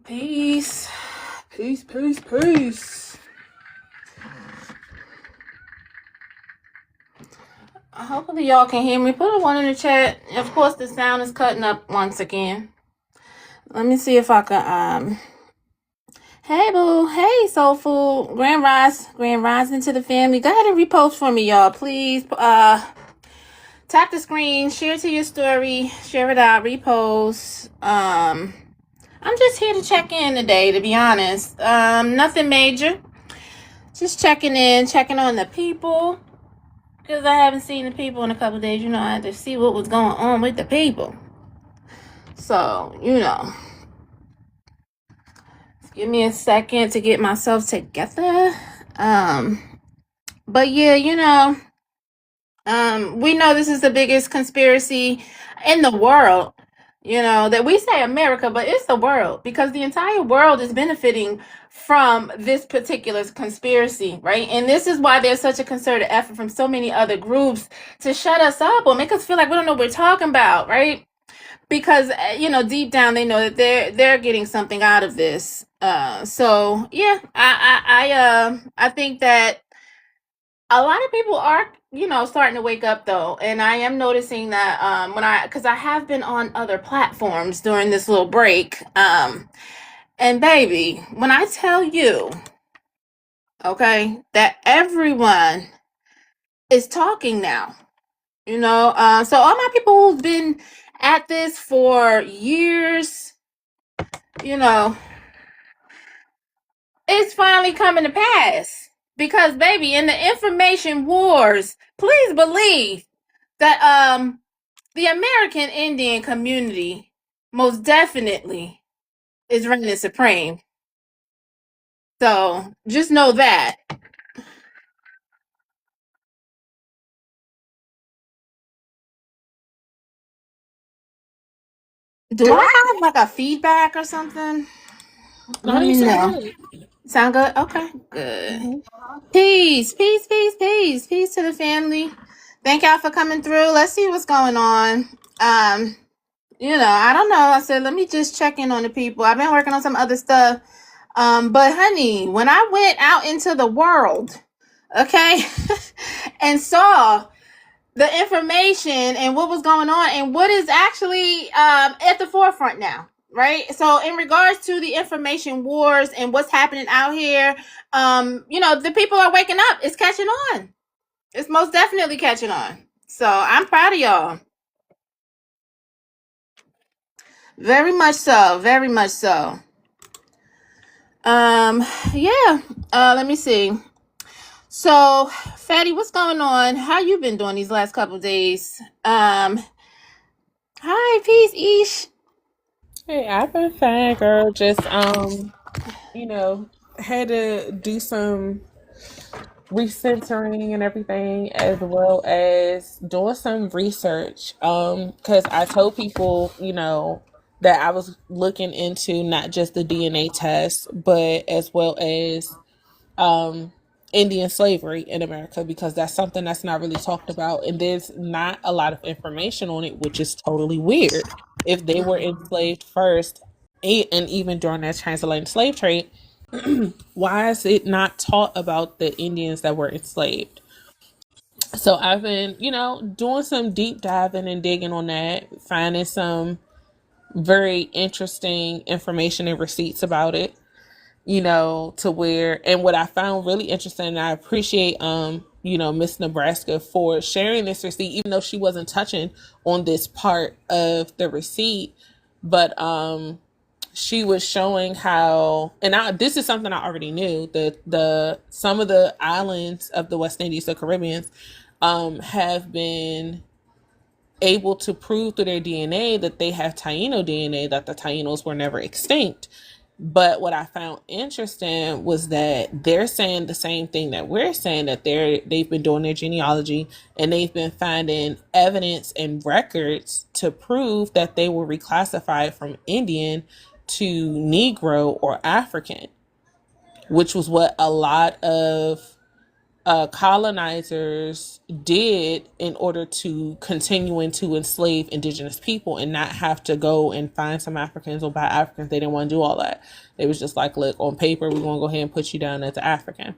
Peace. Peace, peace, peace. Hopefully y'all can hear me. Put a one in the chat. Of course, the sound is cutting up once again. Let me see if I can, Hey, boo. Hey, Soul Food. Grand Rise into the family. Go ahead and repost for me, y'all. Please, tap the screen, share to your story, share it out, repost. I'm just here to check in today, to be honest. Nothing major. Just checking in, checking on the people. Because I haven't seen the people in a couple of days. I had to see what was going on with the people. So, give me a second to get myself together. But yeah, we know this is the biggest conspiracy in the world. That we say America, but it's the world, because the entire world is benefiting from this particular conspiracy, right? And this is why there's such a concerted effort from so many other groups to shut us up or make us feel like we don't know what we're talking about, right? Because deep down they know that they're getting something out of this. So yeah, I think that a lot of people are starting to wake up, though, and I am noticing that because I have been on other platforms during this little break, and baby, when I tell you, okay, that everyone is talking now, so all my people who've been at this for years, it's finally coming to pass. Because baby, in the information wars, please believe that the American Indian community most definitely is reigning supreme. So just know that. Do I have like a feedback or something? No, Let you me sound know. good. Sound good? Okay, good. Mm-hmm. Peace, peace, peace, peace, peace to the family. Thank y'all for coming through. Let's see what's going on. I don't know. I said, let me just check in on the people. I've been working on some other stuff. But honey, when I went out into the world, okay, and saw the information and what was going on and what is actually at the forefront now, right? So in regards to the information wars and what's happening out here, the people are waking up. It's catching on. It's most definitely catching on. So I'm proud of y'all. Very much so. Very much so. Yeah. Let me see. So, Fatty, what's going on? How you been doing these last couple of days? Hi, peace, Ish. Hey, I've been fine, girl. Just you know, had to do some recentering and everything, as well as doing some research. Because I told people, that I was looking into not just the DNA test, but as well as um, Indian slavery in America, because that's something that's not really talked about, and there's not a lot of information on it, which is totally weird. If they were enslaved first, and even during that transatlantic slave trade, why is it not taught about the Indians that were enslaved? So I've been, doing some deep diving and digging on that, finding some very interesting information and receipts about it, to where, and what I found really interesting, and I appreciate Miss Nebraska for sharing this receipt, even though she wasn't touching on this part of the receipt, but she was showing how, and this is something I already knew, that the some of the islands of the West Indies, the Caribbeans, have been able to prove through their DNA that they have Taino DNA, that the Tainos were never extinct. But what I found interesting was that they're saying the same thing that we're saying, that they've been doing their genealogy and they've been finding evidence and records to prove that they were reclassified from Indian to Negro or African, which was what a lot of colonizers did in order to continuing to enslave indigenous people and not have to go and find some Africans or buy Africans. They didn't want to do all that. It was just like, look, on paper, we're going to go ahead and put you down as an African,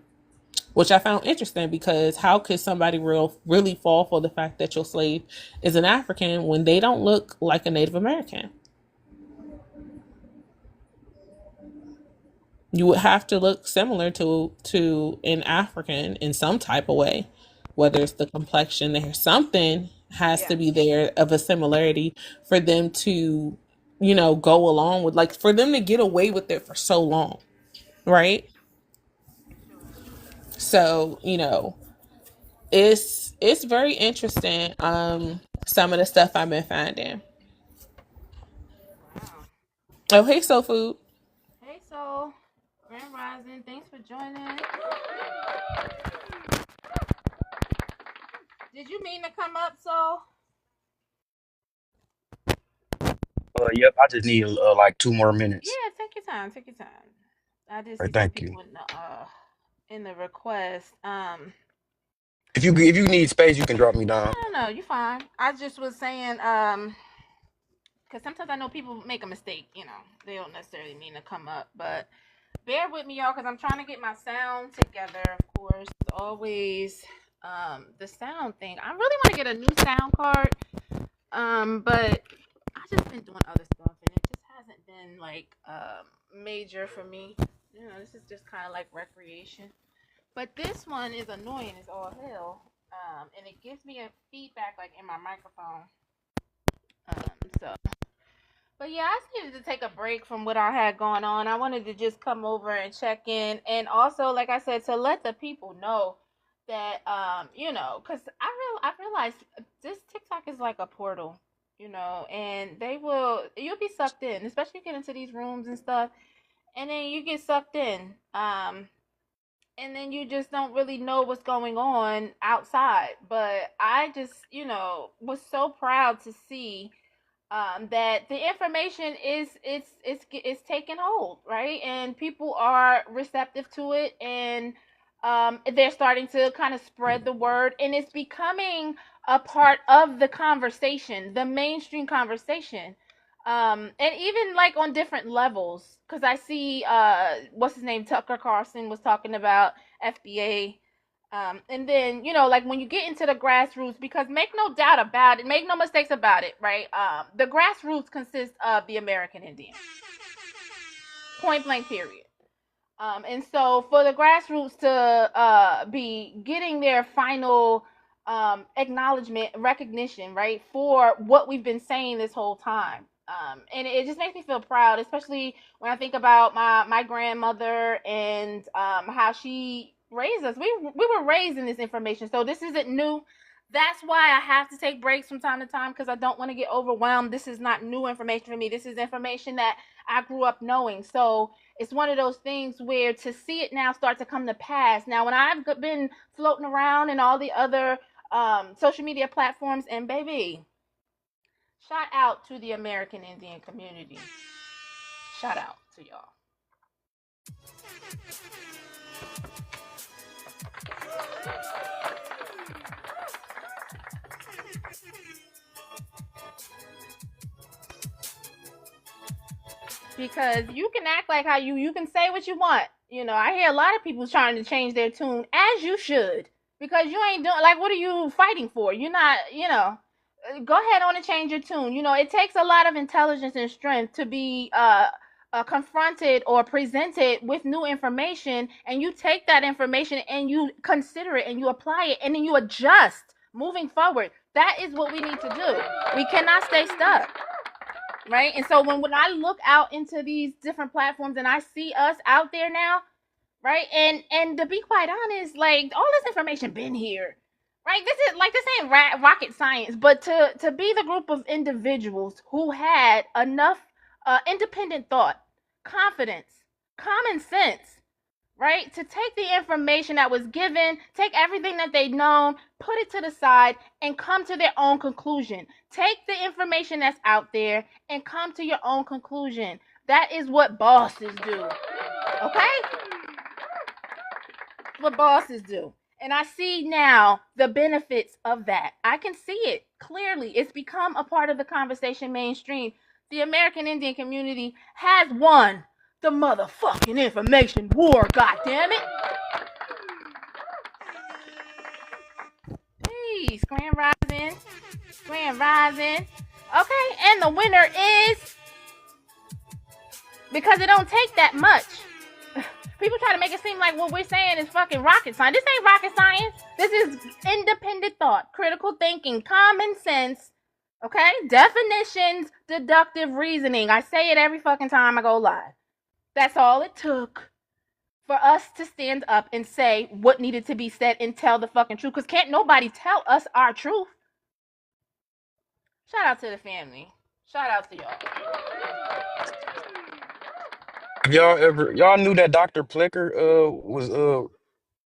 which I found interesting because how could somebody really fall for the fact that your slave is an African when they don't look like a Native American? You would have to look similar to an African in some type of way, whether it's the complexion. There's something has to be there of a similarity for them to, go along with, like, for them to get away with it for so long, right? So it's very interesting. Some of the stuff I've been finding. Wow. Oh, hey, Soul Food. Hey, so Grand Rising, thanks for joining. Did you mean to come up, so? Yep, I just need like 2 more minutes. Yeah, take your time. Take your time. I did All see right, some thank you. people in the request. If you need space, you can drop me down. No, you fine. I just was saying, because sometimes I know people make a mistake. They don't necessarily mean to come up, but bear with me, y'all, because I'm trying to get my sound together. Of course, always, the sound thing. I really want to get a new sound card, but I just been doing other stuff, and it just hasn't been like major for me. This is just kind of like recreation. But this one is annoying as all hell, and it gives me a feedback like in my microphone. So, but yeah, I just needed to take a break from what I had going on. I wanted to just come over and check in, and also, like I said, to let the people know that because I realized this TikTok is like a portal, and you'll be sucked in, especially you get into these rooms and stuff, and then you get sucked in. And then you just don't really know what's going on outside. But I just, was so proud to see that the information is taking hold, right? And people are receptive to it, and they're starting to kind of spread the word, and it's becoming a part of the conversation, the mainstream conversation. And even like on different levels, because I see what's his name, Tucker Carlson was talking about FBA. And then, like when you get into the grassroots, because make no doubt about it, make no mistakes about it, right? The grassroots consists of the American Indian. Point blank, period. And so for the grassroots to be getting their final acknowledgement, recognition, right, for what we've been saying this whole time. And it just makes me feel proud, especially when I think about my grandmother and how she raised us. We were raised in this information, so this isn't new. That's why I have to take breaks from time to time, because I don't want to get overwhelmed. This is not new information for me. This is information that I grew up knowing. So it's one of those things where to see it now start to come to pass. Now, when I've been floating around in all the other social media platforms, and baby, shout out to the American Indian community. Shout out to y'all. Because you can act like how you can say what you want. I hear a lot of people trying to change their tune, as you should, because you ain't doing, like, what are you fighting for? You're not, go ahead on and change your tune. It takes a lot of intelligence and strength to be confronted or presented with new information, and you take that information and you consider it and you apply it and then you adjust moving forward. That is what we need to do. We cannot stay stuck. Right? And so when I look out into these different platforms and I see us out there now, right? And to be quite honest, like, all this information been here. Right? This ain't rocket science, but to be the group of individuals who had enough independent thought, confidence, common sense, right? To take the information that was given, take everything that they've known, put it to the side, and come to their own conclusion. Take the information that's out there and come to your own conclusion. That is what bosses do. Okay? What bosses do. And I see now the benefits of that. I can see it clearly. It's become a part of the conversation mainstream. The American Indian community has won the motherfucking information war, goddammit. Please, Grand Rising. Grand Rising. Okay, and the winner is because it don't take that much. People try to make it seem like what we're saying is fucking rocket science. This ain't rocket science. This is independent thought, critical thinking, common sense, okay? Definitions, deductive reasoning. I say it every fucking time I go live. That's all it took for us to stand up and say what needed to be said and tell the fucking truth. Because can't nobody tell us our truth. Shout out to the family. Shout out to y'all. Y'all knew that Dr. Plecker was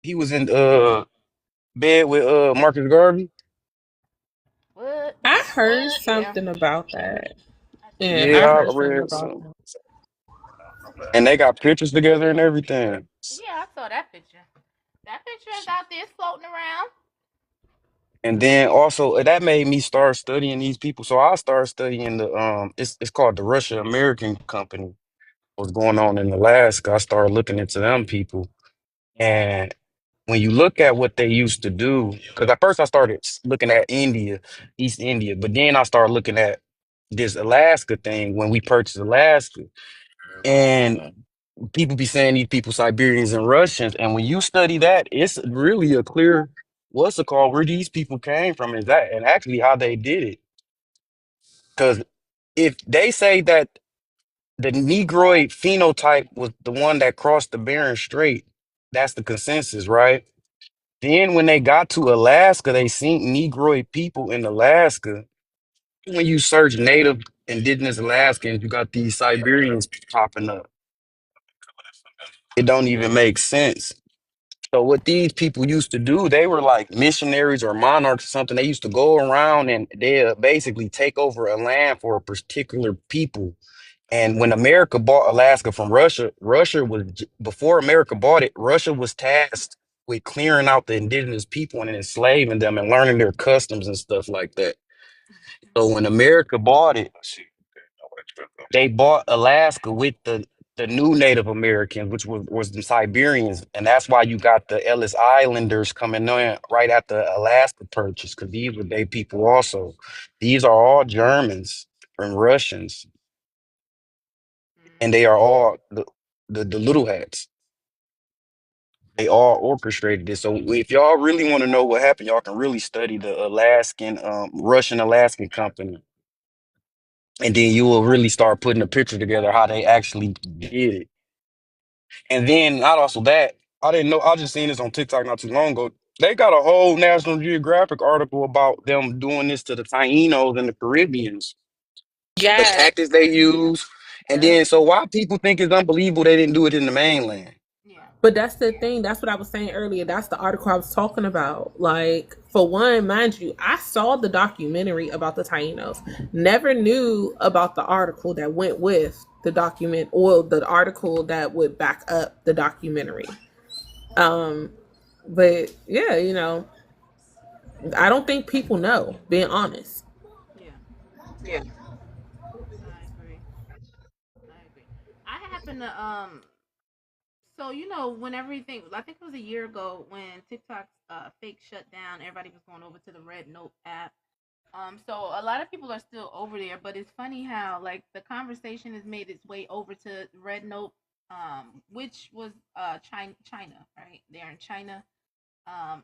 he was in bed with Marcus Garvey? What? I heard Yeah. something about that. I did Yeah, hear Yeah, I I heard that. something read about some. that. And they got pictures together and everything. Yeah, I saw that picture. That picture is out there floating around. And then also that made me start studying these people. So I started studying the it's called the Russia American Company. What's going on in Alaska? I started looking into them people. And when you look at what they used to do, because at first I started looking at India, East India, but then I started looking at this Alaska thing when we purchased Alaska. And people be saying these people Siberians and Russians. And when you study that, it's really a clear what's it called, where these people came from is that and actually how they did it. Because if they say that the Negroid phenotype was the one that crossed the Bering Strait, that's the consensus, right? Then when they got to Alaska, they seen Negroid people in Alaska. When you search native indigenous Alaskans, you got these Siberians popping up. It don't even make sense. So what these people used to do, they were like missionaries or monarchs or something. They used to go around and they basically take over a land for a particular people. And when America bought Alaska from Russia, before America bought it, Russia was tasked with clearing out the indigenous people and enslaving them and learning their customs and stuff like that. So when America bought it, they bought Alaska with the new Native Americans, which was the Siberians, and that's why you got the Ellis Islanders coming in right after Alaska purchase, because these were they people also. These are all Germans and Russians, and they are all the little hats. They all orchestrated this. So if y'all really want to know what happened, y'all can really study the Alaskan, Russian Alaskan company, and then you will really start putting a picture together how they actually did it. And then not also that, I didn't know. I just seen this on TikTok not too long ago. They got a whole National Geographic article about them doing this to the Tainos and the Caribbeans, the Yes. tactics they use, and Yeah. then so why people think it's unbelievable they didn't do it in the mainland. Yeah. But that's the thing. That's what I was saying earlier. That's the article I was talking about. Like, for one, mind you, I saw the documentary about the Tainos. Never knew about the article that went with the document or the article that would back up the documentary. Um, but yeah, I don't think people know, being honest. Yeah. I agree. I agree. I happen to so when everything I think it was a year ago when TikTok's fake shut down, everybody was going over to the Red Note app. So a lot of people are still over there, but it's funny how like the conversation has made its way over to Red Note, which was China, right? They're in China.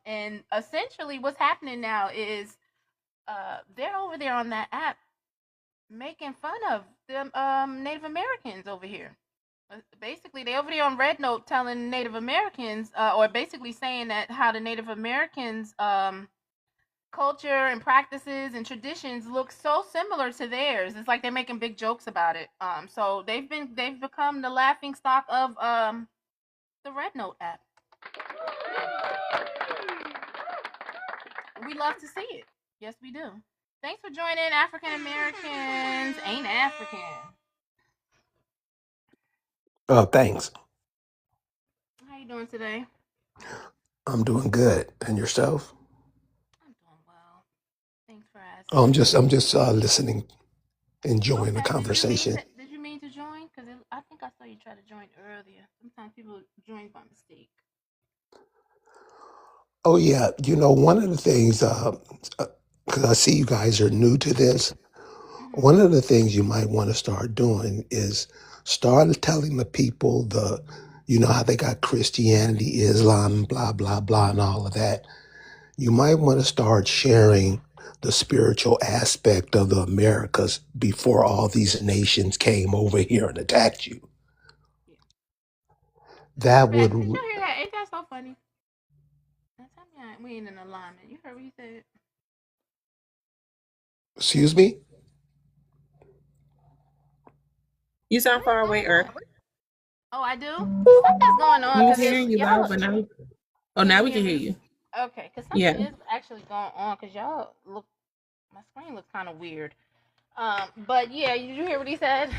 And essentially what's happening now is they're over there on that app making fun of the Native Americans over here. Basically, they over there on Red Note telling Native Americans, or basically saying that how the Native Americans culture and practices and traditions look so similar to theirs. It's like they're making big jokes about it. So they've become the laughing stock of the Red Note app. We love to see it. Yes, we do. Thanks for joining African Americans Ain't African. Oh, thanks. How you doing today? I'm doing good. And yourself? I'm doing well. Thanks for Oh, asking. I'm just listening, enjoying the Okay. conversation. Did you mean to join? Because I think I saw you try to join earlier. Sometimes people join by mistake. Oh yeah, one of the things, because I see you guys are new to this. Mhm. One of the things you might want to start doing is start telling the people how they got Christianity, Islam, blah blah blah, and all of that. You might want to start sharing the spiritual aspect of the Americas before all these nations came over here and attacked you. Yeah. That Rex, would, did you hear that? Ain't that so funny? Now tell me we ain't in alignment. You heard what he said? excuse me? You What sound is far away, going Earth. on? Oh, I do. Something's going on We was because it's hearing you loud, y'all. but now, oh, Can now you we hear can hear me? you. Okay, because Yeah. something is actually going on because y'all look. My screen looks kind of weird. But yeah, did you hear what he said?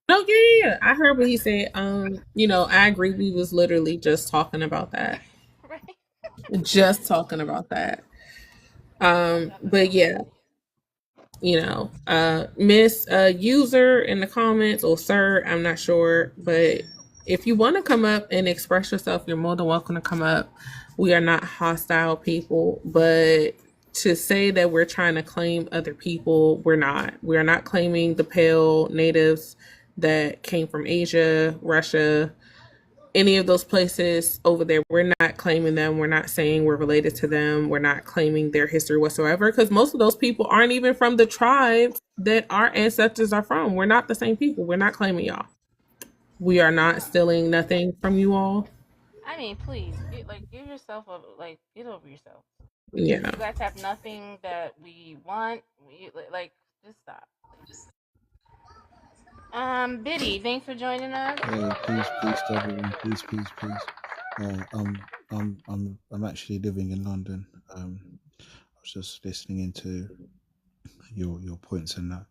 No, yeah, yeah, yeah. I heard what he said. I agree. We was literally just talking about that. Right. Just talking about that. That's But funny. yeah, Miss User in the comments or Sir, I'm not sure, but if you want to come up and express yourself, you're more than welcome to come up. We are not hostile people, but to say that we're trying to claim other people, we're not. We are not claiming the pale natives that came from Asia, Russia, any of those places over there. We're not claiming them. We're not saying we're related to them. We're not claiming their history whatsoever because most of those people aren't even from the tribes that our ancestors are from. We're not the same people. We're not claiming y'all. We are not No. stealing nothing from you all. I mean, please give yourself a get over yourself. Yeah. You guys have nothing that we want. Just stop, please. Biddy, thanks for joining us. Hey, peace to everyone. Peace. I'm actually living in London. I was just listening into your points and that.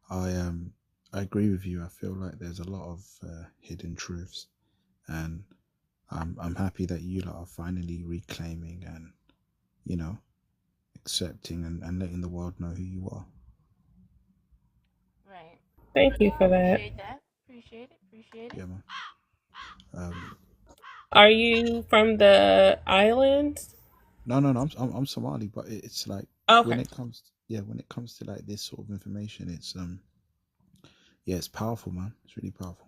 I agree with you. I feel like there's a lot of hidden truths, and I'm happy that you lot are finally reclaiming and you know accepting and letting the world know who you are. Right. Thank you for that. Appreciate that. Appreciate it. Appreciate it. Yeah, man. Um, Are you from the islands? no. I'm Somali, but it's like Okay. when it comes to like this sort of information, yeah, it's powerful, man. It's really powerful.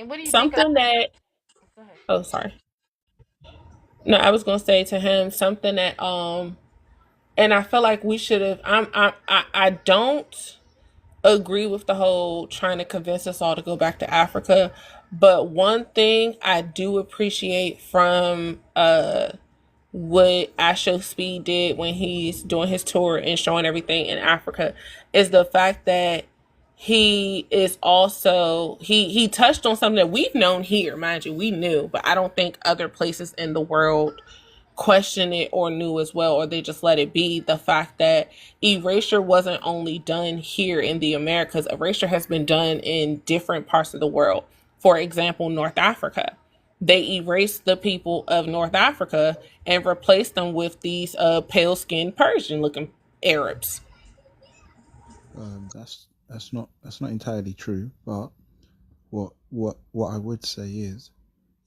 What do you think? Something that, Go ahead. oh, sorry. No, I was going to say to him something that, and I feel like we should have, I don't agree with the whole trying to convince us all to go back to Africa. But one thing I do appreciate from what Asho Speed did when he's doing his tour and showing everything in Africa is the fact that he is also he touched on something that we've known here, mind you, we knew, but I don't think other places in the world question it or knew as well, or they just let it be. The fact that erasure wasn't only done here in the Americas, erasure has been done in different parts of the world. For example, North Africa. They erased the people of North Africa and replaced them with these pale skinned Persian looking Arabs. That's not entirely true, but what I would say is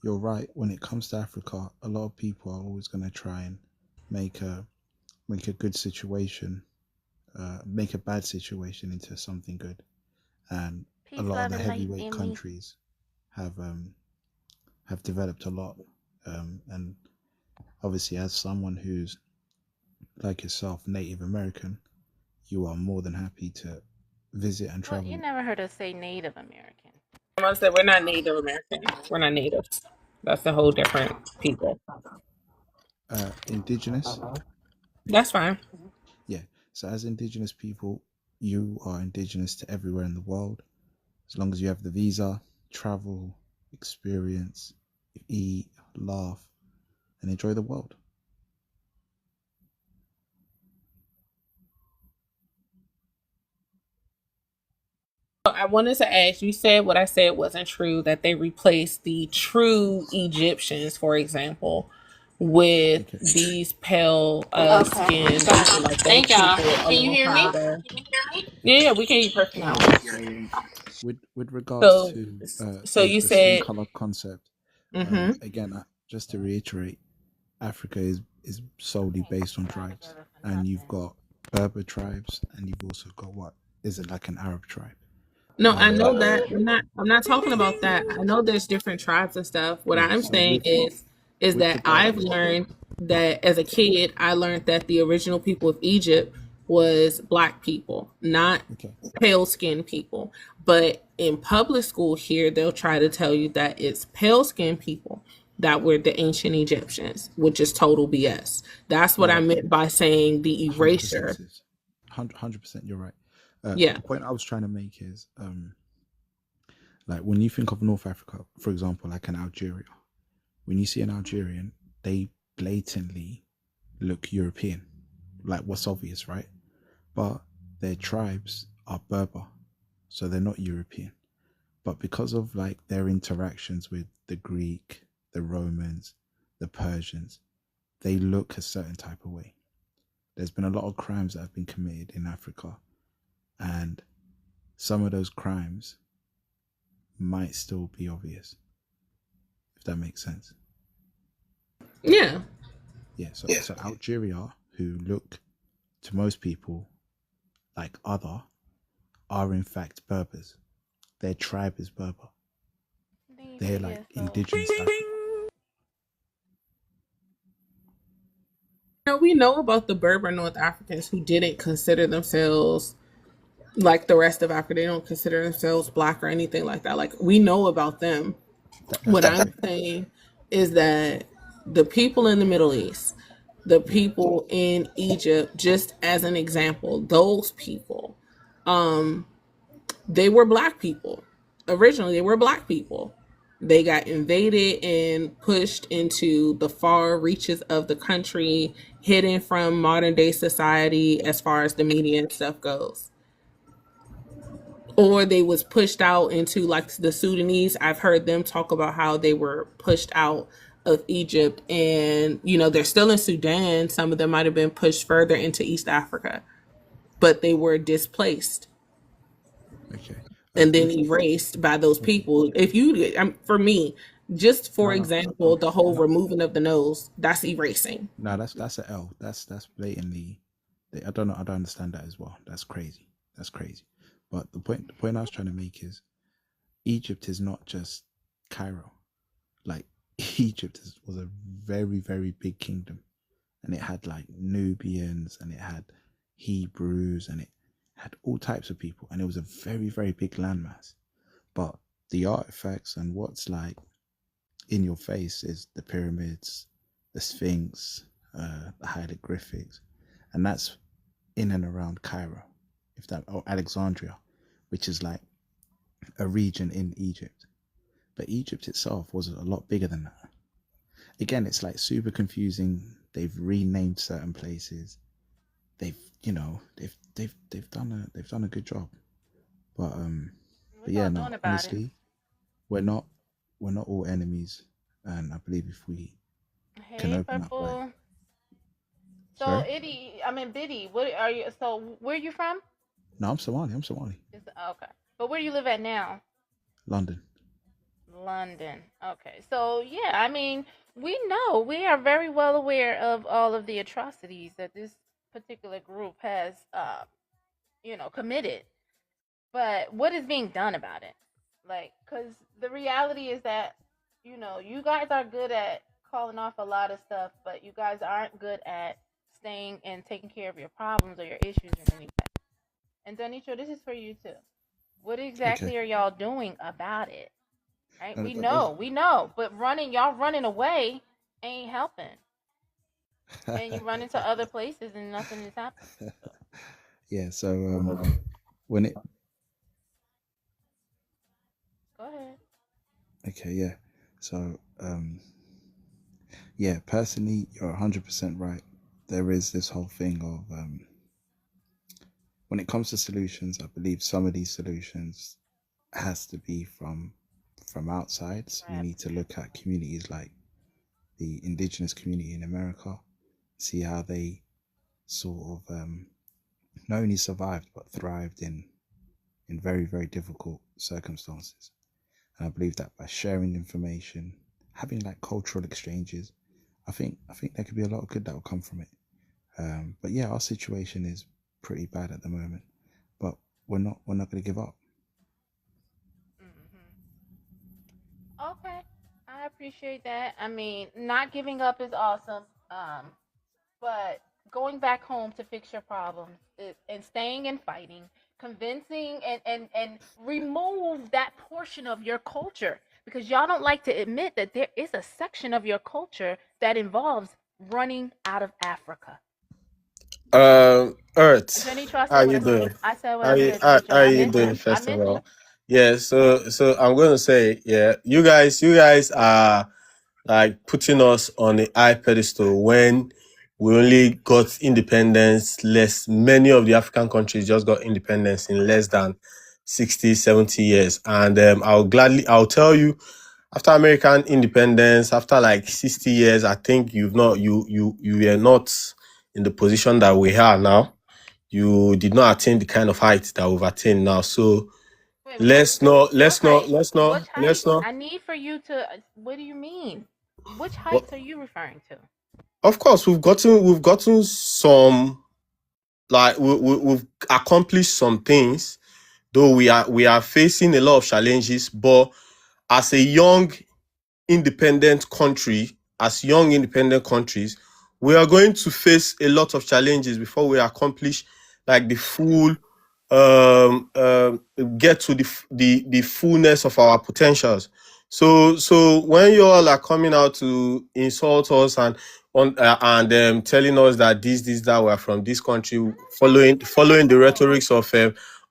you're right. When it comes to Africa, a lot of people are always going to try and make a make a good situation, make a bad situation into something good, and a Peace, lot of love, the and light, heavyweight family. countries have um, have developed a lot, and obviously as someone who's like yourself Native American, you are more than happy to visit and Well, you travel. never heard us say Native American. I'm gonna say we're not Native Americans. We're not natives. That's a whole different people. Indigenous. That's fine. Yeah. So as indigenous people, you are indigenous to everywhere in the world. As long as you have the visa, travel, experience, eat, laugh, and enjoy the world. I wanted to ask, you said what I said wasn't true, that they replaced the true Egyptians, for example, with Okay. these pale Okay. skinned So, people, like those thank y'all. people Can you along hear me? powder. Yeah, we can hear you perfectly. No. So with regards So, to so you the skin said, color concept, mm-hmm. again, just to reiterate, Africa is solely based on tribes, and you've got Berber tribes, and you've also got what is it like an Arab tribe? No, I Um, know that. I'm not talking about that. I know there's different tribes and stuff. What yeah. I'm So saying is with the that I've Berbers, learned that as a kid, I learned that the original people of Egypt was black people, not okay, pale skinned people. But in public school here, they'll try to tell you that it's pale skinned people that were the ancient Egyptians, which is total BS. That's what I no, meant by saying the 100% erasure. sis, 100%, you're right. Yeah. The point I was trying to make is, like when you think of North Africa, for example, like an Algeria, when you see an Algerian, they blatantly look European, like what's obvious, right? But their tribes are Berber, so they're not European. But because of like their interactions with the Greek, the Romans, the Persians, they look a certain type of way. There's been a lot of crimes that have been committed in Africa, and some of those crimes might still be obvious, if that makes sense. Yeah. Yeah, so Algeria, who look to most people like other, are in fact Berbers. Their tribe is Berber. They're like Yeah, so indigenous Africa. We know about the Berber North Africans who didn't consider themselves like the rest of Africa. They don't consider themselves black or anything like that. Like we know about them. That's What the I'm thing. saying is that the people in the Middle East, the Yeah. people in Egypt, just as an example, those people, they were black people. Originally, they were black people. They got invaded and pushed into the far reaches of the country, hidden from modern day society as far as the media and stuff goes. Or they was pushed out into like the Sudanese. I've heard them talk about how they were pushed out of Egypt, and they're still in Sudan. Some of them might have been pushed further into East Africa, but they were displaced Okay. and then With erased by those okay. people. If you, for me, just for No, no, example, the whole no, removing of the nose, that's erasing. no. That's a L. That's blatantly. I don't know. I don't understand that as well. That's crazy. That's crazy. But the point I was trying to make is Egypt is not just Cairo. Like was a very very big kingdom, and it had like Nubians, and it had Hebrews, and it had all types of people, and it was a very very big landmass. But the artifacts and what's like in your face is the pyramids, the Sphinx, the hieroglyphics, and that's in and around Cairo, if that or Alexandria, which is like a region in Egypt. But Egypt itself was a lot bigger than that. Again, it's like super confusing. They've renamed certain places. They've they've done a good job. But what but yeah, y'all no, doing about it? honestly, we're not we're not all enemies, and I believe if we can Hey, open up, like, Purple. So, sorry, Biddy, what are you? So, where are you from? no, I'm Somali. I'm Somali. Okay. But where do you live at now? London. London. Okay. So, yeah, we know, we are very well aware of all of the atrocities that this particular group has, committed. But what is being done about it? Like, because the reality is that, you guys are good at calling off a lot of stuff, but you guys aren't good at staying and taking care of your problems or your issues in any way. And Danicho, this is for you too. What Okay. exactly are y'all doing about it? Right? No, We know, but y'all running away ain't helping. And you run into other places and nothing is happening. So, yeah. So when it go ahead. okay, yeah. So yeah, personally, you're 100% right. There is this whole thing of when it comes to solutions, I believe some of these solutions has to be from outside. So we need to look at communities like the indigenous community in America, see how they sort of not only survived but thrived in very, very difficult circumstances. And I believe that by sharing information, having like cultural exchanges, I think there could be a lot of good that will come from it. But yeah, our situation is pretty bad at the moment, but we're not going to give up. Okay, I appreciate that. I mean, not giving up is awesome. But going back home to fix your problems and staying and fighting, convincing and remove that portion of your culture because y'all don't like to admit that there is a section of your culture that involves running out of Africa. Earth, Jenny, I how said what you I doing? said. I said what I said, Derecho. How I you meant doing? to. I First of meant to. all, yeah. So I'm going to say, yeah, you guys are like putting us on a high pedestal when we only got independence. Many of the African countries just got independence in less than 60, 70 years, and I'll tell you. After American independence, after like 60 years, I think you were not in the position that we are now. You did not attain the kind of height that we've attained now. So Wait a minute. What height? Which let's heights? not. I need for you to. What do you mean? Which Well, heights are you referring to? of course, we've gotten some, like we've accomplished some things, though we are facing a lot of challenges. But as a young independent countries, we are going to face a lot of challenges before we accomplish like the full get to the fullness of our potentials. So when you all are coming out to insult us and telling us that this that we're from this country, Not even an following the insult. rhetorics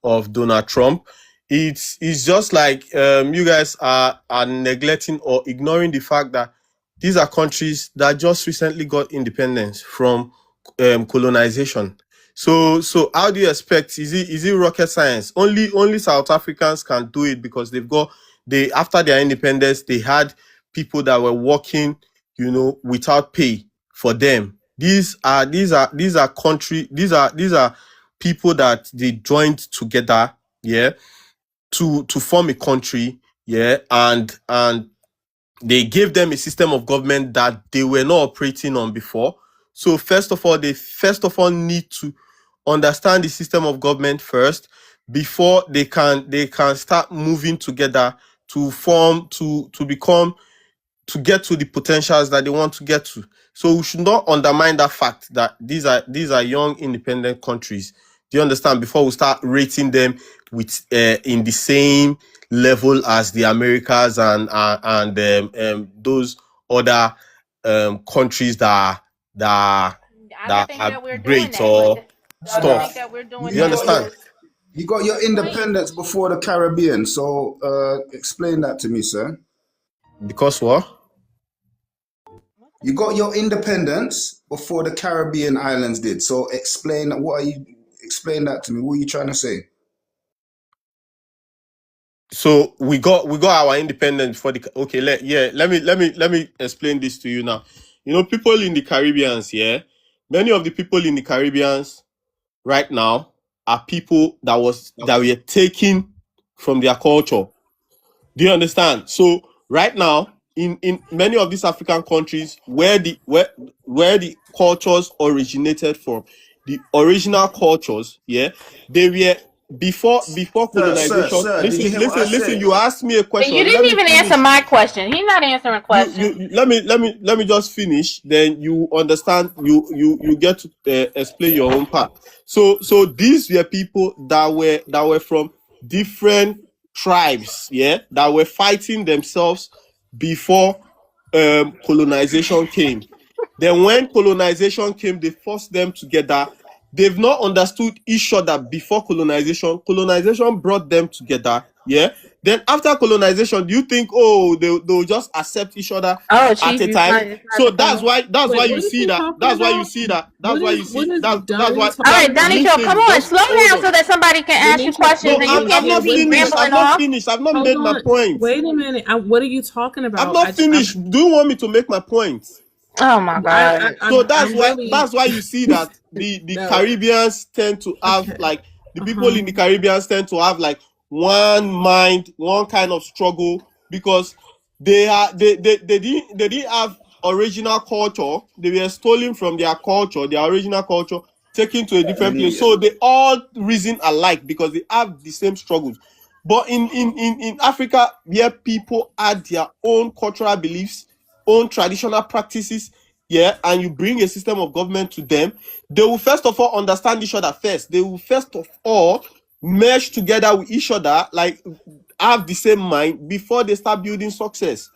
of Donald Trump, it's just like you guys are neglecting or ignoring the fact that these are countries that just recently got independence from colonization. So how do you expect? Is it rocket science? Only South Africans can do it because they after their independence they had people that were working, without pay for them. These are people that they joined together, yeah, to form a country, yeah, and they gave them a system of government that they were not operating on before. So they need to understand the system of government first before they can start moving together to form to become to get to the potentials that they want to get to. So we should not undermine that fact that these are young independent countries. Do you understand? Before we start rating them with in the same level as the Americas and those other countries I don't think are that we're doing great that, but or I don't think stuff. that we're doing Do you You that. got We're your understand? just you got your explain. independence before the Caribbean. So explain that to me, sir. Because what? You got your independence before the Caribbean islands did. So explain that to me. What are you trying to say? So we got our independence for the okay. Let me explain this to you now. People in the Caribbeans, yeah, many of the people in the Caribbeans right now are people that were taken from their culture. Do you understand? So right now, in many of these African countries where the cultures originated from, the original cultures, yeah, they were before colonization. Did you Listen, hear what I listen, listen. said? You asked me a And you question. Let didn't me even answer finish. my question. He's not answering questions. Let me just finish, then you understand, you get to explain your own part. So these were people that were from different tribes, yeah, that were fighting themselves before colonization came. Then when colonization came, they forced them together. They've not understood each other before colonization. Colonization brought them together, yeah. Then after colonization, do you think they'll just accept each other Oh, at Chief, a you time? find So the that's phone. why Wait, you what is see he that. talking That's why you about? see that. What is That's Dunn why. All talking right, Danny, about? Show, come Listen, on, just slow hold down on. so that somebody can ask you Denisha, questions No, and you I've can't Denisha, not just keep wait, finished. I've rambling not off. finished. I've not hold made my on. point. Wait a minute. What are you talking I've about? not finished. Do you want me to make my point? Oh my God. So that's I'm why really you see that the no. Caribbeans tend to have Okay. like the people in Uh-huh. the Caribbean tend to have like one mind, one kind of struggle because they didn't have original culture. They were stolen from their original culture, taken to a different place. Hallelujah. So they all reason alike because they have the same struggles. But in Africa, where people add their own cultural beliefs, own traditional practices, yeah, and you bring a system of government to them, they will first of all understand each other first. They will first of all merge together with each other, like have the same mind before they start building success.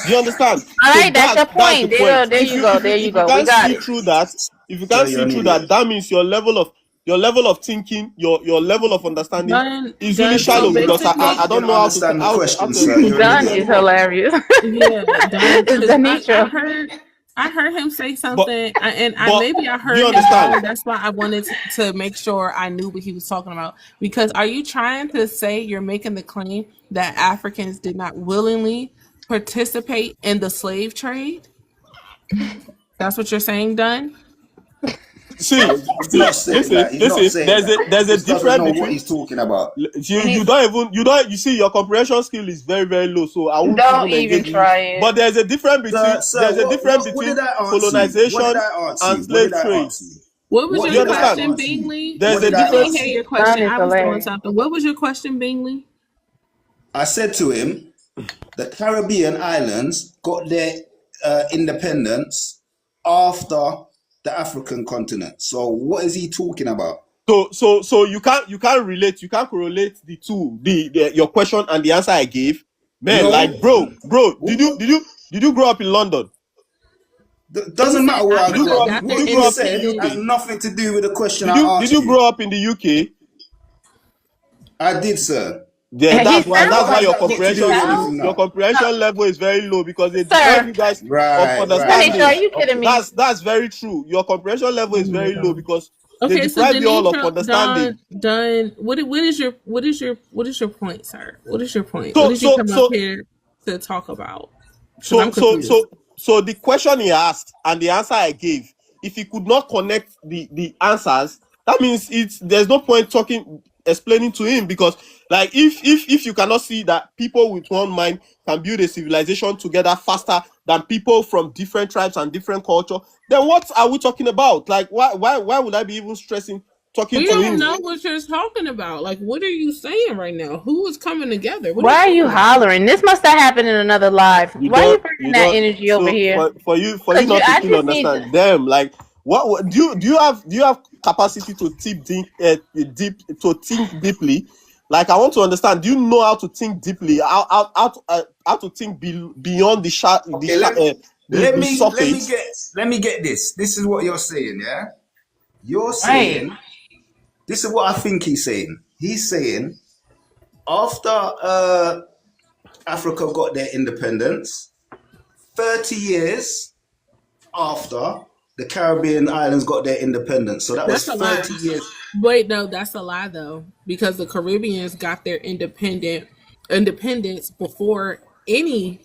Do you understand? All So right, that's your that's the point. point. There you go. There you If you go. We can't got see it. through that, So you're an idiot. that means your level of thinking, your level of understanding is really Done. So So shallow because you I basically, don't didn't know understand the how question, to sir. You're an Done idiot. is hilarious. yeah, done. It's Because Denitra. I heard him say but something, and I but maybe I do you heard him understand? wrong. That's why I wanted to make sure I knew what he was talking about. Because are you trying to say you're making the claim that Africans did not willingly participate in the slave trade? That's what you're saying, Done? He's not saying that. He's not Listen. saying that. There's He a just doesn't difference know what between he's talking about. you don't even you see your comprehension skill is very very low, so I won't Don't even even engage with you. try But it. Sir, what did I answer you? What did colonization I answer and you? What slave did I trade. answer you? What was What Do your you did I understand? question, answer you? Bingley? There's What a did I I didn't difference. hear answer you? your Done question. is I was doing hilarious. something. What was your question, Bingley? I said to him, the Caribbean islands got their independence after the African continent. So what is he talking about? So you can't relate, you can't correlate the two, your question and the answer I gave. Man, like No, bro, What- did you grow up in London? He doesn't said matter where I Did grew you up. Africa got their What grow he up in the said has independence. UK? nothing to do with the question I Did asked you you. grow up in the UK? I did, sir. Yeah, And he that's sounds What why has like your that got to do comprehension with skills, anything your now? comprehension level is very low because they deprive sir. you guys of Right, right, Denitra, are understanding. right. you kidding Okay. me? That's very true. Your comprehension level Oh is my very low god. because they Okay, so deprive you all of Denitra, understanding. done. What is your point, sir? What is your point? What did you come up So here to talk about? Because I'm So, so, confused. so, so the question he asked and the answer I gave, if he could not connect the answers, that means there's no point explaining to him because like if you cannot see that people with one mind can build a civilization together faster than people from different tribes and different culture, then what are we talking about? Like why would I be even stressing talking We to don't him? know what you're talking about. Like, what are you saying right now? Who is coming together? What are you Why are you talking about? hollering? This must have happened in another live. Why are you bringing You that don't energy over so here? for you Cause not to I still just need understand them, like what do you have capacity to deep to think deeply? Like I want to understand, do you know how to think deeply, how to think beyond Okay, the surface? let me get this. This is what you're saying, yeah? You're right. saying this is what I think he's saying. He's saying after Africa got their independence, 30 years after the Caribbean islands got their independence. So that was That's a lie. 30 years. Wait, no, that's a lie though, because the Caribbeans got their independence before any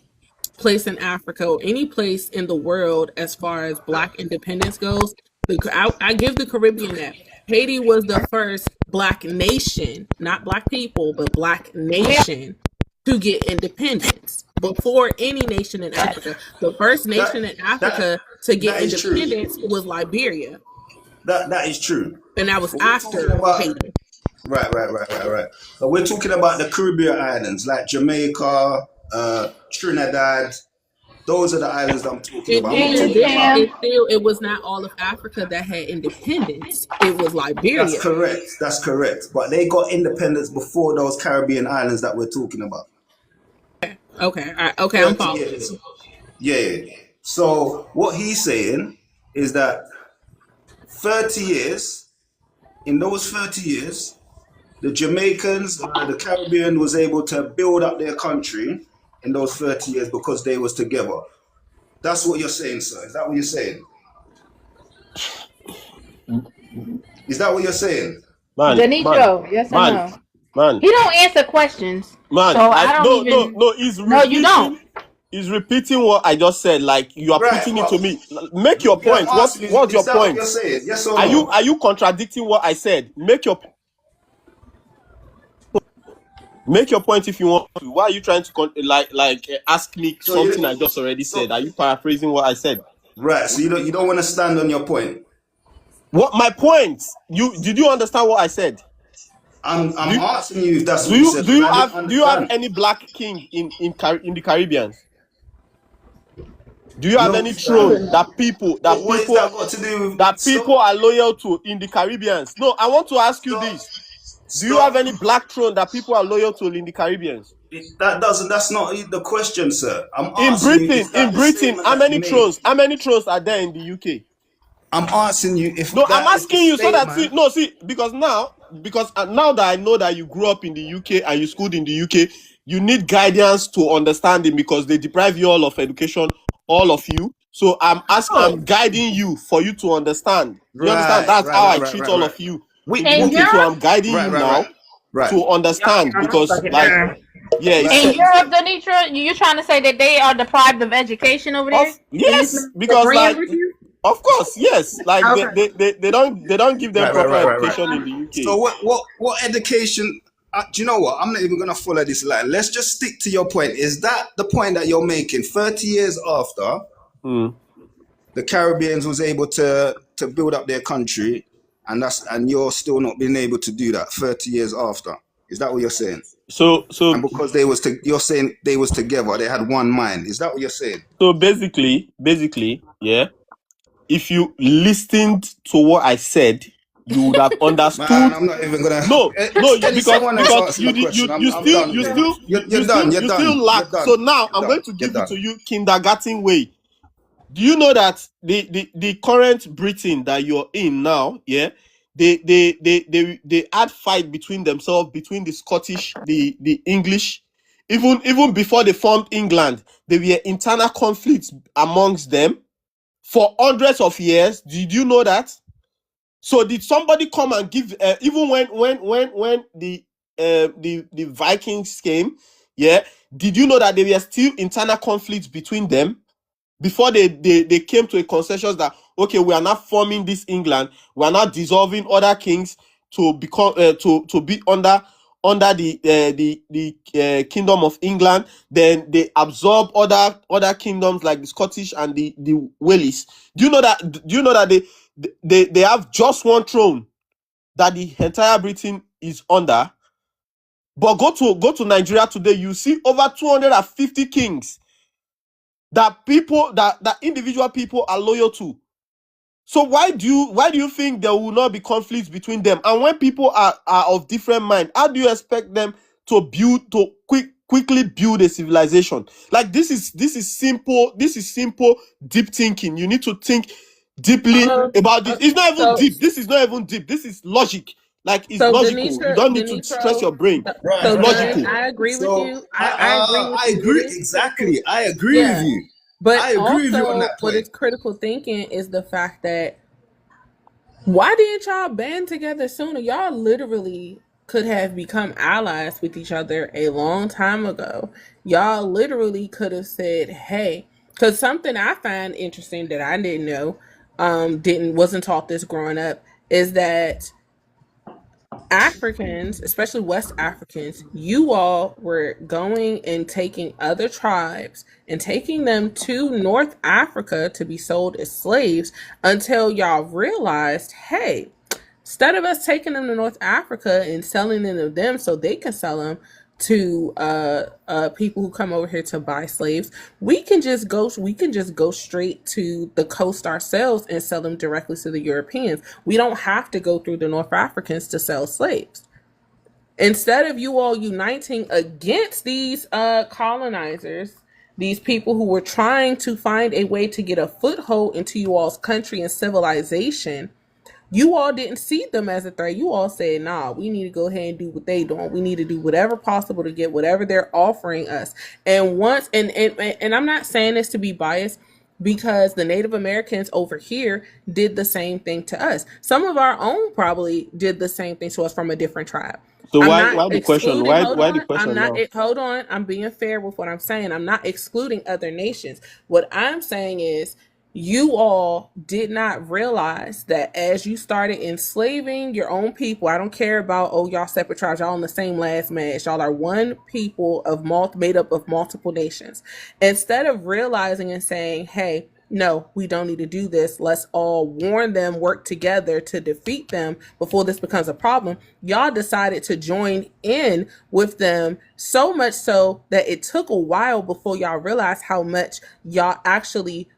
place in Africa or any place in the world as far as Black independence goes. I give the Caribbean that. Haiti was the first Black nation, not Black people, but Black We nation to get independence before any nation in Africa. The first That nation in that Africa to get that is true. independence was Liberia, That is true. and that was But we're talking after about Haiti. right. But we're talking about the Caribbean islands like Jamaica, Trinidad. Those are the islands that I'm talking It about. I'm not hear you, talking didn't. about. Sam. It was not all of Africa that had independence. It was That's Liberia. correct. That's correct. But they got independence before those Caribbean islands that we're talking about. Okay, all right, okay, I'm 30 following years. you. Yeah. So what he's saying is that 30 years, in those 30 years, the Jamaicans, the Caribbean was able to build up their country in those 30 years because they was together. That's what you're saying, sir. Is that what you're saying? Is that what you're saying? Man, man, Denitro, yes or man, no? man, He don't answer questions, so man. I don't No, no, even. no. No, you don't. He's repeating what I just said. Like you are Right, putting it to but me. Make your yeah, I'm point. asking you, What's is your that what you're point? saying? Yes or Are no? you contradicting what I said? Make your point if you want to. Why are you trying to ask me So something I you, just already so said? Are you paraphrasing what I said? right, so you don't want to stand on your point. What my point? Did you understand what I said? I'm Do you, asking you if that's do what you you said do because you I didn't have understand. any black king in the Caribbean? Do you have No, any sir. throne that What is that got to do with people stop? are loyal to in the Caribbean? No, I want to ask you Stop. this. Do you have Stop. any black throne that people are loyal to in the Caribbean? That's not the question, sir. I'm In asking you, is that the Britain, statement that you made? how many thrones are there in the UK? I'm asking you if No, I'm that is the asking you so that statement. because now that I know that you grew up in the UK and you schooled in the UK, you need guidance to understanding because they deprive you all of education, all of you. So Oh, I'm guiding you for you to understand. You understand? right, That's right, how right, I right, treat right, all right. of you in the What, In UK. So I'm Europe, guiding right, you right, right, now right, to understand I'm gonna because fuck it down. yeah, it's right. In said Europe, Denitra, you're trying to say that they are deprived of education over there, of and this yes, man is because agreeing with you? of course, yes. Like Okay. they don't give them Right, right, proper right, right, right. education in the UK. So what education? Do you know what? I'm not even gonna follow this line. Let's just stick to your point. Is that the point that you're making? 30 years after Hmm. the Caribbeans was able to build up their country, and you're still not being able to do that 30 years after. Is that what you're saying? And So because you're saying they was together, they had one mind. Is that what you're saying? So basically, yeah, if you listened to what I said, you would have Man, understood. I'm not even gonna. No, Any someone else because answer my question. you I'm still done with it. You're done. You're you still done. lack. You're So done. now You're I'm done. going to You're give it to done. you kindergarten way. Do you know that the current Britain that you're in now, yeah, they had fight between themselves, between the Scottish, the English, even before they formed England, there were internal conflicts amongst them for hundreds of years. Did you know that? So did somebody come and give even when the Vikings came, yeah, did you know that there were still internal conflicts between them before they came to a consensus that okay, we are not forming this England, we are not dissolving other kings to become to be under the kingdom of England. Then they absorb other kingdoms like the Scottish and the Wales. Do you know that they have just one throne that the entire Britain is under? But go to Nigeria today, you see over 250 kings that individual people are loyal to. So why do you think there will not be conflicts between them? And when people are of different mind, how do you expect them to quickly build a civilization? Like this is simple deep thinking. You need to think deeply Um, about this. It's not even so deep. This is not even deep. This is logic. Like it's so logical. You don't need to stress Denitro, your brain. Right, It's right, Dunn, right. logical. I agree with So you. I agree with I you. It agree is critical. exactly. I agree with Yeah. you. But I agree with you on also that what point. is critical thinking is the fact that why didn't y'all band together sooner? Y'all literally could have become allies with each other a long time ago. Y'all literally could have said, "Hey," because something I find interesting that I didn't know, didn't wasn't taught this growing up, is that Africans, especially West Africans, you all were going and taking other tribes and taking them to North Africa to be sold as slaves until y'all realized, hey, instead of us taking them to North Africa and selling them to them so they can sell them to people who come over here to buy slaves, we can just go straight to the coast ourselves and sell them directly to the Europeans. We don't have to go through the North Africans to sell slaves. Instead of you all uniting against these colonizers, these people who were trying to find a way to get a foothold into you all's country and civilization, You all didn't see them as a threat. You all said, nah, we need to go ahead and do what they doing. We need to do whatever possible to get whatever they're offering us. And once and I'm not saying this to be biased, because the Native Americans over here did the same thing to us. Some of our own probably did the same thing to us from a different tribe. So I'm why not the question? excluding, hold Why the on. I'm question not, now? hold on. I'm being fair with what I'm saying. I'm not excluding other nations. What I'm saying is, you all did not realize that as you started enslaving your own people, I don't care about, oh, y'all separate tribes, y'all on the same last match, y'all are one people of made up of multiple nations. Instead of realizing and saying, hey, no, we don't need to do this. Let's all warn them, work together to defeat them before this becomes a problem. Y'all decided to join in with them, so much so that it took a while before y'all realized how much y'all actually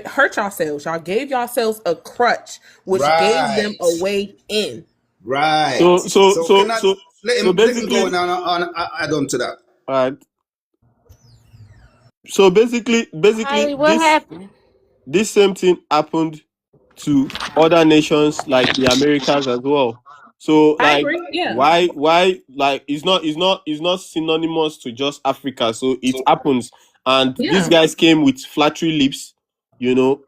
hurt yourselves. Y'all gave yourselves a crutch, which gave them Right. a way in. Right. So so So so can I so so let me go basically, on add on to that. uh, so basically, Kylie, what happened? this same thing happened to other nations like the Americas as well. So I like agree. Yeah. why like it's not synonymous to just Africa. So it happens, and these Yeah. guys came with flattery lips,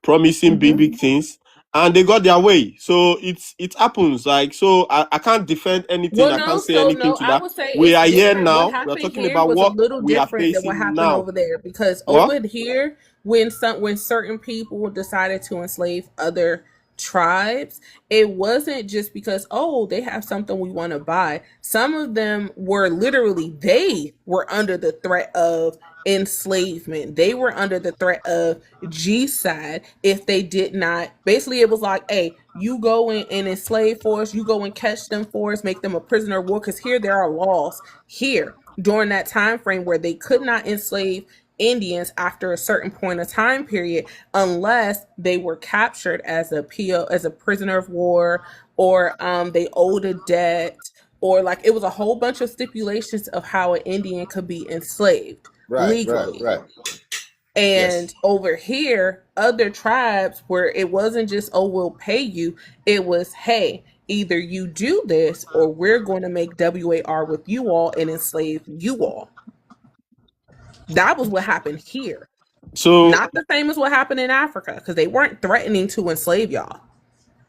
promising big Hmm. big things, and they got their way. So it happens. Like, so I can't defend anything. Well, I can't no, say so anything no, to I that. would say We it's are here different. What now. We are happened talking here about was a what little we are different than what facing happened now. over there, because What? over here, when certain people decided to enslave other tribes, it wasn't just because, oh, they have something we want to buy. Some of them were literally, they were under the threat of enslavement. They were under the threat of G side if they did not. Basically, it was like, hey, you go in and enslave for us, you go and catch them for us, make them a prisoner of war. Because here there are laws here during that time frame where they could not enslave Indians after a certain point of time period unless they were captured as a PO, as a prisoner of war, or they owed a debt, or like it was a whole bunch of stipulations of how an Indian could be enslaved Right, right, legally. right. And Yes. over here, other tribes where it wasn't just, oh, we'll pay you, it was, hey, either you do this or we're going to make WAR with you all and enslave you all. That was what happened here. So Not the same as what happened in Africa, because they weren't threatening to enslave y'all.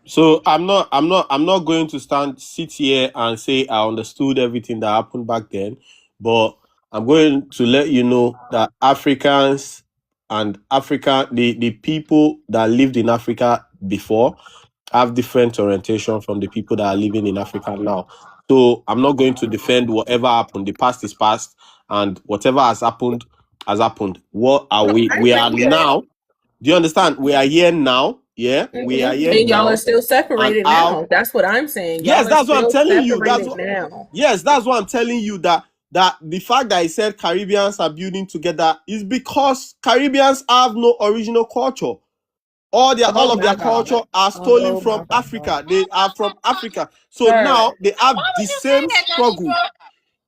So I'm not going to sit here and say I understood everything that happened back then, but I'm going to let you know that Africans and the people that lived in Africa before have different orientation from the people that are living in Africa now. So I'm not going to defend whatever happened. The past is past, and whatever has happened has happened. What are No, we? I We agree are with that. now. Do you understand? We are here now. Yeah, we are here And y'all are now. still And separated how? now. That's what I'm saying. Yes, Y'all are that's what I'm still telling you. separated now. That's what I'm telling you, that the fact that I said Caribbeans are building together is because Caribbeans have no original culture. All Oh of their my culture God. are stolen Oh from my God. Africa. They are from Africa. So now Sir. they have the same struggle.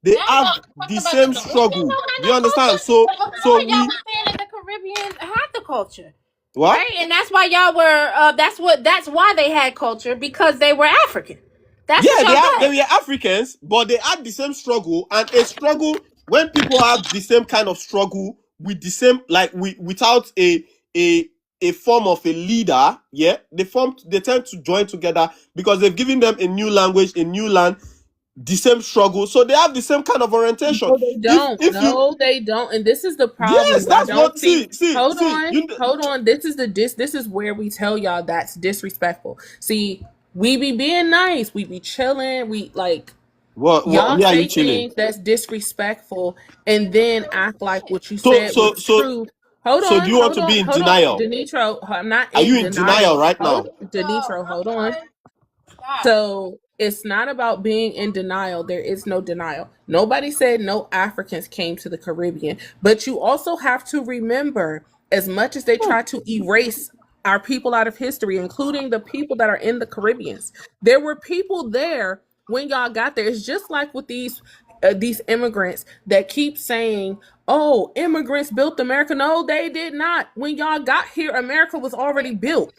They have the same struggle. Do you understand? So Y'all we were saying that the Caribbean had the culture, what? right? And that's why y'all were. That's why they had culture, because they were African. That's what Yeah, y'all they said. were Africans, but they had the same struggle, and a struggle, when people have the same kind of struggle with the same, like, without a a form of a leader, yeah, they tend to join together because they've given them a new language, a new land, the same struggle, so they have the same kind of orientation. No, they don't. If you No, they don't. And this is the problem. Yes, Y'all that's don't what. see. Hold See, on. Hold on. This is where we tell y'all that's disrespectful. See, we be being nice. We be chilling. We like, what y'all where are you say chilling? things that's disrespectful and then act like what you So said so was so true. Hold so do on, you want hold to on, be in hold on. denial? Denitro, I'm not Are you in in denial denial. right Hold now? Denitro, hold on. Stop. So it's not about being in denial. There is no denial. Nobody said no Africans came to the Caribbean. But you also have to remember, as much as they try to erase our people out of history, including the people that are in the Caribbeans, there were people there when y'all got there. It's just like with these immigrants that keep saying, "Oh, immigrants built America." No, they did not. When y'all got here, America was already built.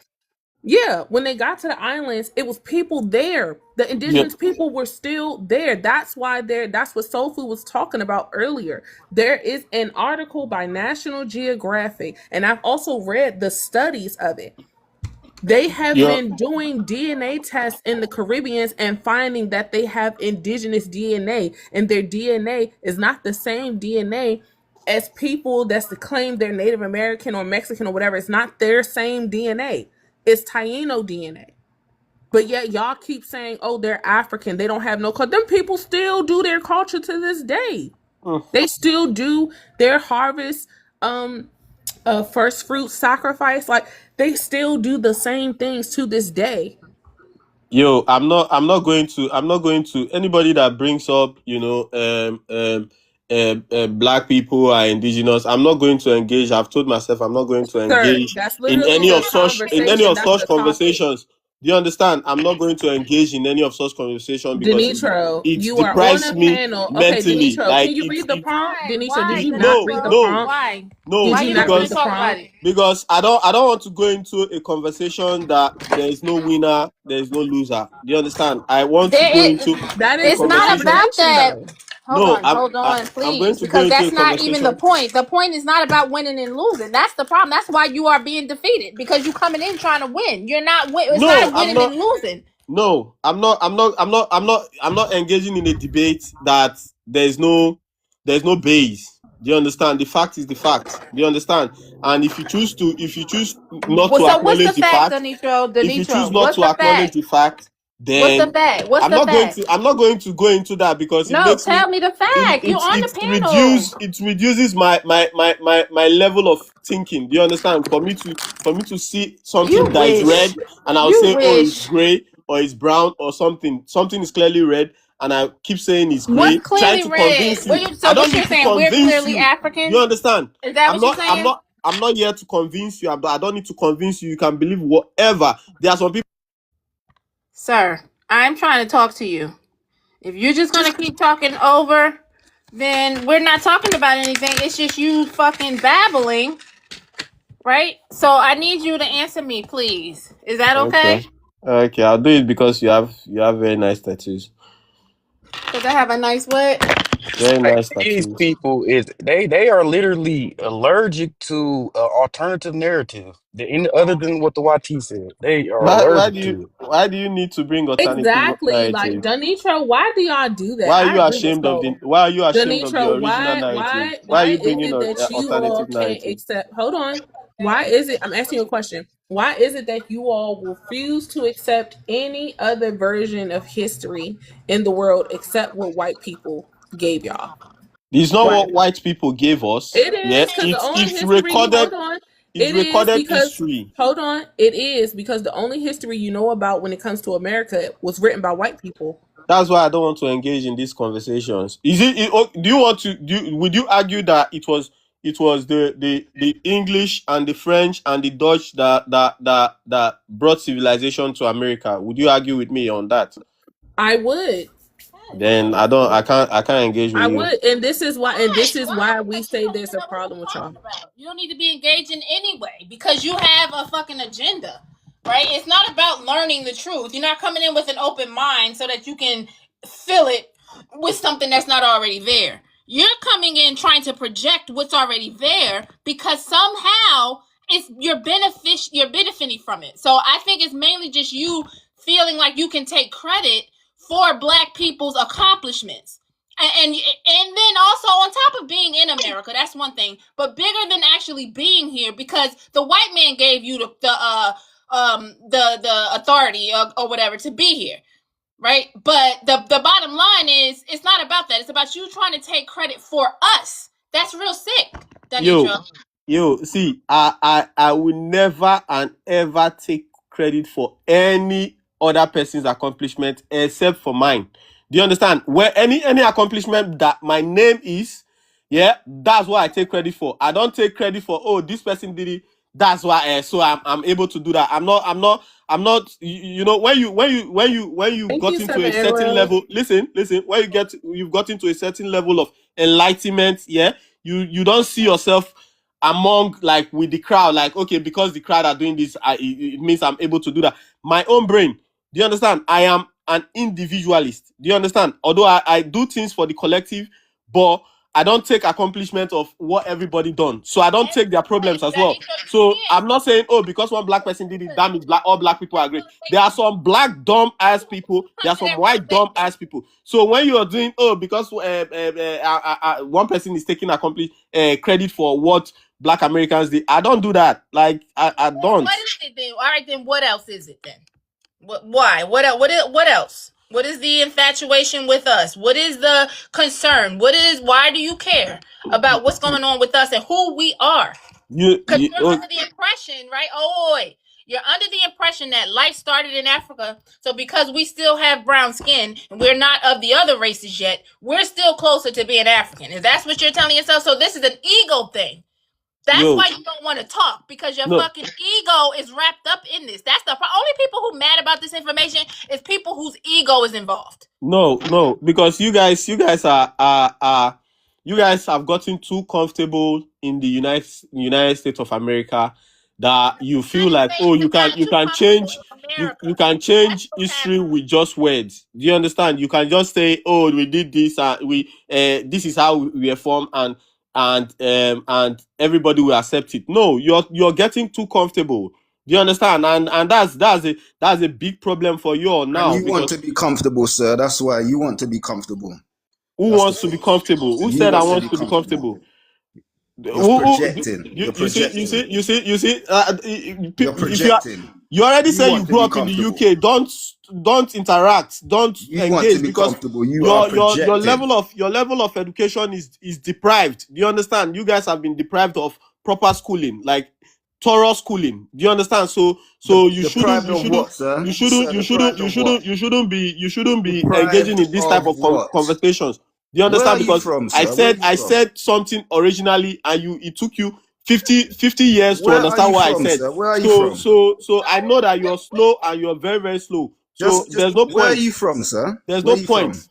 Yeah, when they got to the islands, it was people there. The Yeah. indigenous people were still there. That's why that's what Soul Food was talking about earlier. There is an article by National Geographic, and I've also read the studies of it. They have Yeah. been doing DNA tests in the Caribbeans and finding that they have indigenous DNA, and their DNA is not the same DNA as people that's to claim they're Native American or Mexican or whatever. It's not their same DNA. It's Taino DNA. But yet y'all keep saying, oh, they're African. They don't have no culture. Them people still do their culture to this day. Mm. They still do their harvest, first fruit sacrifice. Like they still do the same things to this day. Yo, I'm not going to anybody that brings up, black people are indigenous. I'm not going to engage. I've told myself I'm not going to Sir, engage that's literally the in any conversation. of That's such the topic. conversations. Do you understand? I'm not going to engage in any of such conversations because Denitro, it you are on deprives a me panel. Okay, mentally. Denitro, Like can you read the prompt? Why? Denitro, did Why, you not read the Donitro? no, prompt? Why? Did Why no, you you don't not want to read the because talk about prompt? it? I don't want to go into a conversation that there is no winner, there is no loser. Do you understand? I want to There, go into That a is it's the not conversation. about conversation, that. though. No, Hold on, I'm going please, to go because into a that's not even the conversation. point. The point is not about winning and losing. That's the problem. That's why you are being defeated, because you coming in trying to win. You're not win. It's No, not I'm winning not. and losing. No, I'm not engaging in a debate that there's no base. Do you understand? The fact is the fact. Do you understand? And if you choose not to So what's the acknowledge the fact, fact, Donitro? if you choose Donitro, not what's to the acknowledge fact? the fact, What's the then fact? What's the fact? I'm not going to go into that because it No, makes me tell me the fact. You're on the panel. it reduces my level of thinking. Do you understand? For me to see You something that is wish. red and I'll You say, oh, it's wish. gray or it's brown or something. Something is clearly red and I keep saying it's What's gray, trying clearly to red? convince you. So I don't what you're need to saying? We're convince clearly you. Do you African. understand? Is that what you're saying? I'm not here to convince you. I don't need to convince you. You can believe whatever. There are some people. Sir, I'm trying to talk to you. If you're just gonna keep talking over, then we're not talking about anything. It's just you fucking babbling, right? So I need you to answer me, please. Is that Okay. okay? Okay, I'll do it because you have very nice tattoos. Because I have a nice what? Very Like, nice these tattoos. people is they are literally allergic to alternative narrative. Other than what the YT said, they are allergic to it. Why do you need to bring alternative Exactly. Like narrative? Donitro, why do y'all do that? I agree with Soul. Why are you ashamed of the Donitro, original narrative? Why are why you is bringing it that you all alternative can't narrative? accept? Hold on. Why is it? I'm asking you a question. Why is it that you all refuse to accept any other version of history in the world except what white people gave y'all? It's not Why? what white people gave us. It Yeah, is because the only history. Hold on. it's It is recorded because history. hold on. It is because the only history you know about when it comes to America was written by white people. That's why I don't want to engage in these conversations. Do you want to would you argue that it was the English and the French and the Dutch that brought civilization to America? Would you argue with me on that? I would. Then I can't engage with I you. would, and this is why, we Because you say don't there's even a know what problem you're with y'all. talking about. You don't need to be engaging anyway because you have a fucking agenda, right? It's not about learning the truth. You're not coming in with an open mind so that you can fill it with something that's not already there. You're coming in trying to project what's already there because somehow you're benefiting from it. So I think it's mainly just you feeling like you can take credit for black people's accomplishments. And then also on top of being in America, that's one thing, but bigger than actually being here, because the white man gave you the authority or whatever to be here, right? But the bottom line is it's not about that. It's about you trying to take credit for us. That's real sick, Yo, Danitra. see, I will never and ever take credit for any other person's accomplishment except for mine. Do you understand? Where any accomplishment that my name is, yeah, that's what I take credit for. I don't take credit for, oh, this person did it. That's why so I'm able to do that. I'm not you know when you Thank got you, into Seven a certain Arrows. level, listen, when you've got into a certain level of enlightenment, yeah, you don't see yourself among like with the crowd, like okay, because the crowd are doing this, it means I'm able to do that. My own brain, do you understand? I am an individualist. Do you understand? Although I do things for the collective, but I don't take accomplishment of what everybody done. So I don't take their problems as well. So I'm not saying, oh, because one black person did it, that means all black people are great. There are some black dumb ass people. There are some white dumb ass people. So when you are doing, oh, because one person is taking credit for what black Americans did, I don't do that. Like I don't. What is it then? All right, then what else is it then? Why? What else? What is the infatuation with us? What is the concern? Why do you care about what's going on with us and who we are? Because you're under the impression, right? You're under the impression that life started in Africa. So because we still have brown skin and we're not of the other races yet, we're still closer to being African. If that's what you're telling yourself, so this is an ego thing. That's why you don't want to talk, because your fucking ego is wrapped up in this. That's the only people who mad about this information is people whose ego is involved. No, because you guys are you guys have gotten too comfortable in the United States of America that you feel like, oh, you can change you can change history with just words. Do you understand? You can just say, oh, we did this, this is how we were formed, and everybody will accept it. No, you're getting too comfortable. Do you understand? And that's a big problem for you all now. And you want to be comfortable, sir. That's why you want to be comfortable. Who wants to be comfortable? Who said I want to be comfortable? You're projecting. You're projecting. You see. You're projecting. You already say you grew up in the UK. Don't interact. Don't engage, because your level of education is deprived. Do you understand? You guys have been deprived of proper schooling, like thorough schooling. Do you understand? So you shouldn't be engaging in this type of conversations. Do you understand? Because I said something originally, and it took you 50 years to understand what I said. Where are you from? So I know that you're slow, and you're very, very slow. So there's no point. Where are you from, sir? There's no point.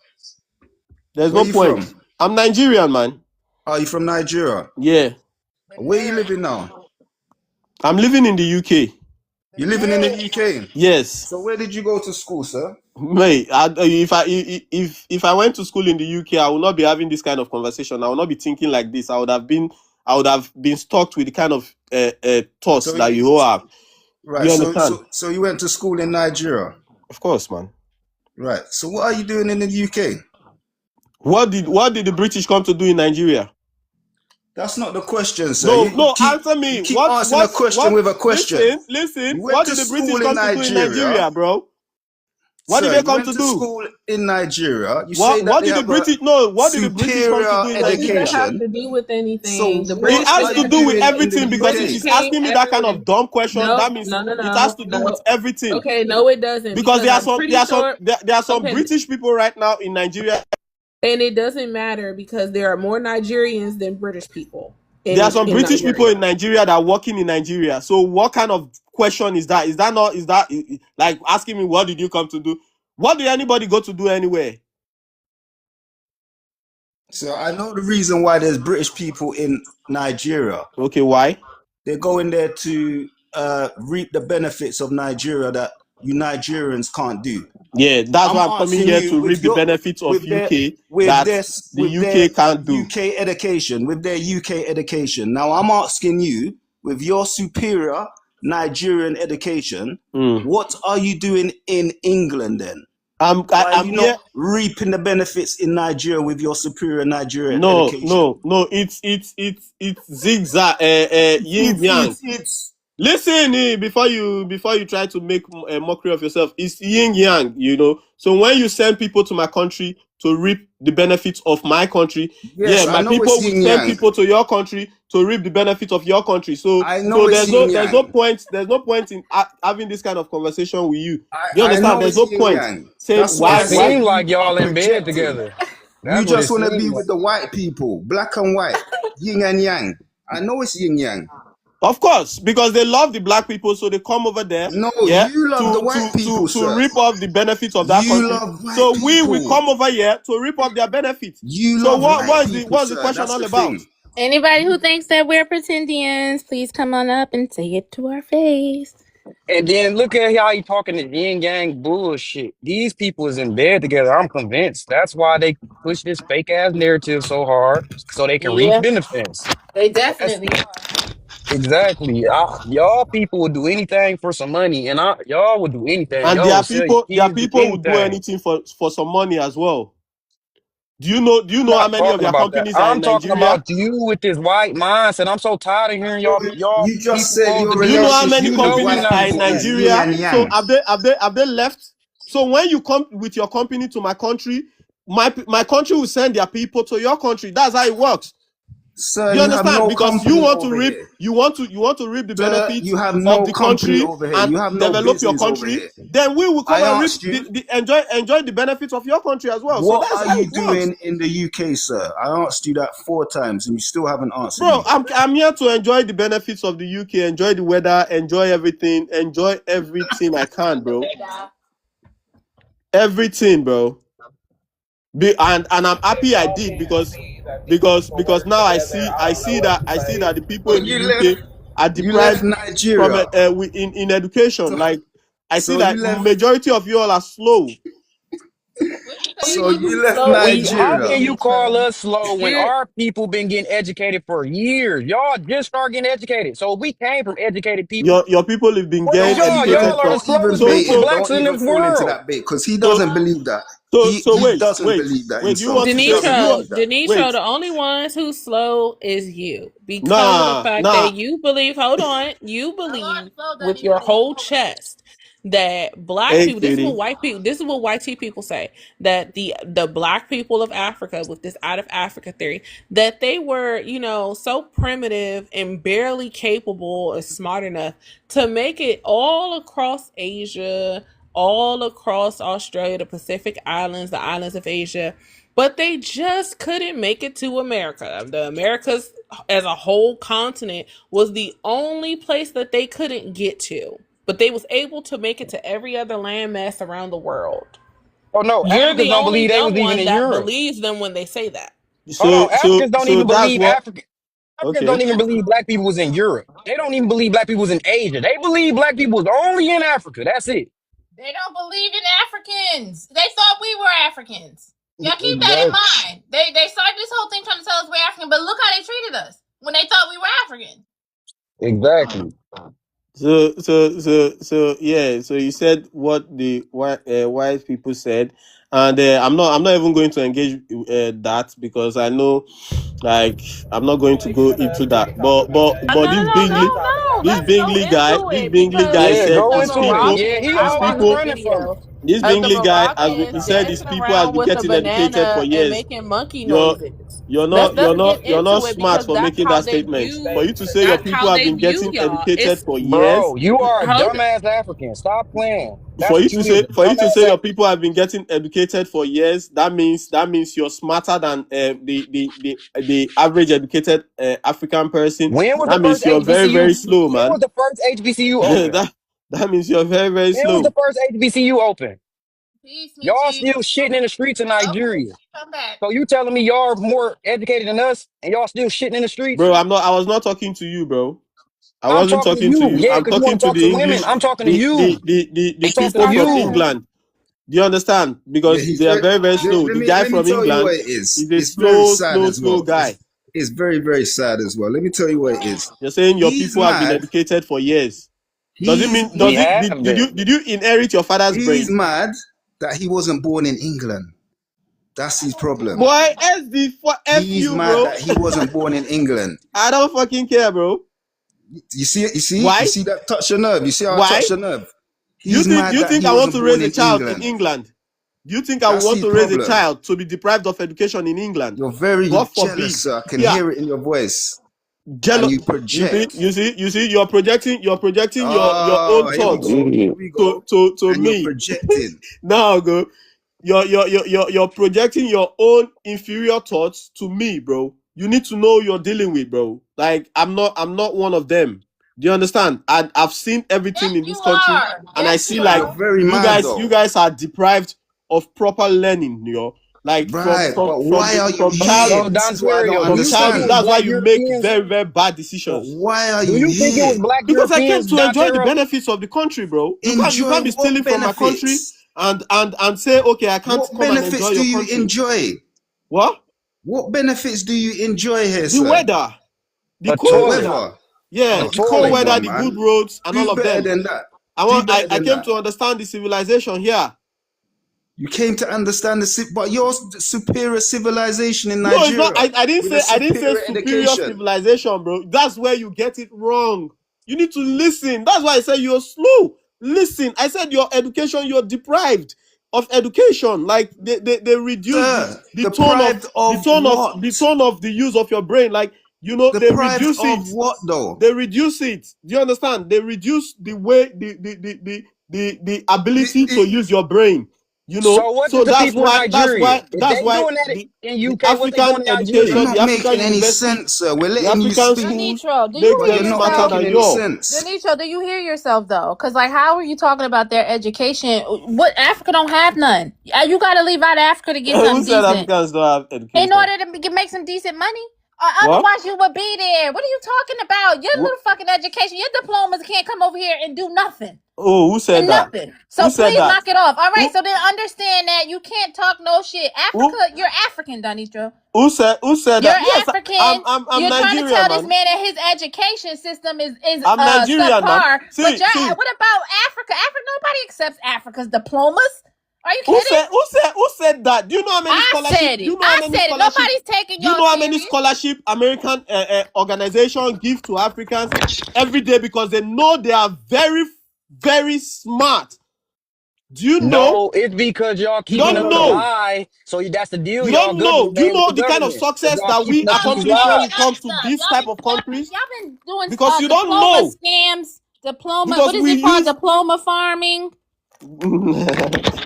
There's no point. I'm Nigerian, man. Are you from Nigeria? Yeah. Where are you living now? I'm living in the UK. You're living in the UK? Yes. So where did you go to school, sir? Mate, if I went to school in the UK, I would not be having this kind of conversation. I would not be thinking like this. I would have been stuck with the kind of thoughts that you all have. Right. So you went to school in Nigeria? Of course, man. Right. So what are you doing in the UK? What did the British come to do in Nigeria? That's not the question, sir. Answer me. You keep asking a question with a question. Listen. What did the British come to do in Nigeria, bro? What did they come to do? School in Nigeria. What did the British come to do in Nigeria? It doesn't have to do with anything. So it has to do with everything, because if he's asking me that kind of dumb question, that means it has to do with everything. Okay, no, it doesn't. Because there are some British people right now in Nigeria. And it doesn't matter, because there are more Nigerians than British people. There are some British people in Nigeria that are working in Nigeria. So what kind of question is that? Is that like asking me, what did you come to do? What did anybody go to do anywhere? So I know the reason why there's British people in Nigeria. Okay, why? They're going there to reap the benefits of Nigeria that you Nigerians can't do. Yeah, that's why I'm coming here to reap the benefits of UK that the UK can't do. UK education, with their UK education. Now I'm asking you, with your superior Nigerian education, what are you doing in England then? Why are you not reaping the benefits in Nigeria with your superior Nigerian education? No, it's zigzag, yin yang. Listen, before you try to make a mockery of yourself, it's yin yang, you know. So when you send people to my country to reap the benefits of my country, my people will send people to your country to reap the benefits of your country. So there's no point in having this kind of conversation with you. You understand? There's no point saying why. It seems like y'all in bed together. You just want to be with the white people, black and white, yin and yang. I know it's yin yang. Of course, because they love the black people, so they come over there. No, you love the white people, to reap off the benefits of that country. So we come over here to reap off their benefits. What's the question all about? Anybody who thinks that we're pretendians, please come on up and say it to our face. And then look at how he talking the yin yang bullshit. These people is in bed together. I'm convinced. That's why they push this fake ass narrative so hard, so they can reap Yeah, benefits. they That's definitely are. exactly. Y'all people would do anything for some money, and y'all would do anything. And Y'all would sell your their kids, do people would do anything. anything for some money as well. Do you know how Not many of talking their about that. companies are in I'm talking Nigeria? about you with this white mindset. I'm so tired of hearing y'all You just people said supposed your to Do you do know this how shit. relationship many You with know you companies white are not in people doing is it. yin Nigeria? and So yang. have they left? So when you come with your company to my country, my country will send their people to your country. That's how it works. Sir, Do you you have understand? no Because you company want to over reap, here. you want to reap the Sir, benefits you have of no the company country over here. and You have no develop your business over country. here. Then we will come I and reap asked you, enjoy the benefits of your country as well. So what that's are how you it works. doing in the UK, sir? I asked you that 4 times and you still haven't answered Bro, me. I'm here to enjoy the benefits of the UK, enjoy the weather, enjoy everything I can, bro. Everything, bro. And I'm happy I did because now I see that the people So in the UK are you left deprived from Nigeria. in education. So, Like I see so you that left. majority of you all are slow. So you left Slow as How Nigeria. can you call Denitra. us slow when Here, our people been getting educated for years? Y'all just start getting educated. So we came from educated people. Your people have been What is getting y'all? educated Y'all are from the Don't even slowest so group bait of him. so blacks Don't in even this fall into world. that bait because he so doesn't believe that. so He so he wait doesn't wait believe that wait. Do you himself. want to He say doesn't you Denitra, believe that. Denitra, wait? the only ones who's slow is you because of the Nah fact that nah. you believe, hold on, you believe with your whole chest that black Hey, people, cutie. this is what white people say, that the black people of Africa with this out of Africa theory, that they were, so primitive and barely capable or smart enough to make it all across Asia, all across Australia, the Pacific Islands, the islands of Asia, but they just couldn't make it to America. The Americas as a whole continent was the only place that they couldn't get to. But they was able to make it to every other landmass around the world. Oh no, You're Africans the don't only believe they was dumb even one in that Europe. believes them when they say that. Hold on, Africans don't So even that's believe what. Africans Okay. don't even believe black people was in Europe. They don't even believe black people was in Asia. They believe black people was only in Africa. That's it. They don't believe in Africans. They thought we were Africans. Y'all keep that in Exactly. mind. They started this whole thing trying to tell us we're African, but look how they treated us when they thought we were African. Exactly. So yeah. So you said what the white people said, and I'm not even going to engage that because I know, like, I'm not going to go into that. But No, no, no, no, no. Let's go into This it Bingley because guy Yeah, said go his into it. people Yeah, Moroccans, he I his always watched a people running from video it. this of the Bingley guy has been, he Moroccans said his dancing people has around been with a getting educated for banana and years. making monkey You're noises. you're Let's not you're let's get not you're not into it smart because for making that statement. For you to say your that's people how have they been view getting y'all. educated It's for years. Bro, you are a hold dumbass African. Stop playing. That's For you what to you is, say a for you to dumbass say your African. people have been getting educated for years, that means you're smarter than the average educated African person. When was the That means first you're very HBCU? very slow, When was man. the first HBCU open? That means you're very very When was the slow. first HBCU open? peace, Y'all Michi. still shitting in the streets in Okay, Nigeria. come back. So you telling me y'all are more educated than us and y'all still shitting in the streets? Bro, I was not talking to you, bro. I I'm wasn't talking to talking to you. you. Yeah, I'm because you want talking to to talk the to women. English, I'm talking to the you. the the, the I'm talking people to from you. England. Do you understand? Yeah, Because he's they are very. very very Let, slow. let The me guy let me from tell you England what it is. is a It's very slow, sad slow, as slow well. guy. It's very very sad as well. Let me tell you what it is. You're saying your He's people have been mad. educated for years. Does it He's mean We does he's it have did been. you inherit your father's he's brain? mad that he wasn't born in England. That's his problem. Boy, SD for F He's you, mad bro. that he wasn't born in England. I don't fucking care, bro. You see it? You Why? see that touch your nerve? You see how I Why? touch your nerve? Do you He's think do mad you that think he I want wasn't to born raise a in child in England. England? Do you think I That's want his to raise a problem. child to be deprived of education in England? You're very God jealous, forbid. sir. I can Yeah, hear it in your voice. And jealous. you project. You see, you're projecting your own Oh, here we thoughts go. Here we go. to And you're me. projecting. Now go. You're projecting your own inferior thoughts to me, bro. You need to know you're dealing with, bro. Like I'm not one of them. Do you understand? I've seen everything Yes, in you this country, are. and I Yes, see you But like you're are. very you mad guys you though. guys are deprived of proper learning, like Right, but why are you from here? So childhood. This Don is what I don't Twario, do From you think it childhood, was understand. that's why black you make Europeans? very, very bad But decisions. why are Do you you think it was here? black Because I came Europeans, to Don enjoy the Tero? benefits of the country, bro. You Enjoy can't be stealing what from my country benefits? and say, okay, I can't What come and enjoy benefits do your you country. enjoy? What? What benefits do you enjoy here, The sir? weather, the A The cold toilet. weather. weather. Yeah, A Oh, the cold toilet. come weather, on, the good man. roads, and all Do of better them. than that. I Do want. better I than came that. to understand the civilization here. You came to understand but you're superior civilization in No, it's not. Nigeria with a I didn't say superior superior education. civilization, bro. That's where you get it wrong. You need to listen. That's why I said you're slow. Listen. I said your education, you're deprived of education. Like they reduce Sir, the tone of deprived of what? the use of your brain. Like, Deprived of what though? They reduce it. Do you understand? They reduce the way the ability to use your brain. So what So did the people in Nigeria? If that's they why doing that in the UK, what they African doing in You're Nigeria? education, not the African making any universities, sense, sir. We're the letting you African speak, schools Denitro, do you make but hear you're them not smarter yourself? making than any you. sense. Denitro, do you hear yourself though? Because like, how are you talking about their education? What Africa don't have none. You got to leave out Africa to get Who something said decent Africans don't have in education? order to make some decent money. What? Otherwise, you would be there. What are you talking about? Your What? little fucking education, your diplomas can't come over here and do nothing. Oh, who said And that? nothing. Who So said please that? knock it off. All right. Who? So then understand that you can't talk no shit. Africa, Who? you're African, Donitro. Who said You're that? Yes, African. I'm You're trying to Nigerian, tell this man. man that his education system is I'm Nigerian, man. subpar. But See, see. what about Africa? Nobody accepts Africa's diplomas. Are you Who kidding? said that? Do you know how many I scholarship? said Do it. you know how many scholarship? Nobody's taking Do you y'all know how many serious. scholarship American organization give to Africans every day because they know they are very, very smart? Do you know? No, it's because y'all You keeping don't up the know. lie. So that's the deal You y'all don't know. government Do you made with know the the kind of government. Because success y'all that we keeping up Y'all these been accomplish when doing it lies. comes to stuff. this type of countries? Y'all been doing Because you don't diploma know. scams, diploma. Because What is we it called? use Diploma farming.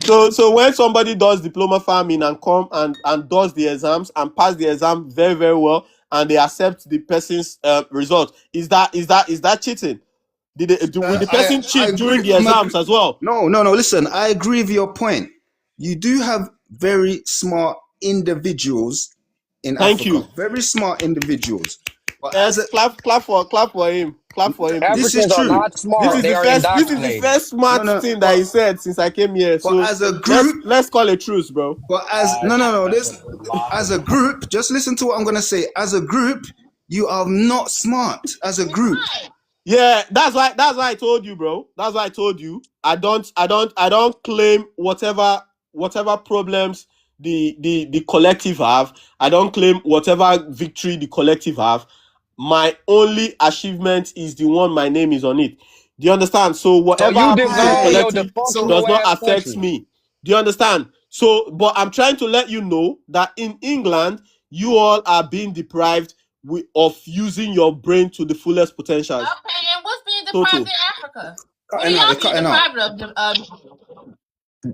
so when somebody does diploma farming and come and does the exams and pass the exam very, very well and they accept the person's result, is that cheating? Will the person I cheat agree. during the exams as well? No. Listen, I agree with your point. You do have very smart individuals in Thank Africa. you. Very smart individuals. But as a Yes, clap for him. Clap for him, this please. is Africans are true. not smart. They are This is the indoctrinated. first No, smart no. thing that he said since I came here. But So as a group, let's call a truce, bro. no. This as a group. Just listen to what I'm gonna say. As a group, you are not smart. As a group. Yeah, that's why I told you, bro. That's why I told you. I don't claim whatever problems the collective have. I don't claim whatever victory the collective have. My only achievement is the one my name is on it. Do you understand? So So whatever you happens to the disown Right. your collective So does dysfunctional not ass affect country. me. Do you understand? So, but I'm trying to let you know that in England, you all are being deprived of using your brain to the fullest potentials. Okay, and what's being deprived Total. in Africa? What are cutting out. You're y'all being cutting out. deprived of?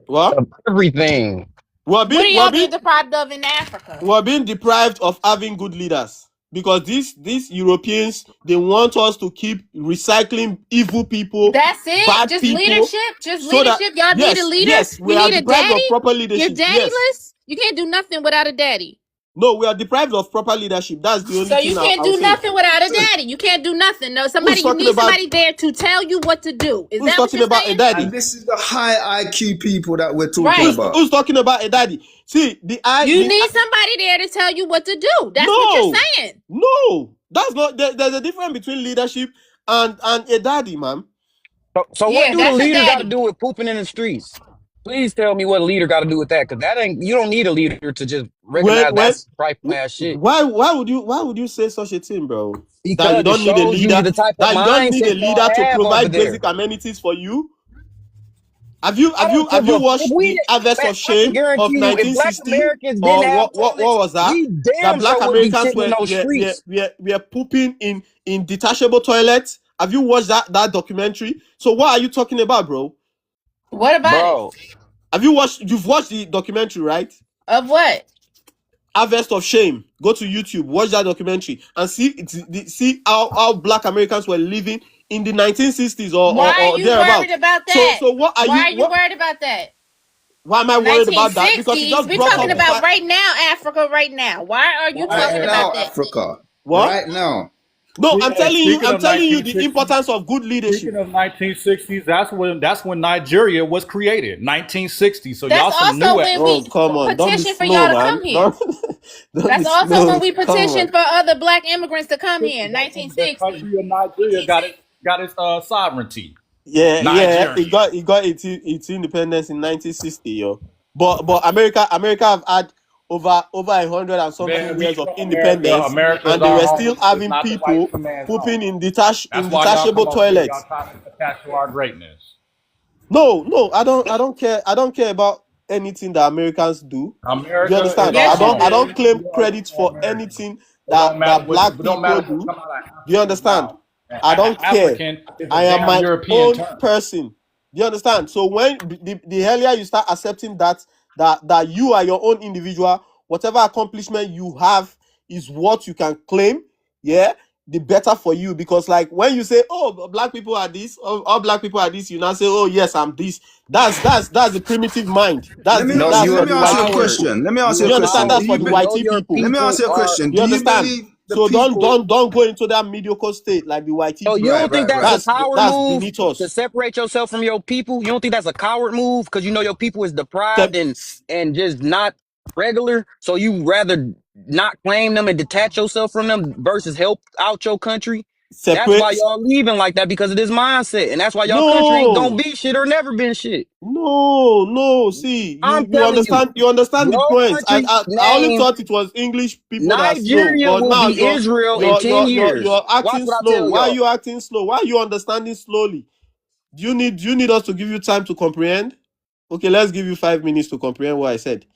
What? Of everything. What are y'all being deprived of in Africa? We're being deprived of having good leaders because these Europeans, they want us to keep recycling evil people, That's it. bad Just people, leadership. Just so that leadership. Y'all need a leader. yes, we You are need a deprived of daddy. proper You're leadership. Yes, daddyless. You can't do nothing without a daddy. no, we are deprived of proper leadership. That's the only So you thing can't I'll do say. nothing without a daddy. You can't do nothing. No, Who's you talking need about somebody there to tell you what to do. Is who's that what talking you're about a saying? And daddy? this is the high IQ people that we're talking Right. about. Who's talking about a daddy? See, You need somebody there to tell you what to do. That's what no, you're saying. no, that's not. There's a difference between leadership and a daddy, man. So what Yeah, do the that's a leader got to daddy. do with pooping in the streets? Please tell me what a leader got to do with that, because that ain't you don't need a leader to just recognize When that's trifling ass shit. why would you say such a thing, bro? That you Because it don't need a shows you leader. the type of That you don't need mindset a y'all leader to have over provide there. basic amenities for you. I don't Have give you a if watched we the Harvest man, of I can Shame of guarantee you if black 1960 Americans didn't or have what toilets, was that? we That damn black sure wouldn't be Americans shitting in those streets. were pooping in detachable toilets. Have you watched that documentary? So what are you talking about, bro? What about it? Bro, You've watched the documentary, right? Of what? Harvest of Shame. Go to YouTube, watch that documentary, and see how Black Americans were living in the 1960s Why are or you worried thereabout. about that? So what are Why you are you worried about that? Why am I worried about that? Because you 1960s. just We're brought talking up the about fact. right now, Africa, right now. Why are you Right talking Hey, about now, that? Africa. What? Right now. No, speaking I'm of telling you the 1960s, importance of good leadership. speaking of 1960s, that's when Nigeria was created. 1960. So That's y'all some new also ass. when Oh, we come on. Don't be petitioned for slow, y'all to man. come here. Don't be That's also when slow. we Come on. petitioned for other black immigrants to come here in That's when the 1960. country of Nigeria got its sovereignty. Yeah, Nigerian. it got its independence in 1960, yo. But America have had over 100 and something Man, we years of know America. independence, America's and they our were still home. It's having not the white people man's pooping home. in That's why y'all detachable come over here. Y'all toilets. trying to attach to our greatness. No, I don't care. I don't care about anything that Americans do. Do you America is understand? our Yes, you home. I don't do. claim We are credit for American. anything It don't matter that what black it don't matter people what do. come out of Do you African's understand? mouth. A- I don't care. African is a I am damn my European own term. person. Do you understand? So when the earlier you start accepting that you are your own individual, whatever accomplishment you have is what you can claim, yeah, the better for you. Because like when you say, oh, black people are this, all black people are this, you now say, oh yes, I'm this. That's the primitive mind. Let me No, ask That's you. you for Let a me the ask you a whitey coward. people. question. Let me ask You you a a You understand? question. Do That's coward. for you the You be, know whitey your people. Let me ask people you a are. question. You Do you understand? believe the So people? don't go into that mediocre state like the whitey So you people. Right, don't think right, that's right. a coward That's move beneath to us. separate yourself from your people? You don't think that's a coward move because you know your people is deprived Sep- and just not regular? So you rather not claim them and detach yourself from them versus help out your country? That's why separate. y'all leaving like that because of this mindset, and that's why y'all country ain't gonna No, be shit or never been shit. no. See, I'm you telling you, understand. You understand the your points. country I only name thought it was English people that are slow, Nigeria but will now be Israel in 10 years. you're Watch acting what I slow. tell Why are y'all. you acting slow? Why are you understanding slowly? Do you need us to give you time to comprehend? Okay, let's give you 5 minutes to comprehend what I said.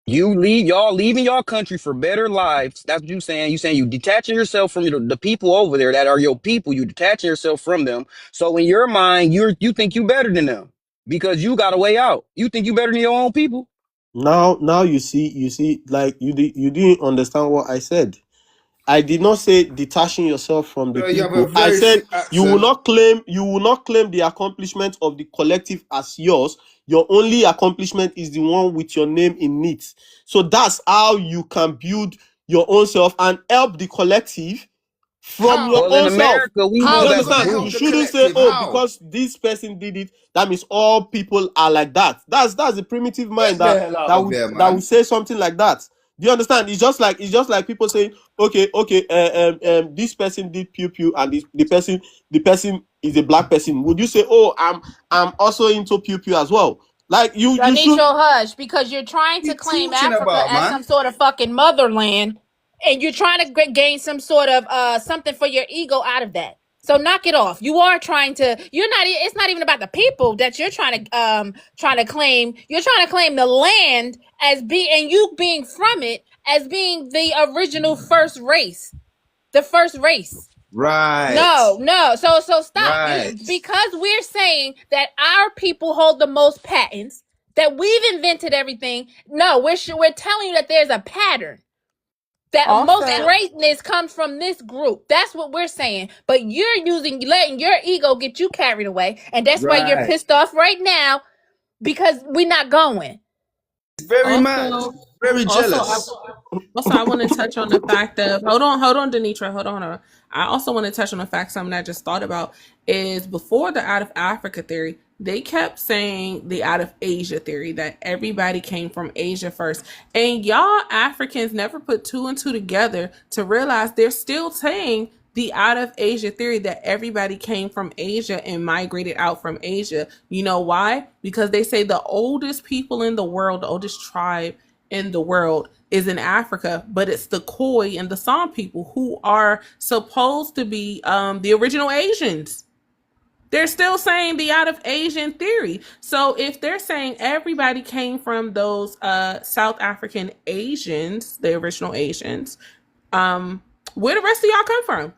Y'all leaving y'all country for better lives. That's what you saying. You saying you detaching yourself from the people over there that are your people. You detaching yourself from them. So in your mind, you think you better than them because you got a way out. You think you better than your own people. Now you see, like you didn't understand what I said. I did not say detaching yourself from the Bro, you have a people. I very said thick accent. you will not claim the accomplishment of the collective as yours. Your only accomplishment is the one with your name in it. So that's how you can build your own self and help the collective from your How? Well, in own self. America, we How know You are you that's gonna understand? You help the bullshit. shouldn't say, collective? oh, How? because this person did it, that means all people are like that. That's the primitive mind Get the hell out of there, that would man. say something like that. Do you understand? It's just like people saying, okay, this person did pew pew, and the person is a black person. Would you say, oh, I'm also into pew pew as well? Like you should. Donito Hush, because you're trying What are to you claim talking Africa about, as some man? sort of fucking motherland, and you're trying to gain some sort of something for your ego out of that. So knock it off. You are trying to. You're not. It's not even about the people that you're trying to claim. You're trying to claim the land as being, and you being from it as being the original first race, the first race. Right, No. So stop. You right. because we're saying that our people hold the most patents, that we've invented everything. No, we're telling you that there's a pattern. That most Also, greatness comes from this group. That's what we're saying. But you're letting your ego get you carried away, and that's why you're Right. pissed off right now because we're not going. It's very mad. also, Very also, jealous. I want to touch on the fact of hold on, Denitra, hold on. I also want to touch on the fact something I just thought about is before the out of Africa theory, they kept saying the out of Asia theory that everybody came from Asia first, and y'all Africans never put two and two together to realize they're still saying the out of Asia theory that everybody came from Asia and migrated out from Asia. You know why? Because they say the oldest people in the world, the oldest tribe in the world is in Africa, but it's the Khoi and the San people who are supposed to be the original Asians. They're still saying the out of Asian theory. So if they're saying everybody came from those South African Asians, the original Asians, where the rest of y'all come from?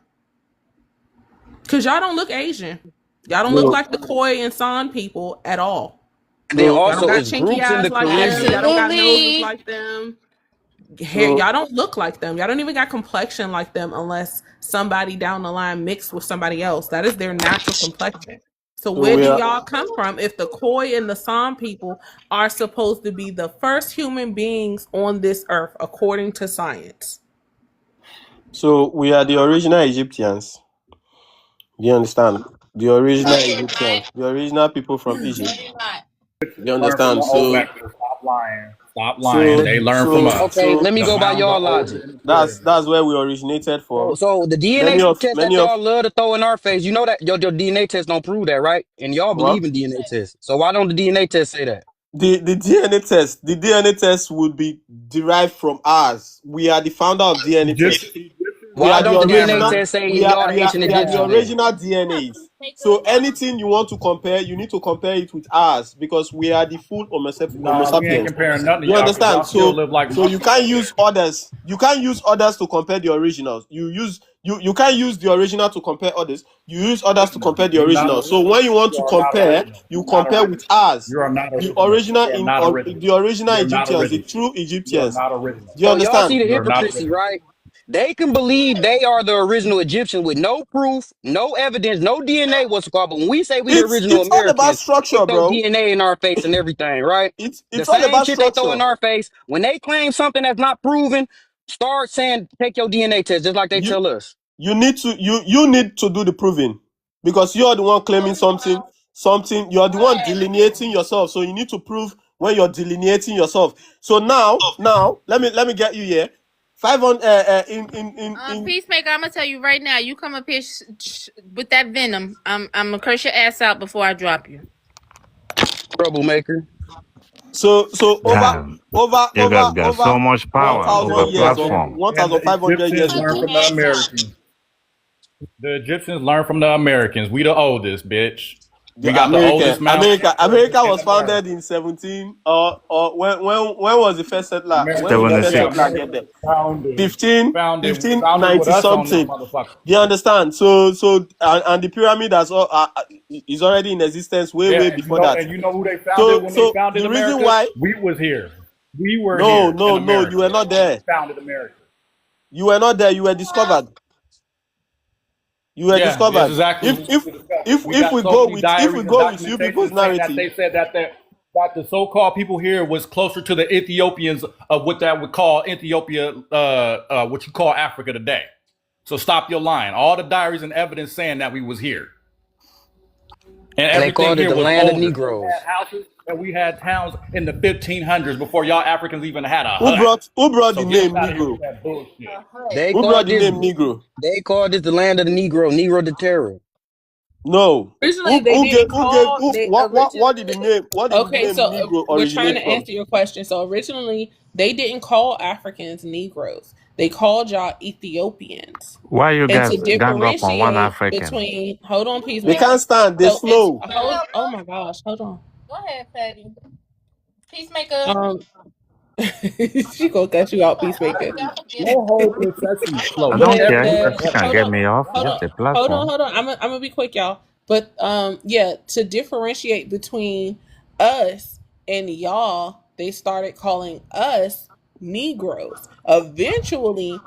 Because y'all don't look Asian. Y'all don't look No, like the Khoi and San people at all. And then no. Y'all don't also, got it's chinky groups in eyes the like them. Y'all Caribbean. don't got noses Absolutely. like them. Hair, So y'all don't look like them. Y'all don't even got complexion like them unless somebody down the line mixed with somebody else. That is their natural complexion. So So where we do are. y'all come from if the Khoi and the San people are supposed to be the first human beings on this earth according to science? So we are the original Egyptians. Do you understand? The original Egyptians, the original people from Egypt. Do you Learn from the understand? old So, black people. Stop lying. Stop lying. so, They The learn from so, us. okay, so, let me The go by mounds are y'all older logic. than the pyramids. that's where we originated So, from. so the DNA Many of, test that many of y'all love to throw in our face, you know that your DNA test don't prove that, right? And y'all what? believe in DNA tests. So why don't the DNA test say that? The DNA test would be derived from us. We are the founder of DNA test. Egyptians We Why are learned the don't the from DNA original. test Americans. say We are y'all the we are ancient we are the Egyptians then? original DNAs. So anything you want to compare, you need to compare it with ours because we are the full Homo Nah, we ain't sapiens. comparing nothing to You y'all because understand? y'all still So live like so you monkeys can't up use there. others. You can't use others to compare the originals. You can't use the original to compare others. You use others to compare the You're not original. So original. when you want You to are not compare, original. you You're not compare original. with ours. You are not The original. original You are in not or original. the original You are not Egyptians, the original. true You are Egyptians. not original. Do you So y'all see understand? the You are not hypocrisy, original. right? They can believe they are the original Egyptians with no proof, no evidence, no DNA what's it called. But when we say we the original It's all about Americans, they structure, throw bro. DNA in our face and everything, right? The It's all same about shit they throw structure. in our face. When they claim something that's not proven, start saying take your DNA test, just like they You tell us. you need to do the proving because you're the one claiming something. You're the one delineating yourself, so you need to prove when you're delineating yourself. So now let me get you here. 500 in Peacemaker, I'm gonna tell you right now. You come up here with that venom, I'm gonna curse your ass out before I drop you. Troublemaker. so Damn, you guys got over so much one power And thousand over the years or platform. Egyptians and the 1,500 years Egyptians ago. learned from the Americans. The Egyptians learned from the Americans. We the oldest, bitch. We got the oldest mountains America in was founded America. in 17 or when was the first settler? When did the first Yeah, 76. settler get America there? founded, 1590 with us on this something. motherfucker. Do you understand? And the pyramid is already in existence way Yeah, before that. and you know who they founded So when they so founded the reason America? why We was here. We were no here in no no you America were not when they there. founded America. You were not there. You were discovered. You were Yeah, it's discovered. exactly If what if we discovered. if We if got we so go many with if we diaries and go with you people's documentation saying that narrative, they said that the so-called people here was closer to the Ethiopians of what that would call Ethiopia, what you call Africa today. So stop your lying. All the diaries and evidence saying that we was here, and And they everything called it here the was land of older. We Negroes. had houses and we had towns in the 1500s before y'all Africans even had a hut. who brought So the get up name out of here with Negro? that bullshit. They Who brought called the this name Negro? the land of the Negro, Negro de Terror. No. Originally, they didn't call. They What did originally. the name? What did the Okay, name so Negro we're trying originate to from? answer your question. So originally, they didn't call Africans Negroes. They called y'all Ethiopians. Why you And to guys gang up on one differentiate African? between, hold on, They Peacemaker. can't stand. They So it's slow. oh my gosh, hold on. Go ahead, Fatty. Peacemaker. Um, she gonna cut you out, Peacemaker. No whole procession slow. I We don't But never care. did You the still that. can hold get on, me off. hold Just on, a hold on, platform. hold on. I'm gonna be quick, y'all. But yeah, to differentiate between us and y'all, they started calling us Negroes. Eventually,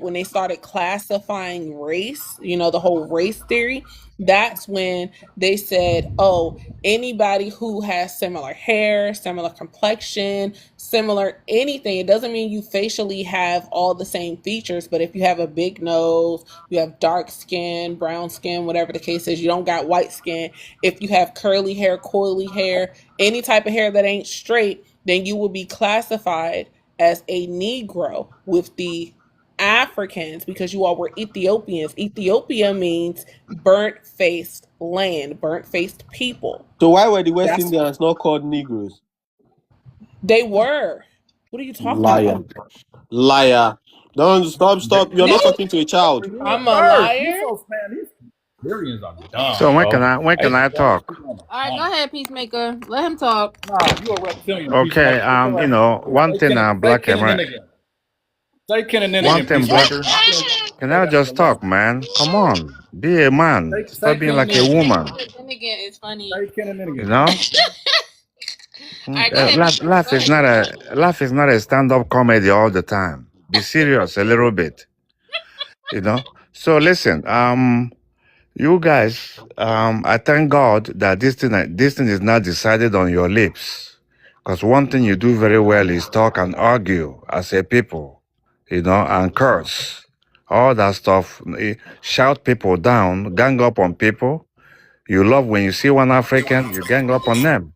when they started classifying race, the whole race theory. That's when they said, "Oh, anybody who has similar hair, similar complexion, similar anything. It doesn't mean you facially have all the same features, but if you have a big nose, you have dark skin, brown skin, whatever the case is, you don't got white skin. If you have curly hair, coily hair, any type of hair that ain't straight, then you will be classified as a Negro with the Africans because you all were Ethiopians. Ethiopia means burnt faced land, burnt faced people. So why were the West That's Indians not called Negroes? they were. What are you talking Liar, about? liar! Don't stop! You're Me? not talking to a child. You were I'm a first. You liar? so man, these Syrians are dumb, So bro. when They can I dumb as talk? shit on the All right, go phone. ahead, Peacemaker. Let him talk. Nah, you a reptilian Okay, peacemaker. Get your ass out of here. one thing Say black Ken and America. Ninigan. Say Ken and One Ninigan thing black. peacemaker. I'm gonna Can say I that nigga just alone. talk, man? Come on, be a man. Say Stop being Ken and like a Ninigan. woman. Then again, it's funny. Say Ken and You Ninigan. know, All right, go ahead, Peacemaker. Go ahead. Life is not a stand-up comedy all the time. Be serious a little bit. You know. So listen, You guys, I thank God that this thing is not decided on your lips. Because one thing you do very well is talk and argue as a people, and curse. All that stuff, shout people down, gang up on people. You love when you see one African, you gang up on them.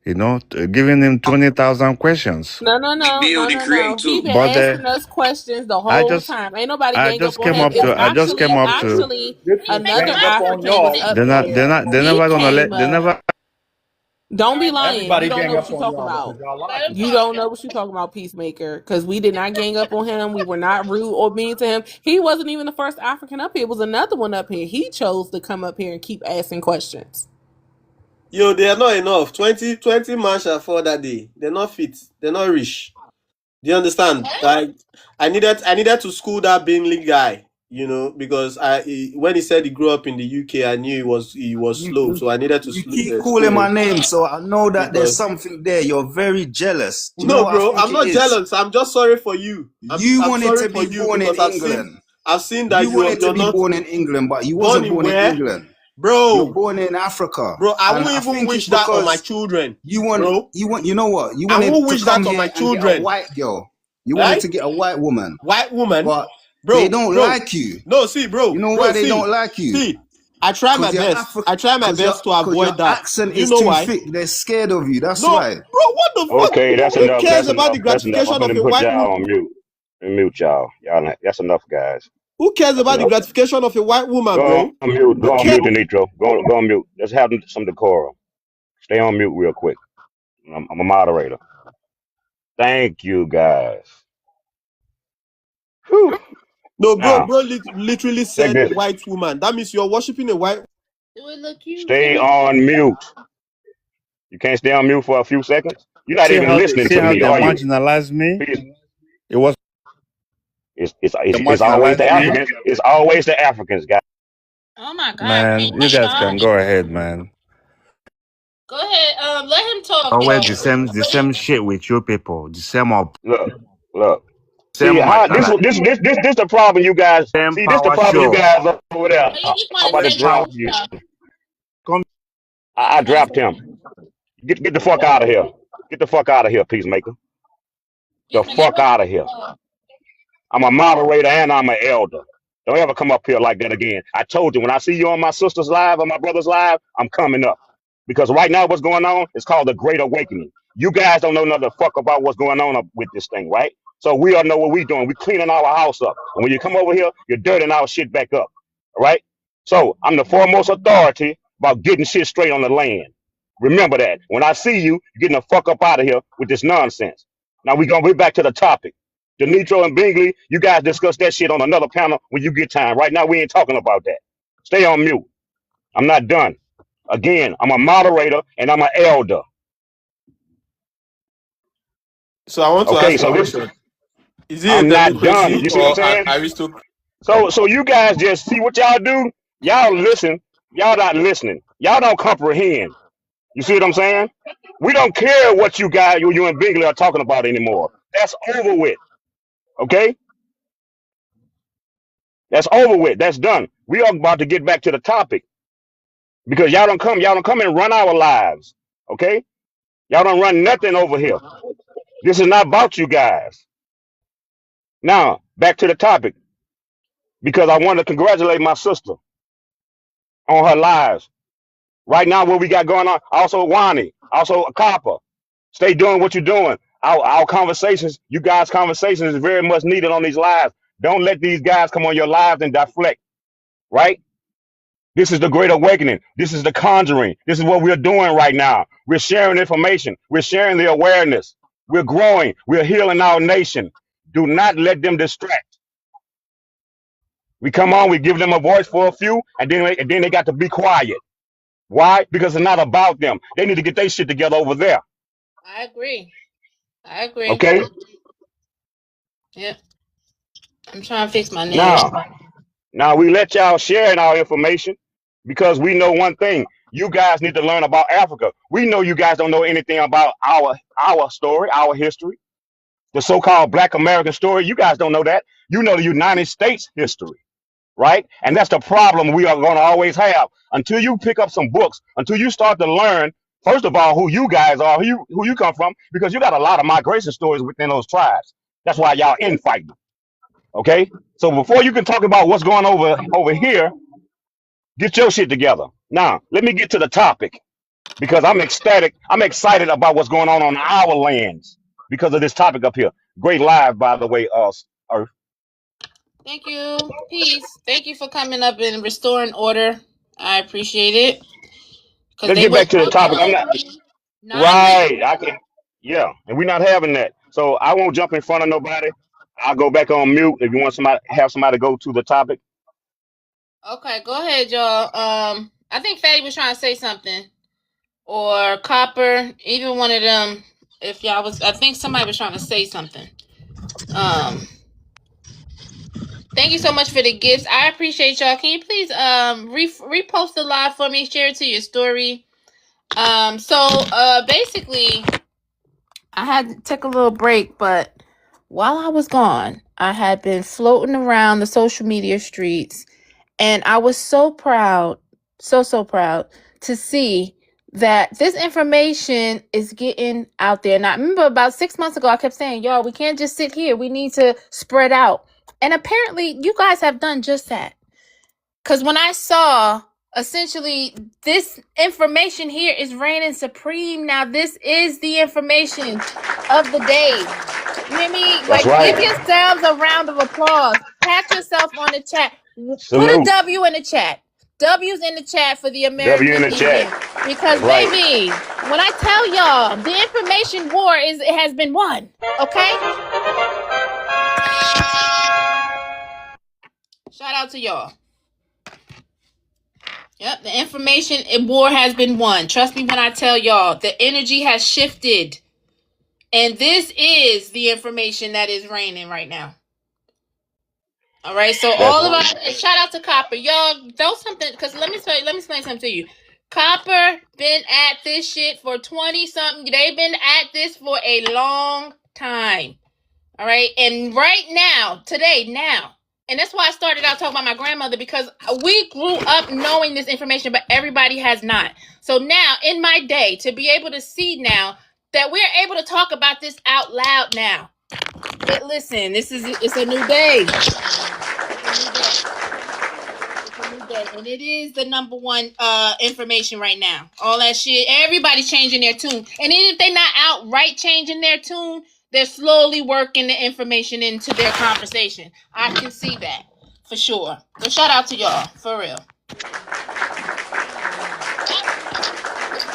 Giving him 20,000 questions. No. He been But asking us questions the I whole just, time. Ain't nobody I gang up just on came him. up It's to, I just came up to. actually This one another gang up on African was y'all. up They're here. not, they're He never gonna came they up. never. Don't be lying. You Everybody don't gang know what up you're on talking y'all about. because y'all lied to Let him me. You talk, don't know what you're talking about, Peacemaker, because we did not gang up on him. We were not rude or mean to him. He wasn't even the first African up here. It was another one up here. He chose to come up here and keep asking questions. Yo, they are not enough. 20 man shall fall that day. They're not fit. They're not rich. Do you understand? Like I needed to school that Bingley guy, because when he said he grew up in the UK, I knew he was You, slow. you So I needed to you keep school calling my him name, so I know that there's because something there. You're very jealous. Do you know no, what I bro, think I'm it not is? jealous. I'm just sorry for you. I'm You I'm wanted sorry to for be you born in because England. I've seen that You wanted to you're be not born in England, but you born wasn't in born in where, England. You're bro. born in Africa, Bro, I and won't I even think it's wish that on my because children, you want, bro. you know what? You I wanted won't to wish come that on my here and get a children, white girl. You wanted right? to get a white woman, White woman, but they bro, don't bro. like you. No, see, You bro, know why bro, they don't see, like you? see. I try my Cause your best. Africa, I try my best to cause your avoid that. accent You is know too why? thick. They're scared of you. That's No, why. bro, what the fuck? Okay, that's Who enough. cares That's about enough. the That's enough. I'm gratification of gonna a put white y'all woman? on mute. And mute y'all. That's enough, guys. Who cares That's about the enough. gratification of a white woman, Go bro? on mute. Who Go on cares? mute, Denitro. Go on mute. Let's have some decorum. Stay on mute real quick. I'm a moderator. Thank you, guys. Whew. No, bro, Now, bro, literally check said this. white woman. That means you're worshiping a white. do it look cute? Stay on mute. You can't stay on mute for a few seconds. You're not See even how they listening see to how me, they are you? marginalized me. Please. It was they It's always the marginalized me. Africans. It's always the Africans, guys. Oh my God! Can Man, you you guys stop? can go ahead, man. Go ahead. Let him talk, Always y'all. the same shit with you people. The same up, Look. See same how marginalized, this the problem, you guys. same See, this the power problem, you show. guys over there. Oh, you just I'm want about to to say Same power. drop good you. stuff. Come, You I just want to dropped say him. Get the fuck out of here. Get the fuck out of here, peacemaker. The peacemaker. fuck out of here. I'm a moderator and I'm an elder. Don't ever come up here like that again. I told you when I see you on my sister's live or my brother's live, I'm coming up. Because right now what's going on is called the Great Awakening. You guys don't know nothing the fuck about what's going on with this thing, right? So we all know what we're doing. We're cleaning our house up. And when you come over here, you're dirtying our shit back up. All right? So I'm the foremost authority about getting shit straight on the land. Remember that. When I see you, you're getting the fuck up out of here with this nonsense. Now we're gonna get back to the topic. Denitro and Bingley, you guys discuss that shit on another panel when you get time. Right now, we ain't talking about that. Stay on mute. I'm not done. Again, I'm a moderator and I'm an elder. So I want to Okay, ask a so this question. Is it a I'm not done. democracy You see what I'm or saying? aristocracy? So you guys just see what y'all do. Y'all listen. Y'all not listening. Y'all don't comprehend. You see what I'm saying? We don't care what you and Bingley are talking about anymore. That's over with. Okay? That's over with. That's done. We are about to get back to the topic because y'all don't come and run our lives. Okay? Y'all don't run nothing over here. This is not about you guys. Now, back to the topic because I want to congratulate my sister on her lives. Right now, what we got going on, also Wani, also a copper. Stay doing what you're doing. Our conversations, you guys' conversations is very much needed on these lives. Don't let these guys come on your lives and deflect, right? This is the great awakening. This is the conjuring. This is what we're doing right now. We're sharing information. We're sharing the awareness. We're growing. We're healing our nation. Do not let them distract. We come on, we give them a voice for a few, and then they got to be quiet. Why? Because it's not about them. They need to get their shit together over there. I agree. I agree. Okay? Yep. I'm trying to fix my nails. Now we let y'all share in our information because we know one thing. You guys need to learn about Africa. We know you guys don't know anything about our story, our history, the so-called Black American story. You guys don't know that. You know the United States history, right? And that's the problem we are going to always have until you pick up some books, until you start to learn, first of all, who you guys are, who you come from, because you got a lot of migration stories within those tribes. That's why y'all infighting, okay? So before you can talk about what's going over here, get your shit together. Now, let me get to the topic because I'm ecstatic. I'm excited about what's going on our lands because of this topic up here. Great live, by the way, Earth. Thank you. Peace. Thank you for coming up and restoring order. I appreciate it. Because Let's they get was back to the topic. I'm not non-linear. right. I can, yeah, and we're not having that. So I won't jump in front of nobody. I'll go back on mute if you want somebody have somebody go to the topic. Okay, go ahead, y'all. I think Fatty was trying to say something. Or Copper, either one of them. If y'all was, I think somebody was trying to say something. Thank you so much for the gifts. I appreciate y'all. Can you please repost the live for me, share it to your story. Basically I had to take a little break, but while I was gone, I had been floating around the social media streets, and I was so proud, so proud to see that this information is getting out there. Now, I remember about 6 months ago, I kept saying, y'all, we can't just sit here. We need to spread out. And apparently, you guys have done just that. Because when I saw essentially this information here is reigning supreme now, this is the information of the day. You hear me? That's Like, give right. yourselves a round of applause. Pat yourself on the chat. Put a Salute. W in the chat. W's in the chat for the W in American the chat. Indian. Because, Right. baby, when I tell y'all, the information war has been won. Okay? Shout out to y'all. Yep, the information war has been won. Trust me when I tell y'all, the energy has shifted. And this is the information that is reigning right now. All right, so That's all of us, shout out to Copper. Y'all, throw something, because let me explain something to you. Copper been at this shit for 20-something. They've been at this for a long time. All right, and right now, today, now, and that's why I started out talking about my grandmother, because we grew up knowing this information, but everybody has not. So now, in my day, to be able to see now that we're able to talk about this out loud now. But listen, it's a new day. It's a new day, and it is the number one information right now. All that shit, everybody's changing their tune, and even if they're not outright changing their tune, they're slowly working the information into their conversation. I can see that for sure. So shout out to y'all, for real. This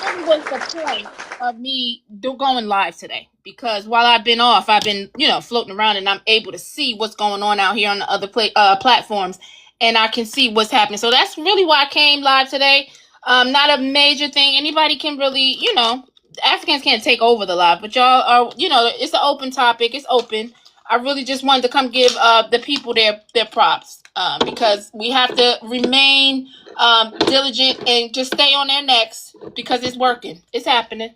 really was the point of me going live today, because while I've been off, I've been floating around, and I'm able to see what's going on out here on the other platforms, and I can see what's happening. So that's really why I came live today. Not a major thing. Anybody can really, Africans can't take over the live, but y'all are, it's an open topic. It's open. I really just wanted to come give the people their props, because we have to remain diligent and just stay on their necks, because it's working. It's happening.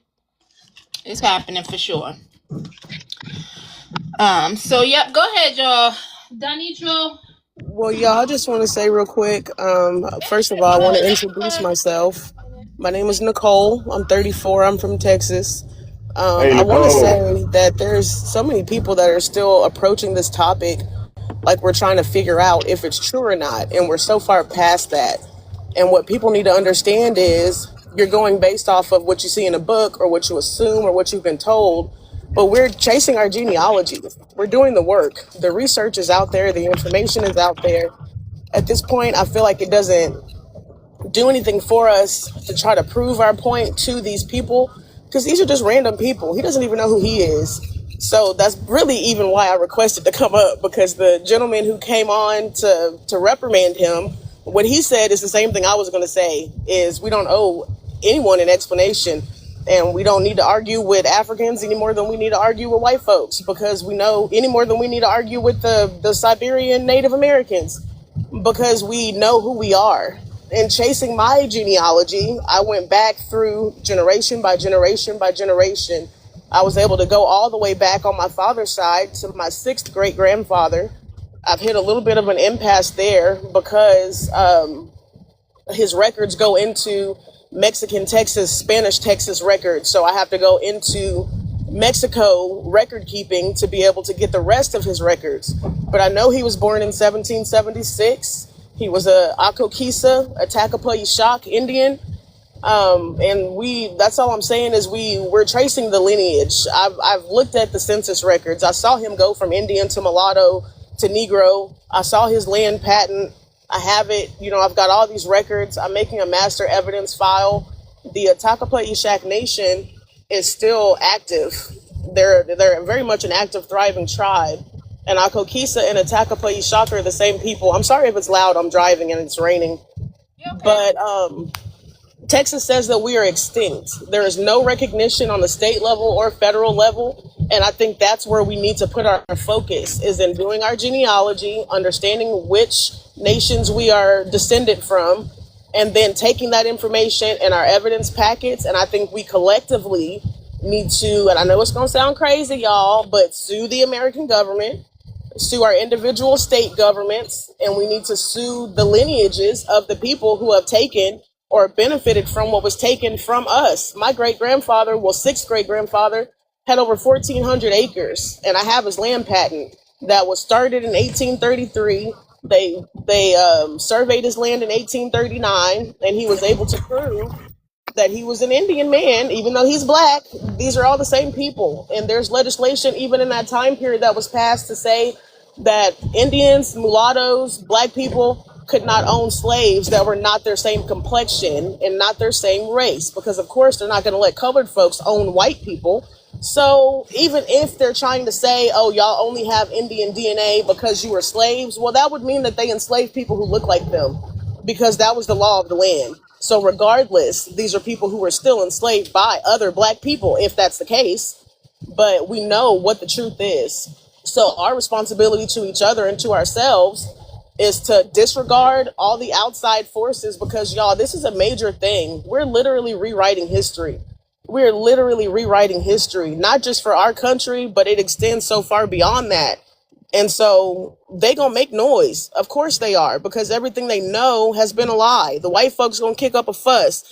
It's happening for sure. So yep, go ahead, y'all. Donitro. Well, y'all, I just want to say real quick. First of all, I want to introduce myself. My name is Nicole. I'm 34. I'm from Texas. Hey, I want to Nicole. say that there's so many people that are still approaching this topic like we're trying to figure out if it's true or not, and we're so far past that. And what people need to understand is you're going based off of what you see in a book or what you assume or what you've been told, but we're chasing our genealogy. We're doing the work. The research is out there. The information is out there. At this point, I feel like it doesn't do anything for us to try to prove our point to these people, because these are just random people. He doesn't even know who he is. So that's really even why I requested to come up, because the gentleman who came on to reprimand him, what he said is the same thing I was going to say, is we don't owe anyone an explanation, and we don't need to argue with Africans any more than we need to argue with white folks, because we know any more than we need to argue with the Siberian Native Americans, because we know who we are. In chasing my genealogy, I went back through generation by generation by generation. I was able to go all the way back on my father's side to my 6th great grandfather. I've hit a little bit of an impasse there because his records go into Mexican Texas, Spanish Texas records. So I have to go into Mexico record keeping to be able to get the rest of his records. But I know he was born in 1776. He was a Akokisa, a Takapo Ishak Indian. And that's all I'm saying is we're tracing the lineage. I've looked at the census records. I saw him go from Indian to mulatto to Negro. I saw his land patent. I have it. I've got all these records. I'm making a master evidence file. The Atakapa Ishak Nation is still active. They're very much an active, thriving tribe. And Akokisa and Atakapa Ishak are the same people. I'm sorry if it's loud. I'm driving and it's raining. You okay? But Texas says that we are extinct. There is no recognition on the state level or federal level. And I think that's where we need to put our focus, is in doing our genealogy, understanding which nations we are descended from, and then taking that information in our evidence packets. And I think we collectively need to, and I know it's going to sound crazy, y'all, but sue the American government, sue our individual state governments, and we need to sue the lineages of the people who have taken or benefited from what was taken from us. My great-grandfather, sixth great-grandfather, had over 1,400 acres, and I have his land patent that was started in 1833. They surveyed his land in 1839, and he was able to prove that he was an Indian man, even though he's black. These are all the same people. And there's legislation even in that time period that was passed to say that Indians, mulattoes, black people could not own slaves that were not their same complexion and not their same race, because of course they're not going to let colored folks own white people. So even if they're trying to say, oh, y'all only have Indian DNA because you were slaves, well, that would mean that they enslaved people who look like them, because that was the law of the land. So regardless, these are people who were still enslaved by other black people, if that's the case. But we know what the truth is. So our responsibility to each other and to ourselves is to disregard all the outside forces, because y'all, this is a major thing. We're literally rewriting history. We're literally rewriting history, not just for our country, but it extends so far beyond that. And so they gonna make noise. Of course they are, because everything they know has been a lie. The white folks gonna kick up a fuss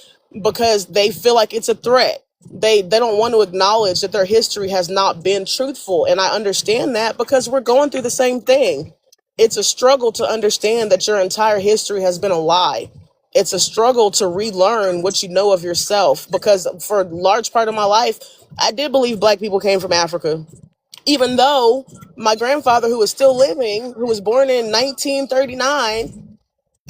because they feel like it's a threat. They don't want to acknowledge that their history has not been truthful. And I understand that, because we're going through the same thing. It's a struggle to understand that your entire history has been a lie. It's a struggle to relearn what you know of yourself, because for a large part of my life, I did believe black people came from Africa, even though my grandfather, who is still living, who was born in 1939,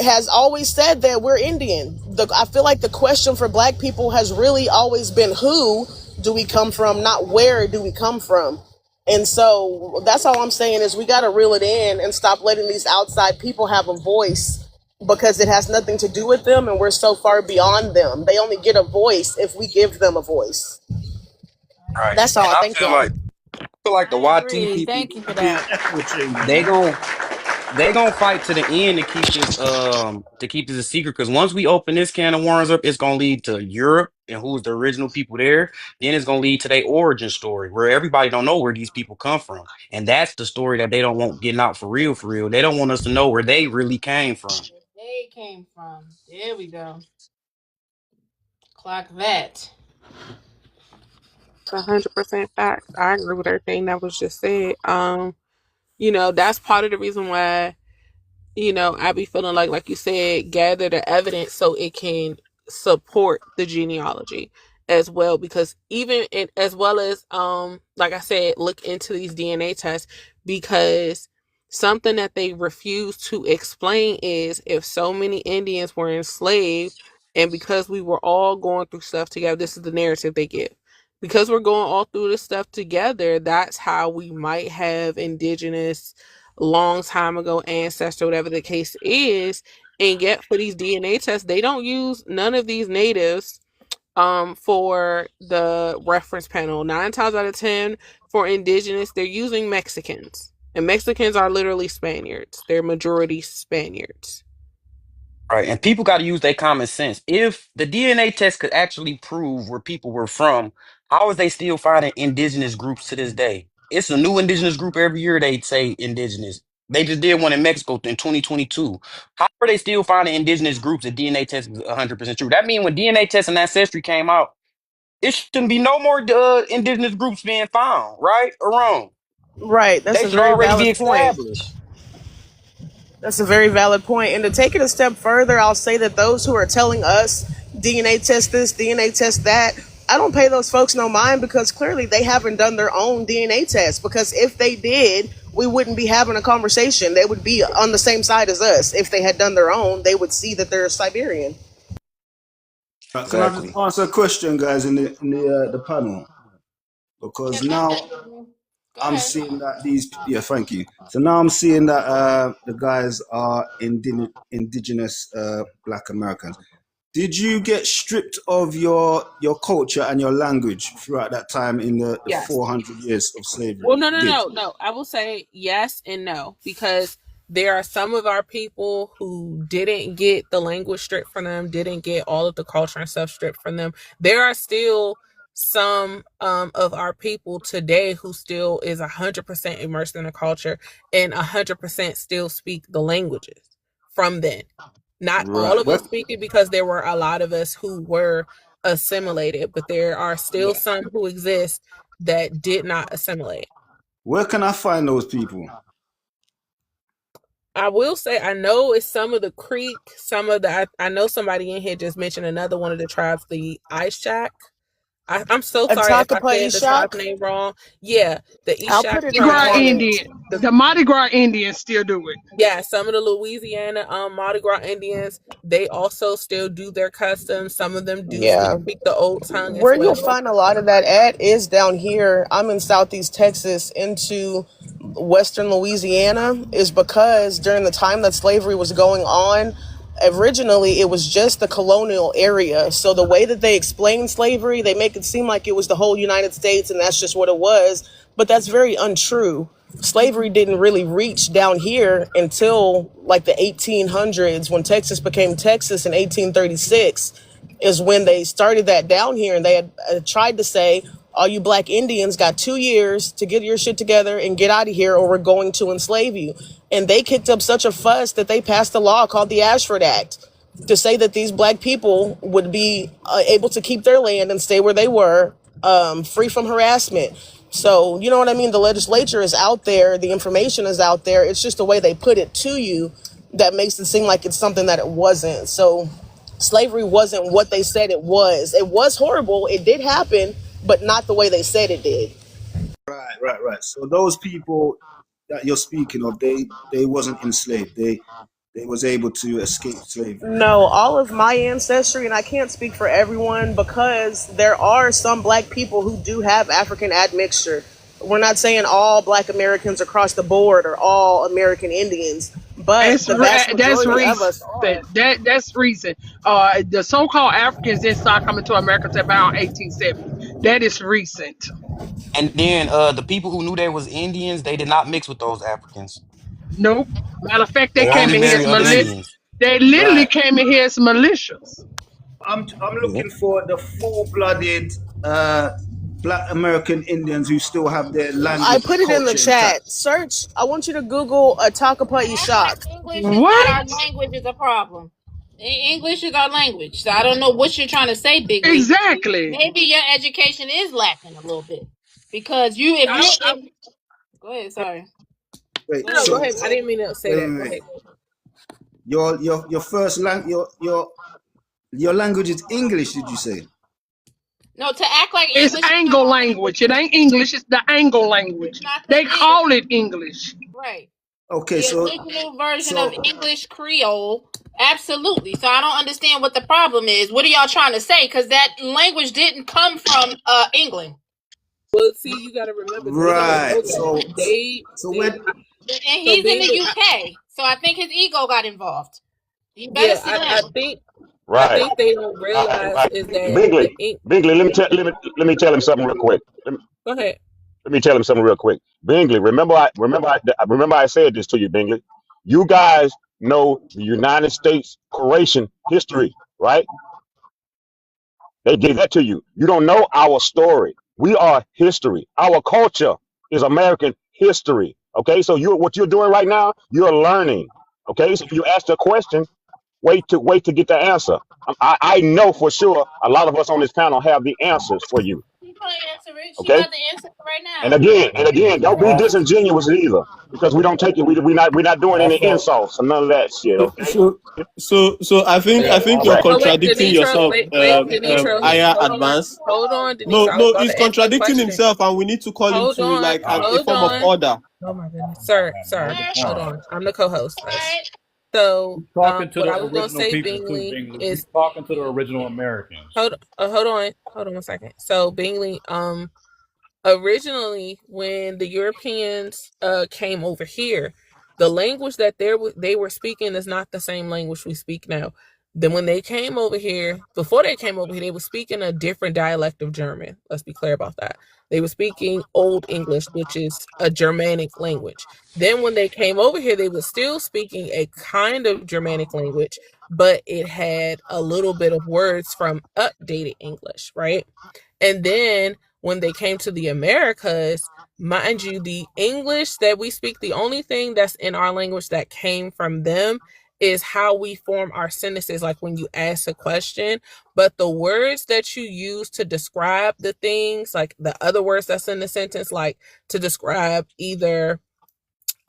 has always said that we're Indian. I feel like the question for black people has really always been, who do we come from, not where do we come from. And so that's all I'm saying, is we got to reel it in and stop letting these outside people have a voice, because it has nothing to do with them, and we're so far beyond them. They only get a voice if we give them a voice. I Right. agree. That's And all. I Thank feel y'all. like the I YT agree. people, Thank you for Be an that. echo chamber, they man. gon' they gonna fight to the end to keep this a secret, because once we open this can of worms up, it's gonna lead to Europe and who's the original people there. Then it's gonna lead to their origin story, where everybody don't know where these people come from, and that's the story that they don't want getting out for real, for real. They don't want us to know where they really came from. Where they came from. There we go. Clock that. 100% facts. I agree with everything that was just said. That's part of the reason why I be feeling like you said, gather the evidence so it can support the genealogy as well. Because as well as, like I said, look into these DNA tests, because something that they refuse to explain is, if so many Indians were enslaved, and because we were all going through stuff together, this is the narrative they give. Because we're going all through this stuff together, that's how we might have indigenous long time ago ancestor, whatever the case is. And yet for these DNA tests, they don't use none of these natives for the reference panel. 9 times out of 10 for indigenous, they're using Mexicans. And Mexicans are literally Spaniards. They're majority Spaniards. Right. And people got to use their common sense. If the DNA test could actually prove where people were from, how is they still finding indigenous groups to this day? It's a new indigenous group every year, they say indigenous. They just did one in Mexico in 2022. How are they still finding indigenous groups if DNA test is 100% true? That means when DNA test and ancestry came out, it shouldn't be no more indigenous groups being found, right or wrong? Right. That's They a should very already be valid point. established. That's a very valid point. And to take it a step further, I'll say that those who are telling us DNA test this, DNA test that, I don't pay those folks no mind because clearly they haven't done their own DNA test. Because if they did, we wouldn't be having a conversation. They would be on the same side as us. If they had done their own, they would see that they're Siberian. Can I just Exactly. answer a question, guys, in the panel? Because Can I now say something? Go I'm ahead. seeing that thank you. So now I'm seeing that the guys are indigenous Black Americans. Did you get stripped of your culture and your language throughout that time in the Yes. 400 years of slavery? Well, You did. no. I will say yes and no because there are some of our people who didn't get the language stripped from them, didn't get all of the culture and stuff stripped from them. There are still some of our people today who still is 100% immersed in the culture and 100% still speak the languages from then. Not all Right. of us speak it because there were a lot of us who were assimilated, but there are still some who exist that did not assimilate. Where can I find those people? I will say I know it's some of the Creek, some of the I know somebody in here just mentioned another one of the tribes, the Ishak. I'm so sorry if I Atakapa said the tribe Ishak, name wrong. Yeah, the I'll Ishak put it in Mardi the Gras tribe. comments. Indian. The The Mardi Gras Indians still do it. Yeah, some of the Louisiana Mardi Gras Indians, they also still do their customs. Some of them do still Yeah. speak the old tongue as Where you'll well. find a lot of that at is down here. I'm in Southeast Texas into Western Louisiana, is because during the time that slavery was going on, originally it was just the colonial area. So the way that they explain slavery, they make it seem like it was the whole United States and that's just what it was. But that's very untrue. Slavery didn't really reach down here until like the 1800s when Texas became Texas in 1836 is when they started that down here, and they had tried to say, all you black Indians got 2 years to get your shit together and get out of here or we're going to enslave you. And they kicked up such a fuss that they passed a law called the Ashford Act to say that these black people would be able to keep their land and stay where they were, free from harassment. So, you know what I mean? The legislature is out there, the information is out there. It's just the way they put it to you that makes it seem like it's something that it wasn't. So, slavery wasn't what they said it was. It was horrible. It did happen, but not the way they said it did. Right. So those people that you're speaking of, they wasn't enslaved. They was able to escape slavery. No, all of my ancestry, and I can't speak for everyone because there are some black people who do have African admixture. We're not saying all black Americans across the board are all American Indians, but the vast That's majority of recent. us are. That's recent. The so-called Africans didn't start coming to America until about 1870. That is recent. And then the people who knew they was Indians, they did not mix with those Africans. Nope. Matter of fact, they They came only in here marry as other Indians. They literally Right. came in here as militias. I'm Yep. looking for the full-blooded Black American Indians who still have their I language, put it in the culture chat. intact. Search. I want you to Google Atakapa Act like Ishak. English is not our What? language is a problem. English is our language. So I don't know what you're trying to say, Bigly. Exactly. Maybe your education is lacking a little bit. Because you if I you don't. if go ahead, sorry. Wait, Go No, ahead, go so Bigly. ahead. I didn't mean to say that. Go wait. ahead. Your first your language is English, did you say? No, to act like It's English is not Anglo our language. language. It ain't English. It's the Anglo It's language. not the They call it English. right. Okay, The original version of so English Creole. Absolutely. So I don't understand what the problem is. What are y'all trying to say? Because that language didn't come from England. Well, see, you got to remember they don't right. know that. So They when And so he's in the Bingley. UK. So I think his ego got involved. You better Yeah, sit I down. think Right. they don't realize Right. is that the Bingley, ink. Bingley, let me tell him something real quick. Go ahead. Let me tell him something real quick. Bingley, remember I said this to you, Bingley. You guys know the United States creation history, right? They gave that to you. You don't know our story. We are history. Our culture is American history. Okay, so what you're doing right now, you're learning. Okay, so you ask a question, wait to get the answer. I know for sure a lot of us on this panel have the answers for you. She gonna answer it. She Okay, about to answer it right and now. again, don't be Also, disingenuous either, because we don't take it. We're not doing any also, insults or none of that shit. Okay, So I yeah. think you're Wait, Also, oh wait, contradicting Denitro, yourself, wait, Denitro. higher Hold advance. on, No, Denitro. I was no, about he's to answer your contradicting question. himself, and we need to call him Hold to on, like all right. a hold form of on. order. Oh my goodness, sir, Hold the hold phone. on. I'm the co-host. All right. So, He's talking to what the I was gonna original say, people too, Bingley, Bingley. He's is talking to the original Americans. hold on 1 second. So, Bingley, originally when the Europeans came over here, the language that they were speaking is not the same language we speak now. Then when they came over here, before they came over here, they were speaking a different dialect of German. Let's be clear about that. They were speaking Old English, which is a Germanic language. Then when they came over here, they were still speaking a kind of Germanic language, but it had a little bit of words from updated English, right? And then when they came to the Americas, mind you, the English that we speak, the only thing that's in our language that came from them is how we form our sentences, like when you ask a question. But the words that you use to describe the things, like the other words that's in the sentence, like to describe either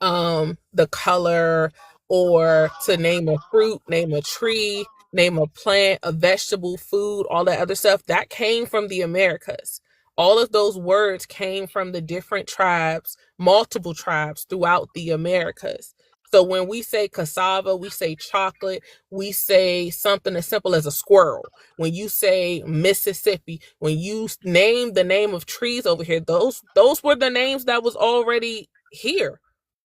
the color, or to name a fruit, name a tree, name a plant, a vegetable, food, all that other stuff, that came from the Americas. All of those words came from the different tribes, multiple tribes throughout the Americas. So when we say cassava, we say chocolate, we say something as simple as a squirrel. When you say Mississippi, when you name the name of trees over here, those were the names that was already here.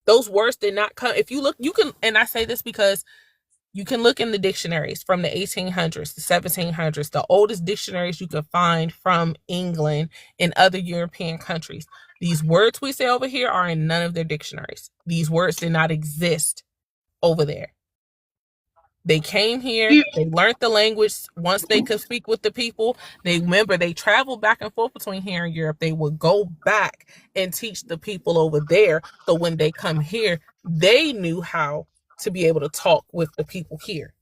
Those words did not come. If you look, you can, and I say this because you can look in the dictionaries from the 1800s, the 1700s, the oldest dictionaries you can find from England and other European countries. These words we say over here are in none of their dictionaries. These words did not exist over there. They came here, they learned the language. Once they could speak with the people, they traveled back and forth between here and Europe. They would go back and teach the people over there. So when they come here, they knew how to be able to talk with the people here.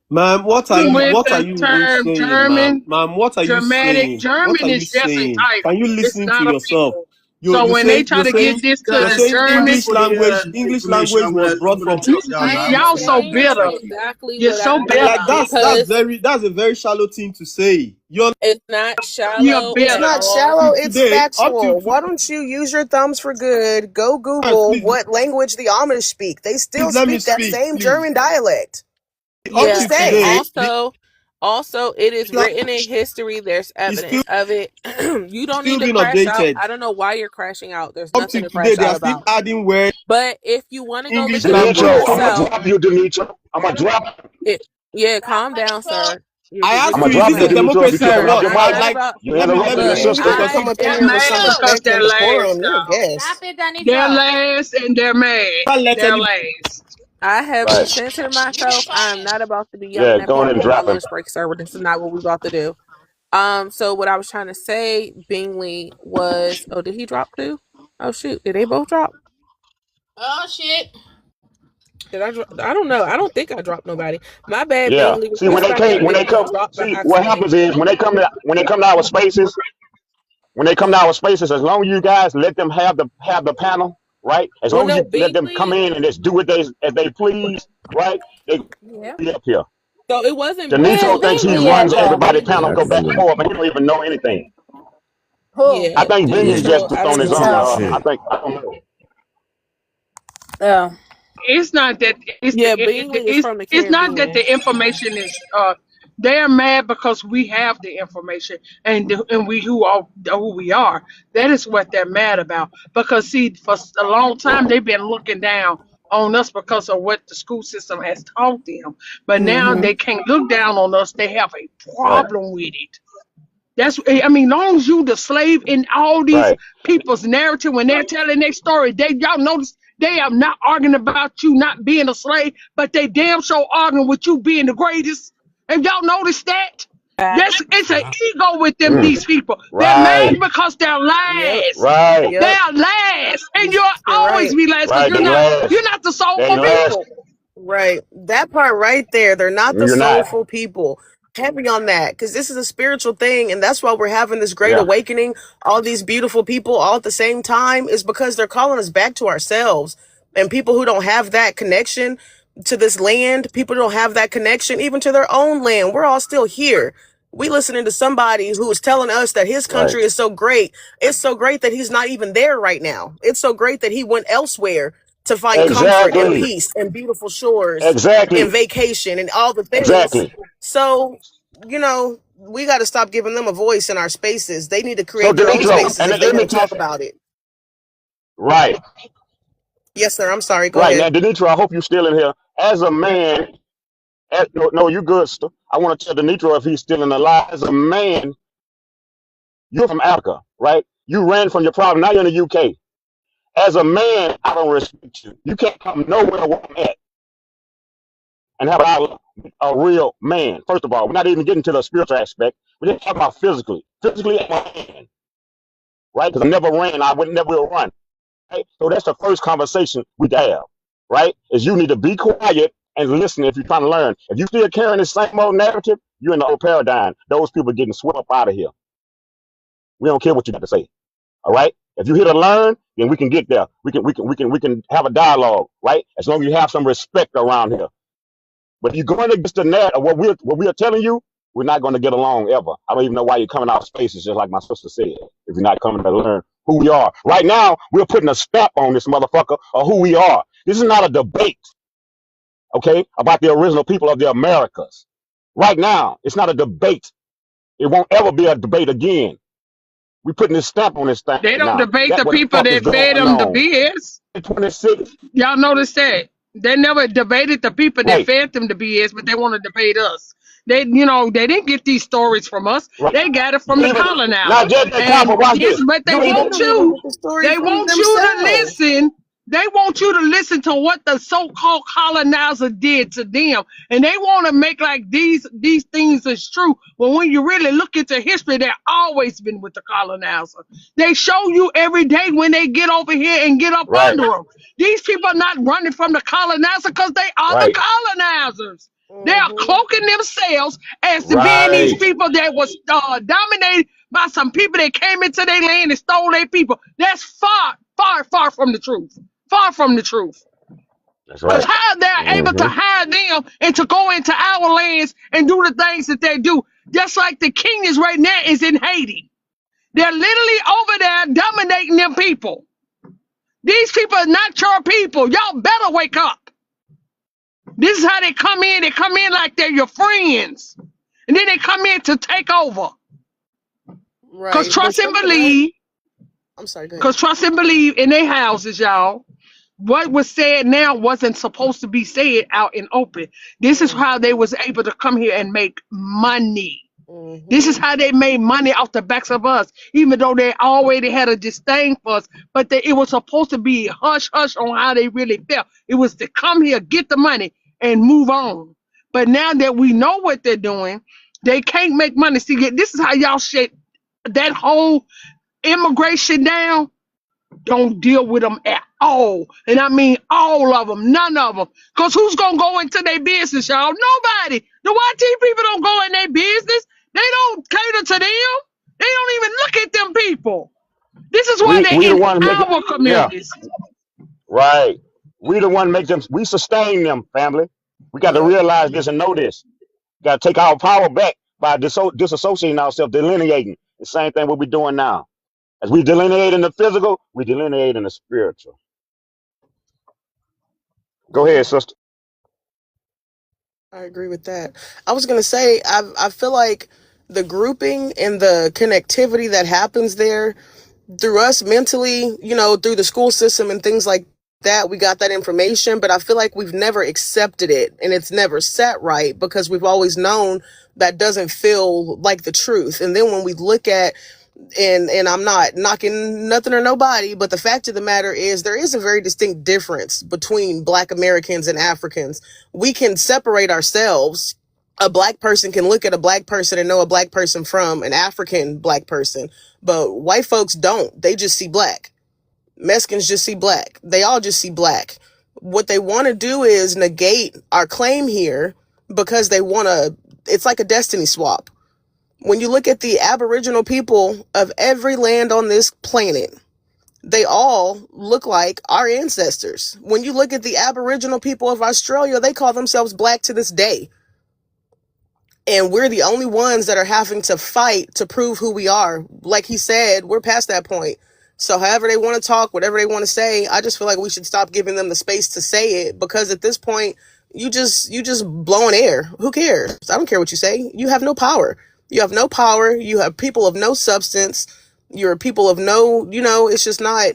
Ma'am, With what are the you even term saying, ma'am? German, Ma'am, what are you Germanic, saying? What are German you is just a saying? Can title. you It's listen to not a yourself? people. So when they try to get this to You're the Guys, saying for German, everybody English information, language was I'm brought gonna from drop down now. I am y'all so saying bitter. exactly You're what I so and said bitter. like because that's a very shallow thing to say. You're it's not You're shallow it's at bitter. not all. till It's Shallow, it's today, up till factual. today. Why don't you use your thumbs for good? Go Guys, Google what language the Amish speak. They still please let me speak that speak, same please. German dialect to Up this Yeah, till and day. today, also it is English written in language history. There's is evidence of it. You don't need still to being crash out. updated. I don't know why you're crashing out. There's Up nothing till to today, crash they out are still about. adding words, But if you want to go look English it up for language Denitro, I'm from gonna yourself, drop you, Denitro. I'm gonna drop. it calm down, sir. I I'm asked gonna you, is drop this you, a Sir, Denitro, democracy because or you sir, off what? your I'm not mic. about You Let interrupting me your look. finish sister. because I some of They're you am mad some because people they're can last, Decorum, you're a y'all. Stop guest. it, They're Danito. last and they're mad. not let They're anybody. last. I have Right. centered myself. I'm not about to be Yeah, yelling at going people and on my dropping. lunch break, sir. This is not what we're about to do. So what I was trying to say, Bingley, was, oh, did he drop too? Oh shoot, did they both drop? Oh shit. Did I drop? I don't know. I don't think I dropped nobody. My bad, Yeah. Bingley. See, when they Respect can't, that when they if you come, dropped by see, what accident. happens is when they come to our spaces, when they come to our spaces, as long as you guys let them have the panel, right? As Well, long as no, you let them come Bingley. in and just do what they as they please, right? They Yeah. be up here. So it wasn't Where's Denitro Bingley. thinks he It Bingley at runs wasn't though? everybody panel, Bingley. go back and Exactly. forth, and he don't even know anything. Who? I Yeah, think Bingley Yeah. just Denitro. was I on don't his know. own. Oh. I See, think I don't know. Oh. It's not that Yeah, Bingley is from the it's not that Caribbean. the information is they're mad because we have the information and we who we are. That is what they're mad about. Because see, for a long time they've been looking down on us because of what the school system has taught them. But now Mm-hmm. they can't look down on us. They have a Right, problem with it. That's I mean, long as you the slave in all these right, people's narrative when they're telling their story, they y'all notice they are not arguing about you not being a slave, but they damn sure arguing with you being the greatest. Have y'all noticed that? That's it's an ego with them. Mm, These people, they're mad right, because they're Yep. last. right, They're Yep. last, and you'll You're always right. be last because right. They you're last. not the They soulful last. people. Right. That part right there. They're not the You're not. soulful people. Heavy on that because this is a spiritual thing. And that's why we're having this great Yeah, awakening. All these beautiful people all at the same time is because they're calling us back to ourselves. And people who don't have that connection to this land, people don't have that connection even to their own land. We're all still here. We listening to somebody who is telling us that his right. country is so great. It's so great that he's not even there right now. It's so great that he went elsewhere to find comfort and Exactly. peace and beautiful shores and Exactly. vacation and all the things. Exactly. So, we got to stop giving them a voice in our spaces. They need to So create their own Denitro, spaces and if they let me want to tell talk about it. right, Yes, sir. I'm sorry. Go right. Now, ahead. Denitro, I hope you're still in here. As a man, no, no, you good, sister. I want to tell Denitro if he's still in the lie. As a man, you're from Africa, right? You ran from your problem. Now you're in the UK. As a man, I don't respect you. You can't come nowhere where I'm at and have a real man. First of all, we're not even getting to the spiritual aspect. We're just talking about physically. Physically, I'm a man, right? Because I never ran. I would never will run. Right? So that's the first conversation we have, right? Is you need to be quiet and listen if you're trying to learn. If you still carrying the same old narrative, you're in the old paradigm. Those people are getting swept up out of here. We don't care what you got to say. All right. If you're here to learn, then we can get there. We can have a dialogue, right? As long as you have some respect around here. But if you're going against the narrative, what we are telling you, we're not going to get along ever. I don't even know why you're coming out of spaces, just like my sister said. If you're not coming to learn who we are, right now we're putting a stamp on this motherfucker of who we are. This is not a debate, okay, about the original people of the Americas. Right now, it's not a debate. It won't ever be a debate again. We're putting this stamp on this thing They don't now. debate That's the what the people fuck is that fed going them the on. BS. 26, Y'all notice that? They never debated the people that right, fed them the BS, but they want to debate us. They didn't get these stories from us. right. They got it from the Even not colonizers. just that, And Copper. Watch this, this. but they You They even want don't even you. get the story They from want you to themselves. listen. They want you to listen to what the so-called colonizer did to them, and they want to make like these things is true. But when you really look into history, they've always been with the colonizer. They show you every day when they get over here and get up right, under them. These people are not running from the colonizer because they are the right, colonizers. They are Hmm. cloaking themselves as to being these right. people that was dominated by some people that came into their land and stole their people. That's far, far, far from the truth. Far from the truth. That's Because right. how they're able to Mm-hmm. hire them and to go into our lands and do the things that they do. Just like the king is right now is in Haiti. They're literally over there dominating them people. These people are not your people. Y'all better wake up. This is how they come in. They come in like they're your friends. And then they come in to take over. Cause Right. But trust and something else. believe. I'm sorry. Go ahead. Cause trust and believe in their houses, y'all. What was said now wasn't supposed to be said out in open. This is how they was able to come here and make money. This is Mm-hmm. how they made money off the backs of us, even though they already had a disdain for us. But it was supposed to be hush hush on how they really felt. It was to come here, get the money, and move on. But now that we know what they're doing, they can't make money. See, this is how y'all shut that whole immigration down. Don't deal with them at all. And I mean all of them, none of them. Because who's going to go into their business, y'all? Nobody. The YT people don't go in their business. They don't cater to them. They don't even look at them people. This is why We they're the in one make it. our Yeah, communities. right. We the one make them. We sustain them, family. We got to Yep. realize this and know this. Got to take our power back by disassociating ourselves, delineating. The same thing what we're doing now. As we delineate in the physical, we delineate in the spiritual. Go ahead, Hmm. sister. I agree with that. I was gonna say I feel like the grouping and the connectivity that happens there through us mentally, through the school system and things like that, we got that information, but I feel like we've never accepted it and it's never set right because we've always known that doesn't feel like the truth. And then when we look at and I'm not knocking nothing or nobody, but the fact of the matter is there is a very distinct difference between Black Americans and Africans. We can separate ourselves A black person can look at a black person and know a black person from an African black person, but white folks don't. They just see black. Mexicans just see black. They all just see black. What they want to do is negate our claim here because they want to, it's like a destiny swap. When you look at the Aboriginal people of every land on this planet, they all look like our ancestors. When you look at the Aboriginal people of Australia, they call themselves black to this day. And we're the only ones that are having to fight to prove who we are. Like he said, we're past that point. So however they want to talk, whatever they want to say, I just feel like we should stop giving them the space to say it, because at this point, you just blowing air. Who cares? I don't care what you say. You have no power. You have no power. You have people of no substance. You're people of no, it's just not,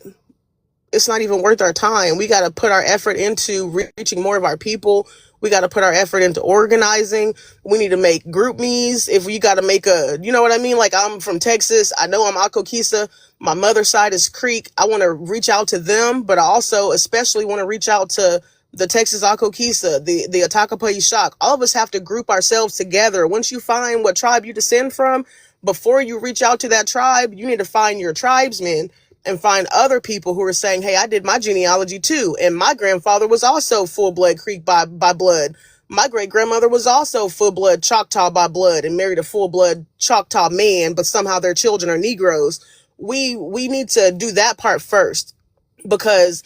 it's not even worth our time. We got to put our effort into reaching more of our people. We got to put our effort into organizing. We need to make group me's. If we got to make a, you know what I mean? Like, I'm from Texas. I know I'm Akokisa. My mother's side is Creek. I want to reach out to them, but I also especially want to reach out to the Texas Akokisa, the Atakapa Ishak. All of us have to group ourselves together. Once you find what tribe you descend from, before you reach out to that tribe, you need to find your tribesmen and find other people who are saying, hey, I did my genealogy too. And my grandfather was also full-blood Creek by blood. My great-grandmother was also full-blood Choctaw by blood and married a full-blood Choctaw man, but somehow their children are Negroes. We need to do that part first, because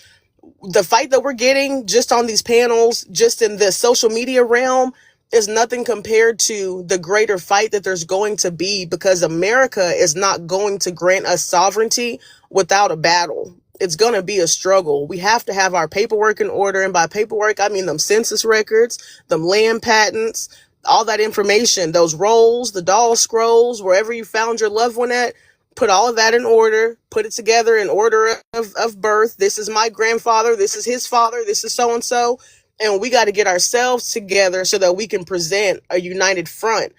the fight that we're getting just on these panels, just in the social media realm, is nothing compared to the greater fight that there's going to be, because America is not going to grant us sovereignty without a battle. It's going to be a struggle. We have to have our paperwork in order. And by paperwork, I mean them census records, them land patents, all that information, those rolls, the doll scrolls, wherever you found your loved one at. Put all of that in order, put it together in order of birth. This is my grandfather. This is his father. This is so-and-so. And we got to get ourselves together so that we can present a united front.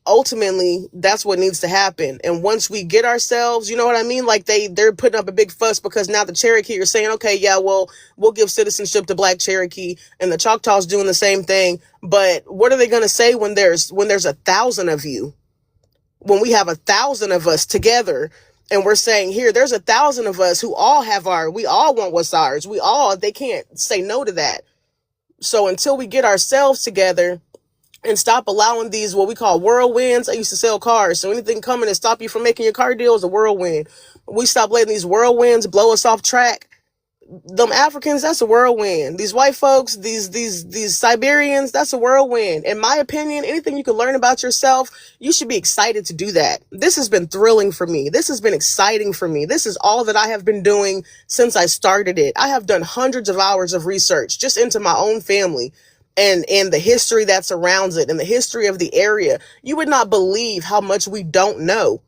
Ultimately, that's what needs to happen. And once we get ourselves, you know what I mean? Like they're putting up a big fuss because now the Cherokee are saying, okay, yeah, well, we'll give citizenship to Black Cherokee, and the Choctaws doing the same thing. But what are they going to say when there's 1,000 of you? When we have 1,000 of us together and we're saying, here, there's 1,000 of us who all have we all want what's ours. They can't say no to that. So until we get ourselves together and stop allowing these, what we call whirlwinds. I used to sell cars. So anything coming to stop you from making your car deal is a whirlwind. We stop letting these whirlwinds blow us off track. Them Africans, that's a whirlwind. These white folks, these Siberians, that's a whirlwind. In my opinion, anything you can learn about yourself, you should be excited to do that. This has been thrilling for me. This has been exciting for me. This is all that I have been doing since I started it. I have done hundreds of hours of research just into my own family and the history that surrounds it and the history of the area. You would not believe how much we don't know.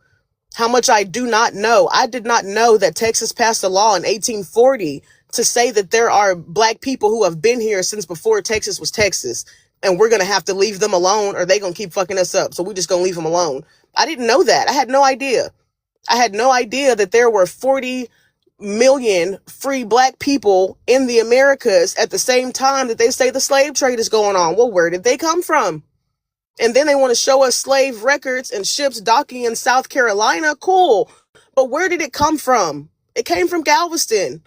How much I do not know. I did not know that Texas passed a law in 1840 to say that there are Black people who have been here since before Texas was Texas. And we're going to have to leave them alone or they're going to keep fucking us up. So we're just going to leave them alone. I didn't know that. I had no idea. I had no idea that there were 40 million free Black people in the Americas at the same time that they say the slave trade is going on. Well, where did they come from? And then they want to show us slave records and ships docking in South Carolina. Cool. But where did it come from? It came from Galveston.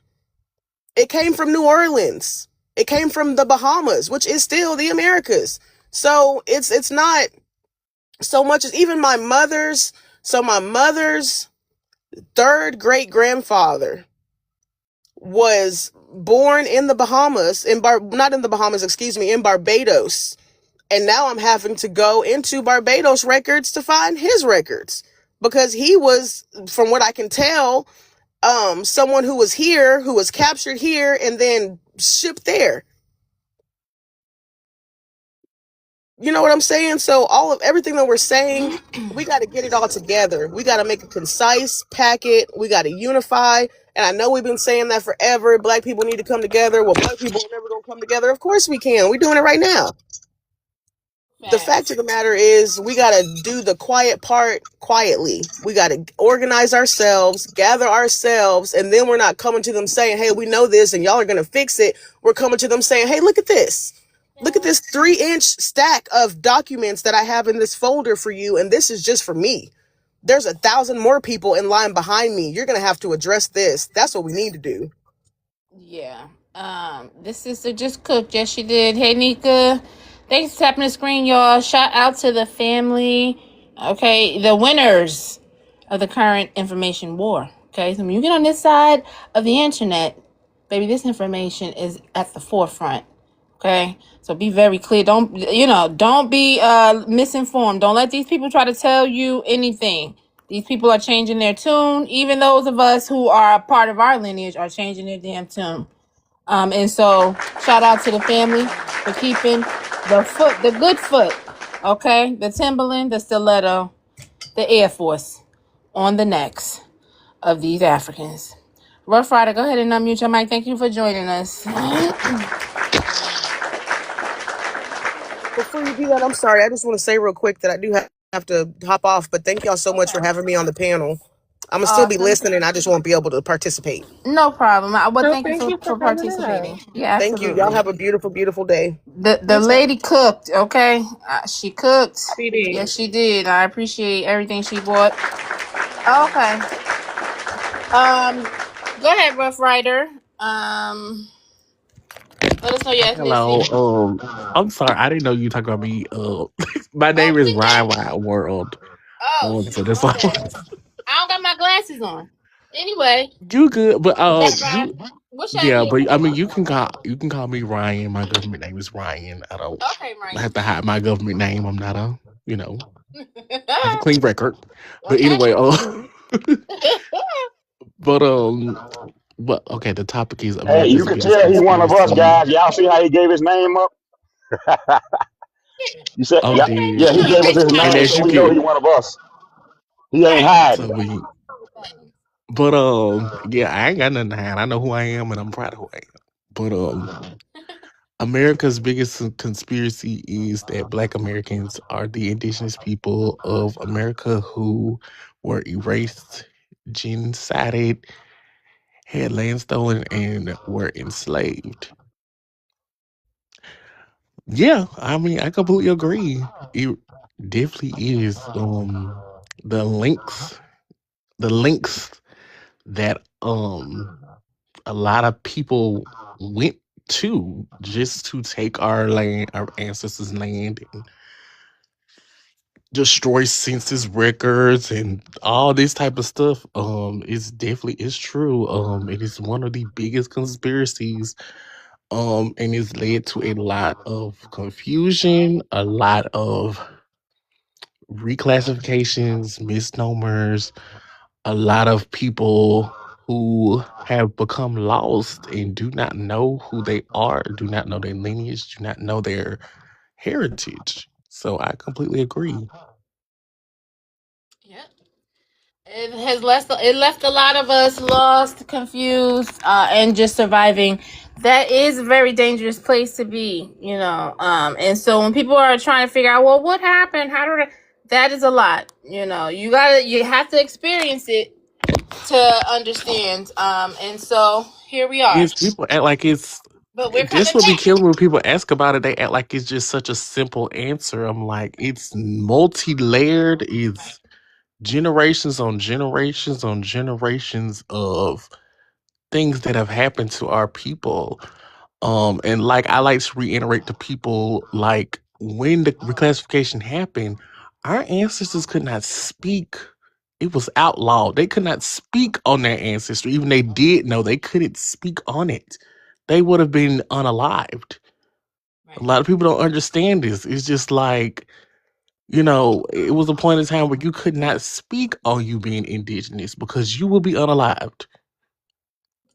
It came from New Orleans. It came from the Bahamas, which is still the Americas. So it's not so much as even my mother's third great grandfather was born in the Bahamas, in Barbados. And now I'm having to go into Barbados records to find his records, because he was, from what I can tell, someone who was here, who was captured here and then shipped there. You know what I'm saying? So everything that we're saying, we got to get it all together. We got to make a concise packet. We got to unify. And I know we've been saying that forever. Black people need to come together. Well, Black people are never going to come together. Of course we can. We're doing it right now. The fact of the matter is, we got to do the quiet part quietly. We got to organize ourselves, gather ourselves, and then we're not coming to them saying, hey, we know this and y'all are going to fix it. We're coming to them saying, hey, look at this. Look at this 3-inch stack of documents that I have in this folder for you, and this is just for me. There's 1,000 more people in line behind me. You're gonna have to address this. That's what we need to do. Yeah. This sister just cooked. Yes, she did. Hey, Nika. Thanks for tapping the screen, y'all. Shout out to the family. Okay, the winners of the current information war. Okay, so when you get on this side of the internet, baby, this information is at the forefront. Okay, so be very clear. Don't be misinformed. Don't let these people try to tell you anything. These people are changing their tune. Even those of us who are a part of our lineage are changing their damn tune. And so shout out to the family for keeping the good foot, okay, the Timberland, the stiletto, the Air Force on the necks of these Africans. Rough Rider, go ahead and unmute your mic. Thank you for joining us. Before you do that, I'm sorry. I just want to say real quick that I do have to hop off, but thank y'all so much for having me on the panel. I'm gonna still be Awesome. listening. I just won't be able to participate. No problem. Well, So thank you thank you for for coming up. participating. Yeah, Thank you. Y'all absolutely. have a beautiful, beautiful day. The You too. lady cooked, okay? She cooked. She did. Yes, she did. I appreciate everything she bought. Okay. Go ahead, Rough Rider. Let us know your Hello. ethnicity. I'm sorry. I didn't know you talking about me. My Oh, name is we Ryan can. Wild World. Oh, So that's all. okay. I don't got my glasses on. Anyway, You good? But that you Ryan. What's your yeah. But I mean, ethnicity? you can call me Ryan. My government name is Ryan. I don't Okay, have Ryan. to hide my government name. I'm not a I have a clean record. But anyway, but but okay. The topic is Hey, you America's can biggest tell he one of us, conspiracy. guys. Y'all see how he gave his name up? You said, I'm yeah, Okay, yeah, dead. he gave us his And name, as so you we know he can, one of us. He ain't right. hiding. so we. But yeah, I ain't got nothing to hide. I know who I am, and I'm proud of who I am. But America's biggest conspiracy is that Black Americans are the indigenous people of America who were erased, genocided, had land stolen, and were enslaved. Yeah, I mean, I completely agree. It definitely is. The links, the links that a lot of people went to just to take our land, our ancestors' land, and destroy census records and all this type of stuff. It's definitely is true. It is one of the biggest conspiracies. And it's led to a lot of confusion, a lot of reclassifications, misnomers, a lot of people who have become lost and do not know who they are, do not know their lineage, do not know their heritage. So I completely agree. Yep. It left a lot of us lost, confused, and just surviving. That is a very dangerous place to be. And so when people are trying to figure out, well, what happened? That is a lot. You have to experience it to understand. And so here we are. Yes, people act like it's But we're this coming would be back. killing when people ask about it. They act like it's just such a simple answer. I'm like, it's multi-layered. It's generations on generations on generations of things that have happened to our people. And like I like to reiterate to people, like when the reclassification happened, our ancestors could not speak. It was outlawed. They could not speak on their ancestry. Even they did know they couldn't speak on it. They would have been unalived. A Right. lot of people don't understand this. It's just like, it was a point in time where you could not speak on you being indigenous because you will be unalived.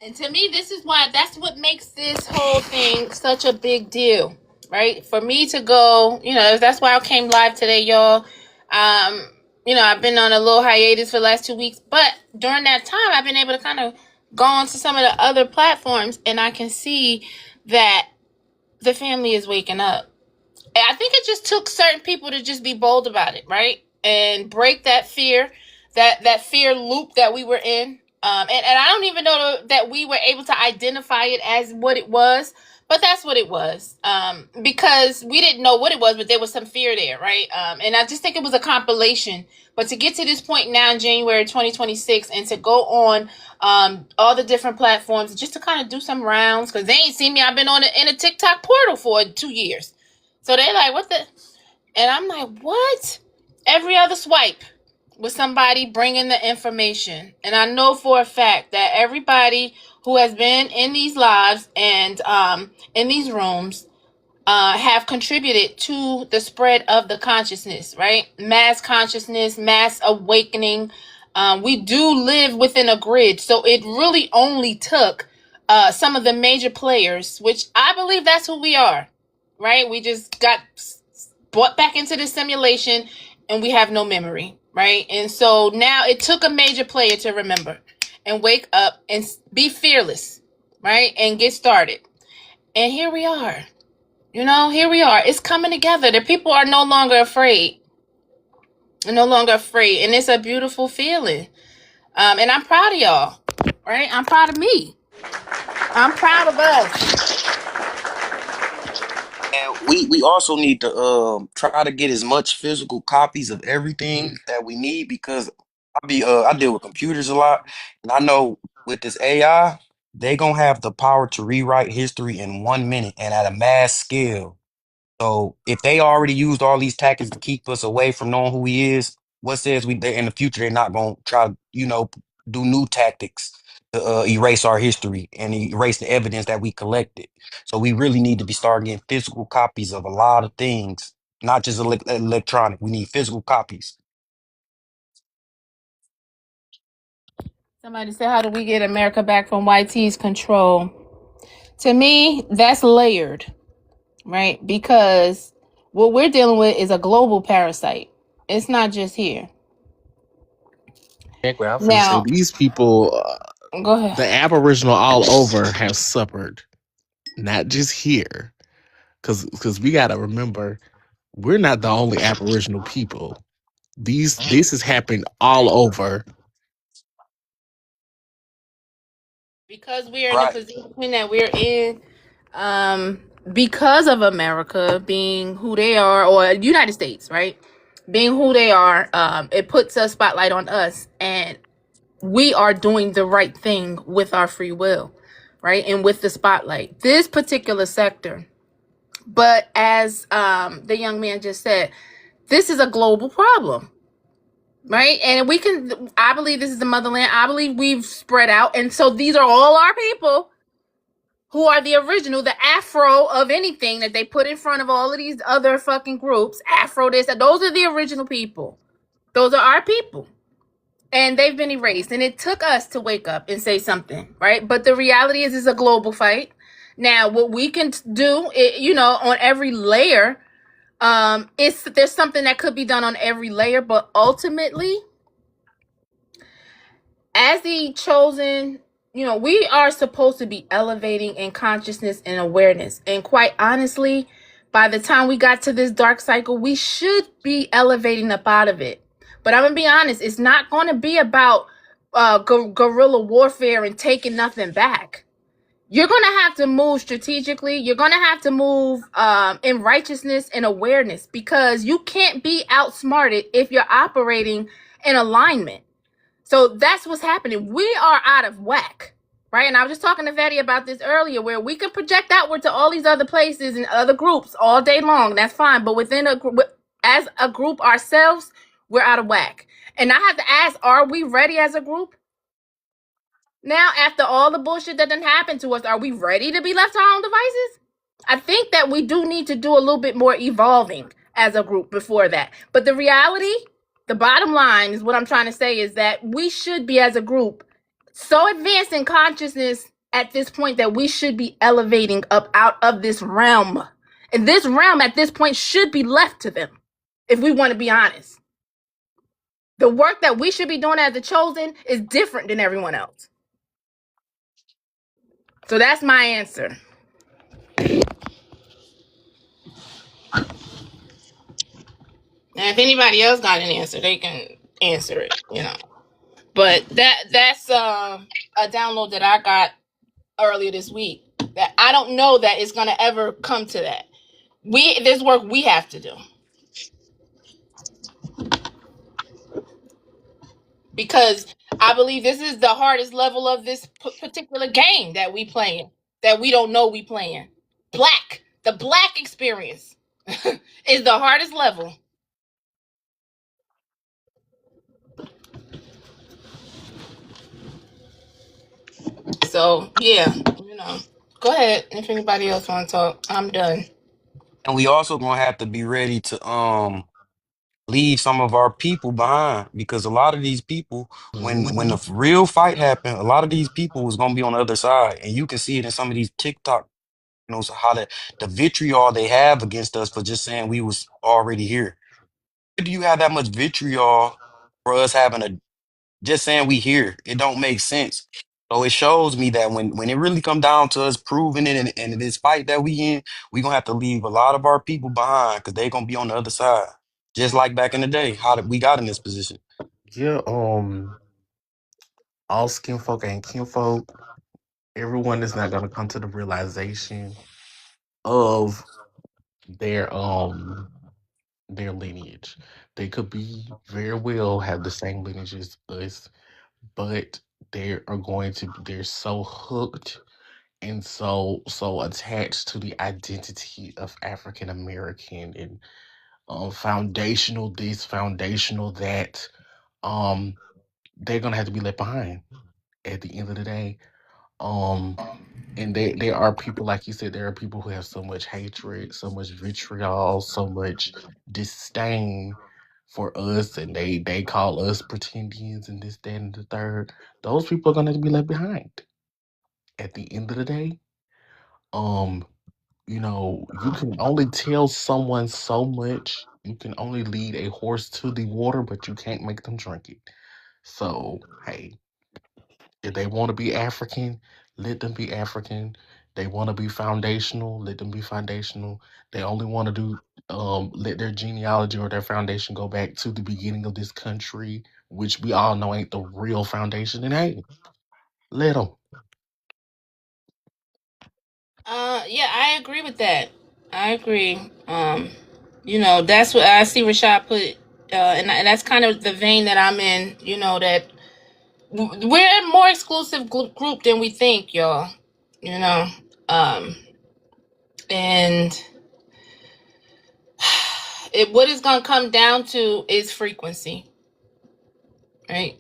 And to me, that's what makes this whole thing such a big deal, right? For me to go, that's why I came live today, y'all. I've been on a little hiatus for the last 2 weeks, but during that time, I've been able to kind of go on to some of the other platforms, and I can see that the family is waking up. I think it just took certain people to just be bold about it, right? And break that fear, that fear loop that we were in. And I don't even know that we were able to identify it as what it was, But that's what it was. Because we didn't know what it was, but there was some fear there, right? And I just think it was a compilation. But to get to this point now in January 2026 and to go on all the different platforms just to kind of do some rounds, because they ain't seen me. I've been in a TikTok portal for 2 years. So they like, what the? And I'm like, what? Every other swipe with somebody bringing the information. And I know for a fact that everybody who has been in these lives and in these rooms have contributed to the spread of the consciousness, right? Mass consciousness, mass awakening. We do live within a grid. So it really only took some of the major players, which I believe that's who we are, right? We just got brought back into the simulation and we have no memory, right? And so now it took a major player to remember and wake up and be fearless, right? And get started. And here we are. Here we are. It's coming together. The people are no longer afraid. They're no longer afraid. And it's a beautiful feeling. And I'm proud of y'all, right? I'm proud of me. I'm proud of us. And we also need to try to get as much physical copies of everything that we need because I deal with computers a lot, and I know with this AI, they gonna have the power to rewrite history in 1 minute and at a mass scale. So if they already used all these tactics to keep us away from knowing who he is, what says in the future they're not gonna try, do new tactics to erase our history and erase the evidence that we collected. So we really need to be starting getting physical copies of a lot of things, not just electronic. We need physical copies. Somebody said, how do we get America back from YT's control? To me, that's layered, right? Because what we're dealing with is a global parasite. It's not just here. Exactly. I was going to say Now, these people, go ahead. the Aboriginal all over, have suffered, not just here. Because we got to remember, we're not the only Aboriginal people. This is happening all over. Because we are in the Right. position that we're in, because of America being who they are, or United States, right? Being who they are, it puts a spotlight on us, and we are doing the right thing with our free will, right? And with the spotlight. This particular sector. But as the young man just said, this is a global problem, right? And I believe this is the motherland. I believe we've spread out. And so these are all our people who are the original, the Afro of anything that they put in front of all of these other fucking groups. Afro this, that. Those are the original people. Those are our people. And they've been erased. And it took us to wake up and say something, right? But the reality is it's a global fight. Now, what we can do, on every layer, there's something that could be done on every layer, but ultimately, as the chosen, we are supposed to be elevating in consciousness and awareness. And quite honestly, by the time we got to this dark cycle, we should be elevating up out of it. But I'm gonna be honest, it's not going to be about guerrilla warfare and taking nothing back. You're going to have to move strategically. You're going to have to move in righteousness and awareness, because you can't be outsmarted if you're operating in alignment. So that's what's happening. We are out of whack, right? And I was just talking to Vetty about this earlier, where we can project outward to all these other places and other groups all day long. That's fine. But as a group ourselves, we're out of whack. And I have to ask, are we ready as a group? Now, after all the bullshit that done happened to us, are we ready to be left to our own devices? I think that we do need to do a little bit more evolving as a group before that. But the reality, the bottom line is what I'm trying to say is that we should be, as a group, so advanced in consciousness at this point that we should be elevating up out of this realm. And this realm at this point should be left to them, if we want to be honest. The work that we should be doing as the chosen is different than everyone else. So that's my answer. Now, if anybody else got an answer, they can answer it. But that's a download that I got earlier this week That I don't know that it's gonna ever come to that. There's work we have to do because I believe this is the hardest level of this particular game that we playing that we don't know we playing. The black experience is the hardest level. So yeah, go ahead if anybody else want to talk. I'm done. And we also gonna have to be ready to leave some of our people behind because a lot of these people, when the real fight happened, a lot of these people was gonna be on the other side, and you can see it in some of these TikTok, so how the vitriol they have against us for just saying we was already here. Why do you have that much vitriol for us having a just saying we here? It don't make sense. So it shows me that when it really come down to us proving it in this fight that we in, we gonna have to leave a lot of our people behind because they gonna be on the other side. Just like back in the day, how did we got in this position? Yeah, all skin folk ain't kinfolk. Everyone is not gonna come to the realization of their their lineage. They could be very well have the same lineage as us, but they are going to they're so hooked and so attached to the identity of African American and foundational this, foundational that, um, they're gonna have to be left behind at the end of the day. Um, and there are people, like you said, there are people who have so much hatred, so much vitriol, so much disdain for us, and they call us pretendians and this, that, and the third. Those people are gonna be left behind at the end of the day. Um, you can only tell someone so much. You can only lead a horse to the water, but you can't make them drink it. So, hey, if they want to be African, let them be African. They want to be foundational, let them be foundational. They only want to do let their genealogy or their foundation go back to the beginning of this country, which we all know ain't the real foundation. And hey, let them. Yeah, I agree with that. I agree. That's what I see Rashad put, and that's kind of the vein that I'm in. That we're a more exclusive group than we think, y'all. You know, um, and what it's gonna come down to is frequency, right?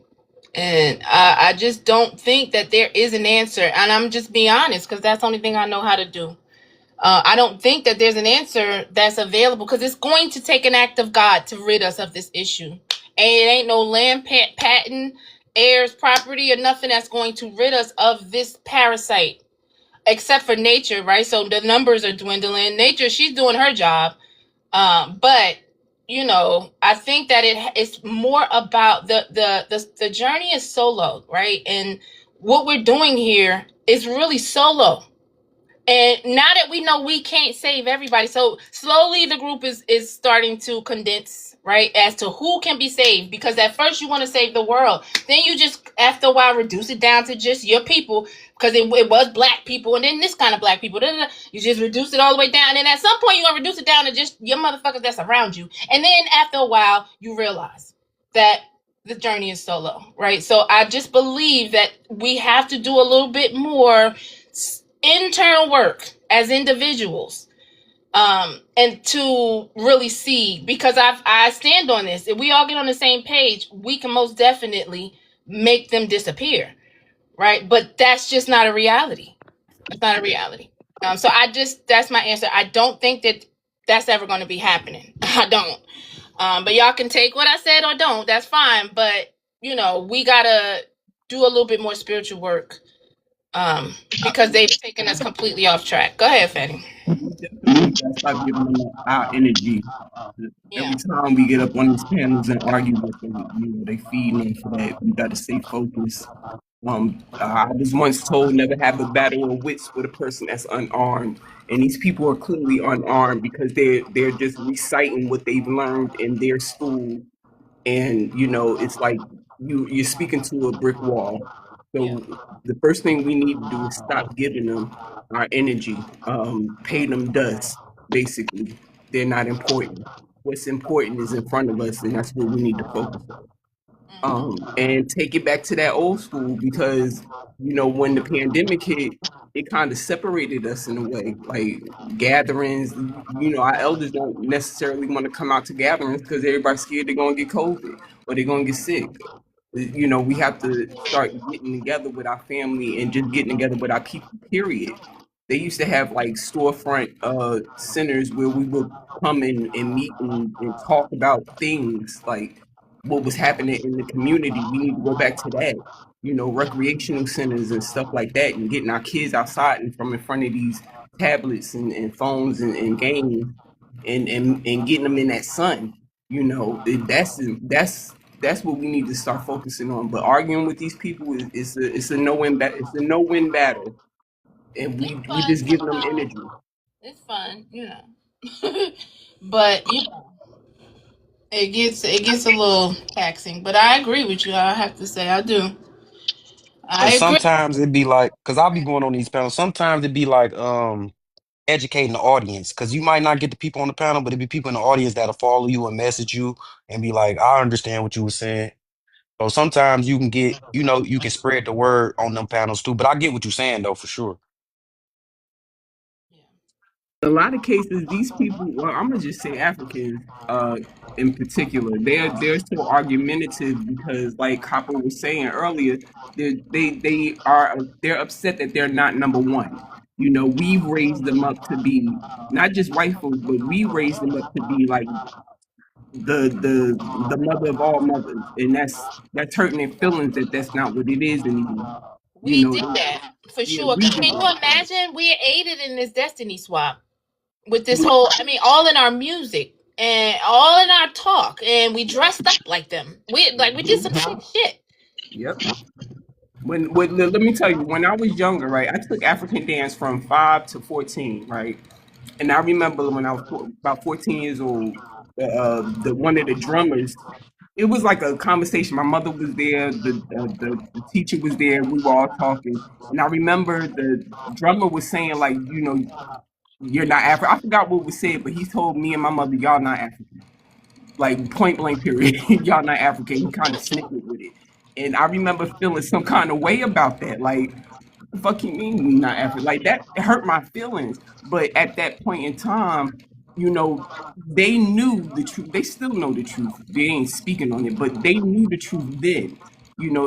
And I just don't think that there is an answer. And I'm just being honest because that's the only thing I know how to do. I don't think that there's an answer that's available because it's going to take an act of God to rid us of this issue. And it ain't no land patent, heirs, property, or nothing that's going to rid us of this parasite, except for nature, right? So the numbers are dwindling. Nature, she's doing her job. But I think that it's more about the journey is solo, right? And what we're doing here is really solo. And now that we know we can't save everybody, so slowly the group is starting to condense, right, as to who can be saved. Because at first you want to save the world, then you just after a while reduce it down to just your people, because it was black people, and then this kind of black people. You just reduce it all the way down, and at some point you're gonna reduce it down to just your motherfuckers that's around you, and then after a while you realize that the journey is solo, right? So I just believe that we have to do a little bit more internal work as individuals, and to really see, because I stand on this, if we all get on the same page we can most definitely make them disappear, right? But that's just not a reality. It's not a reality. So that's my answer. I don't think that that's ever going to be happening. I don't. But y'all can take what I said or don't, that's fine. But we gotta do a little bit more spiritual work, because they've taken us completely off track. Go ahead, Fanny. We definitely gotta stop giving them our energy. Yeah. Every time we get up on these panels and argue with them, they feeding into that. We got to stay focused. I was once told never have a battle of wits with a person that's unarmed, and these people are clearly unarmed because they're just reciting what they've learned in their school, and it's like you're speaking to a brick wall. Yeah. So the first thing we need to do is stop giving them our energy, pay them dust, basically. They're not important. What's important is in front of us, and that's what we need to focus on. Hmm. And take it back to that old school because when the pandemic hit, it kind of separated us in a way, like gatherings. Our elders don't necessarily want to come out to gatherings because everybody's scared they're gonna get COVID or they're gonna get sick. We have to start getting together with our family and just getting together with our people, period. They used to have like storefront centers where we would come in and meet and talk about things like what was happening in the community. We need to go back to that, recreational centers and stuff like that, and getting our kids outside and from in front of these tablets and phones and games and getting them in that sun. That's what we need to start focusing on. But arguing with these people is it's a no win battle, and It's we fun just giving them sometimes. energy. It's fun, you know. But you know, it gets a little taxing. But I agree with you. I have to say I do. I But agree. sometimes it'd be like, cause I'll be going on these panels. Sometimes it'd be like educating the audience, cause you might not get the people on the panel, but it'd be people in the audience that'll follow you and message you and be like, I understand what you were saying. So sometimes you can get, you can spread the word on them panels too. But I get what you're saying though, for sure. Yeah. A lot of cases, these people, well, I'm gonna just say Africans, in particular, they're so argumentative because, like Copper was saying earlier, they're upset that they're not number one. We've raised them up to be not just white folks, but we raised them up to be like the mother of all mothers, and that's hurting their feelings that that's not what it is anymore. You We know, did they, that for yeah, sure. we Can did you that. imagine? We aided in this destiny swap with this whole. I mean, all in our music and all in our talk, and we dressed up like them. We did some sick shit. Yep. Let me tell you, when I was younger, right, I took African dance from 5 to 14, right, and I remember when I was about 14 years old, the one of the drummers, it was like a conversation. My mother was there, the teacher was there, we were all talking, and I remember the drummer was saying like, you're not African. I forgot what was said, but he told me and my mother, y'all not African, like point blank period. Y'all not African. He kind of snickered with it. And I remember feeling some kind of way about that. Like, the fuck you mean we not African? Like that it hurt my feelings. But at that point in time, you know, they knew the truth. They still know the truth. They ain't speaking on it, but they knew the truth then.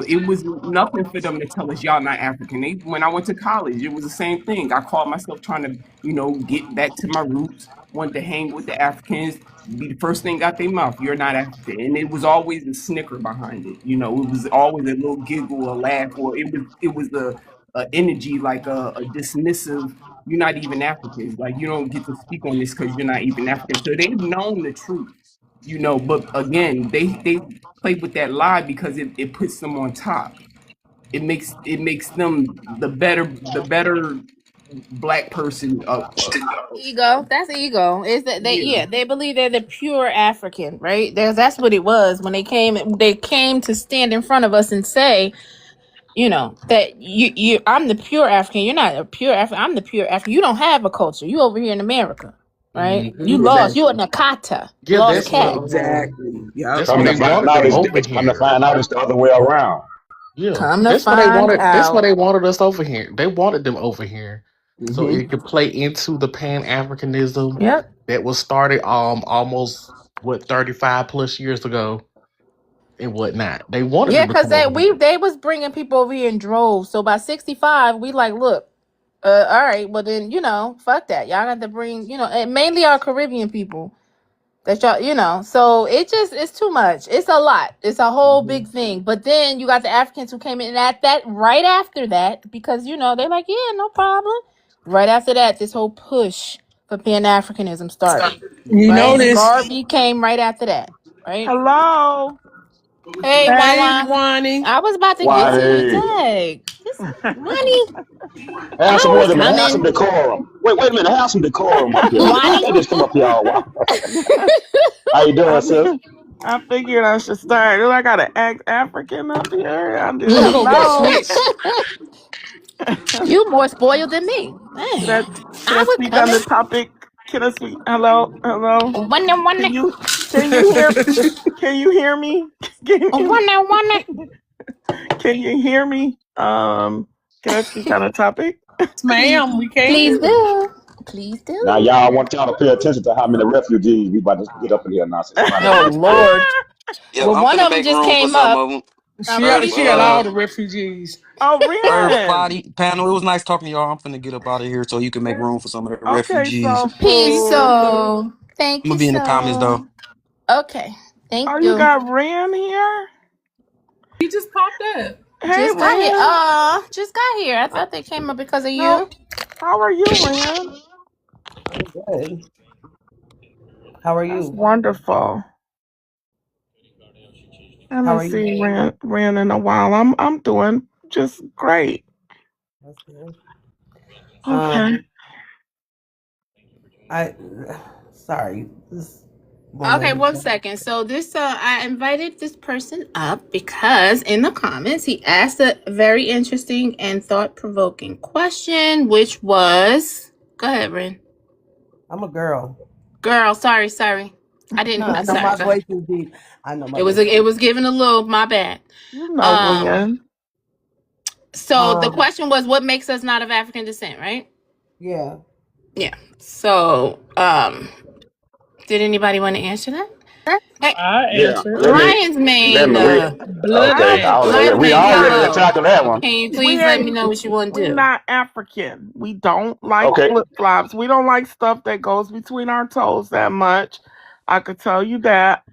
It was nothing for them to tell us y'all not African. When I went to college, it was the same thing. I called myself trying to, get back to my roots, wanted to hang with the Africans, be the first thing out their mouth. You're not African. And it was always a snicker behind it. It was always a little giggle, a laugh, or it was a energy like a dismissive. You're not even Africans. Like you don't get to speak on this because you're not even African. So they've known the truth, But again, they play with that lie because it puts them on top. It makes them the better black person. Ego. That's ego. Is that they? Yeah. Yeah, they believe they're the pure African, right? That's what it was when they came. They came to stand in front of us and say, that you I'm the pure African. You're not a pure African. I'm the pure African. You don't have a culture. You over here in America, right? You Hmm. lost. You a Exactly. Nakata, Yeah, lost that's what cat. Exactly. Yep. that's Come what to they find wanted out, them over come to here. find out, it's the other way around. Yeah, Come to that's what they find wanted. That's why out. they wanted us over here. They wanted them over here, so Hmm. it could play into the Pan Africanism Yep. that was started almost 35 plus years ago and whatnot. They wanted Yeah, them to because come over here. they was bringing people over here in droves. So by 65, we like, look, all right, well then, fuck that. Y'all got to bring, and mainly our Caribbean people that y'all, so it's too much. It's a lot. It's a whole Hmm. big thing. But then you got the Africans who came in at that right after that because, they're like, yeah, no problem. Right after that, this whole push for Pan Africanism started, You right? And notice. Garvey came right after that, right? Hello. Hey, Hey, Wawa. Wani. I was about to Why, get to you. hey, Dang. This Wani. have some, I wait was a minute, have some coming. decorum. Wait a minute, have some decorum up here. Wani. They just come up here all wild. How you I doing, mean, sis? I figured I should start. Do I gotta act African up here? I We didn't gonna get know. switched. You more spoiled than me. Can Man, I can I I would speak come on in. the topic? Can I speak? Hello, hello. One. Can you hear can you hear me? Can you One. can you hear me? Can I speak on the topic? Please, Ma'am, we please can. do. Please Now, do. y'all want y'all to pay attention to how many refugees we about to get up in here now. Since somebody Oh asked that Lord. question. Yep, Well, I'm one finna of them make just room for came some up. of them. I'm She pretty Earth, she got all sure. the refugees. Oh, Ren. Everybody, panel, it was nice talking to y'all. I'm finna get up out of here so you can make room for some of the Okay, refugees. soul Peace. Peace, food. sister. So, thank I'm you. gonna be in the comments So, though. okay. Thank Oh, you you. got Ren here? He just popped up. Hey, Just got here. Ren. Just got here. I thought they came up because of No, you. how are you, Ren? I'm good. How are That's you? wonderful. I How haven't are you? seen Ren in a while. I'm doing just great. That's good. Okay. I sorry. This Okay, woman. one second. So this I invited this person up because in the comments he asked a very interesting and thought-provoking question, which was go ahead, Ren. I'm a girl. Girl, sorry. I didn't I know sorry, my go ahead. voice is deep. I know my It was voice is it deep. was given a little my bad. You know Um Ren. so the Um. question was what makes us not of African descent, right? Yeah. Yeah. So did anybody want to answer that? Hey, I Yeah, answered. Lion's let Mane, me. Blood I Okay, don't. tag. yeah, Lion's we Mane, all ready to hello. tackle that one. Can you We please let me ain't. know what you want We to do? not African. We don't like Okay, flip flops. We don't like stuff that goes between our toes that much. I could tell you that.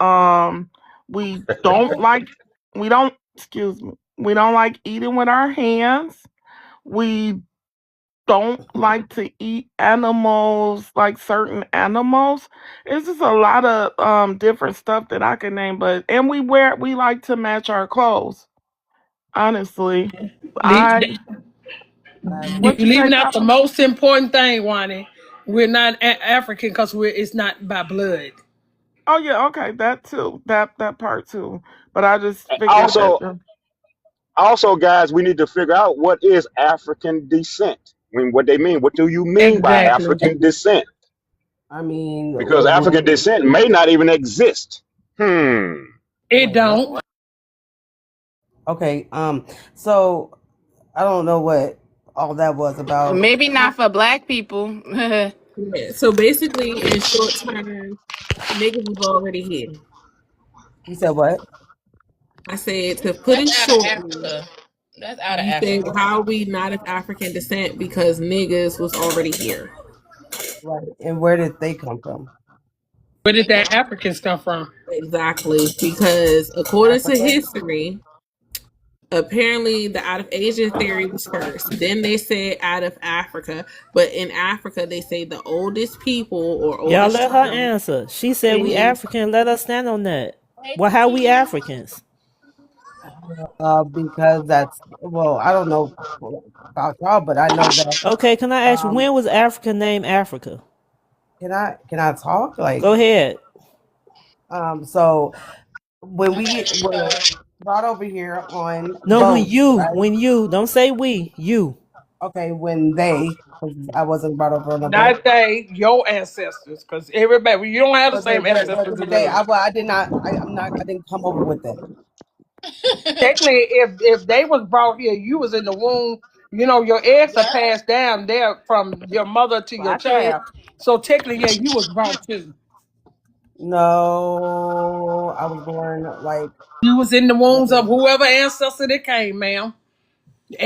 We don't like. We don't. Excuse me. We don't like eating with our hands. We don't like to eat animals, like certain animals. It's just a lot of different stuff that I can name, but and we like to match our clothes. Honestly. Le- I That's You what you say, leaving out the Papa? most important thing, Wani. We're not African because it's not by blood. Oh yeah, okay, that too. That part too. But I just figured that also, guys, we need to figure out what is African descent. I mean, what they mean. What do you mean by Exactly. African descent? I mean, Because African descent may not even exist. It wait, what? don't. Okay. So I don't know what all that was about. Maybe not for black people. That's Yeah. So basically, in short term, niggas was already here. You said what? I said to put it out of shortly. Africa. That's out of You said Africa. how are we not of African descent because niggas was already here. Right. And where did they come from? Where did that Africans come from? Exactly, because according to Africa. history, apparently the out of Asia theory was first. Then they said out of Africa, but in Africa they say the oldest people or Y'all oldest let her tribe answer. She said we is African. Let us stand on that. Hey, Well, how we Tina. Africans? Because that's well, I don't know about y'all, but I know that. Okay, can I ask you, Um, when was Africa named Africa? can I talk? Go Like, ahead. so when we were brought over here on No, boats, right? when you, don't say we, you. Okay, when they, 'cause I wasn't brought over on a boat, Not they, your ancestors, because everybody, you don't have the but same but ancestors when as they, us. I did not, I'm not, I didn't come over with them. Technically, if they was brought here, you was in the womb. You know, your eggs are Yep. passed down there from your mother to So your I can't. child. So technically, yeah, you was brought too. No, I was born like You was in the wombs of listen, whoever ancestor that came, ma'am.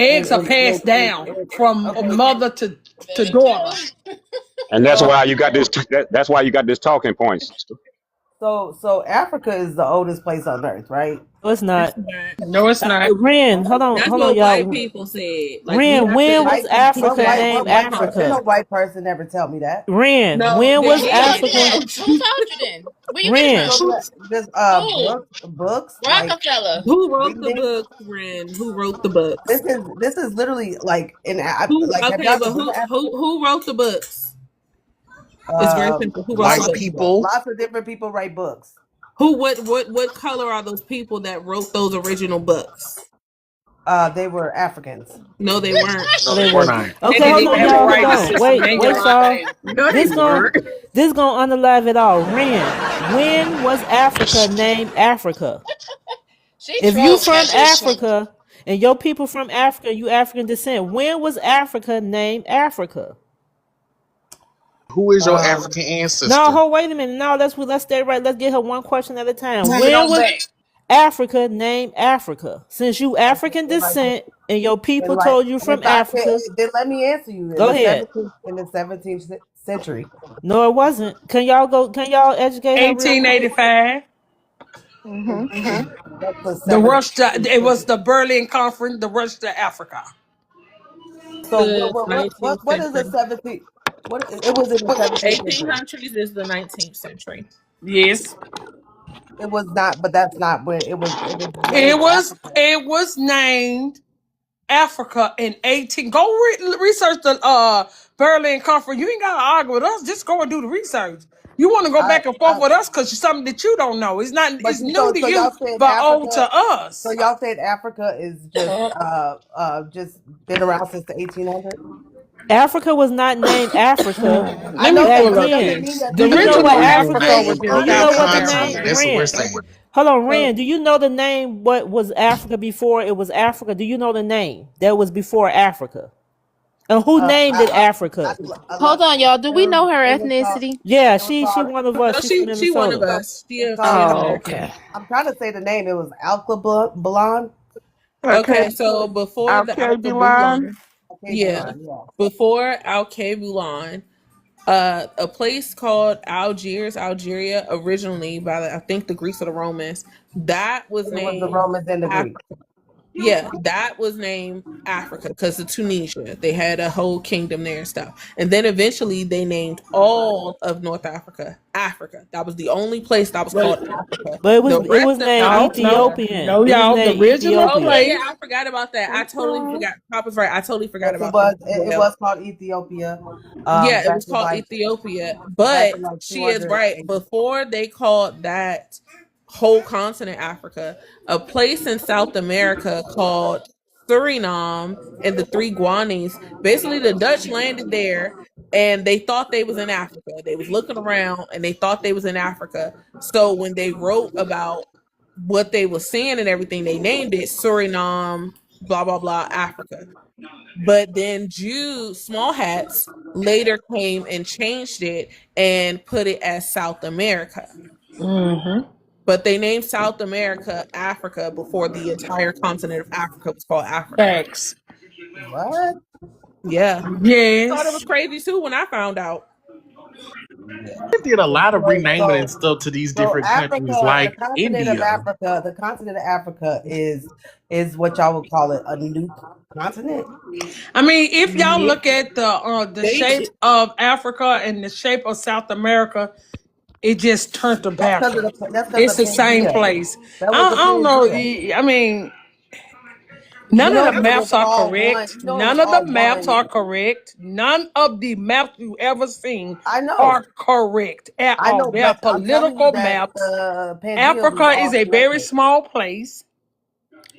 and Eggs are and, and, passed and, down and from a okay, mother to Very daughter. true. And that's so why you got this. That's why you got this talking point, sister. so Africa is the oldest place on earth, right? No, it's it's not. not. No, it's not. Ren, Okay. That's hold on, what white y'all. people said. Like we Ren, have when to was What Africa white named what exactly white person? Did Africa? no white person ever tell me that? Ren, no, when they was Who told did. you Africa? then? Who told you then? Where you get it Just Ren, from? go to just Who? books like Rockefeller. Who wrote the reading. books, Ren? Who wrote the books? This is literally like Who like have okay, y'all ever but been to Africa? who wrote the books? It's very simple. Who wrote the Lots White of books? people. people. Lots of different people write books. Who? What color are those people that wrote those original books? They were Africans. No, they weren't. No, No, they they were weren't. not. They Okay, didn't hold even on, have a y'all. Hold writing on. system Wait, in wait, your y'all. day. No, they This gon' weren't. this gonna unalive it all. Ren, when was Africa named Africa? She If you trolling from at this point. Africa and your people from Africa, you African descent, when was Africa named Africa? Who is your Um, African No, ancestor? hold, wait a minute. No, let's stay right. Let's get her one question at a time. Turn it When on was back. Africa named Africa? Since you okay, African then like descent and your then people like told you if from I can, Africa, then let me answer you. go ahead. In the 17th century, No, it wasn't. Can y'all go? Can y'all educate her real quick? 1885. Hmm. that's the The 17th rush to it was century. the Berlin Conference, the rush to Africa. So The 19th what is the century. 17th? What it was in the 17th century? 1800s is the 19th century. Yes. It was not, but that's not when it was. It was It named was Africa. it was named Africa in 18. Go research the Berlin Conference. You ain't gotta argue with us. Just go and do the research. You want to go back and I forth with us because it's something that you don't know. It's not. but It's new to so you, y'all saying but old Africa. to So us. y'all saying Africa is just been around since the 1800s? Africa was not named Africa I Let me know back that, pull but it up doesn't then. mean this. that The Do the you know what original Europeans Africa Africa? was named in Do you know That what the Africa. 1700. continent. name That's what we're Ren? saying. Hold on, So Ren. Do you know the name? What was Africa before it was Africa? Do you know the name that was before Africa? And who named it I, Africa? Hold on, y'all. Do we know her it was called ethnicity? Yeah, it was she called one of us. No, She's from she one of Minnesota. us. it's She called an Oh, American. okay. I'm trying to say the name. It was Alka Blonde. Okay. Okay, so before the Okay, Alka Belon. Bulan, Okay, yeah, Blonde. Yeah. before Alka Bulan, a place called Algiers, Algeria, originally by I think the Greeks or the Romans, that was It was the named Romans and the Greeks. Africa. Yeah, that was named Africa because of Tunisia. They had a whole kingdom there and stuff. And then eventually they named all of North Africa Africa. That was the only place that was wait, called Africa. But The it was rest of named no, no, Africa. Ethiopian. no, It was y'all. The named original Oh yeah, Ethiopian. yeah, place. I forgot about that. I totally Okay. forgot. Papa's right. I totally forgot Yes, it about that was. as It well. was called Ethiopia. Yeah, it Back was in called like Ethiopia, back but in like she is 200 right. AD. Before they called that whole continent Africa, a place in South America called Suriname and the Three Guanis. Basically, the Dutch landed there and they thought they was in Africa. They was looking around and they thought they was in Africa. So when they wrote about what they were seeing and everything, they named it Suriname, blah blah blah, Africa. But then Jews, small hats, later came and changed it and put it as South America. Mm-hmm. But they named South America Africa before the entire continent of Africa was called Africa. Facts. What? Yeah. I thought it was Yes. crazy too when I found out. Yeah. They did a lot of Wait, renaming and stuff to these so different countries, Africa, like India. The continent of Africa is what y'all would call it a new continent. I mean, if y'all Yeah. look at the They shape of Africa and the shape of South America, it just turned to backwards. That's because It's of the same Pangea. place. That was I the don't know. Pangea. I mean, You none of know, the it was maps are all one. correct. You know, it was None of the all maps one. are correct. None of the maps you ever seen I know. are correct at I all. know, They are but I'm telling you political that maps. the Pangea was Africa is all a very selected. small place.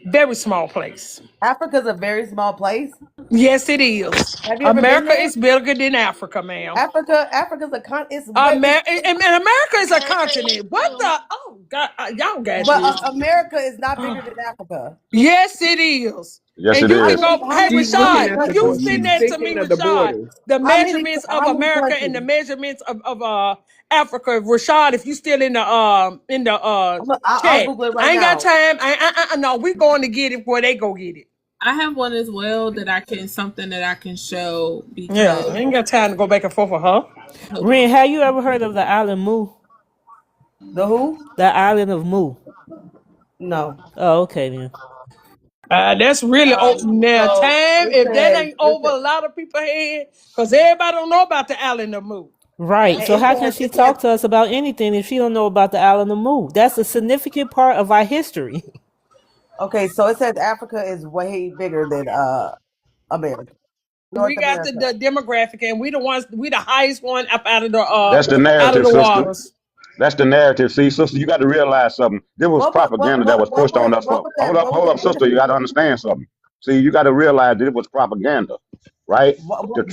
Very small place. Africa's a very small place. Yes, it is. Have you ever been America there? is bigger than Africa, ma'am. Africa's a con. It's way. It's And America is a continent. What the? Oh God, y'all got but this. America is not bigger than Africa. Yes, it is. Yes, And it you How can is. many? go. How Hey, many? She's How looking many Rashad, at the you board. countries? send She's that to me, thinking of the Rashad. borders. The How many? measurements of How many America and the countries? measurements of Africa. Rashad, if you still in the I'll chat, Google it I right ain't got now. time. No, we going to get it before they go get it. I have one as well that I can something that I can show Yeah, because I ain't got time to go back and forth with her. hold Ren, on. have you ever heard of the island Mu? The who? The island of Mu. No. Oh, okay then. That's really open now. So Time if that ain't over a lot of people's head, because everybody don't know about the island of Moon. Right. So how can she it says talk to us about anything if she don't know about the island of Mu? That's a significant part of our history. okay. So it says Africa is way bigger than America, We North got the America. demographic, and we the highest one up out of the That's the narrative, sister. waters. That's the narrative. See, sister, you got to realize something. There was propaganda that was pushed on us for. Hold up, sister. You got to understand something. See, you got to realize that it was propaganda, right? For The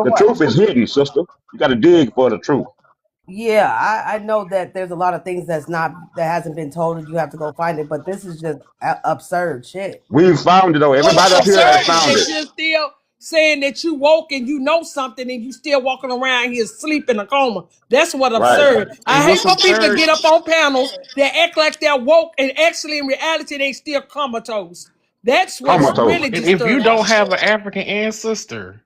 what? truth is hidden, sister. You got to dig for the truth. Yeah, I know that there's a lot of things that hasn't been told, and you have to go find it. But this is just absurd shit. We found it though. What's Everybody up here has absurd is found that it. you're still saying that you woke and you know something and you still walking around here asleep in a coma. That's what Right. absurd. I And hate what's for people to absurd? get up on panels that act like they're woke and actually in reality they still comatose. That's what's Comatose. really And if you disturbing. don't have an African ancestor,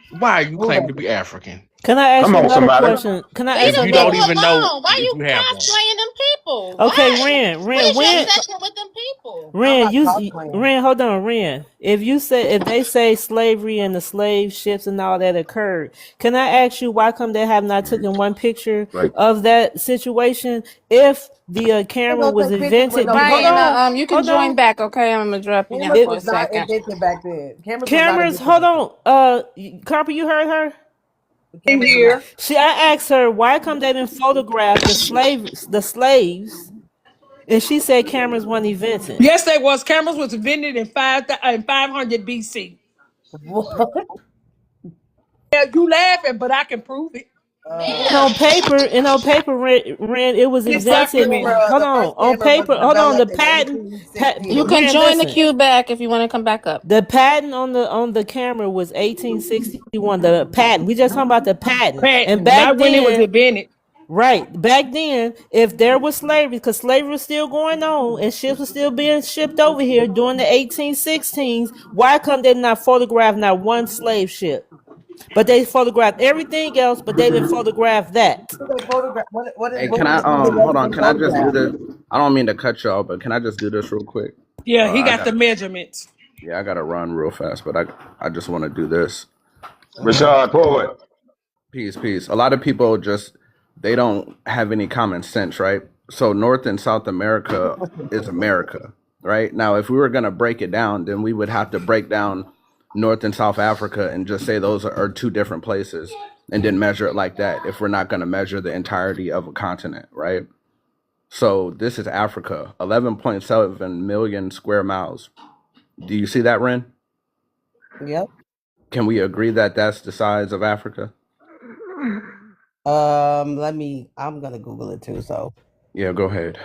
why you Who claim that? to be African? Can I ask Come you on, another somebody. question? Can I Leave ask If them you another? don't people even know alone. Why if you you have one. cosplaying them people? Okay, Why? Ren, What Ren, is your when obsession with them people? I'm Ren, not cosplaying. Ren, hold on, Ren. If they say slavery and the slave ships and all that occurred, can I ask you why come they have not taken one picture Right. of that situation? If the They camera don't was take pictures with invented, no hold camera. Diana, on, you can hold join on. back, okay? I'm gonna drop you down Cameras for a was It not second. invented back then. Cameras was not cameras, invented hold back on. Carper, you heard her. then. In Cameras were not. here. I asked her why come they didn't photograph the slaves, and she said cameras weren't invented. Yes, they was. Cameras was invented in 500 BC. What? Yeah, you laughing, but I can prove it. And Ma'am. on paper, Ren, it was It's invented. documented. Hold The on, first on camera was paper, hold on. The developed in patent, You 1860. can Ren, join the listen. queue back if you want to come back up. The patent on the camera was 1861. The patent. We just talking about the patent. And Patent, back not when it was then, invented. right back then, if there was slavery, because slavery was still going on and ships were still being shipped over here during the 1816s, why come they not photograph not one slave ship? But they photographed everything else, but they didn't photograph that. What did they photograph? Hey, What can was I the thing that hold on? they Can I just do photographed? this? I don't mean to cut y'all, but can I just do this real quick? Yeah, he I got the got measurements. I gotta run real fast, but I just want to do this. Rashad Poet. Peace. A lot of people just they don't have any common sense, right? So North and South America is America, right? Now, if we were gonna break it down, then we would have to break down North and South Africa and just say those are two different places, and then measure it like that. If we're not gonna measure the entirety of a continent, right? So this is Africa, 11.7 million square miles. Do you see that, Ren? Yep. Can we agree that that's the size of Africa? I'm gonna Google it too. So Yeah, go ahead.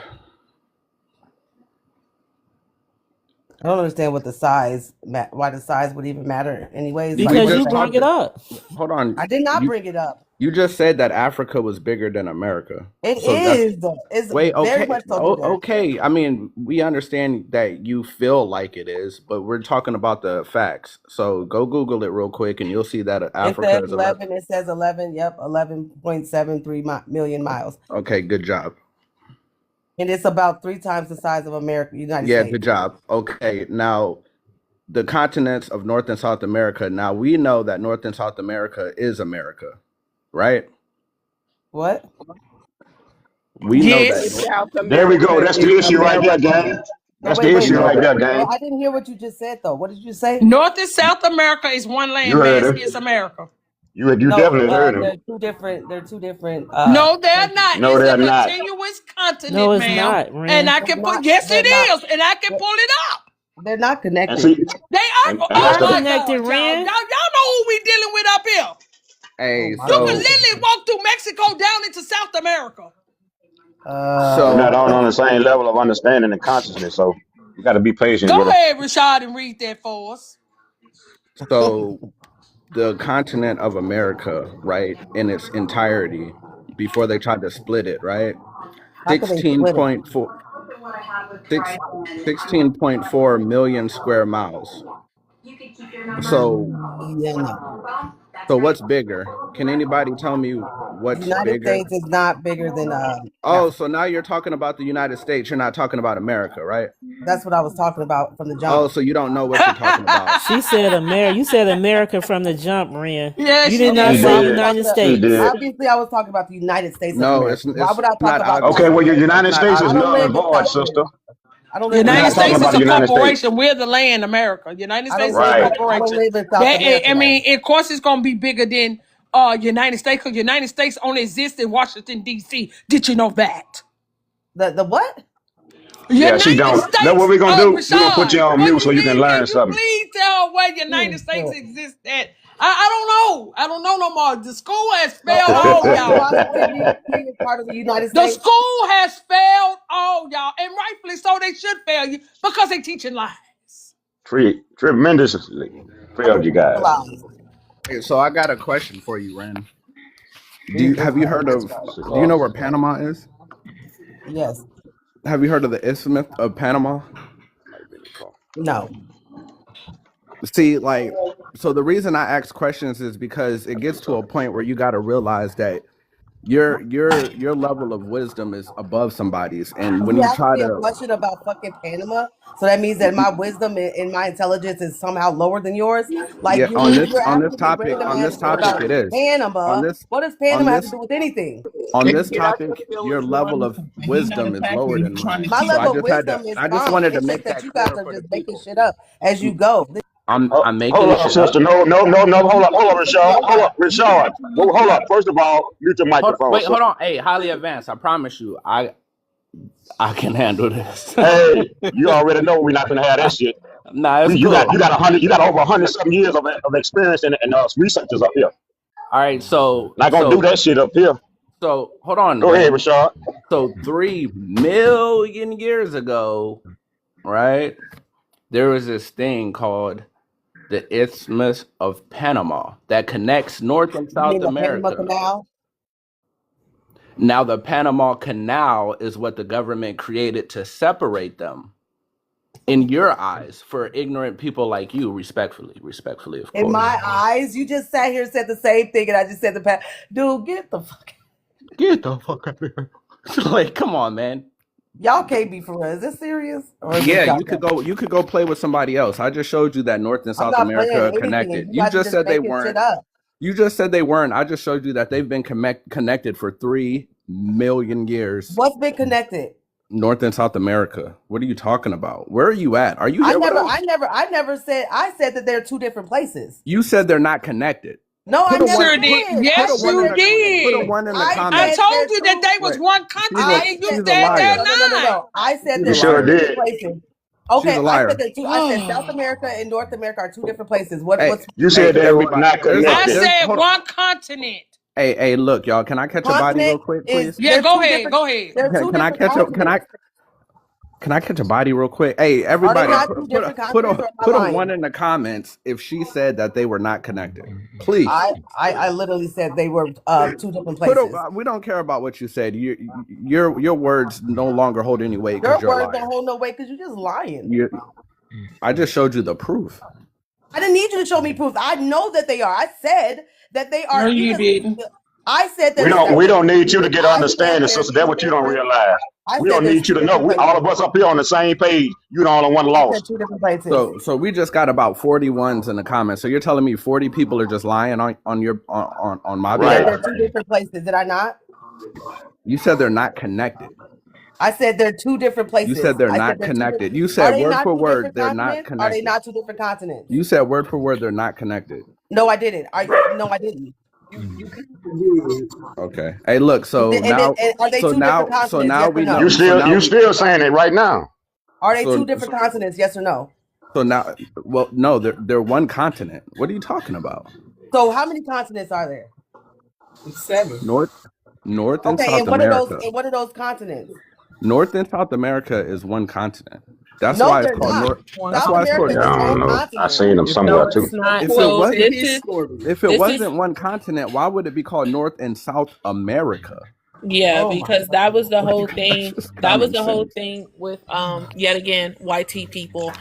I don't understand what the size, why the size would even matter. Anyways, like We Because what is you just that? brought talked. it up. Hold on. I did not You bring it up. you just said that Africa was bigger than America. It So that's is. It's wait, very okay. much so bigger. Okay. I mean, we understand that you feel like it is, but we're talking about the facts. So go Google it real quick and you'll see that It Africa says is 11. 11. It says 11. Yep, 11.73 million miles, Okay, good job. and it's about 3 times the size of America, United Yeah, States. good job. Okay, now the continents of North and South America. Now we know that North and South America is America, right? What? We know that. Yes. South There we go. America That's is the issue right there, America. gang. No, That's the wait. issue right there, gang. I didn't hear what you just said though. What did you say? North and South America is one You heard landmass. her. It's America. You No, definitely heard him. they're two different. They're two different No, they're countries. not. No, It's a they're not. continuous No, continent, it's ma'am. not, And Ren. I They're can not. put, yes, They're it not. is. And I can pull it up. They're not And connected. see, They are. and They that's Oh are the my connected, God, y'all. Ren. Y'all know who we dealing with up here. Oh Hey, my You can so goodness. literally walk through Mexico down into South America. we're not all so on the same level of understanding and consciousness, so you got to be patient Go with us. ahead, Rashad, and read that for us. so the continent of America, right, in its entirety, before they tried to split it, right? How could they split it? 16.4 six, 16.4 million square miles. So Yeah, no. so what's bigger? Can anybody tell me The what's United bigger? States is not bigger than Oh, Africa. so now you're talking about the United States. You're not talking about America, right? That's what I was talking about from the jump. Oh, so you don't know what you're talking about. She said America. You said America from the jump, Ren. Yeah, You she did Okay, not She did. say well, I was did. talking United about. She States. did. Obviously, I was talking about the United States of No, America. Why would I talk not about Okay, obvious. well, the Africa? It's United not States is I obvious. don't null live and in void, South sister. America. I don't live in We're United not South talking States is about America. the a United States. corporation. We're the land, America. United I don't States is a live Right. in. I don't corporation. live in South That America I though. mean, of course, it's gonna be bigger than United States, because United States only exists in Washington, D.C. Did you know that? The what? Yeah, she United don't. That's what States, we're gonna do. We're gonna put you Rashad, on what mute do so you you can mean? learn Can you something. please tell where United States exists at? I don't know. I don't know no more. The school has So failed only all only y'all. Washington D.C. is part of the United The States. school has failed all y'all, and rightfully so. They should fail you because they teaching lies. Tremendously failed you guys. Civilized. Hey, so I got a question for you, Ren. Jesus Have you heard Christ. of? Do you know where Panama is? Yes. Have you heard of the Isthmus of Panama? No. See, like, so the reason I ask questions is because it gets to a point where you got to realize that your level of wisdom is above somebody's, and when You you asked try me a to, question about fucking Panama, so that means that my wisdom and my intelligence is somehow lower than yours. Like yeah, you're on this asking me topic, random ass shit about it is on Panama. this What does on Panama have to this do with anything? on Can, this can I just topic, fill your in level one? of He's not wisdom is lower attacking. than He's trying to mine. My So teach I level you. of just had to, wisdom is I just fine. wanted to It's just make that that you guys clear are for the just making people. shit up as you go. I'm Hold making on, shit up. sister. No, no, no, no. Hold up, Rashad. Hold up, You can Rashad. actually Well, look it hold up. up. First of all, mute your microphone, Hold sister. on. Hey, highly advanced. I promise you, I can handle this. Hey, you already know we're not gonna have that shit. Nah, it's You cool. got 100. You got over 100 some years of experience and researchers up here. All right, Not gonna do that shit up here. so hold on, Go ahead, Ren. Rashad. So 3 million years ago, right? There was this thing called the Isthmus of Panama that connects North and You South mean the Panama America. Canal? Now, the Panama Canal is what the government created to separate them. In your eyes, for ignorant people like you, respectfully, of In my course. eyes, you just sat here and said the same thing, and I just said the past. Dude, get the fuck. Get the fuck out of here! Like, come on, man. Y'all can't be for real. Is this serious or is this Yeah, y'all? you could go play with somebody else. I just showed you that North and I'm South not playing America are anything. connected. You You guys are just just said they making shit weren't. up. You just said they weren't. I just showed you that they've been connected for 3 million years. What's been connected? North and South America. What are you talking about? Where are you at? Are you here with us? I never said. I said that they're two different places. You said they're not connected. No, I Put a never one. Sure did. did. I Put a Yes, one said in you they're the. two. Put a did. one in the I I said comments. told they're you that two. they was Wait, one she's a continent, I and you said she's a said they're liar. no. not. I said She's You a that sure they're two liar. different did. places. She's Okay, a I said liar. that two. I said South America and North America are two different places. Hey, What's You hey, said they were everybody. not I connected. said Hold on. one continent. Hey, look, y'all. Can I catch a body real continent quick, is? please? Yeah, They're go two ahead. different. Go ahead. They're two Can I different catch a continents. Can I catch a body real quick? Hey, Are they everybody, not two different continents, or am I put a one lying? in the comments if she said that they were not connected. Please. I literally said they were two different Put a. places. We don't care about what you said. Your words no longer hold any weight because Your you're a words don't liar. hold no weight because you're just lying. I just showed you the proof. I didn't need you to show me proof. I know that they are. I said that they No, are. You you just. didn't. I said We they're don't. We separate. don't need you to get I said understanding, they're sister. That's two what you don't different. realize. I We said don't there's need two you to know. different We all places. of us up here on the same page. You the only one I said lost. two different places. So we just got about 41s in the comments. So you're telling me 40 people are just lying on my I said Right. behalf? they're two different places. Did I not? You said they're not connected. I said they're two different You places. said they're I said not they're two different. connected. You Are said they word not for two word different they're not continents? Are they connected. not two different continents? You said word for word they're not connected. No, I didn't. No, I didn't. Okay. Hey, look. And are they two different continents? Yes or no? You still saying it right now. Are they two So different continents? Yes or no? so now, well, no, they're one continent. What are you talking about? So how many continents are there? North and Okay, South and what are those? America. And what are those continents? North and South America is one continent. That's No, why it's they're called not. North. That's South why it's America called. Yeah, is its I don't own know. I continent. seen them somewhere No, too. it's not. If it So wasn't, if it this is wasn't one continent, why would it be called North and South America? yeah, Oh my because that was the whole Like that's thing. just That was common the whole sense. thing with yet again YT people.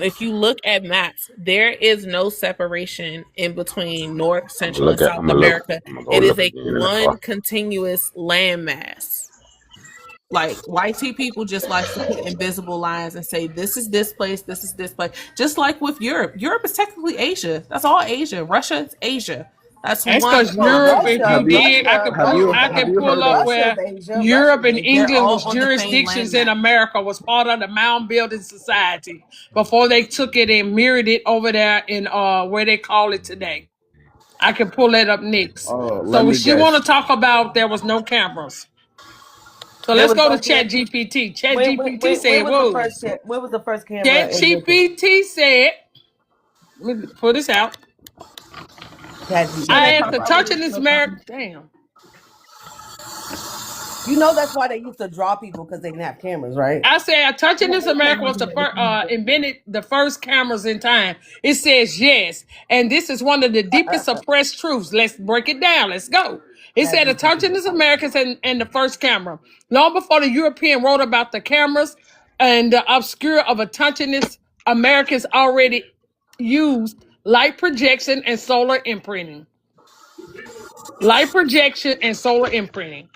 If you look at maps, there is no separation in between North, Central, and South America. I'm gonna go It is look a again in the car. one continuous landmass. Like YT people just likes to put invisible lines and say this is this place, this is this place. Just like with Europe. Europe is technically Asia. That's all Asia. Russia is Asia. That's That's one because So Europe, if you Have you did, I have could you pull heard up of? where Russia's Asia. Europe Russia's and Asia. they're England all was on the same jurisdictions in landmass. America, was part of the Mound Building Society before they took it and mirrored it over there in where they call it today. I can pull that up next. Let So me she want to guess. talk about there was no cameras. So There let's was go to no Chat camera. GPT. Chat GPT When said was the whoa. first when was the first camera Chat invented? GPT said, let me pull this out. So I they asked talk the about when touching there's this no American. time. Damn. You know that's why they used to draw people because they didn't have cameras, right? I said, touching Yeah, this they came America up was with the that. first, invented the first cameras in time. It says yes, and this is one of the deepest suppressed truths. Let's break it down. Let's go. It Chat said, the touching GPT. this Americans and the first camera. Long before the European wrote about the cameras and the obscure of a touching this, Americans already used light projection and solar imprinting. Light projection and solar imprinting.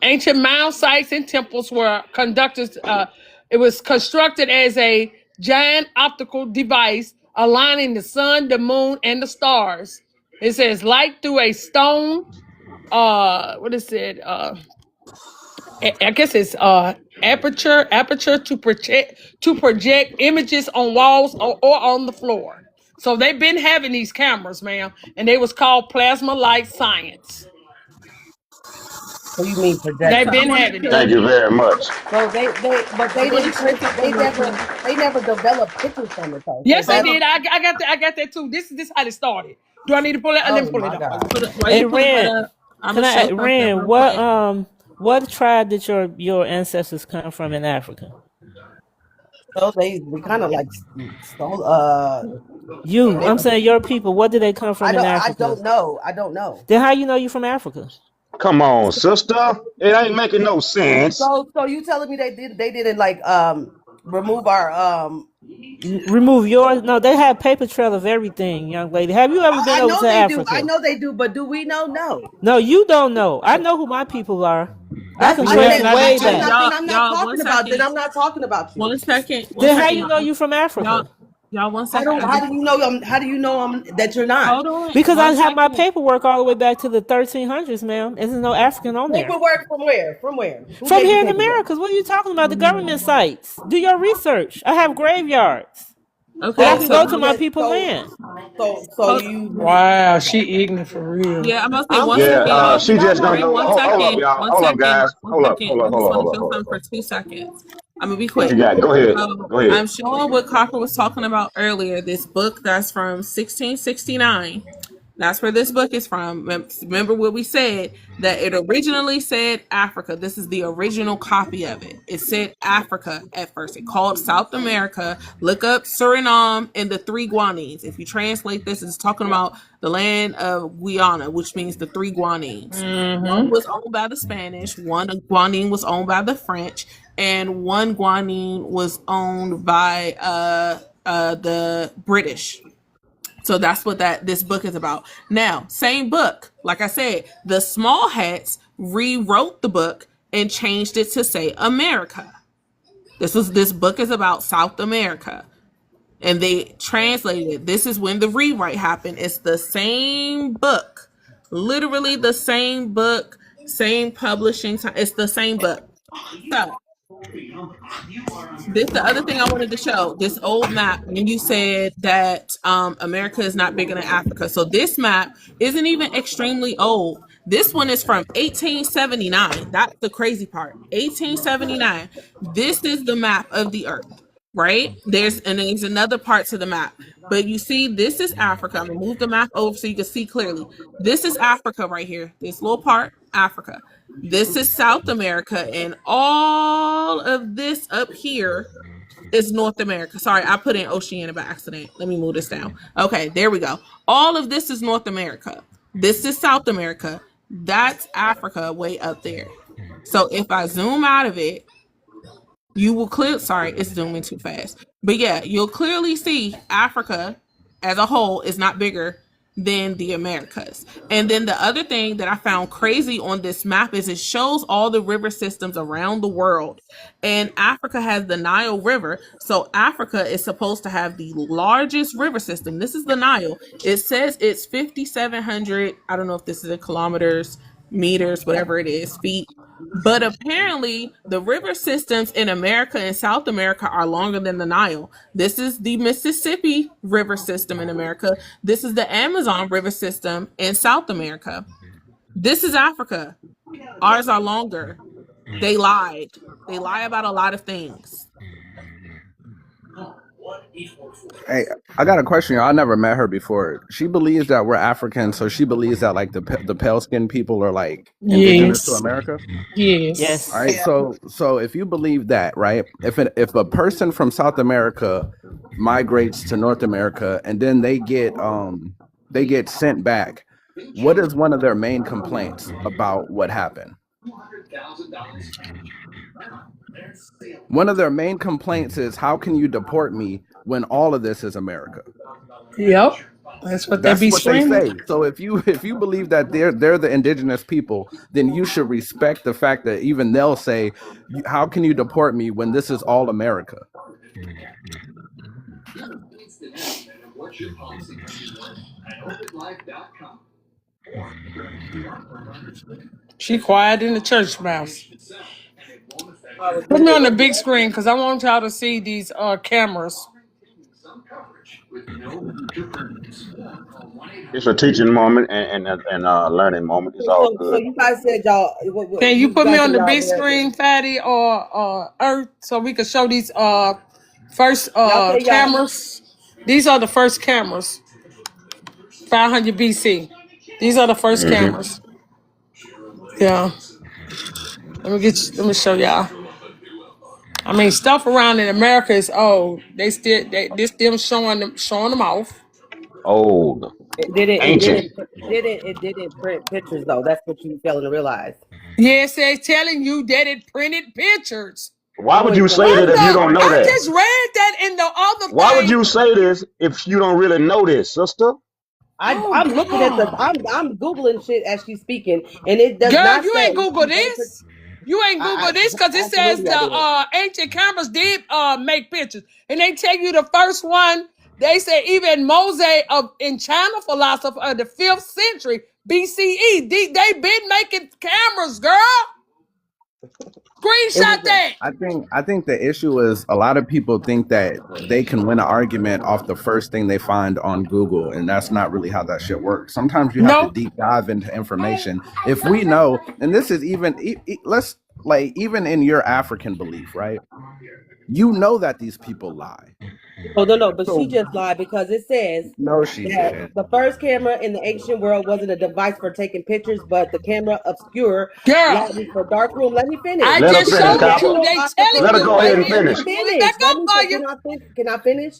Ancient mound sites and temples were conducted. It was constructed as a giant optical device aligning the sun, the moon, and the stars. It says light through a stone. What is it? I guess it's aperture to project images on walls or on the floor. So they've been having these cameras, ma'am, and they was called plasma light science. So you mean They've So I projection? been wanted having it. Thank to. you very much. So but I they wanted didn't to say print it. something real quick. They never developed pictures from it though. So Yes, they that's did. I got that too. This how it started. Do I need to pull it? Let me oh pull it my up. god. While Hey you pulling that Rand, up, I'm can gonna show something Rand, real quick. what tribe did your ancestors come from in Africa? So they kind of like stole. I'm saying your people. What did they come from in I Africa? don't know. I don't know. Then how you know you from Africa? Come on, sister. It ain't making no sense. So you telling me they didn't like remove our Remove yours. No, they have paper trail of everything, young lady. Have you ever been I over know to they do. I Africa? know they do, but do we know? No. No, you don't know. I know who my people are. I That's can I trace Yeah, you then I, way I'm listen, back. not then y'all, I'm not y'all, one talking about then second, I'm not talking about you. one second, one Then how second, you know y'all, you from y'all, Africa? y'all, one I second. don't how do you know that you're not? Hold on, Because I one have my second. paperwork all the way back to the 1300s, ma'am. There's no African on there. Paperwork from where? From where? Who From gave you here in paperwork? America, what are you talking about? The government sites. Do your research. I have graveyards that I Okay, can so go So to I'm, my that people land. so hold, you Wow, okay. she ignorant for real. yeah, I'm gonna say I'm one Yeah, ignorant second, for y'all. real she because I'm just not don't Ray, know. one knowing. Hold up, second, y'all. one Hold up, second, guys. one Hold up, second. hold I up, hold just up, want hold to up, show hold up, something hold for up. 2 seconds. I'm gonna be What you quick. got? Go ahead. So Go ahead. I'm showing what Copper was talking about earlier. This book that's from 1669. That's where this book is from. Remember what we said, that it originally said Africa. This is the original copy of it. It said Africa at first. It called South America. Look up Suriname and the three Guanines. If you translate this, it's talking about the land of Guyana, which means the three Guanines. One Mm-hmm. was owned by the Spanish, one Guanine was owned by the French, and one Guanine was owned by the British. So that's what that this book is about. Now, same book. Like I said, the small hats rewrote the book and changed it to say America. This book is about South America. And they translated it. This is when the rewrite happened. It's the same book. Literally the same book, same publishing time. It's the same book. So this the other thing I wanted to show. This old map, when you said that America is not bigger than Africa. So this map isn't even extremely old. This one is from 1879. That's the crazy part. 1879. This is the map of the earth, right? There's another part to the map. But you see, this is Africa. I'm gonna move the map over so you can see clearly. This is Africa right here. This little part, Africa. This is South America, and all of this up here is North America. Sorry, I put in Oceania by accident. Let me move this down. Okay, there we go. All of this is North America. This is South America. That's Africa way up there. So if I zoom out of it, you will clear sorry, it's zooming too fast. But yeah, you'll clearly see Africa as a whole is not bigger than the Americas. And then the other thing that I found crazy on this map is it shows all the river systems around the world. And Africa has the Nile River. So Africa is supposed to have the largest river system. This is the Nile. It says it's 5,700. I don't know if this is in kilometers. meters, whatever it is, feet. But apparently, the river systems in America and South America are longer than the Nile. This is the Mississippi River system in America. This is the Amazon River system in South America. This is Africa. Ours are longer. They lied. They lie about a lot of things. Hey, I got a question. I never met her before. She believes that we're African, so she believes that like the pale skinned people are like indigenous to Yes. America. Yes. All Yes. right. So if you believe that, right? If a person from South America migrates to North America and then they get sent back, what is one of their main complaints about what happened? One of their main complaints is, how can you deport me when all of this is America? Yep. That's what they That's be what they screaming. say. So if you believe that they're the indigenous people, then you should respect the fact that even they'll say, how can you deport me when this is all America? She quiet in the church mouse. I was Put me thinking on the what big screen because I want y'all to see these cameras. It's a teaching moment and learning moment. It's all so good. you guys said y'all Can you you put me guys said on the y'all big read screen, Fatty, or Earth, so we can show these first y'all say y'all cameras? These are the first cameras, 500 BC. These are the first Hmm. cameras. Yeah. Let me show y'all. I mean, stuff around in America is old. This them showing them off. Old, it didn't ancient. it didn't print pictures though. That's what you failing to realize. Yes, they're telling you that it printed pictures. Why No, would it you did say What that not. if you the? don't know I that? just read that in the other Why would thing. you say this if you don't really know this, sister? Oh I'm looking at the God. I'm googling shit as she's speaking, and it does Girl, not you say ain't Google you better put. this. You ain't Google this because it says Absolutely I the did. ancient cameras did make pictures. And they tell you the first one, they say even Moses in China philosopher of the 5th century BCE. They been making cameras, girl. It was Screenshot that. I think the issue is a lot of people think that they can win an argument off the first thing they find on Google, and that's not really how that shit works. Sometimes you have to No. deep dive into information. If we know, and this is even let's like even in your African belief, right? You know that these people lie. Oh no, but she So just lied because it says no, she that didn't. the first camera in the ancient world wasn't a device for taking pictures, but the camera obscure Girl, Latin for dark room. Let me finish. I Let her just It's a finish, showed it Copper. you. natural They telling optical. Let her you go right ahead Let and me here. let Let me finish. me pull it back finish. Let up me for say, you. can I finish?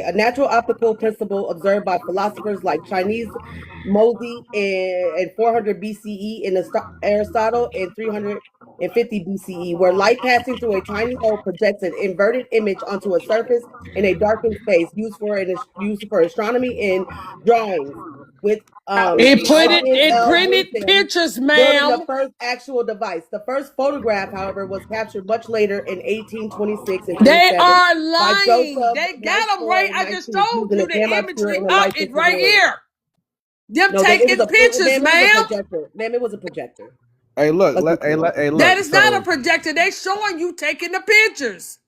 A natural optical principle observed by philosophers like Chinese Mozi in 400 BCE and Aristotle in 350 BCE, where light passing through a tiny hole projects an inverted image onto a surface in a darkened space, used for astronomy and drawings, with It INL printed Winton pictures, building the ma'am. first actual device. The first photograph, however, was captured much later in 1826 and They 27 are by lying. Joseph They got them right. Knightsboro in I just 19 showed using you a camera the obscura imagery in the up. light It pixel right world. here. Them No, taking pictures, ma'am, it was a ma'am. projector. Ma'am, it was a projector. Hey, look, Let's be clear. hey, That look. is not a So projector. They showing you taking the pictures.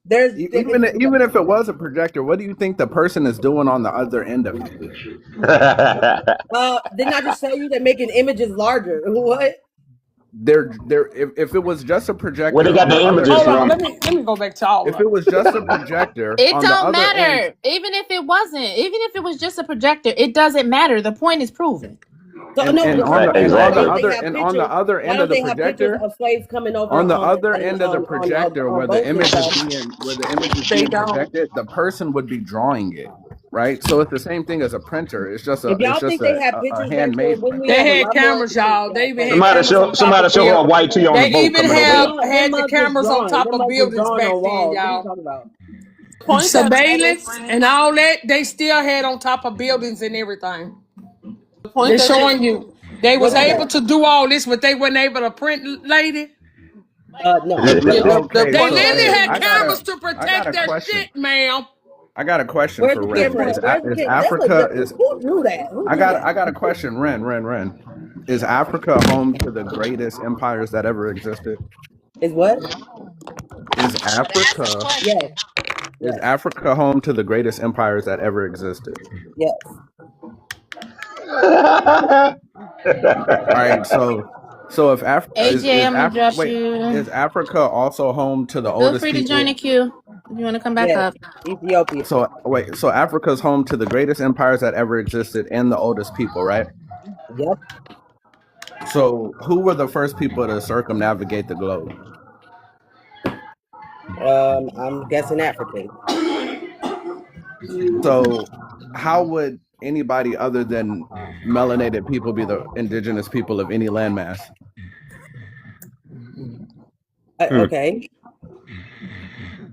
even if it was a projector, what do you think the person is doing on the other end of it? Didn't I just show you that making images larger? What? They're if it was just a Where they projector got on the the other images Hold on. from? end, Let me go back to all if of it it. was just a projector It on the don't other end, matter. Even if it wasn't, even if it was just a projector, it doesn't matter. The point is proven. So no, and but on the okay. and So on the Exactly. other and on the other why end of don't the they have pictures projector, of slaves coming over on the on other end of the projector on where the boats and image is stuff? being They don't. projected, the person would be drawing it, right? So it's the same thing as a printer. If It's y'all just think they have a pictures back then, handmade wouldn't we printer. have a They had lot more cameras, information? y'all. Yeah, They even thank had you. cameras on top Somebody of show her a buildings. white tee on the They boat even coming over here. had the Mugs was cameras on drawing. top Them of mugs was buildings drawing back on then, walls. What are you y'all. talking about? Point of that is, Surveillance and all that, they still had on top of buildings and everything. the point They're of that showing you. They was What is able that? to do all this, but they weren't able to print, lady. No. yeah, the Okay, They point of so that literally hey, is, had cameras to I got protect a their question. shit, ma'am. I got a question Where's for the Yes, Ren. camera? ma'am. Where's the camera? Africa is Who knew that? Who I knew got that? I got a question, Ren. Is Africa home to the greatest empires that ever existed? Is what? Is That's the Africa Yes, question. is yes, Africa home to the greatest empires that ever existed? yes. All right, so if AJ, I'm gonna drop wait, you. is Africa also home to the Feel oldest free to join the people? queue if you want to come back Yes, up. Ethiopia. So Africa's home to the greatest empires that ever existed and the oldest people, right? Yep. So who were the first people to circumnavigate the globe? I'm guessing African. So how would anybody other than melanated people be the indigenous people of any landmass? Hmm. Okay.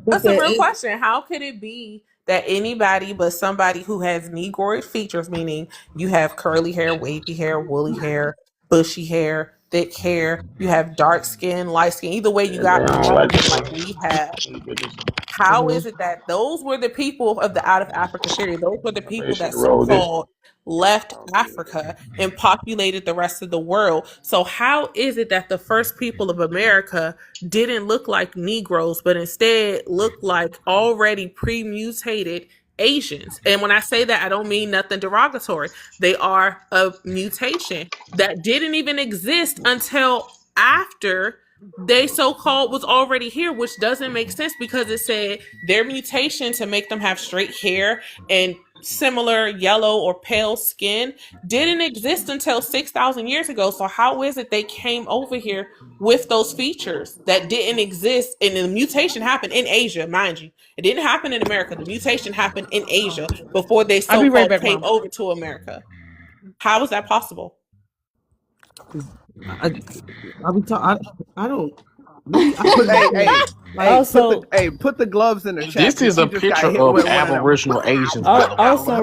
Who That's a said real it? question. How could it be that anybody but somebody who has Negroid features, meaning you have curly hair, wavy hair, woolly hair, bushy hair, thick hair, you have dark skin, light skin, either way you And they got don't like melanin this like one. we have. These bitches. How Hmm. is it that those were the people of the out of Africa period? Those were the I think they people should that have so rolled this. called left Africa and populated the rest of the world. So, how is it that the first people of America didn't look like Negroes, but instead looked like already pre mutated Asians? And when I say that, I don't mean nothing derogatory. They are a mutation that didn't even exist until after they so-called was already here, which doesn't make sense because it said their mutation to make them have straight hair and similar yellow or pale skin didn't exist until 6,000 years ago. So how is it they came over here with those features that didn't exist? And the mutation happened in Asia, mind you. It didn't happen in America. The mutation happened in Asia before they I'll be right so-called back, came Mom. over to America. How is that possible? I, I don't. What do you? I Put don't understand. Like, Also, put the gloves in the chat This because is she a just got picture hit of with one of them. Aboriginal Asians, Wow, by the way. wow, wow.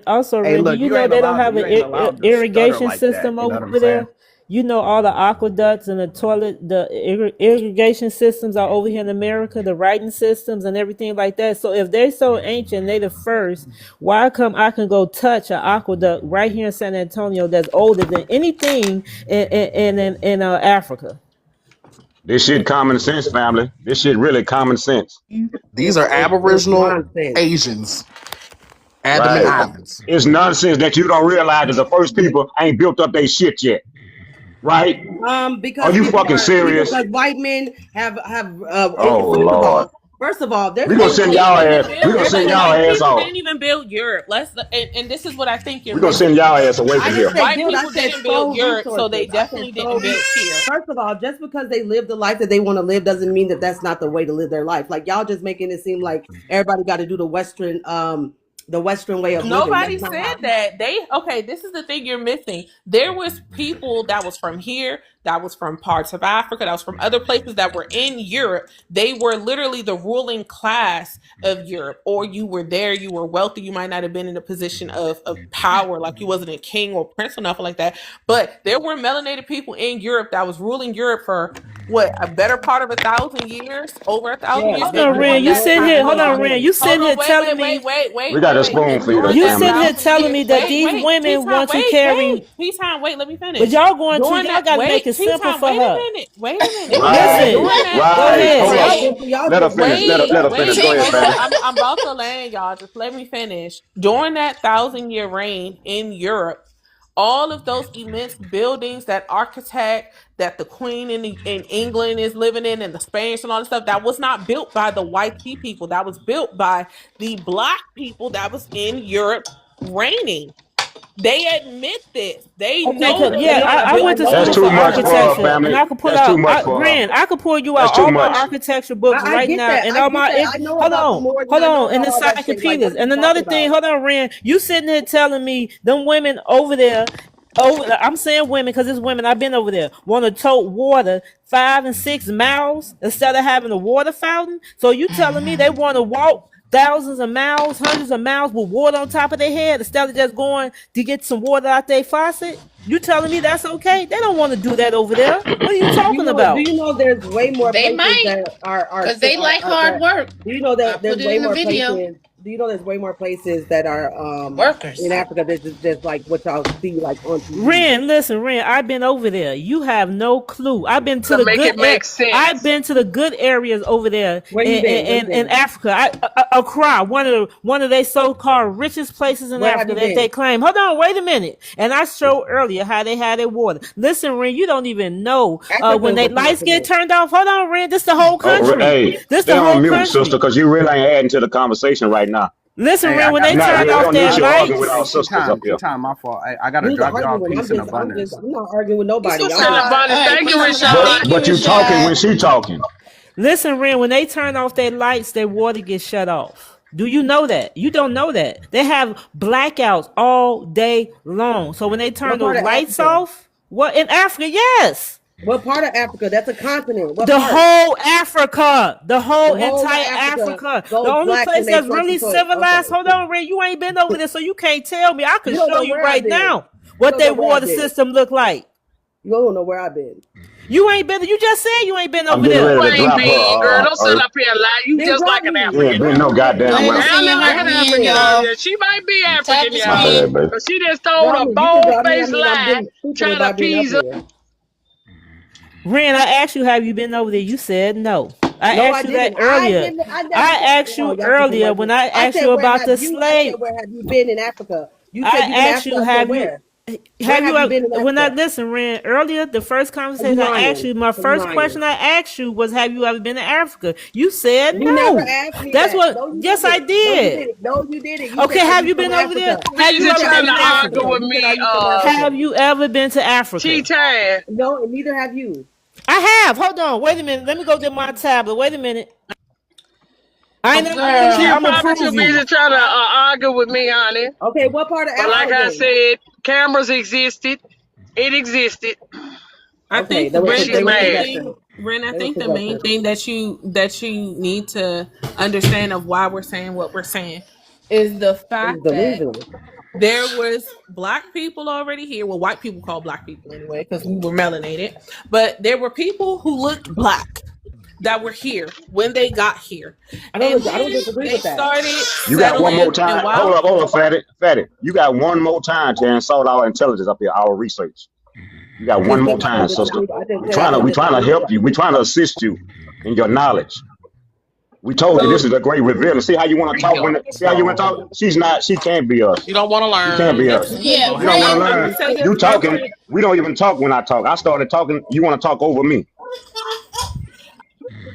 Also, Hey, Ren, do look, you know they don't have an you ain't allowed to stutter irrigation like that. system You know over what I'm saying? there? You know all the aqueducts and the toilet, the irrigation systems are over here in America, the writing systems and everything like that. So if they're so ancient, they the first. Why come I can go touch an aqueduct right here in San Antonio that's older than anything in Africa? This shit common sense, family. This shit really common sense. These are it's Aboriginal nonsense. Asians, Andaman Right. Islands. It's nonsense that you don't realize that the first people ain't built up their shit yet. Right? Are Because you people fucking are serious? because white men have Oh Lord. first of all, there's We gonna no send such People y'all thing. ass. didn't We build gonna send but y'all white ass people off. didn't even build Europe. And this is what I think you're We gonna missing. send y'all ass away I from didn't here. say White build. I people said didn't build sow Europe, so they resources. I said definitely sow didn't build resources. here. First of all, just because they live the life that they want to live doesn't mean that that's not the way to live their life. Like y'all just making it seem like everybody got to do the Western way of living. That's Nobody not said how. that. This is the thing you're missing. There was people that was from here, that was from parts of Africa, that was from other places that were in Europe. They were literally the ruling class of Europe. Or you were there, you were wealthy, you might not have been in a position of power, like you wasn't a king or prince or nothing like that. But there were melanated people in Europe that was ruling Europe for what, a better part of 1,000 years, over a thousand Yeah, years. Hold And on, that's during Ren. You that sitting majority time, here. of Hold hold what on, on. we're Ren. doing. You Hold sitting on, here wait, telling wait, me. wait, wait, We wait, got wait, to wait. spoon feed her During You this that sitting family. here thousand telling year, me that wait, these wait, women want to carry, Tea time, wait, let me but finish. y'all going to During y'all that, got to make wait, it tea simple time, for wait a her. minute, wait a minute. Right, Listen, During that, go right. ahead. Hold Y'all up. wait, just y'all Let her just finish. making Let her shit let up. her finish. Go ahead, wait. family. I'm about to land, y'all. Just let me finish. During that 1,000 year reign in Europe, all of those immense buildings, that architect that the queen in England is living in, and the Spanish and all this stuff, that was not built by the white people. That was built by the black people that was in Europe reigning. They admit this. They Okay, know cause that yeah, they I weren't I built went to know That's school that, for too but much what for I'm her, architecture, and family. I could pull That's too out. much for her. Ren, I could pull you That's out too all my much. architecture books I right get now, that. and I all get my. that. I know Hold about the on, Moors and hold I know on, about and all that shit. Like, what encyclopedias. are you And talking another thing, about? hold on, Ren, you sitting here telling me them women over there. Oh, I'm saying women because it's women. I've been over there. Want to tote water 5 and 6 miles instead of having a water fountain. So you telling me they want to walk thousands of miles, hundreds of miles with water on top of their head instead of just going to get some water out their faucet? You telling me that's okay? They don't want to do that over there. What are you talking Do about? you know there's way more They places might, that because they like are hard that work. do you know I that there's put it way in the more video. places do you know there's way more places that are Workers. in Africa that is just like what y'all see like on TV? Ren, listen, Ren, I've been over there. You have no clue. I've been to To the make it make I've sense. been to the good areas over there Where you been? Where you in been? Africa. Accra, one of their so-called richest places in Where have Africa you that they been? claim. Hold on, wait a minute. And I showed earlier how they had their water. Listen, Ren, you don't even know Africa when is they a lights get continent. turned off. Hold on, Ren, this the whole Oh, country. hey, This stay the on whole mute, sister, country. because you really ain't adding to the conversation right now. Listen, Hey, Ren, I when got they You're to not. turned We drop. off don't need their you arguing with our lights. sisters up here. T time, my fault. I got to Who's drop y'all. arguing? Peace and abundance. I'm not arguing with Peace nobody. and I'm And just shine. Bonnie, All right, thank you, peace and love. Rashawn. Thank you, But you talking when Rashad. she talking. Listen, Ren, when they turn off their lights, their water gets shut off. Do you know that? You don't know that. They have blackouts all day long. So when they turn what part those of lights Africa? off, what in Africa, yes. What part of Africa? That's a continent. What The part? whole Africa, the The whole whole of entire Africa Africa. The goes only black when place they that's front to really foot. civilized, hold Okay. on, Ren, you ain't been over there, so you can't tell me. I You can don't show know you where I've right been. now You what don't know their where I've water been. system look like. You don't know where I've been. You ain't been, you just said you ain't been I'm over getting there. You ready to ain't drop her. been, girl. Don't sit Earth. up here and lie. You Then just drop like an me. You ain't African. been Drop no me then. goddamn Let well. us Down see there your like heart an again, African. y'all. She might be Tap African, the My y'all. bad, screen. baby. But she just told Drop a me. You can bold drop me. I faced mean, I'm lie getting stupid trying to about being up appease us. here. Ren, I asked you, have you been over there? You said no. I No, I asked you that didn't. I earlier. didn't. I never said. I asked Oh, you y'all keep earlier inviting when me. I I asked said, you where about have the you? I said, slave. where have you been in Africa? You said I you've been in asked Africa. you, I said, where? Where have have you you been in when I Africa? listen, Ren, earlier, the first Are you conversation I asked lying? you, my Are you first lying? question I asked you was, have you ever been to Africa? You said You never no. asked me That's that. what, No, you yes, I didn't. No, you did. didn't. No, you didn't. You Okay, said, are have you you from been over there? Africa? Have you Busy You ever said, are trying been to you in from argue Africa? Africa? with You said, are me, you from Africa? Have you ever been to Africa? T-Tan. No, and neither have you. I have. Hold on. Wait a minute. Let me go get my tablet. Wait a minute. I Oh, ain't never been there. She girl. I'm gonna probably prove too you. busy trying to argue with me, honey. Okay, what part of But like Africa I then? said, cameras existed. It existed, I Okay, think they were and Ren, the she's they were main mad. thing, possessing. Ren, I They were think the main possessing. thing that you need to understand of why we're saying what we're saying is the It was fact that delusional. there was black people already here. Well, white people call black people anyway because we were melanated, but there were people who looked black that were here when they got here, and I don't then disagree they with that. started You got one more settling. And time. while Hold up, fatty, fatty. You got one more time to insult our intelligence up here, our research. You got I one just more said I time, don't sister. disagree. I just We're said I trying to don't we trying to disagree with help that. you. We're trying to assist you in your knowledge. We told you so this is a great reveal. See how you want to talk Yeah. when see how you want to talk? So She's not. She can't be us. you don't want to She can't be learn. us. okay, Yeah, but You don't want to Ren. I'm gonna learn. say this You real talking. quick. We don't even talk when I talk. I started talking. You want to talk over me.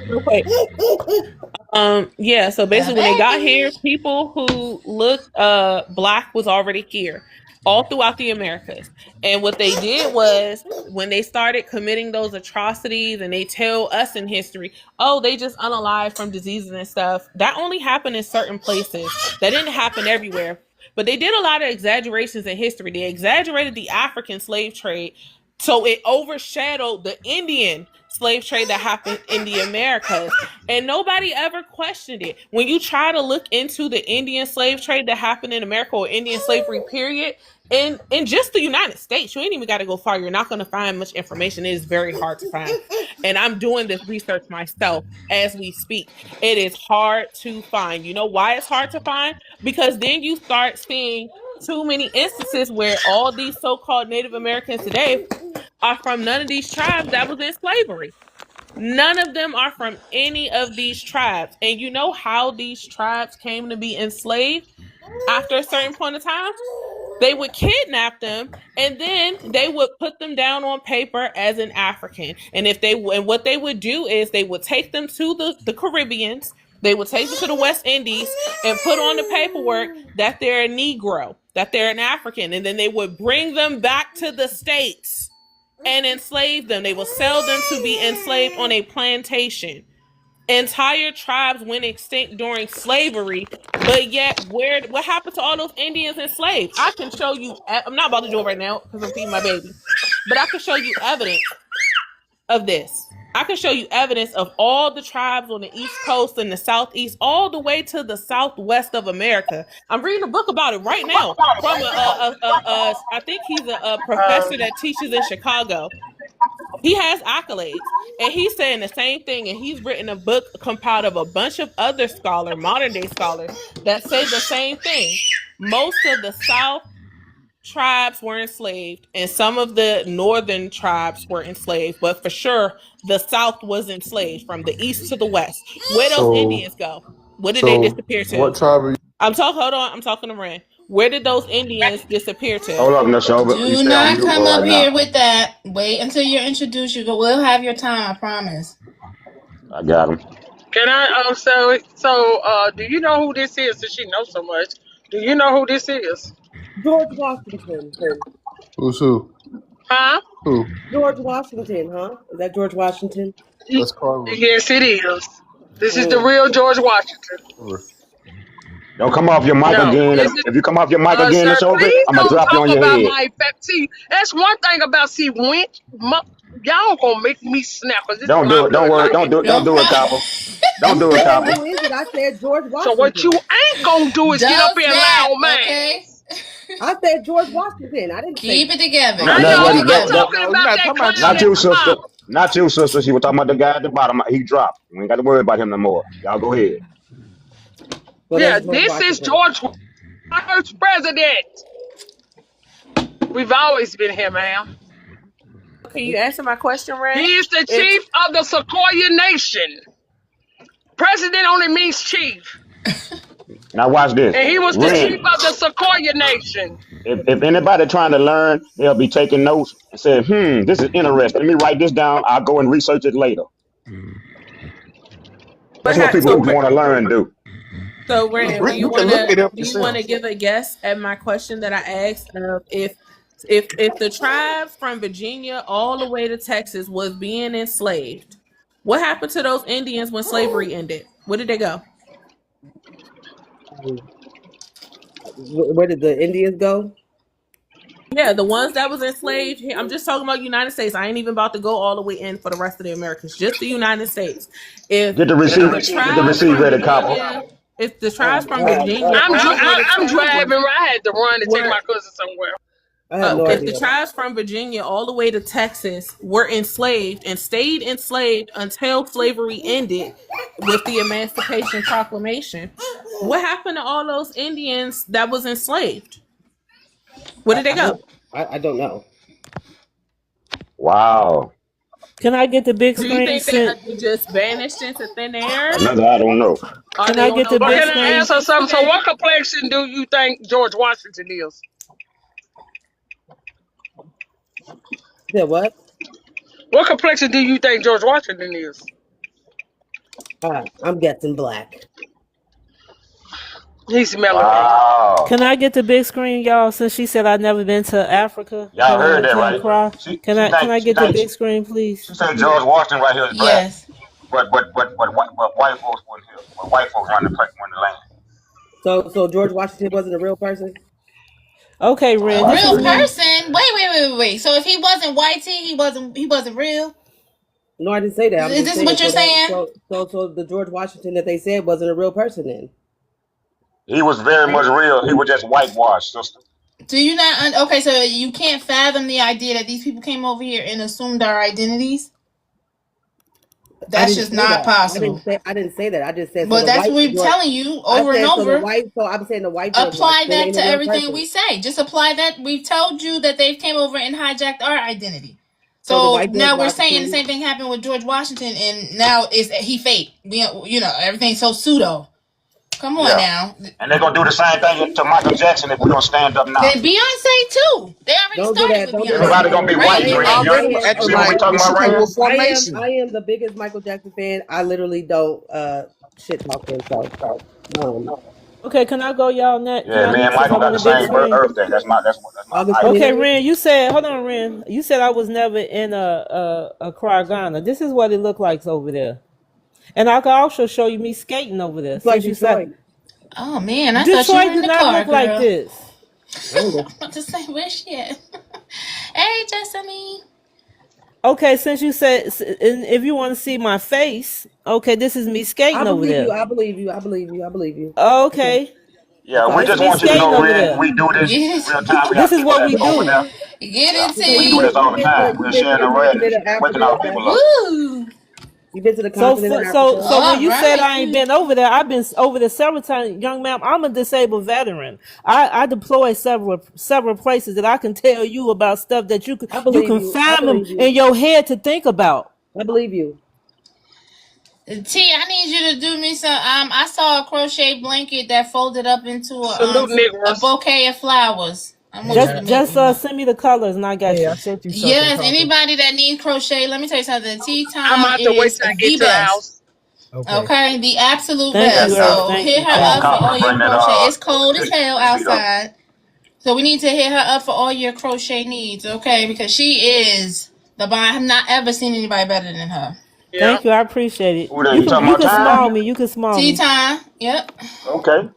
Real quick. Yeah, so The basically when they got here, baby. people who looked black was already here all throughout the Americas. And what they did was when they started committing those atrocities and they tell us in history, oh, they just unalive from diseases and stuff. That only happened in certain places. That didn't happen everywhere. But they did a lot of exaggerations in history. They exaggerated the African slave trade so it overshadowed the Indian slave trade that happened in the Americas. And nobody ever questioned it. When you try to look into the Indian slave trade that happened in America or Indian slavery period, in just the United States, you ain't even got to go far. You're not going to find much information. It is very hard to find. And I'm doing this research myself as we speak. It is hard to find. You know why it's hard to find? Because then you start seeing too many instances where all these so-called Native Americans today are from none of these tribes that was in slavery. None of them are from any of these tribes. And you know how these tribes came to be enslaved after a certain point of time? They would kidnap them and then they would put them down on paper as an African. And what they would do is they would take them to the Caribbeans, they would take them to the West Indies and put on the paperwork that they're a Negro, that they're an African, and then they would bring them back to the States and enslave them. They will sell them to be enslaved on a plantation. Entire tribes went extinct during slavery, but yet what happened to all those Indians enslaved? I can show you. I'm not about to do it right now because I'm feeding my baby, but I can show you evidence of this. I can show you evidence of all the tribes on the East Coast and the Southeast, all the way to the Southwest of America. I'm reading a book about it right now from I think he's a professor that teaches in Chicago. He has accolades, and he's saying the same thing. And he's written a book compiled of a bunch of other modern day scholars, that say the same thing. Most of the South tribes were enslaved, and some of the northern tribes were enslaved, but for sure the South was enslaved from the east to the west. Where those So, Indians go? Where did they so disappear what to? tribe are you? I'm talking. Hold on. I'm talking to Ren. Where did those Indians disappear to? Hold up, Nashoba. You Do stay on not mute come up right here now. with that. Wait until you're introduced. We'll have your time, I promise. I got him. Can I do you know who this is since she knows so much? Do you know who this is? George Washington. Who's who? Huh? Who? George Washington, huh? Is that George Washington? That's Carver. Yes, it is. This is the Mm. real George Washington. Carver. Don't come off your mic No, again. this is If you come off your mic again, sir. Nashoba, Please I'm gonna don't drop you talk on your about head. my fact. See, that's one thing about y'all gonna make me snap because this is Don't my do it. Don't worry. bloodline. Don't Don't do it, cry. Copper. Don't I'm do it, saying, Copper. who is it? I said George So what you Washington. ain't gonna do is get up Don't here and lie snap, on mine. okay? I said George Washington. I didn't say. Keep it together. No, I Keep that it know. wasn't I'm together. talking No, we're about not that talking about clown not you. at you, the sister. top. Not you, sister. She was talking about the guy at the bottom. He dropped. We ain't got to worry about him no more. Y'all go ahead. Well, Yeah, that's George this is Washington. George, first president. We've always been here, ma'am. Can you answer my question, Ren? He is the If chief of the Sequoia Nation. President only means chief. Now watch this. And he was the chief Ren. of the Sequoia Nation. If anybody trying to learn, they'll be taking notes and say, this is interesting. Let me write this down. I'll go and research it later. That's what people who want to learn do. Ren, do You you can look wanna it up do you wanna yourself. give a guess at my question that I asked of if the tribes from Virginia all the way to Texas was being enslaved, what happened to those Indians when slavery ended? Where did they go? Where did the Indians go? Yeah, the ones that was enslaved. I'm just talking about United States. I ain't even about to go all the way in for the rest of the Americas. Just the United States. If Get the if receipt. the Get the tribes receipt from ready, Copper. Virginia, if the tribes from Virginia I'm all dri- the way to I'm Texas driving. I had to run to take were my cousin somewhere. I have no if the idea. tribes from Virginia all the way to Texas were enslaved and stayed enslaved until slavery ended with the Emancipation Proclamation, what happened to all those Indians that was enslaved? Where did they I go? don't. I don't know. Wow. Can I get the big Do you screen think they sent? just vanished into thin air? Another I don't know. Are Can they I on get the those Well, big can I screen? answer reservations something? So, today? what complexion do you think George Washington is? Yeah, what? What complexion do you think George Washington is? I'm guessing black. He's melanated. Wow. Can I get the big screen, y'all? Since she said I've never been to Africa, Y'all heard that, Team right? Accra. She Can she I can think I she get the think big screen, please? she said George Washington right here is black, Yes. but white folks wasn't here. But white folks run the land. So George Washington wasn't a real person. Okay, A Ren. This real is me. person? Wait. So if he wasn't white tea, he wasn't real? No, I didn't say that. I'm Is just this saying. what you're saying? So the George Washington that they said wasn't a real person then. He was very much real. He was just whitewashed, sister. Do you not okay, so you can't fathom the idea that these people came over here and assumed our identities? I That's didn't just say not that. possible. I didn't say that. I just said so But the that's white what we're George. telling you I over and said so the over. white. So I'm saying the white George Apply Washington that ain't a to real everything person. we say. Just apply that. We've told you that they came over and hijacked our identity. So the So white George now we're saying the Washington. same thing happened with George Washington, and now he fake. Everything's so pseudo. Come on Yeah. now. And they're gonna do the same thing to Michael Jackson if we don't stand up now. And Beyonce too. They already Don't do started that. with Don't do that, Beyonce, Everybody gonna be Ren. right, white, They Ren. Ren? You, already I you acting see what like we're talking when she about, came Ren? with Formation. I am the biggest Michael Jackson fan. I literally don't shit talk him. So um, Okay, can I go, y'all? Net? Can Yeah, I? me and Since Michael I'm on got the the big same screen. birthday. That's my August idol. Okay, 29th. Ren. You said. Hold on, Ren. You said I was never in a Accra, Ghana. This is what it looked like over there, and I can also show you me skating over there. It's like Since you said Detroit. Oh man, I thought you were Detroit in did the not car, look like girl. this. I don't know. I'm about to say where she at. Hey, Jessamy. Okay, since you said, and if you want to see my face, okay, this is me I skating over believe you. there. I believe you. I believe you. I believe you. Okay. Okay, Yeah, we this just me want you to skating know, over Ren, there. we do this Get real time. We This got is people what that's we over do. there. it. Get Yeah, it, So we do T. this all the time. you've We're been to sharing the the red, continent of waking Africa, our right? people up. Woo! You've been to the So, continent of so Africa. when All you said right. I ain't been over there, I've been over there several times, young man. I'm a disabled veteran. I deploy several places that I can tell you about stuff that I you believe can you. I fathom believe you. in your head to think about. I believe you. T, I need you to do me some. I saw a crochet blanket that folded up into Salute, a Negroes. bouquet of flowers. I want Hey, you to Just make just me one. send me the colors and I got hey, I you. sent you something, Yes, Carter. anybody that needs crochet, let me tell you something. Tea I'm time gonna have to wait is till I get the to the best. house. Okay. Okay, the absolute Thank Yes, you, best. Earth. So sir. Thank hit you, her I thank want up for you. Copper all to your bring that crochet. It's cold as picture hell sheet up. outside. So we need to hit her up for all your crochet needs, okay? Because she is the bomb. I have not ever seen anybody better than her. Yeah. Thank you. I appreciate it. Who that? You talking You about can time? smile me. You can smile Tea me. time. Yep. Okay.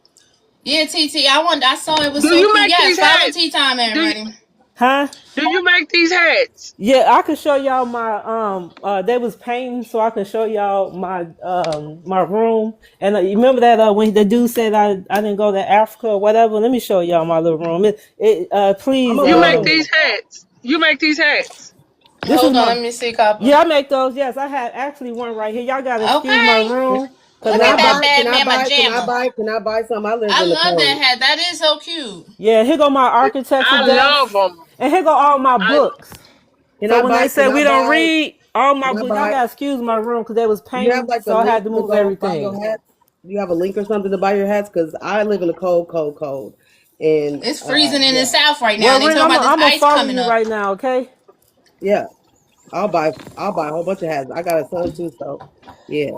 Yeah, TT. I saw it was Do so you cute. make Yes, these follow hats? Tea Time, Do you, everybody. Huh? do you make these hats? Yeah, I can show y'all my they was painting, so I can show y'all my room. And you remember that when the dude said I didn't go to Africa or whatever. Let me show y'all my little room. I'm Please gonna You go make there. these hats? You make these hats? this is Hold on, my let me see, Copper. yeah, I make those. Yes, I have actually one right here. Y'all gotta excuse my Okay. room because Can Look I at I'm that buy? about Can bad I man buy? Can I pajama. buy? Can I buy some? I live I in the love that cold. hat. That is so cute. yeah, here go my architecture I desk. love them. And here go all my I books. Can So I when they buy? say Can I we don't buy? read, all my Can I books, y'all buy? gotta excuse my room because they was Do you have painting, like a so I link had to to move go buy everything. your hats? Do you have a link or something to buy your hats? Because I live in the cold, cold, cold, and It's freezing in the yeah, south right now, Well, and they Ring, talking I'm about this gonna ice follow coming you up. right now, okay? yeah. I'll buy a whole bunch of hats. I got a son too, so yeah.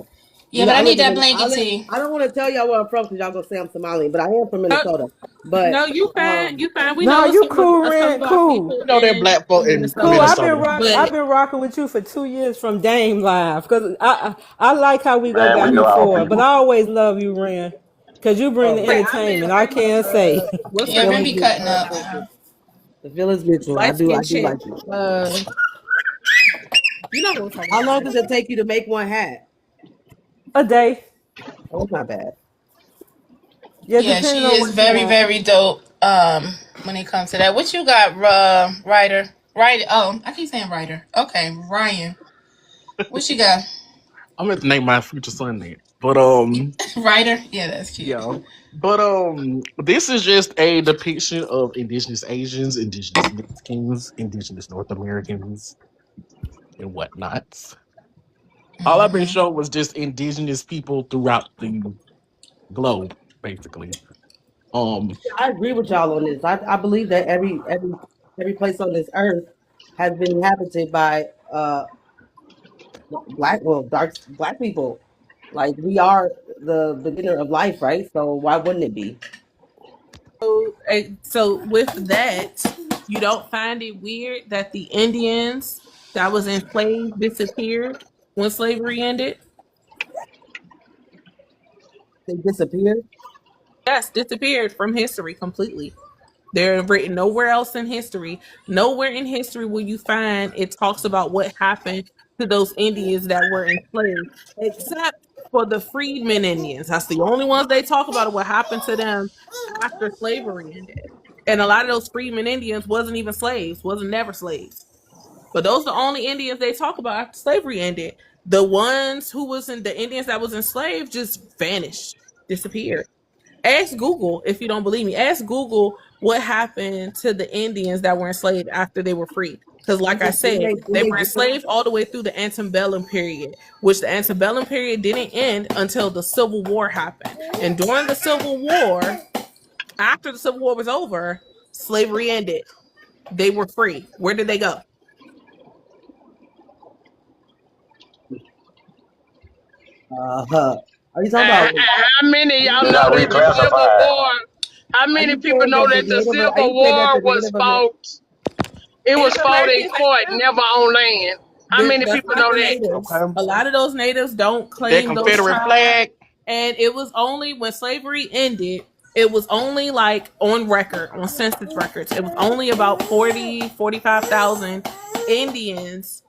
Yeah, but I I live need in that the, blanket tee. I don't want to tell y'all where I'm from because y'all gonna say I'm Somali, but I am from No, Minnesota. But no, you fine. You fine. We Nah, know you cool, some Ren, of our cool. people You know they're black folk in in Cool. Minnesota, Minnesota. I've but been rocking with you for 2 years from Dame Live because I like how we go Man, we back know and our forth. But people. I always love you, Ren, because you bring oh the wait, well, I met entertainment. I Ren. can't say. the What's Yeah, her Ren feelings be name? cutting up. the feelings mutual. Light I skin do chick. like you. You know what we're talking How about, long right? does it take you to make one hat? A day. Oh, it's not bad. Yeah, Yeah, depending she on is what you very, want. very dope. When it comes to that, what you got, writer? Right? Oh, I keep saying writer. Okay, Ryan. What you got? I'm going to name my future son that. But Writer? Yeah, that's cute. yeah. But this is just a depiction of indigenous Asians, indigenous Mexicans, indigenous North Americans, and whatnots. All I've been Mm-hmm. shown was just indigenous people throughout the globe, basically. Um, I agree with y'all on this. I believe that every place on this earth has been inhabited by black well black people. Like we are the beginner of life, right? So why wouldn't it be? So with that, you don't find it weird that the Indians that was enslaved disappeared when slavery ended? They disappeared. Yes, disappeared from history completely. They're written nowhere else in history. Nowhere in history will you find it talks about what happened to those Indians that were enslaved, except for the freedmen Indians. That's the only ones they talk about what happened to them after slavery ended. And a lot of those freedmen Indians wasn't even slaves, wasn't never slaves. But those are the only Indians they talk about after slavery ended. The ones who was in the Indians that was enslaved just vanished, disappeared. Ask Google if you don't believe me. Ask Google what happened to the Indians that were enslaved after they were freed. Because, like I said, Didn't they they were enslaved all the way through the antebellum period, which the antebellum period didn't end until the Civil War happened. And during the Civil War, after the Civil War was over, slavery ended. They were free. Where did they go? are you talking about How many of y'all They know got that the Civil reclassified. War? How are many you people saying know that that the are Civil you saying that War the was Native Amer fought? It was Native fought in Americans, court, never on land. How many that's people not know the that? natives. okay. A lot of those natives don't That claim those Confederate tribes. flag. And it was only when slavery ended, it was only like on record, on census records, it was only about 45,000 Indians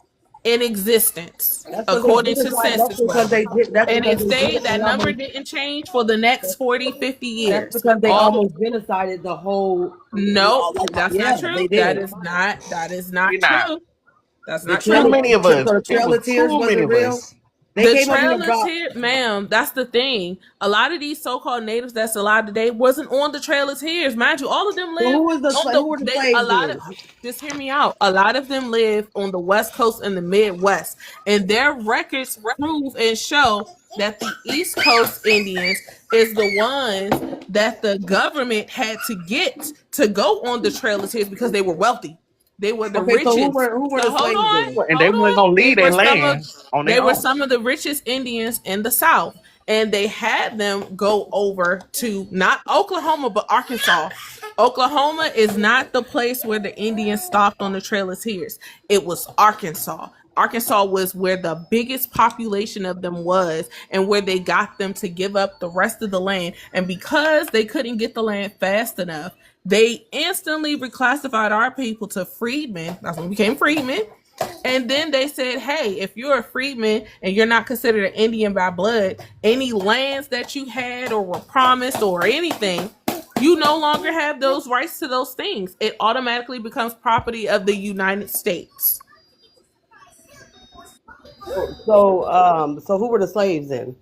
in existence, That's because they according to genocide. census records. That's And because it they stayed, that number almost. didn't change for the next 40, 50 That's years. because they All the, almost genocided the whole. nope, Like, that's yeah, not true. they did. That is We're not not. true. That's The not Too trail, true. many of us. so the It Trail was of Tears too many wasn't of real. us. They The came up here Trail of about. Tears, ma'am, that's the thing. A lot of these so-called natives that's alive today wasn't on the Trail of Tears. Mind you, all of them So live on who were the a slaves lot of, then? just hear me out. A lot of them live on the West Coast and the Midwest. And their records prove and show that the East Coast Indians is the ones that the government had to get to go on the Trail of Tears because they were wealthy. They were the Okay, so richest. who were So the hold slaves on, then? And they weren't gonna They leave were their some of land on they their were own. some of the richest Indians in the South, and they had them go over to not Oklahoma but Arkansas. Oklahoma is not the place where the Indians stopped on the Trail of Tears. It was Arkansas. Arkansas was where the biggest population of them was and where they got them to give up the rest of the land. And because they couldn't get the land fast enough, they instantly reclassified our people to freedmen. That's when we became freedmen. And then they said, hey, if you're a freedman and you're not considered an Indian by blood, any lands that you had or were promised or anything, you no longer have those rights to those things. It automatically becomes property of the United States. So who were the slaves then?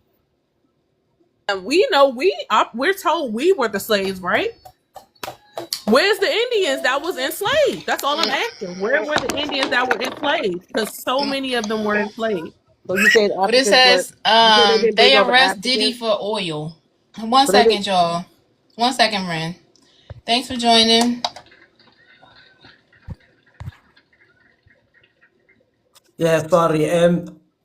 And we know we're told we were the slaves, right? Where's the Indians that was enslaved? That's all I'm asking. Where were the Indians that were enslaved? Because so many of them were enslaved. So you said But it Africans were. says You said they didn't bring they over arrest Diddy Africans. for oil. One So they didn't. second, y'all. 1 second, Ren. Thanks for joining. Yeah, sorry.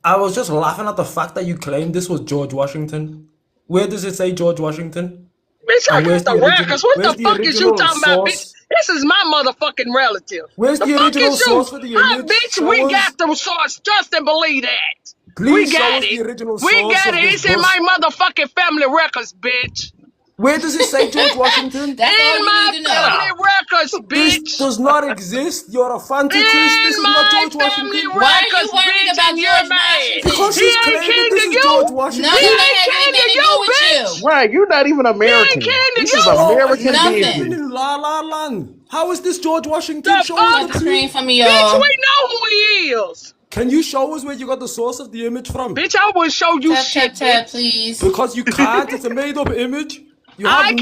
I was just laughing at the fact that you claimed this was George Washington. Where does it say George Washington? Bitch, I And got the records. What where's the the fuck is you original talking about, bitch? source? This is my motherfucking relative. Where's The the fuck original is you? source for the Huh, image? bitch, Show we us. got the source. Trust and believe that. We Please show got us the it. original We source got of it. this It's in bus. my motherfucking family records, bitch. Where does it say George Washington? That's all In you my need to know. family records, This bitch. does not exist. You're a fantasist. In This is not my George family Washington. Why are you records, worried bitch, about and you're George mad. Because Washington? He she's ain't claiming king this to is George you. None of He Washington. that ain't has king anything to to you, do with bitch. you. Right, you're not even He ain't American. king to This is you. Oh, are American you living Nothing. business. in La La Land? How is this George Washington? The Show us fuck? the Stop the proof. screen for me, Bitch, y'all. we know who he is. Can you show us where you got the source of the image from? Bitch, I wouldn't show you Tap, tap, shit, tap, bitch. please. Because you can't. It's a made-up image. You have no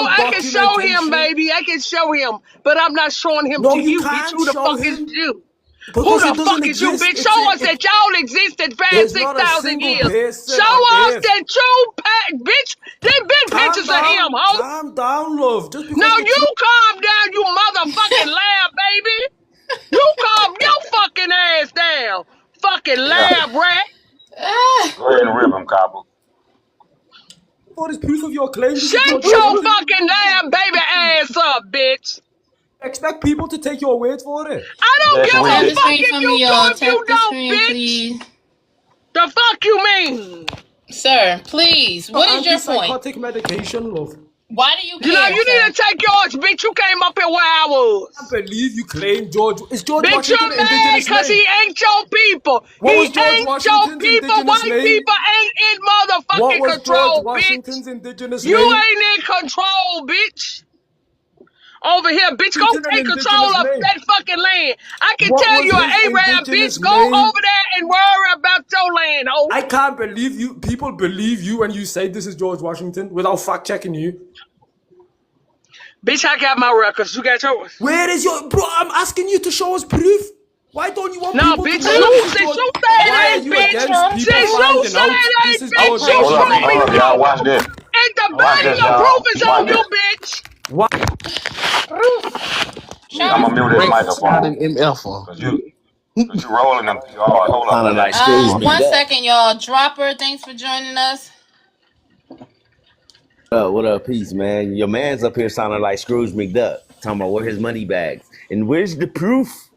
I can show him, documentation. baby. I can show him. But I'm not showing him No, to you you, bitch. can't Who the show fuck is him you? Who because it the doesn't fuck is you, exist. bitch? Show us that y'all existed past There's not a 6,000 single years. person on Show us earth. that you, bitch. There been pictures of him, ho. Calm down, love. Just because Now the you truth. calm down, you motherfucking lab, baby. You calm your fucking ass down. Fucking Yeah. lab rat. Ah, Go ahead and rip him, Copper. What is proof of your claim? This is Shut George your Washington. fucking lab baby ass up, bitch. Expect people to take your word for it. I don't Yes, give tap a we. the fuck screen if for you me, do y'all. if you Tap the don't, screen, bitch. please. The fuck you mean? Sir, please. For What is your point? antipsychotic medication, love. Why do you You know, care, you need sir? to take yours, bitch. You came up here where I I can't was. believe you claim George. Is George Bitch, Washington you're an mad indigenous because he name? ain't your people. He What was George ain't your Washington's people. indigenous White name? people ain't in What motherfucking was George control, bitch. Washington's indigenous You name? ain't in control, bitch. Over here, bitch, go Washington an take control indigenous of name. that fucking land. I can What tell was you an his Arab, indigenous bitch, go name? over there and worry about your land, ho. I can't believe you. People believe you when you say this is George Washington without fact checking you. Bitch, I got my records. You got yours. Where is your bro? I'm asking you to show us proof. Why don't you want No, people to bitch, know that this is since George? you say it Why are ain't, you bitch, against people since you finding say out it this ain't, is bitch, George you Hold up, show Washington? me hold the up, y'all. proof. Watch this. And the Watch burden this, of proof y'all. is Watch on this. you, bitch. Why? Roof. We Show I'm us gonna the mute this proof. greatest shot in microphone. MFA. Cause you rolling them PRs. Hold up, Sounding like Alexa. Scrooge One McDuck. second, y'all. Dropper, thanks for joining us. What up, peace, man? Your man's up here sounding like Scrooge McDuck, talking about where his money bags and where's the proof?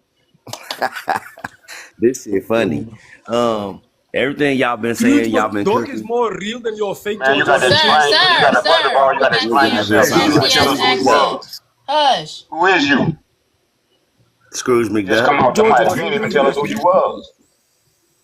This shit funny. Everything y'all been Scrooge saying, y'all been McDuck is cooking. more real than your fake Man, you George got to Sir, Washington. explain. You got sir, to first of all, sir. you With got to that Where's explain the yourself. fancy, Then you proof? can sassy tell ass us who Scrooge you McDuck. accent. was. Hush. Who is you? Scrooge Just McDuck. come off the George mic. You didn't even Washington tell us is who you you. was.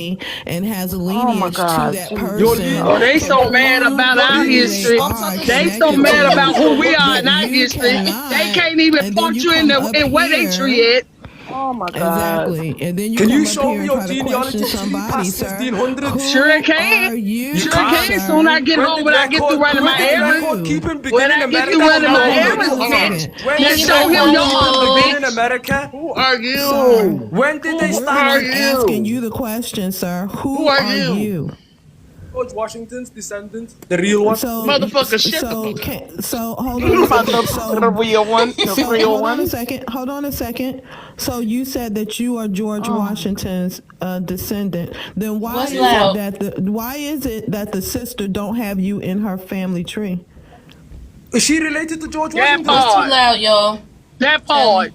family and has a Oh my lineage to God, that Jesus, person Oh, no. they can so mad prove about Yo, our who they history. stop are talking They shit. so connected mad to. about Yo, who we look, are But in our you history. They cannot, can't even and then punch you you in come the up in what they here. treat. Oh my God. Exactly. And then you can you come up show here me and your try to question genealogy tree somebody, past sir. 1500s? Sure Who can. are You you, Sure can't. can. Soon I sir? get home when I get through running When my Who did are errands. record you? keeping When begin in I get America? through Shut running your my Hold mouth. on errands, a bitch. second. When Now did Shut show your him record your keeping mama, begin mouth. in bitch. America? Who are Sir, you? When did they Who we're start? are not asking you? you the question, sir. Who Who are are you? you? George Washington's descendant, the real one. So, Motherfucker, shut the fuck up. hold You on a talking about second. the real one? The real Hold on a one? second. Hold on a second. So you said that you are George Oh, Washington's descendant. Then what's loud? why is it that the sister don't have you in her family tree? Is she related to George That Washington? What's too part. loud, y'all? That Tell part. me.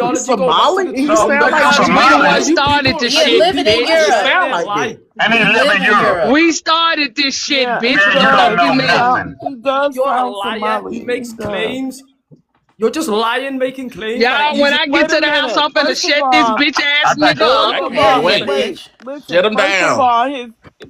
ideology go back to Somali? the He No, sound like Talmudists. Because we the Somali. ones Somali. You started people, this Yeah, shit, you living in people just bitch. Europe. stand Sound there like it. lying. And he He live live in in Europe. Europe. We started this shit, Yeah, He bitch. he said We you don't does. know He documented. sound nothing. he does You're a sound liar who Somali. He makes does. claims. You're just lying, making claims that are Y'all, when easy. I get Wait to a the house, minute. I'm finna First of shut this all, bitch I ass think nigga first up. I of can hear all, you, wait. bitch. Listen. Shut him First of down. all,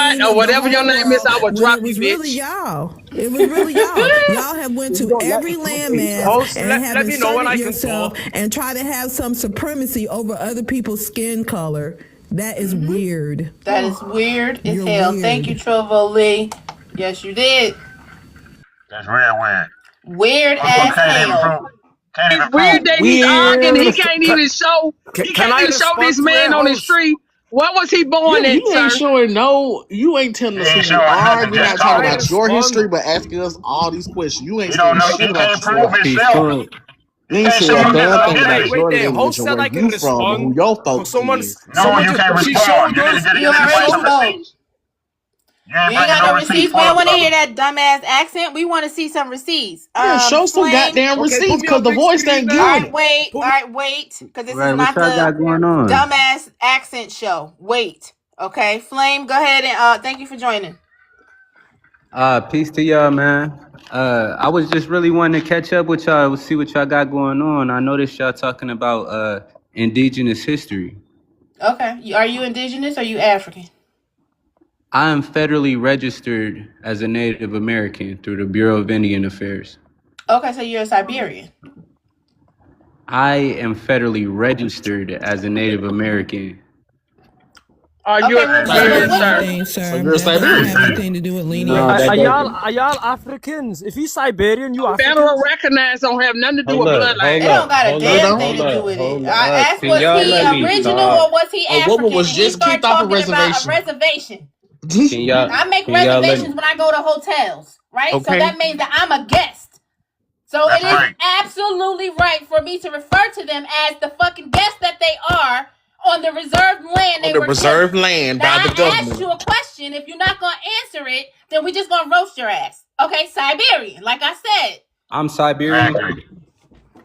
queen or of the whatever your whole name is, world I will when drop it you, was really bitch. y'all. It was really y'all. Y'all have went You to don't let every hey, landmass host, and let have me know when inserted I can yourself talk. and try to have some supremacy over other people's skin color. That is weird. That is weird as You're hell. Thank you, weird. Trovo Lee. Yes, you did. That's real weird. Weird Motherfucker as can't even hell. prove. Can't It's even weird prove. that he's arguing. Weird. He can't even show. He Can can't I even show respond this to a man on his host? tree. What was he Yeah, born you at, ain't sir? showing no. You ain't He telling us who ain't you showing are. nothing. You're Just not talking Can I talking. about your respond? history, but asking us all these questions. You ain't He don't saying know. shit He about can't yourself. prove himself. You He ain't can't say show a his damn thing lineage. about Wait your there. lineage Host and said where I can you from and who respond. your Cause folks someone, is. No, someone you just can't she respond. showed You us. didn't. You You didn't She bring already no showed. spoke. receipts. You ain't You ain't bringing got no no receipts receipts. We for don't the want to brother. hear that dumbass accent. We want to see some receipts. Yeah, show some Flame. goddamn Okay, put receipts me because on the big voice screen, ain't All man. giving right, it. wait. All Put me. right, wait. Because this is Right, what not y'all the got going on? dumbass accent show. Wait. Okay, Flame, go ahead and thank you for joining. Peace to y'all, man. I was just really wanting to catch up with y'all, see what y'all got going on. I noticed y'all talking about indigenous history. Okay. Are you indigenous or you African? I am federally registered as a Native American through the Bureau of Indian Affairs. Okay, so you're a Siberian. I am federally registered as a Native American. Are you Okay, a well, That don't well, Siberian, mean what? sir? anything, So sir. you're a That doesn't Siberian. have anything to do with No, lineage. that doesn't. Are y'all Africans? If he's Siberian, you Federal Africans? recognized don't have nothing to do Hold with up, bloodline. hold It don't up, got a hold It up, damn don't. thing hold to do up, with it. hold I up. asked, Can was y'all he let me original talk? or was he A woman African? was And he just started kicked off a talking about a reservation. reservation. Can y'all I make can y'all let reservations when I go to hotels, right? So Okay. that means that I'm a guest. So it That's is right. absolutely right for me to refer to them as the fucking guests that they are on the reserved land On they the were reserved given. land Now by the I asked government. you a question. If you're not gonna answer it, then we just gonna roast your ass. Okay, Siberian, like I said. I'm Siberian. Exactly.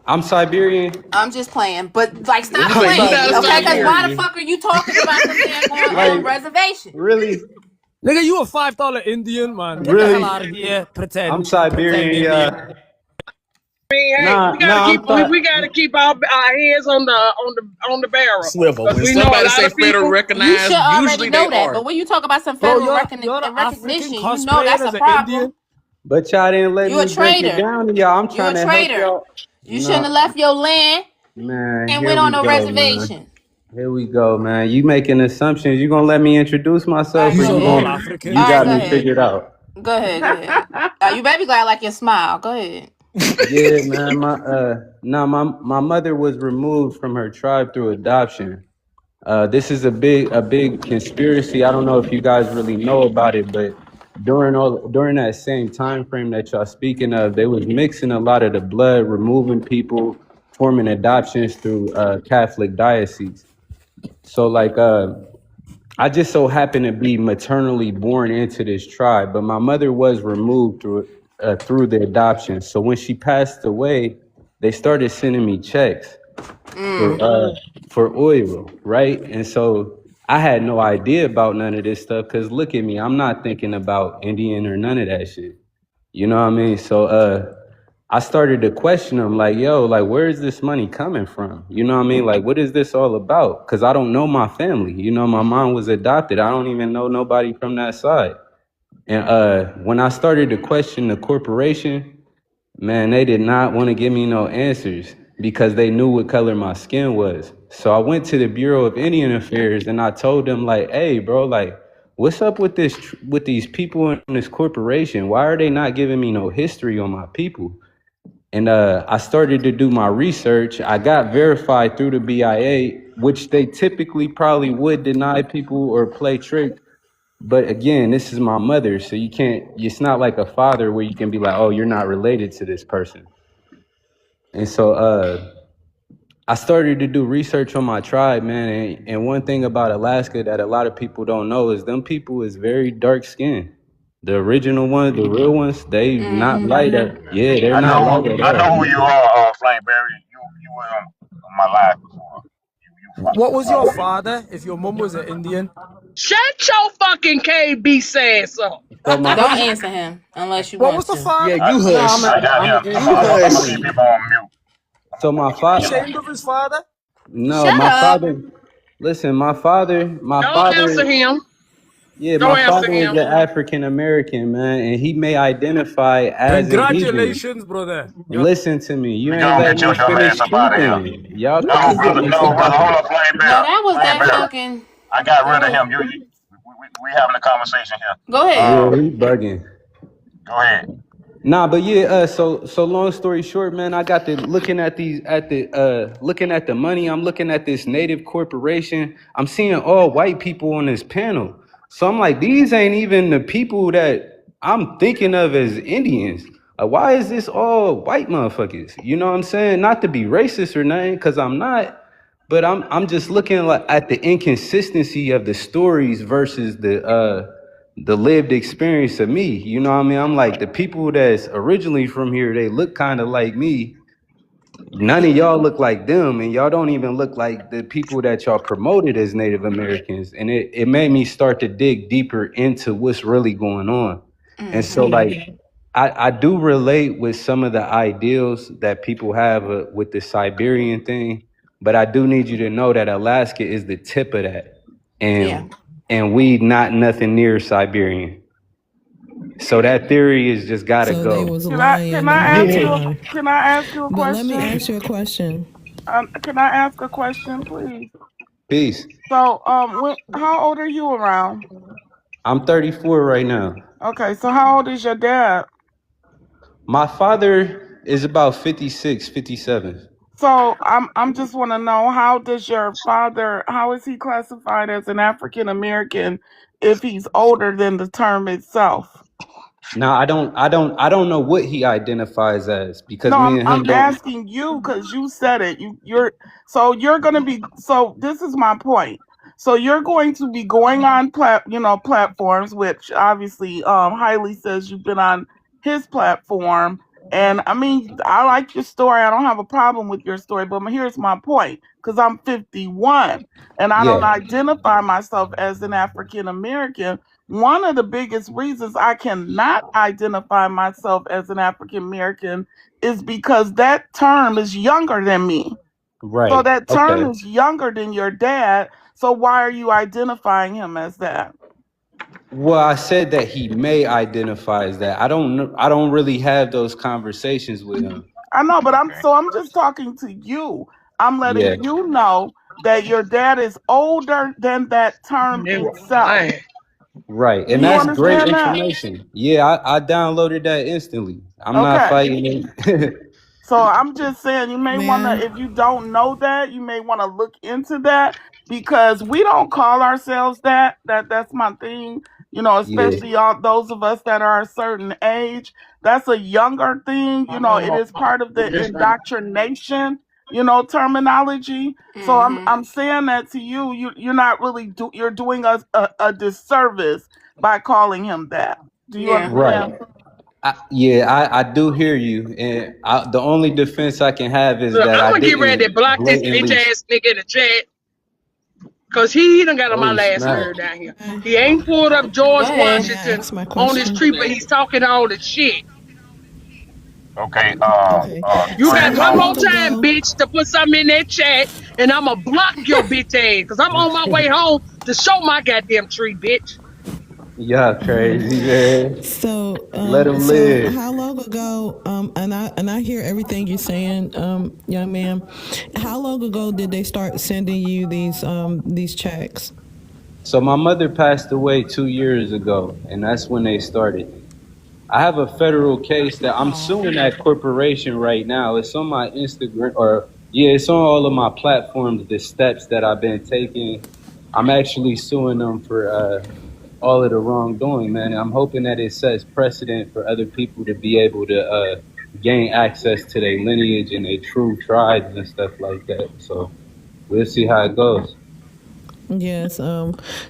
I'm Siberian. I'm just playing, but like, What stop is a You're playing, not a okay? Because Siberian? why the Siberian. fuck are you talking about them damn going Like, reservation? really? Nigga, you a $5 Indian, man. Get the hell Really? out of here. I'm Pretend Siberian, Indian. yeah. I mean, hey, Nah, we gotta nah, keep we gotta keep our heads on the barrel Swivel. because When we know a somebody lot say of federal people. You should recognized, already usually they know that. are. But when you talk about some Bro, federal you're an African recognition, you know cosplaying that's a as an problem. Indian. but y'all didn't let You a me break it traitor. down to y'all. I'm You a trying to help traitor. y'all. You shouldn't have No, left your land man, and here went we on a go, man. reservation. Here we go, man. You making assumptions. You gonna let me introduce All myself right, or go These are you ahead. all gonna All you Africans, right, got go me man. ahead. figured out? Go ahead. Go ahead. You baby glad like your smile. Go ahead. Yeah, man. My mother was removed from her tribe through adoption. This is a big conspiracy. I don't know if you guys really know about it, but during that same time frame that y'all speaking of, they was mixing a lot of the blood, removing people, forming adoptions through Catholic dioceses. So like I just so happened to be maternally born into this tribe, but my mother was removed through the adoption. So when she passed away, they started sending me checks for Mm. uh for oil, right? And so I had no idea about none of this stuff because look at me, I'm not thinking about Indian or none of that shit. You know what I mean? So I started to question them like, yo, like where is this money coming from? You know what I mean? Like what is this all about? Cause I don't know my family. You know, my mom was adopted. I don't even know nobody from that side. And when I started to question the corporation, man, they did not want to give me no answers because they knew what color my skin was. So I went to the Bureau of Indian Affairs and I told them like, "Hey, bro, like, what's up with with these people in this corporation? Why are they not giving me no history on my people?" And I started to do my research. I got verified through the BIA, which they typically probably would deny people or play tricks. But again, this is my mother, so you can't. It's not like a father where you can be like, "Oh, you're not related to this person." And so I started to do research on my tribe, man. And one thing about Alaska that a lot of people don't know is them people is very dark skinned. The original ones, the real ones, they not Mm-hmm. light at. Yeah, they're not light at I know all. who you are, Flameberry. You were on my live before. What You was your follow me. father if your mum was an Indian? Shut your fucking KB sass up. So my Don't answer him unless you What want was the to. Yeah, father? you no, hush. I got him. I'm You gonna I'm gonna answer keep hush. him. him on mute. So I'm my gonna keep You him father, on ashamed mute. of his father? no, Shut my up. father. Listen, my Don't answer father. him. Yeah, my Don't answer father is him. an African American man, and he may identify as indigenous. Congratulations, brother. Listen to me. You We ain't gonna letting get me your dumb finish ass up out of here. speaking. Y'all No, cutting brother. me No, brother. Hold talking. up, No, that was that Flameberry. fucking. I got Go rid of ahead. him. We having a conversation here. Go ahead. Yeah, Um, he bugging. Go ahead. Nah, but yeah, so long story short, man, I got to looking at the money, I'm looking at this native corporation. I'm seeing all white people on this panel. So I'm like, these ain't even the people that I'm thinking of as Indians. Why is this all white motherfuckers? You know what I'm saying? Not to be racist or nothing, because I'm not, but I'm just looking like at the inconsistency of the stories versus the lived experience of me. You know what I mean? I'm like, the people that's originally from here, they look kind of like me. None of y'all look like them, and y'all don't even look like the people that y'all promoted as Native Americans. And it made me start to dig deeper into what's really going on. And so, Mm-hmm. like, I do relate with some of the ideals that people have with the Siberian thing, but I do need you to know that Alaska is the tip of that, Yeah. and we not nothing near Siberian. So that theory is just gotta So they go. was Can I lying the whole Yeah. time. can I ask you a But let me question? ask you a question. Can I ask a question, please? Peace. So, how old are you around? I'm 34 right now. Okay, so how old is your dad? My father is about 56, 57. So I'm just want to know, how does your father, how is he classified as an African American if he's older than the term itself? Now I don't know what he identifies as because No, me I'm and I'm him don't. asking you because you said it. You're gonna be, so this is my point. So you're going to be going on platforms, which obviously Hailey says you've been on his platform. And I mean, I like your story. I don't have a problem with your story, but here's my point, because I'm 51 and I don't Yeah, identify myself as an African American. One of the biggest reasons I cannot identify myself as an African American is because that term is younger than me. So right. that term Okay. is younger than your dad. So why are you identifying him as that? Well, I said that he may identify as that. I don't know. I don't really have those conversations with him. I know, but Okay. I'm just talking to you. I'm Yeah, letting you know that your dad is older than that term They were itself. lying. right. Do And you that's great understand that? information. Yeah, I downloaded that instantly. I'm not Okay. fighting it. So I'm just saying, you may want to, Ma'am, if you don't know that, you may want to look into that, because we don't call ourselves that. That's my thing. Yeah, Especially all those of us that are a certain age. That's a younger thing. It is part of the That's right. indoctrination, terminology. So Mm-hmm. I'm saying that to you. You're not really you're doing us a disservice by calling him that. Do you Yeah. right. understand? I do hear you, and the only defense I can have is Look, that I'm I gonna get ready to didn't block this bitch blatantly. ass nigga in the chat because he done got on my Oh last snap! nerve down here. He ain't pulled up Go George ahead. may I Washington ask my on his question? tree, but he's talking all the shit. Okay. Okay. You So got Friend. how one more long time, ago? bitch, to put something in that chat, and I'ma block your bitch ass because I'm on my way home to show my goddamn tree, bitch. Yeah, crazy man. So, Let him so live. how long ago? And I hear everything you're saying, young man. How long ago did they start sending you these checks? So my mother passed away 2 years ago, and that's when they started. I have a federal case that I'm Oh, suing that corporation right now. It's on my Instagram, or yeah, it's on all of my platforms. The steps that I've been taking, I'm actually suing them for all of the wrongdoing, man. And I'm hoping that it sets precedent for other people to be able to gain access to their lineage and their true tribes and stuff like that. So we'll see how it goes. yes,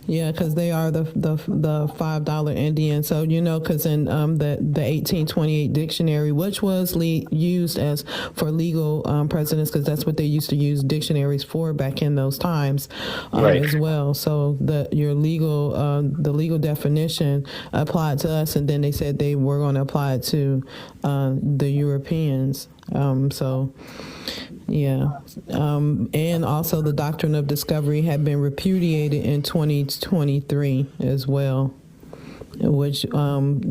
yeah, because they are the $5 Indian. So because in the 1828 dictionary, which was used as for legal precedents, because that's what they used to use dictionaries for back in those times, Right. as well. So the legal definition applied to us, and then they said they were going to apply it to the Europeans. So. Yeah. And also the doctrine of discovery had been repudiated in 2023 as well, which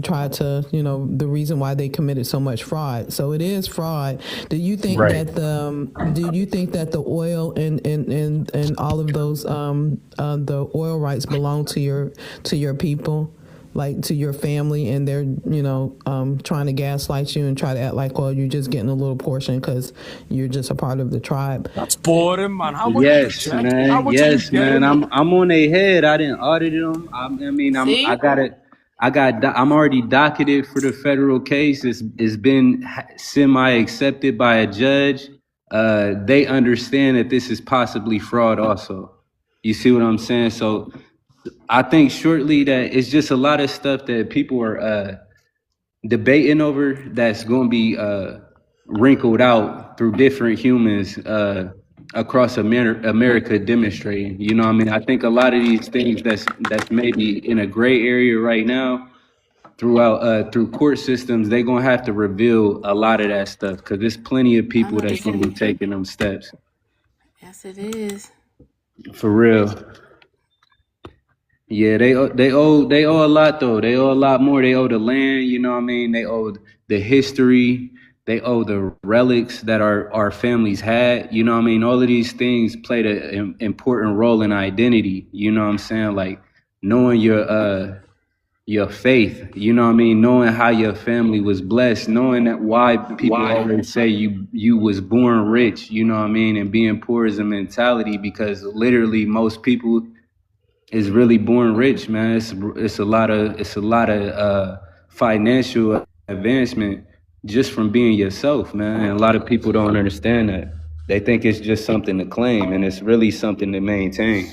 tried to, the reason why they committed so much fraud. So it is fraud. Right. Do you think that the oil and all of those the oil rights belong to your people? like to your family, and they're trying to gaslight you and try to act like, well, you're just getting a little portion because you're just a part of the tribe. That's boring, man. How much you Yes, get? How man. much are you Yes, man. getting? I'm on their head. I didn't audit them. I See? got it. I'm already docketed for the federal case. It's been semi accepted by a judge. They understand that this is possibly fraud. Also, you see what I'm saying? So I think shortly that it's just a lot of stuff that people are debating over that's going to be wrinkled out through different humans across America demonstrating. You know what I mean? I think a lot of these things that's maybe in a gray area right now throughout through court systems, they're going to have to reveal a lot of that stuff because there's plenty of I people know that's this. going to be taking them steps. Yes, it is. For real. Yeah, they owe a lot though. They owe a lot more. They owe the land, you know what I mean? They owe the history. They owe the relics that our families had. You know what I mean? All of these things played an important role in identity. You know what I'm saying? Like knowing your faith. You know what I mean? Knowing how your family was blessed. Knowing that why people always say you was born rich. You know what I mean? And being poor is a mentality because literally most people is really born rich, man. It's a lot of financial advancement just from being yourself, man. And a lot of people don't understand that. They think it's just something to claim, and it's really something to maintain.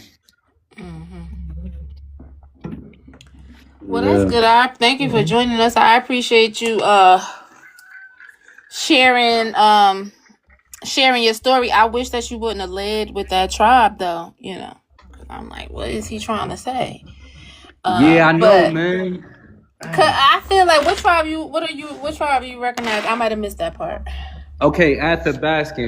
Well, that's Yeah. good. I thank you for joining us. I appreciate you sharing sharing your story. I wish that you wouldn't have led with that tribe though, I'm like, what is he trying to say? Yeah, I know, But man. I feel like what tribe you recognize? I might have missed that part. Okay, Athabasca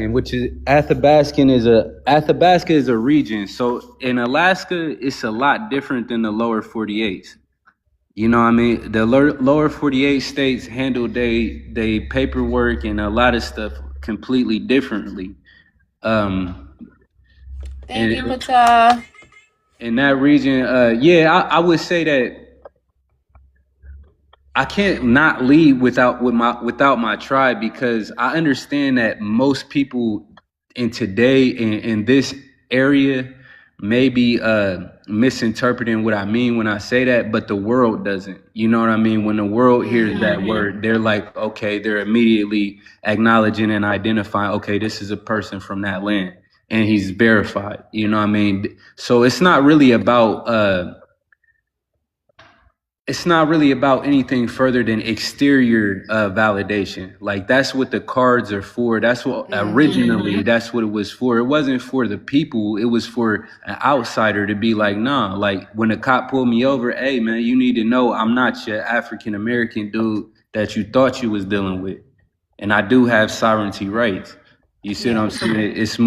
is a region. So in Alaska, it's a lot different than the lower 48s. You know what I mean? The lower 48 states handle they paperwork and a lot of stuff completely differently. Thank you, And Pata. in that region, I would say that I can't not lead without my tribe because I understand that most people in today in this area may be misinterpreting what I mean when I say that, but the world doesn't. You know what I mean? When the world hears that word, they're like, okay, they're immediately acknowledging and identifying, okay, this is a person from that land and he's verified. You know what I mean? So it's not really about anything further than exterior validation. Like that's what the cards are for. That's what originally that's what it was for. It wasn't for the people. It was for an outsider to be like, nah. Like when the cop pulled me over, hey man, you need to know I'm not your African American dude that you thought you was dealing with, and I do have sovereignty rights. You see what I'm saying? It's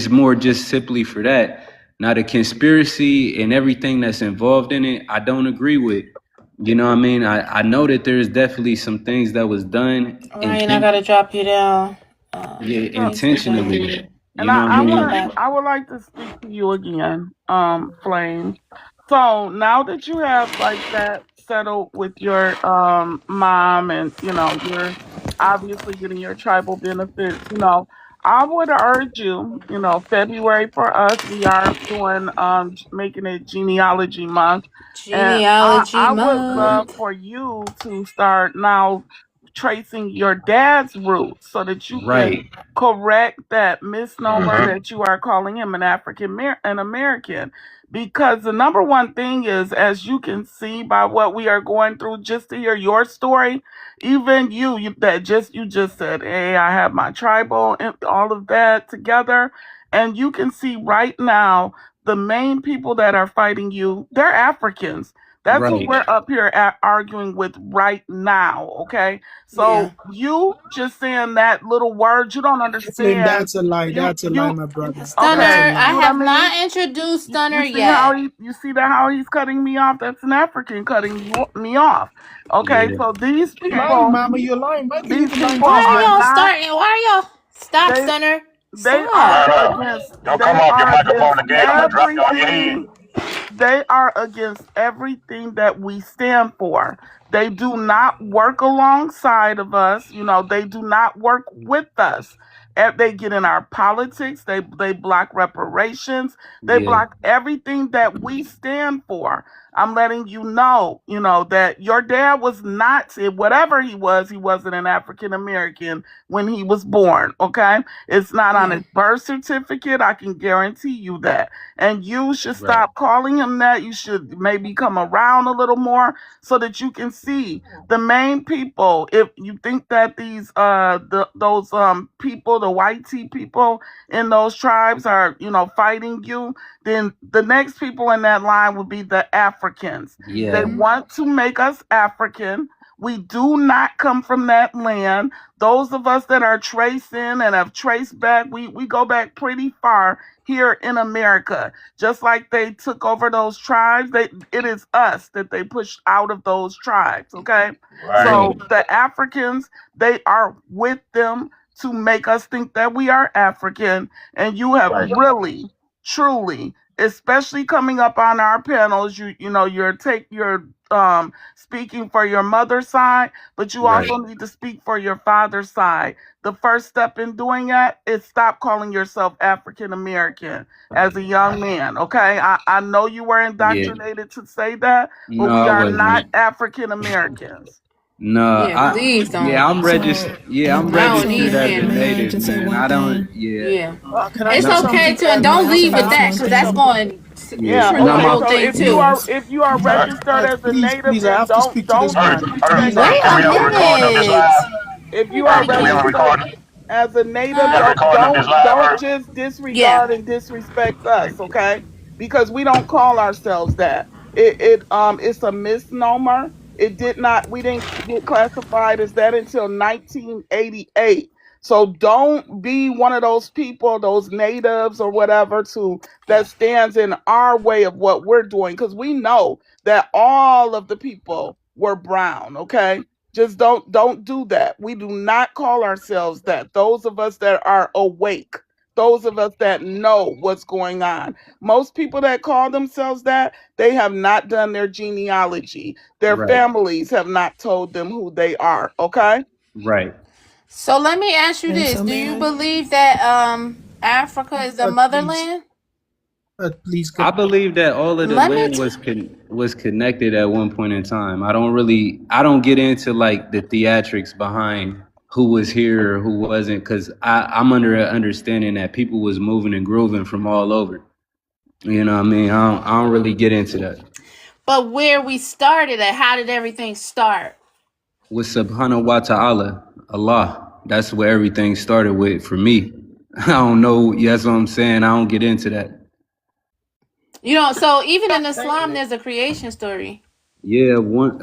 more just simply for that. Now the conspiracy and everything that's involved in it, I don't agree with. You know what I mean? I know that there's definitely some things that was done Ryan, I gotta drop you down. intentionally. And You know what I mean? I would like to speak to you again, Flame. So now that you have like that settled with your mom and you're obviously getting your tribal benefits, I would urge you, February for us, we are doing making it genealogy month. And Genealogy I would love month. for you to start now tracing your dad's roots so that you can Right. correct that misnomer that you are calling him an American. Because the number one thing is, as you can see by what we are going through, just to hear your story, even you just said, hey, I have my tribal and all of that together. And you can see right now the main people that are fighting you, they're Africans. That's who Right. we're up here arguing with right now, okay? Yeah. So you just saying that little word, you don't Flame, understand. that's a lie. You That's a lie, you my brother. Stunner, That's a okay? I See lie. what I have mean? not introduced Stunner You see how yet. he's cutting me off? That's an African cutting me off. Okay, Yeah. so these You lying, people, mama. You're lying. Why can you these be lying people to Why this are are man? y'all not. starting? Why are y'all? Stop, They Stunner. they are Stop. Don't come they off your are microphone against again. I'm gonna drop you on your head. everything. They are against everything that we stand for. They do not work alongside of us. They do not work with us. They get in our politics. They block reparations. They Yeah, block everything that we stand for. I'm letting you know, that your dad was not, whatever he wasn't an African American when he was born. Okay. It's not on Yeah. his birth certificate. I can guarantee you that. And you should right. stop calling him that. You should maybe come around a little more so that you can see the main people. If you think that those people, the white tea people in those tribes are, fighting you, then the next people in that line would be the Africans. They Yeah, want to make us African. We do not come from that land. Those of us that are tracing and have traced back, we go back pretty far here in America. Just like they took over those tribes, it is us that they pushed out of those tribes. Okay. Right. So right, the Africans, they are with them to make us think that we are African. And you have Right. really, truly, especially coming up on our panels, you're speaking for your mother's side, but you right. also need to speak for your father's side. The first step in doing that is stop calling yourself African American as a young man. Okay. I know you were Yeah. indoctrinated to say that, but No, we I are not wasn't. African Americans. No, Yeah, please yeah, don't. I'm So, registered. Yeah, I'm I don't so registered need as a family. may I native, just say man. one I don't. thing? Yeah, Yeah. Can I It's say no, okay something to, and as May don't I an say leave with this that one because that's thing? going to yeah. Yeah, trigger No, the okay. my. whole So thing if you too. are Yeah, if you are Right. registered as a native, Please, I then have to don't speak to this don't Hurry, man. hurry. disrespect Wait Do a we us. have a recording of this minute. live? If you are Hurry, do we have a registered recording? as a native, We got a Huh? recording of this live, don't hurry. just Yeah. disregard and disrespect us, okay? Because we don't call ourselves that. It's a misnomer. It did not we didn't get classified as that until 1988. So don't be one of those people, those natives or whatever, to that stands in our way of what we're doing, because we know that all of the people were brown, okay? Just don't do that. We do not call ourselves that. Those of us that are awake, those of us that know what's going on. Most people that call themselves that, they have not done their genealogy. Their right, families have not told them who they are, okay? right. So let me ask you And this. so Do may you I? believe that Africa is the Please, motherland? please, I believe that all of the Let me land was connected at one point in time. I don't get into like the theatrics behind who was here or who wasn't, because I'm under an understanding that people was moving and grooving from all over. You know what I mean? I don't really get into that. but where we started at, how did everything start? With Subhanahu wa Ta'ala, Allah. That's where everything started with for me. I don't know. That's what I'm saying. I don't get into that. So even in Islam there's a creation story. Yeah, one.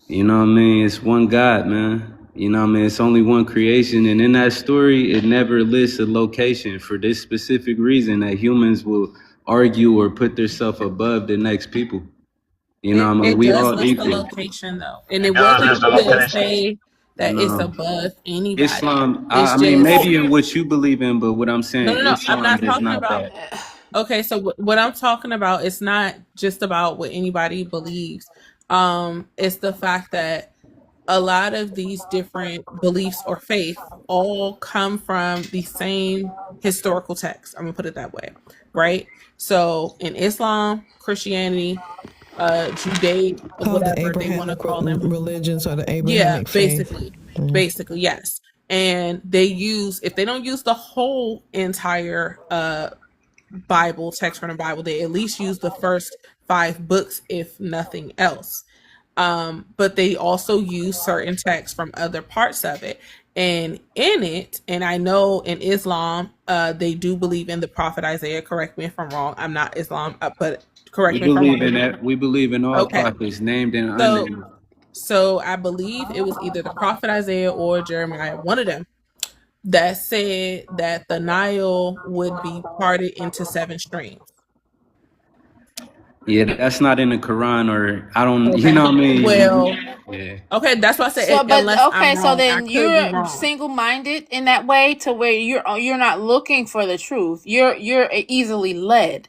You know what I mean? It's one God, man. You know what I mean? It's only one creation. And in that story, it never lists a location for this specific reason that humans will argue or put themselves above the next people. You know what I mean? It We does all list the equal. location though, and It it does wasn't list the to location. say that it's No. above anybody. Islam, It's I mean, just maybe in what you believe in, but what I'm no, saying, no, no. I'm Islam not is talking not about. that. Okay, so what I'm talking about is not just about what anybody believes. It's the fact that a lot of these different beliefs or faith all come from the same historical text. I'm gonna put it that way, right? So in Islam, Christianity, Judaic, Oh, the whatever they want to Abrahamic call them. religions or the Yeah, Abrahamic faith. basically, basically, yes. And they use if they don't use the whole entire Bible text from the Bible, they at least use the first five books, if nothing else. But they also use certain texts from other parts of it. And in it, and I know in Islam, they do believe in the prophet Isaiah. Correct me if I'm wrong. I'm not Islam, but correct We me if I'm believe wrong. in that. We believe in all Okay. prophets, named and So unnamed. so I believe it was either the prophet Isaiah or Jeremiah, one of them, that said that the Nile would be parted into seven streams. Yeah, that's not in the Quran, or I don't. You Okay. know what I Well, mean? Yeah. okay, that's why I said So, but unless I'm okay, so wrong, I then could be you're wrong. single-minded in that way to where you're not looking for the truth. You're easily led.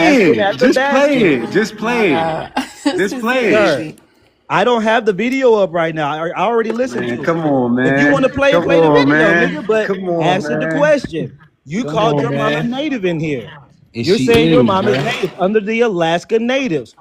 basket it. after Just play basket. it. Just Oh my play it. God. This Just is play it. Sir, crazy. I don't have the video up right now. I already listened Man, to it. come on, If you want to man. play it, Come play the on, video, man. nigga. But Come on, answer the man. question. You Come called on, your mama man. native in here. And You're she saying your is, mom is bro. native under the Alaska Natives.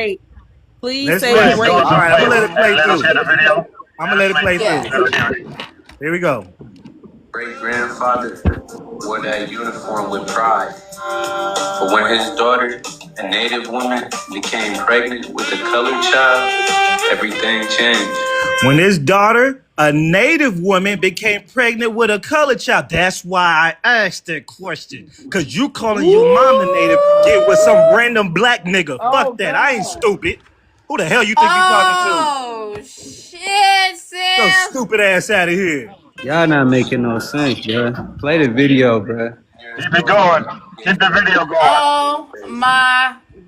great. Please Let's say let Let's it. do All great. us a right, I'm gonna let favor it play and let us through. hear the video. I'm gonna let it play through. Yes. Let us hear it. Here we go. Great grandfather wore that uniform with pride. But when his daughter, a native woman, became pregnant with a colored child, everything changed. When his daughter, a native woman, became pregnant with a colored child. That's why I asked that question. Cause you calling your mama native, get with some random black nigga. Oh Fuck that. I ain't God. stupid. Who the hell you think you talking to? Oh shit, Go Sam. stupid ass out of here. Y'all not making no sense, bro. Play the video, bro. Keep it going. Keep the video going. Oh my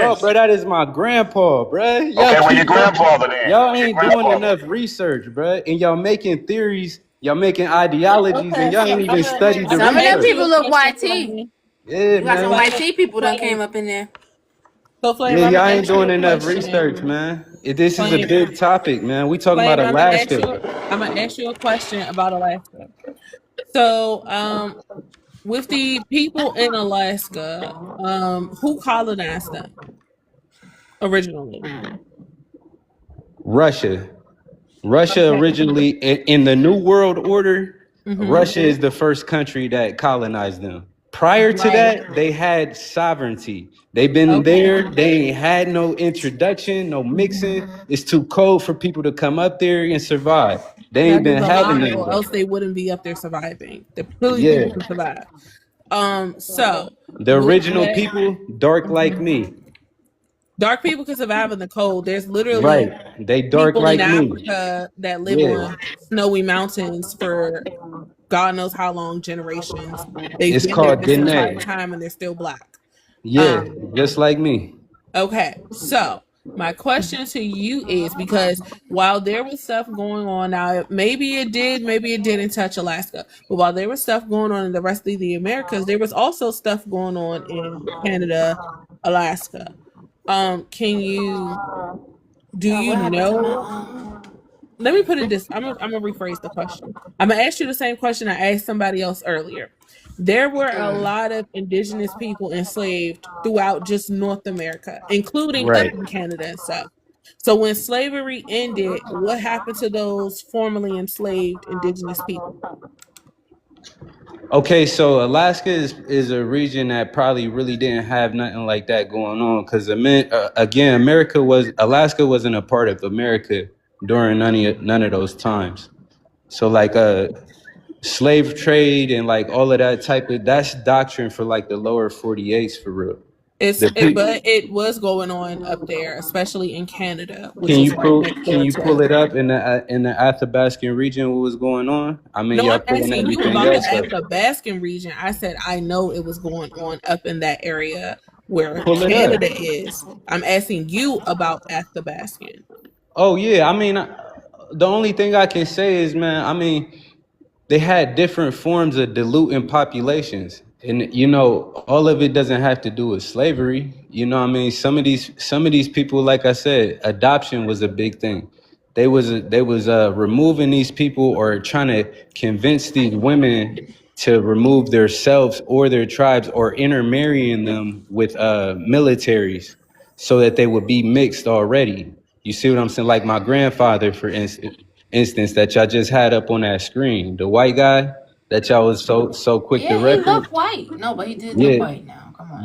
Yes. bro, that is my grandpa, bro. Y'all Okay, well, your keep grandfather then. y'all Your ain't doing grandfather. enough research, bro, and y'all making theories Y'all making ideologies and Okay, y'all so ain't even studied the Some of them ask research. you people a look question, YT. Flavor. Yeah, You got some man. Flavor, YT people done Flavor. came up in there. So Yeah, Flavor, I'm y'all gonna ain't ask you doing a enough question. research, man. This is a Flavor, big topic, man. We talking about Flavor, Alaska. I'm gonna ask you a question about Alaska. So, with the people in Alaska, who colonized them originally? Russia. Russia Okay. originally in the New World Order, Mm-hmm. Russia is the first country that colonized them. Prior to Right. that, they had sovereignty. They've been Okay. there. They ain't had no introduction, no mixing. It's too cold for people to come up there and survive. They ain't That is been a having lie, none of or that. else they wouldn't be up there surviving. The clearly Yeah. people can survive. So The with original that, people, dark like mhm. me. Dark people can survive in the cold. There's literally Right. They dark people in like me. Africa that live Yeah. on snowy mountains for God knows how long, generations. They've It's been there called this entire Dene. time and they're still black. Yeah, Um, just like me. okay, so my question to you is, because while there was stuff going on now, maybe it did, maybe it didn't touch Alaska, but while there was stuff going on in the rest of the Americas, there was also stuff going on in Canada, Alaska. Can you do you What happened to my know, let me put it this, I'm gonna rephrase the question. I'm gonna ask you the same question I asked somebody else earlier. There were a lot of indigenous people enslaved throughout just North America, including up Right. in Canada and stuff. So when slavery ended, what happened to those formerly enslaved indigenous people? Okay, so Alaska is a region that probably really didn't have nothing like that going on because again, Alaska wasn't a part of America during none of those times. So like slave trade and like all of that type of that's doctrine for like the lower 48s for real. But it was going on up there, especially in Canada, which Can is you right pull next can door you pull to. it up in the Athabascan region what was going on? I mean, No, y'all I'm pulling asking you everything about the else up. Athabascan region. I said I know it was going on up in that area where Pull it up. Canada is. I'm asking you about Athabascan. Oh yeah, I mean, the only thing I can say is, man, I mean, they had different forms of diluting populations, and all of it doesn't have to do with slavery. I mean, some of these people, like I said, adoption was a big thing. They was removing these people or trying to convince these women to remove themselves or their tribes or intermarrying them with militaries so that they would be mixed already. You see what I'm saying? Like my grandfather, for instance, that y'all just had up on that screen, the white guy that y'all was so quick to Yeah, he reference. looked white. No, but he did look Yeah, white now. Come on now.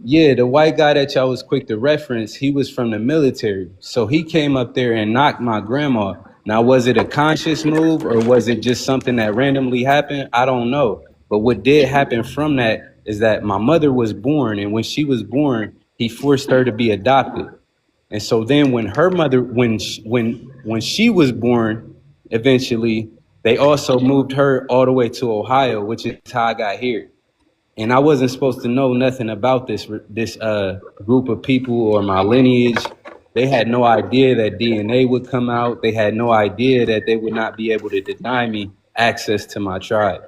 yeah. The white guy that y'all was quick to reference, he was from the military. So he came up there and knocked my grandma. Now, was it a conscious move or was it just something that randomly happened? I don't know. But what did happen from that is that my mother was born, and when she was born, he forced her to be adopted. And so then when her mother, when she was born, eventually, they also moved her all the way to Ohio, which is how I got here. And I wasn't supposed to know nothing about this group of people or my lineage. They had no idea that DNA would come out. They had no idea that they would not be able to deny me access to my tribe.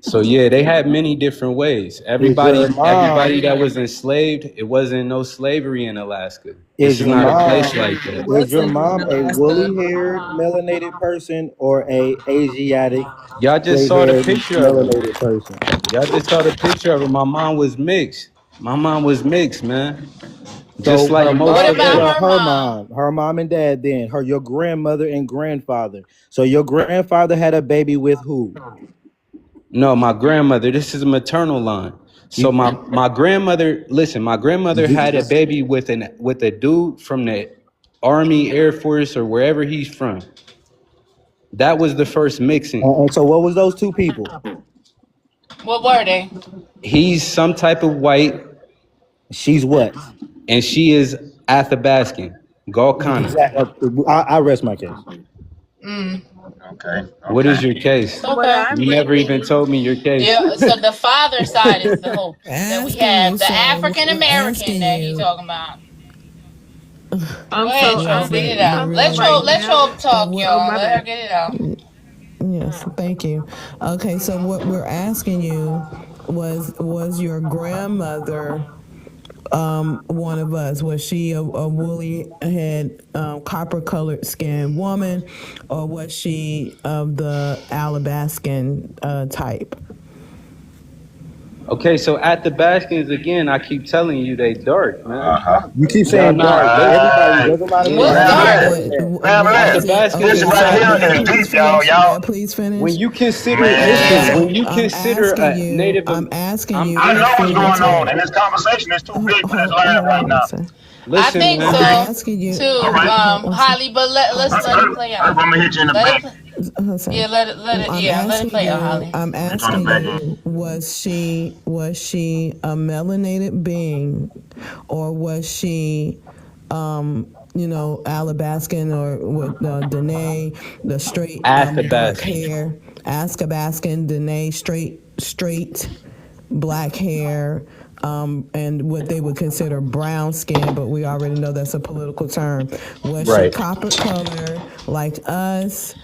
So yeah, they had many different ways. Is Everybody that was enslaved, it wasn't no slavery in Alaska. This is your not a place mom like It that. was is your slavery in mom a Alaska. woolly haired melanated person or a Asiatic Y'all just straight saw the haired picture of her. melanated person? Y'all just saw the picture of her. My mom was mixed. My mom was mixed, man. Just So like her What most mom, of about the well, her mom? her mom and dad, then your grandmother and grandfather. So your grandfather had a baby with who? no, my grandmother. This is a maternal line. So You, my grandmother. Listen, my grandmother had a baby with a dude from the Army, Air Force, or wherever he's from. That was the first mixing. and so what was those two people? What were they? He's some type of white, She's what? and she is Athabascan, Galkana. Exactly. I rest my case. Mm, Okay. What Okay. is your it's case? What okay. I'm You never even reading, told me your case. Yeah, so the father side is the hope. Then we Asking you, have the so African we're American asking that he you. talking about. Go I'm ahead, so What Tro, I'm is get it? it reading The out. something real? right Let now. Tro talk, What? Oh y'all. my Let her bad. get it out. Yes, thank you. Okay, so what we're asking you was your grandmother one of us? Was she a woolly head, copper colored skinned woman, or was she of the Alabaskan type? Okay, so at the Baskins again, I keep telling you they dark, man. You keep Y'all saying not dark, but listen. everybody, there's a lot of What's different Yeah. shades dark? of But red. At the listen, Baskins, This okay, it's right so here not may I is listen. please deep, y'all. finish? May I Y'all, please When finish? you consider Okay, listen, when man, so you I'm consider asking a you. native I'm asking I'm you I what know what's going on, phenotype. and this conversation is too big for this lab Hold right on one now. second. I listen, think I'm man. so asking you. All too, right, Hold on one second. Holly. But Hold let's on. let it play I'm out. gonna hit you in the Let it back. play. Listen, Yeah, let it. I'm Yeah, let it asking play out, you. Holly. I'm Hit you in the asking back end. you. Was she a melanated being, or was she, Alabaskan or what? Danae, the straight black Athabaskan. hair, Athabaskan, Danae, straight black hair. And what they would consider brown skin, but we already know that's a political term. Was she Right. copper color like us?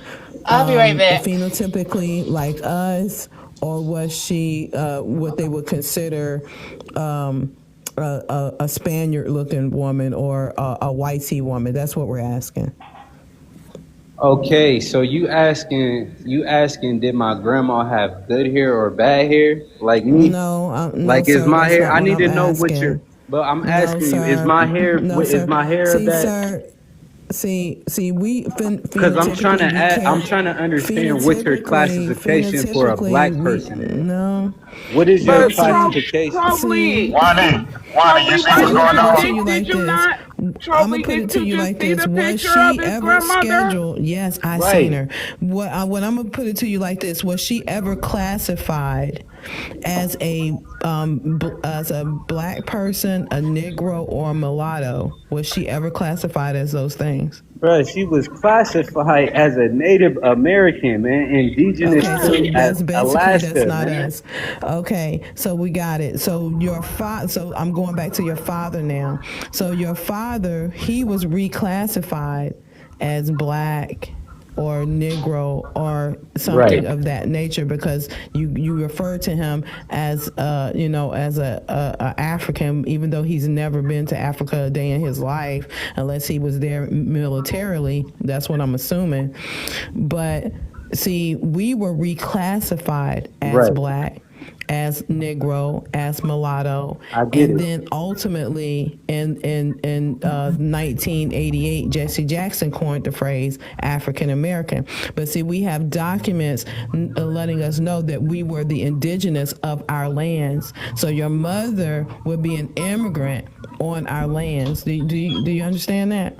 I'll be right back. Phenotypically like us, or was she what they would consider a Spaniard-looking woman or a whitey woman? That's what we're asking. Okay, so you asking did my grandma have good hair or bad hair? Like me? No, no, Like is sir. my That's hair not I what need I'm to know what your asking. but I'm No, asking you, sir. No, is sir. my hair See, that sir. See. We because I'm trying to phenotypically we I'm can't. trying to understand what your Phenotypically, classification for a black we person is. no. What is your But But see, classification? Trophy, Wanda, you Trophy, see why what's I'm you gonna going put just it to on? you did like you this. not, I'm gonna Trophy? put it Didn't to you you just like see this. the Was picture of she his ever grandmother? scheduled? Yes, I seen Right. her. What I'm gonna put it to you like this. Was she ever classified as as a black person, a Negro, or a mulatto? Was she ever classified as those things? Bruh, she was classified as a Native American, man, indigenous Okay, so to Right. that's basically that's Alaska, not man. us. Okay, so we got it. So your father. So I'm going back to your father now. So your father, he was reclassified as black or Negro or Right. something of that nature because you refer to him as as a African, even though he's never been to Africa a day in his life unless he was there militarily. That's what I'm assuming. But see, we were reclassified as Right. black, as Negro, as mulatto, I get and it. then ultimately in 1988, Jesse Jackson coined the phrase African American. But see, we have documents letting us know that we were the indigenous of our lands. So your mother would be an immigrant on our lands. Do you understand that?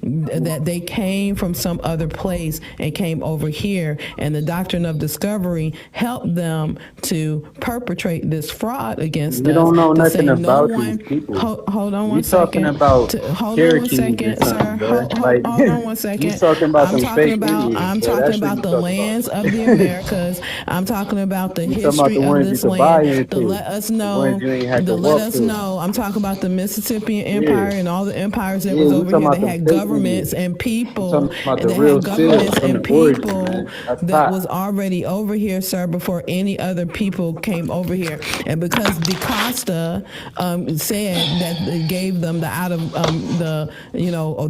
That they came from some other place and came over here, and the doctrine of discovery helped them to perpetrate this fraud against You us don't know to nothing say no about these one people. hold on You one talking second about to hold on one Cherokees or second, something, sir. bro. Like Hold on one you second. talking about I'm them talking fake about Indians, I'm bro. talking That's what about you the talking about. lands of the Americas. I'm talking about the You talking about history the of ones you this could buy land to into, let us the ones know you ain't had to walk through. I'm talking about the Mississippian Yeah, Empire and all the empires that yeah. was We over talking here about that them had fake governments Indians. and We talking people about and the that real had seals governments from the and origin, people man. That's that hot. was already over here, sir, before any other people came over here. And because DeCosta said that it gave them the out of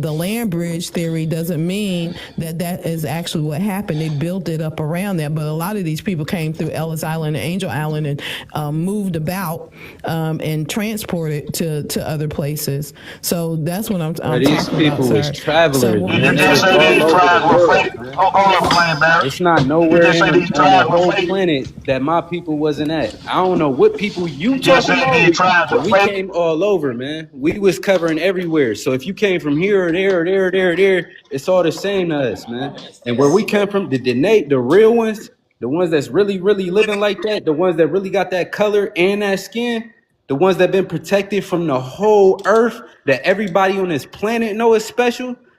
the land bridge theory doesn't mean that that is actually what happened. They built it up around that, but a lot of these people came through Ellis Island and Angel Island and moved about and transported to other places. So that's what Bro, I'm these talking about, people was sir. So travelers, what You man. we're They just was say all these over the tribes were world, fake. man. Hold up, Flame Bear. It's not You nowhere just say these on the tribes were whole fake. planet that my people wasn't at. I don't know what people you You just talking say about, these tribes but were we fake. came all over, man. We was covering everywhere. So if you came from here or there or there or there or there, it's all the same to us, man. And where we come from, the real ones, the ones that's really, really living like that, the ones that really got that color and that skin, the ones that been protected from the whole earth, that everybody on this planet know is special.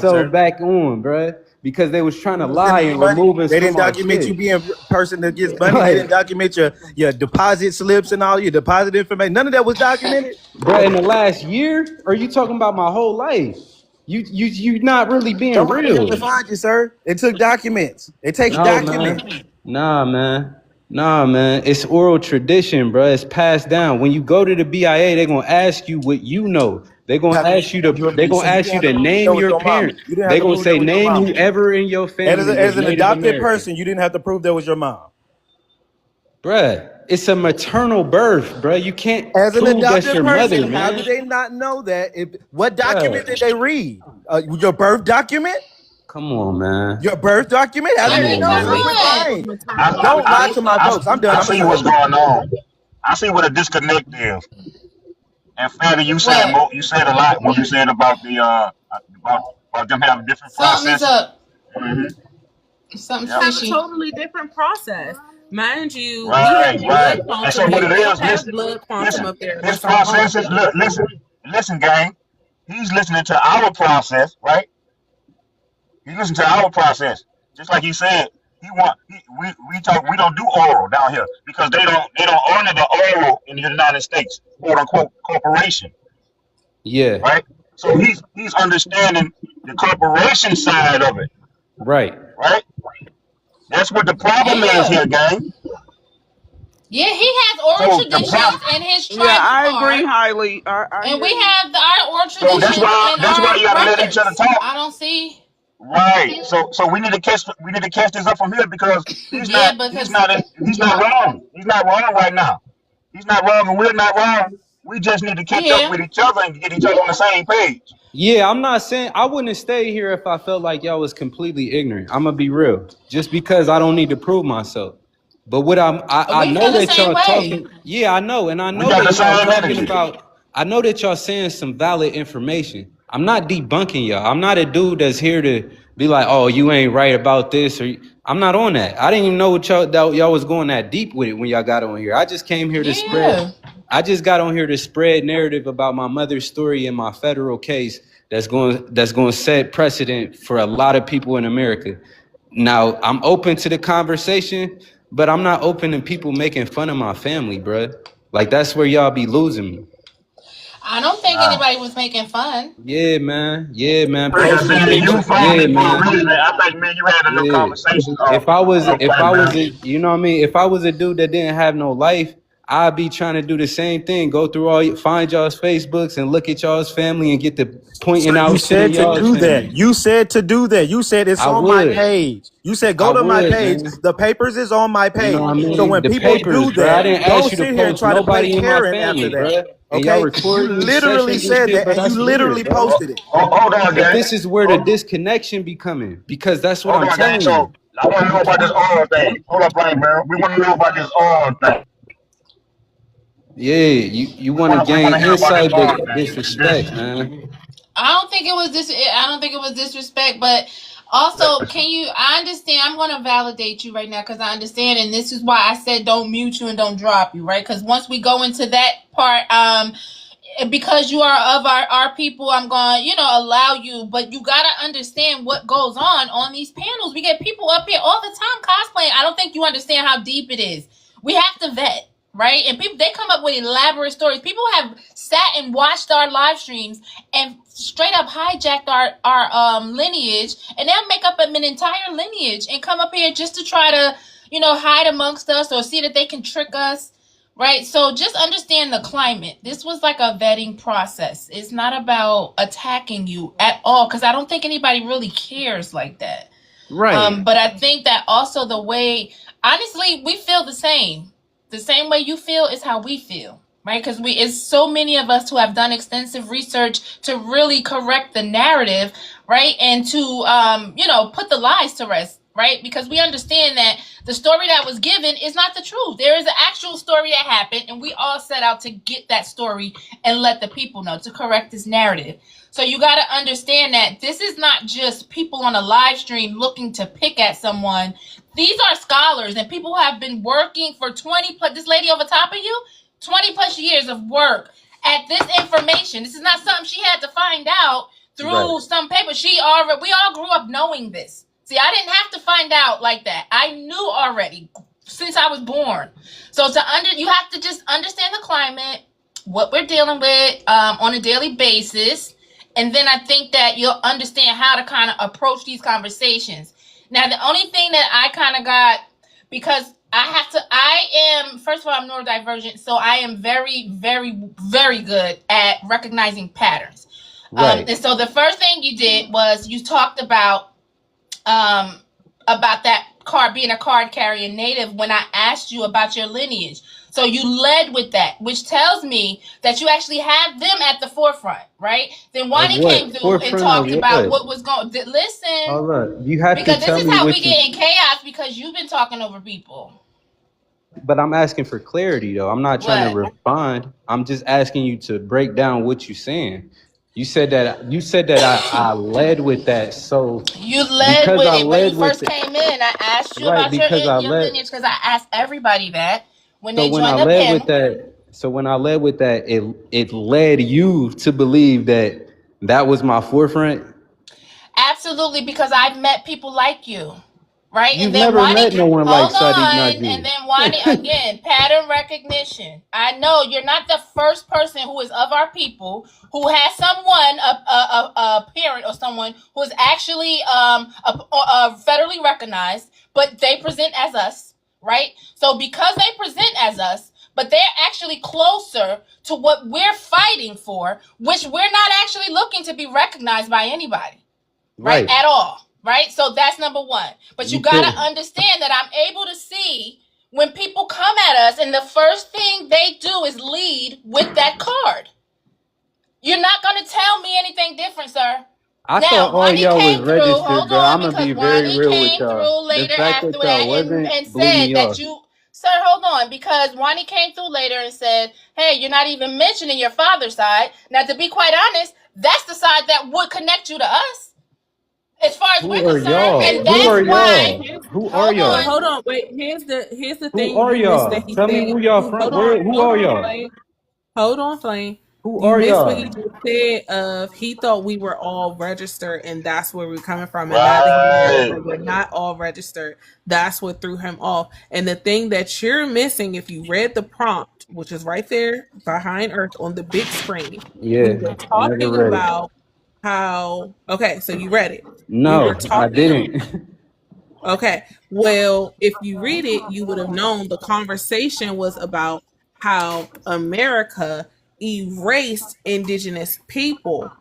so back on, bruh. because they was trying to You was sending lie me and money. remove us They from didn't our document you shit. being a person that gets money. They didn't Like, document your deposit slips and all your deposit information. None of that was documented. bro, in the last year, or you talking about my whole life? You not really being Somebody had real. to find you, sir. It took documents. It takes No, documents. man. Nah, man. Nah, man. It's oral tradition, bro. It's passed down. When you go to the BIA, they're gonna ask you what you know. They're You gonna have to, ask you to. They're so gonna you ask didn't you have to to prove that name was your your mama. parent. You didn't have They're to gonna prove that say was your name mama. whoever in your family was As an Native adopted American. person, you didn't have to prove that was your mom. Bruh, it's a maternal birth, bruh. You can't As an prove that's adopted your mother, person, how do man. they not know that? What document Bruh, did they read? Your birth document? come on, man. Your birth document? How do Come I they mean, on, know? come So man. quit on. lying. I, Don't lie I, to my I, folks. I'm done. I I'm gonna see shut what's up. going on. I see what a disconnect is. And Fatty, What? you said a lot when you said about the about them having different Something is processes. up. Hmm. Something's Yep. Have a fishy. totally different process. Mind you, we Right, have blood right. And so quantum. what They it don't is, have listen, blood quantum listen. up there. His That's our own. processes. Look, listen, gang. He's listening to our process, right? He listened to our process, just like you said. We talk. We don't do oral down here because they don't honor the oral in the United States, quote unquote corporation, Yeah, right? So he's understanding the corporation side of it, right. right? That's what the problem is Yeah. here, gang. Yeah, he has oral So the traditions pro- in his Yeah, tribal I agree part, highly. I and we hear you. have our oral so traditions in that's why our you gotta let each other records. talk. I don't see. Right. So we need to catch this up from here because Yeah, he's not wrong. He's not wrong right now. He's not wrong and we're not wrong. We just need to catch up yeah, with each other and get each other on the same page. Yeah, I'm not saying I wouldn't stay here if I felt like y'all was completely ignorant. I'm gonna be real, just because I don't need to prove myself. But what I we know feel the that same y'all way. talking. Yeah, I know, and I We know got the that y'all same talking energy. about. I know that y'all saying some valid information. I'm not debunking y'all. I'm not a dude that's here to be like, oh, you ain't right about this, or I'm not on that. I didn't even know what y'all was going that deep with it when y'all got on here. I just came here to spread. Yeah. I just got on here to spread narrative about my mother's story in my federal case that's going to set precedent for a lot of people in America. Now, I'm open to the conversation, but I'm not open to people making fun of my family, bruh. Like that's where y'all be losing me. I don't think Nah. anybody was making fun. Yeah, man. Yeah, man. I Posting said you pictures. found Yeah, me for a man. reason. I think me and you had a little Yeah. conversation If offline, I was man. a, you know what I mean? If I was a dude that didn't have no life, I'd be trying to do the same thing. Go through find y'all's Facebooks and look at y'all's family and get to pointing Sir, you out shit in said to y'all's do that. family. You said to do that. You said it's I on my would. page. You said I go to my would, page. man. The papers is on my You know page. what I So mean? when The people papers, do bro. I that, didn't don't ask you to sit here and post try to play nobody in my Karen after family, that. bro. And y'all Okay? You recording these literally sessions and said shit, that but and you that's weird, literally bro. posted it. Hold on, But gang. this is where the Hold, disconnection be coming because that's what hold I'm on, gang. telling So you. I want to know about this oil thing. Hold up, right, man. We want to know about this oil thing. Yeah, you want to We want to gain hear about this insight, oil but thing. disrespect, man. I don't think it was this. I don't think it was disrespect, but also, can you? I understand. I'm going to validate you right now because I understand, and this is why I said don't mute you and don't drop you, right? Because once we go into that part, because you are of our people, I'm going to allow you, but you got to understand what goes on these panels. We get people up here all the time cosplaying. I don't think you understand how deep it is. We have to vet, right? And people, they come up with elaborate stories. People have sat and watched our live streams and straight up hijacked our lineage, and they'll make up an entire lineage and come up here just to try to hide amongst us or see that they can trick us. Right. So just understand the climate. This was like a vetting process. It's not about attacking you at all because I don't think anybody really cares like that. Right. But I think that also the way, honestly, we feel the same. The same way you feel is how we feel, right? Because it's so many of us who have done extensive research to really correct the narrative, right? And to, put the lies to rest, right? Because we understand that the story that was given is not the truth. There is an actual story that happened, and we all set out to get that story and let the people know to correct this narrative. So you got to understand that this is not just people on a live stream looking to pick at someone. These are scholars and people who have been working for 20 plus, this lady over top of you, 20 plus years of work at this information. This is not something she had to find out Right. through some paper. We all grew up knowing this. See, I didn't have to find out like that. I knew already since I was born. So you have to just understand the climate, what we're dealing with on a daily basis, and then I think that you'll understand how to kind of approach these conversations. Now, the only thing that I kind of got, because I am, first of all, I'm neurodivergent, so I am very, very, very good at recognizing patterns. Right. And so the first thing you did was you talked about that card being a card carrying native when I asked you about your lineage. So you led with that, which tells me that you actually had them at the forefront, right? Then Of Wani came what? through and Forefront of talked about what? what was going. Listen, Hold up. You have to because this tell is me how we what you. get in chaos because you've been talking over people. But I'm asking for clarity though. I'm not trying to What? respond. I'm just asking you to break down what you're saying. You said that I led with that. So You led because with I it when you led with first it, came in. I asked you right? about Because I your led. lineage because I asked everybody that when So they when I joined the led with panel. that, it led you to believe that that was my forefront. Absolutely, because I've met people like you, right? And You've then never Wani, met no one like hold Sadiq on, and Najee. then Wani again, pattern recognition. I know you're not the first person who is of our people who has someone, a parent or someone who is actually federally recognized, but they present as us, right? So because they present as us, but they're actually closer to what we're fighting for, which we're not actually looking to be recognized by anybody, right? Right. At all, right? So that's number one. But you You got to could. understand that I'm able to see when people come at us, and the first thing they do is lead with that card. You're not going to tell me anything different, sir. I thought Now, all Wani y'all was came through. registered, Hold bro. on, I'm gonna because be very Wani real with came y'all. through The later fact after that y'all that wasn't and blew said me that off. you, sir, hold on, because Wani came through later and said, hey, you're not even mentioning your father's side. Now, to be quite honest, that's the side that would connect you to us, as far as we're Who are concerned. y'all? And Who that's are why, y'all? Here's, Who are hold but y'all? on. hold on, wait. Here's the Who thing are you missed that y'all? he Tell me said. who y'all from. Who Hold are on, y'all? Flame. Hold on, Flame. Who You are missed what y'all? he just said. Of he thought we were all registered, and that's where we're coming from. And neither here nor there, Right. but we're not all registered. That's what threw him off. And the thing that you're missing, if you read the prompt, which is right there behind Earth on the big screen, we Yeah, were I never talking read it. about how. Okay, so you read it. We were No, I talking. didn't. Okay. Well, if you read it, you would have known the conversation was about how America erased indigenous people,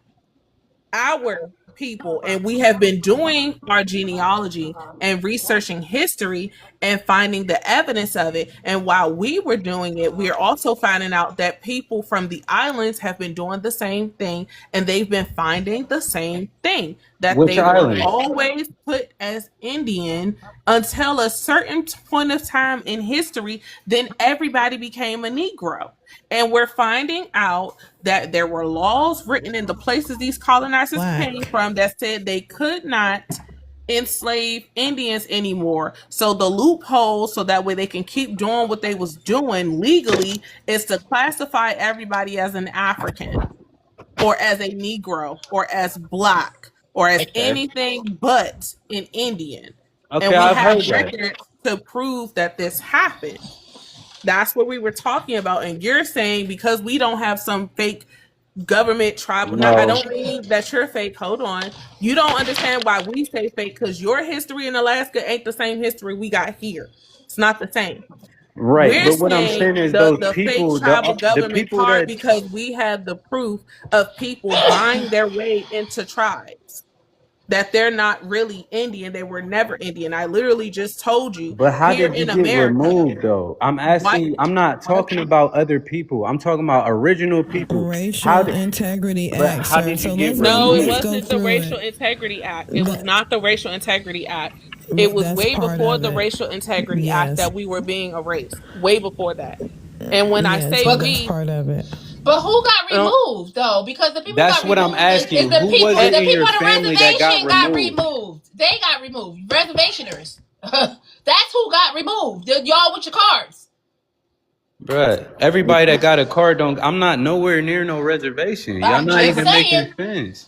our people, and we have been doing our genealogy and researching history and finding the evidence of it. And while we were doing it, we are also finding out that people from the islands have been doing the same thing, and they've been finding the same thing, that Which they were island? always put as Indian until a certain point of time in history. Then everybody became a Negro. And we're finding out that there were laws written in the places these colonizers came Black. from that said they could not enslave Indians anymore. So the loophole, so that way they can keep doing what they was doing legally, is to classify everybody as an African or as a Negro or as black or as Okay. anything but an Indian. Okay, And we I've have heard that. records to prove that this happened. That's what we were talking about. And you're saying because we don't have some fake government tribal. Now, I No. don't mean that you're fake. Hold on. You don't understand why we say fake because your history in Alaska ain't the same history we got here. It's not the same. Right, We're but what I'm saying saying is those the fake people, tribal the government people part that. because we have the proof of people buying their way into tribes, that they're not really Indian. They were never Indian. I literally just told you But how here did you in get America. removed though? I'm What? asking. I'm not talking about other people. I'm talking about original people. How Racial did? Integrity But Act, how sir. did you So get No, it let's removed? go wasn't the through Racial it. Integrity Act. It was That, not the Racial Integrity Act. It was that's way part before of the it. Racial Integrity Act Yes. that we were being erased. way before that. And when I Yes, say but But that's we, part of it. but who got uh, removed though? Because the people who That's got what I'm removed is asking. the Who people. was eh, it The in people your on the family that got reservation got removed? removed. They got removed. Reservationers. That's who got removed. Y'all with your cards. Bruh, everybody that got a car don't. I'm not nowhere near no reservation. Y'all I'm not just even making saying. sense.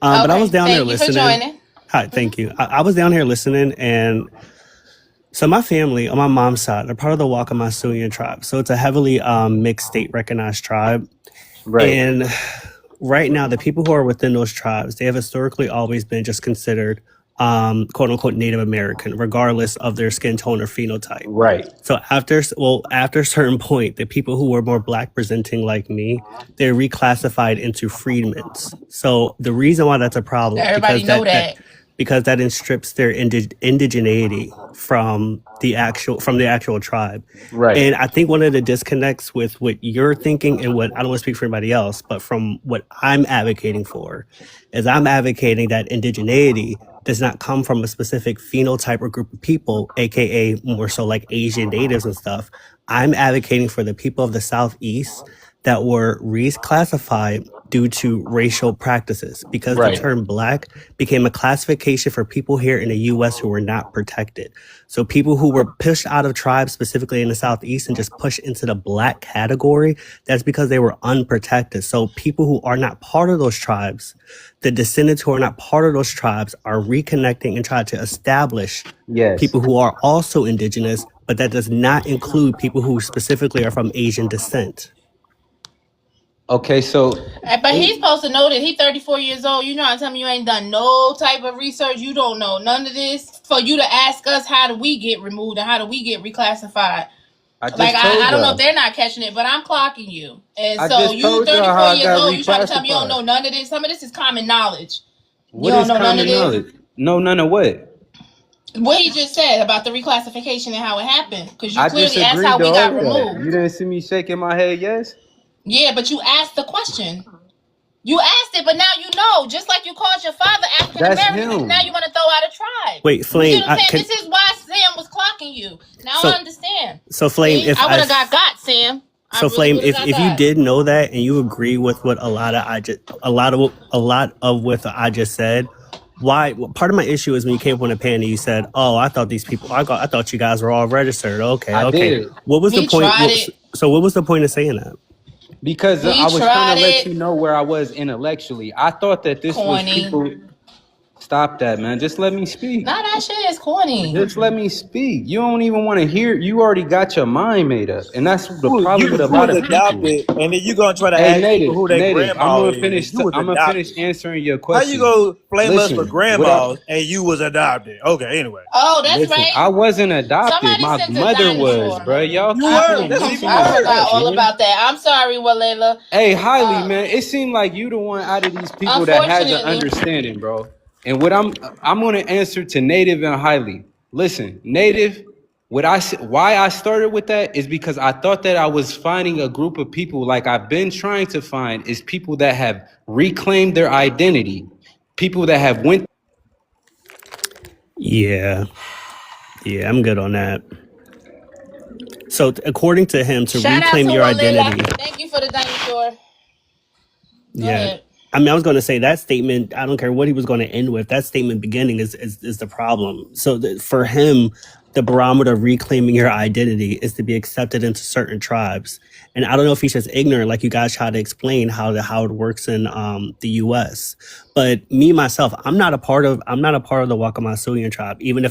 But I was Okay. down there Thank you for listening. joining. Hi, thank you. I was down here listening, and so my family on my mom's side, they're part of the Wakamasuyan tribe. So it's a heavily mixed state recognized tribe. Right. And right now, the people who are within those tribes, they have historically always been just considered quote unquote Native American, regardless of their skin tone or phenotype. Right. So after a certain point, the people who were more black presenting like me, they're reclassified into freedmens. So the reason why that's a problem Everybody know that. because that strips their indigeneity from the actual tribe. Right. And I think one of the disconnects with what you're thinking and what I don't want to speak for anybody else, but from what I'm advocating for, is I'm advocating that indigeneity does not come from a specific phenotype or group of people, aka more so like Asian natives and stuff. I'm advocating for the people of the Southeast that were reclassified due to racial practices, because the Right. term black became a classification for people here in the US who were not protected. So people who were pushed out of tribes, specifically in the Southeast, and just pushed into the black category, that's because they were unprotected. So people who are not part of those tribes, the descendants who are not part of those tribes, are reconnecting and trying to establish Yes. people who are also indigenous, but that does not include people who specifically are from Asian descent. Okay, so But he's supposed to know that he's 34 years old. You know how to tell me you ain't done no type of research. You don't know none of this. For you to ask us how do we get removed and how do we get reclassified. I just Like told I don't know y'all. if they're not catching it, but I'm clocking you. And I so just you told y'all 34 how I years got old, you trying to tell me you don't reclassified. know none of this. Some of this is common knowledge. What You don't is know none of common this. knowledge? No, none of what? What he just said about the reclassification and how it happened. Because you I clearly asked disagreed how to we got all that. removed. You didn't see me shaking my head, yes? Yeah, but you asked the question. You asked it, but now you know. Just like you called your father African That's American, him. now you want to throw out a tribe. Wait, You see Flame, what I'm saying? This is why Sam was clocking you. Now I understand. so Flame, See? if I would have got Sam. I So really Flame, would have if got you did know that and you agree with what a lot of what I just said, why? Part of my issue is when you came up on the panel, you said, "Oh, I thought these people, I thought you guys were all registered." Okay, I okay. did. What was the He point? tried it. So what was the point of saying that? Because He I was trying tried to let it. you know where I was intellectually. I thought that this was Corny. people. Stop that, man. Just let me speak. Nah, that shit is corny. Just let me speak. You don't even want to hear. You already got your mind made up, and that's the problem with a You lot was of people. adopted, and then you gonna try to Hey, ask people who their native. I'm grandma gonna is. finish. You was I'm gonna finish adopted. answering your How question. you go blame us for Listen, grandmas and you was adopted? Okay, anyway. Oh, that's listen. right. I wasn't adopted. Somebody My sent a mother was, dinosaur. bro. Y'all You keep were. on That's mixing even I this worse. forgot up, all man. about that. I'm sorry, Walela. Hey, Hailey, man, it seemed like you the one out of these people that had the Unfortunately. understanding, bro. And what I'm gonna answer to Native and Hailey. Listen, Native, why I started with that is because I thought that I was finding a group of people like I've been trying to find is people that have reclaimed their identity, people that have went. Yeah, I'm good on that. So according to him, to Shout out reclaim to your Walela. identity. Thank you for the dinosaur. Go Yeah. ahead. I mean, I was going to say that statement, I don't care what he was going to end with, that statement beginning is the problem. So for him, the barometer of reclaiming your identity is to be accepted into certain tribes. And I don't know if he's just ignorant, like you guys try to explain how it works in the US. But me, myself, I'm not a part of the Wakamasuyan tribe. Even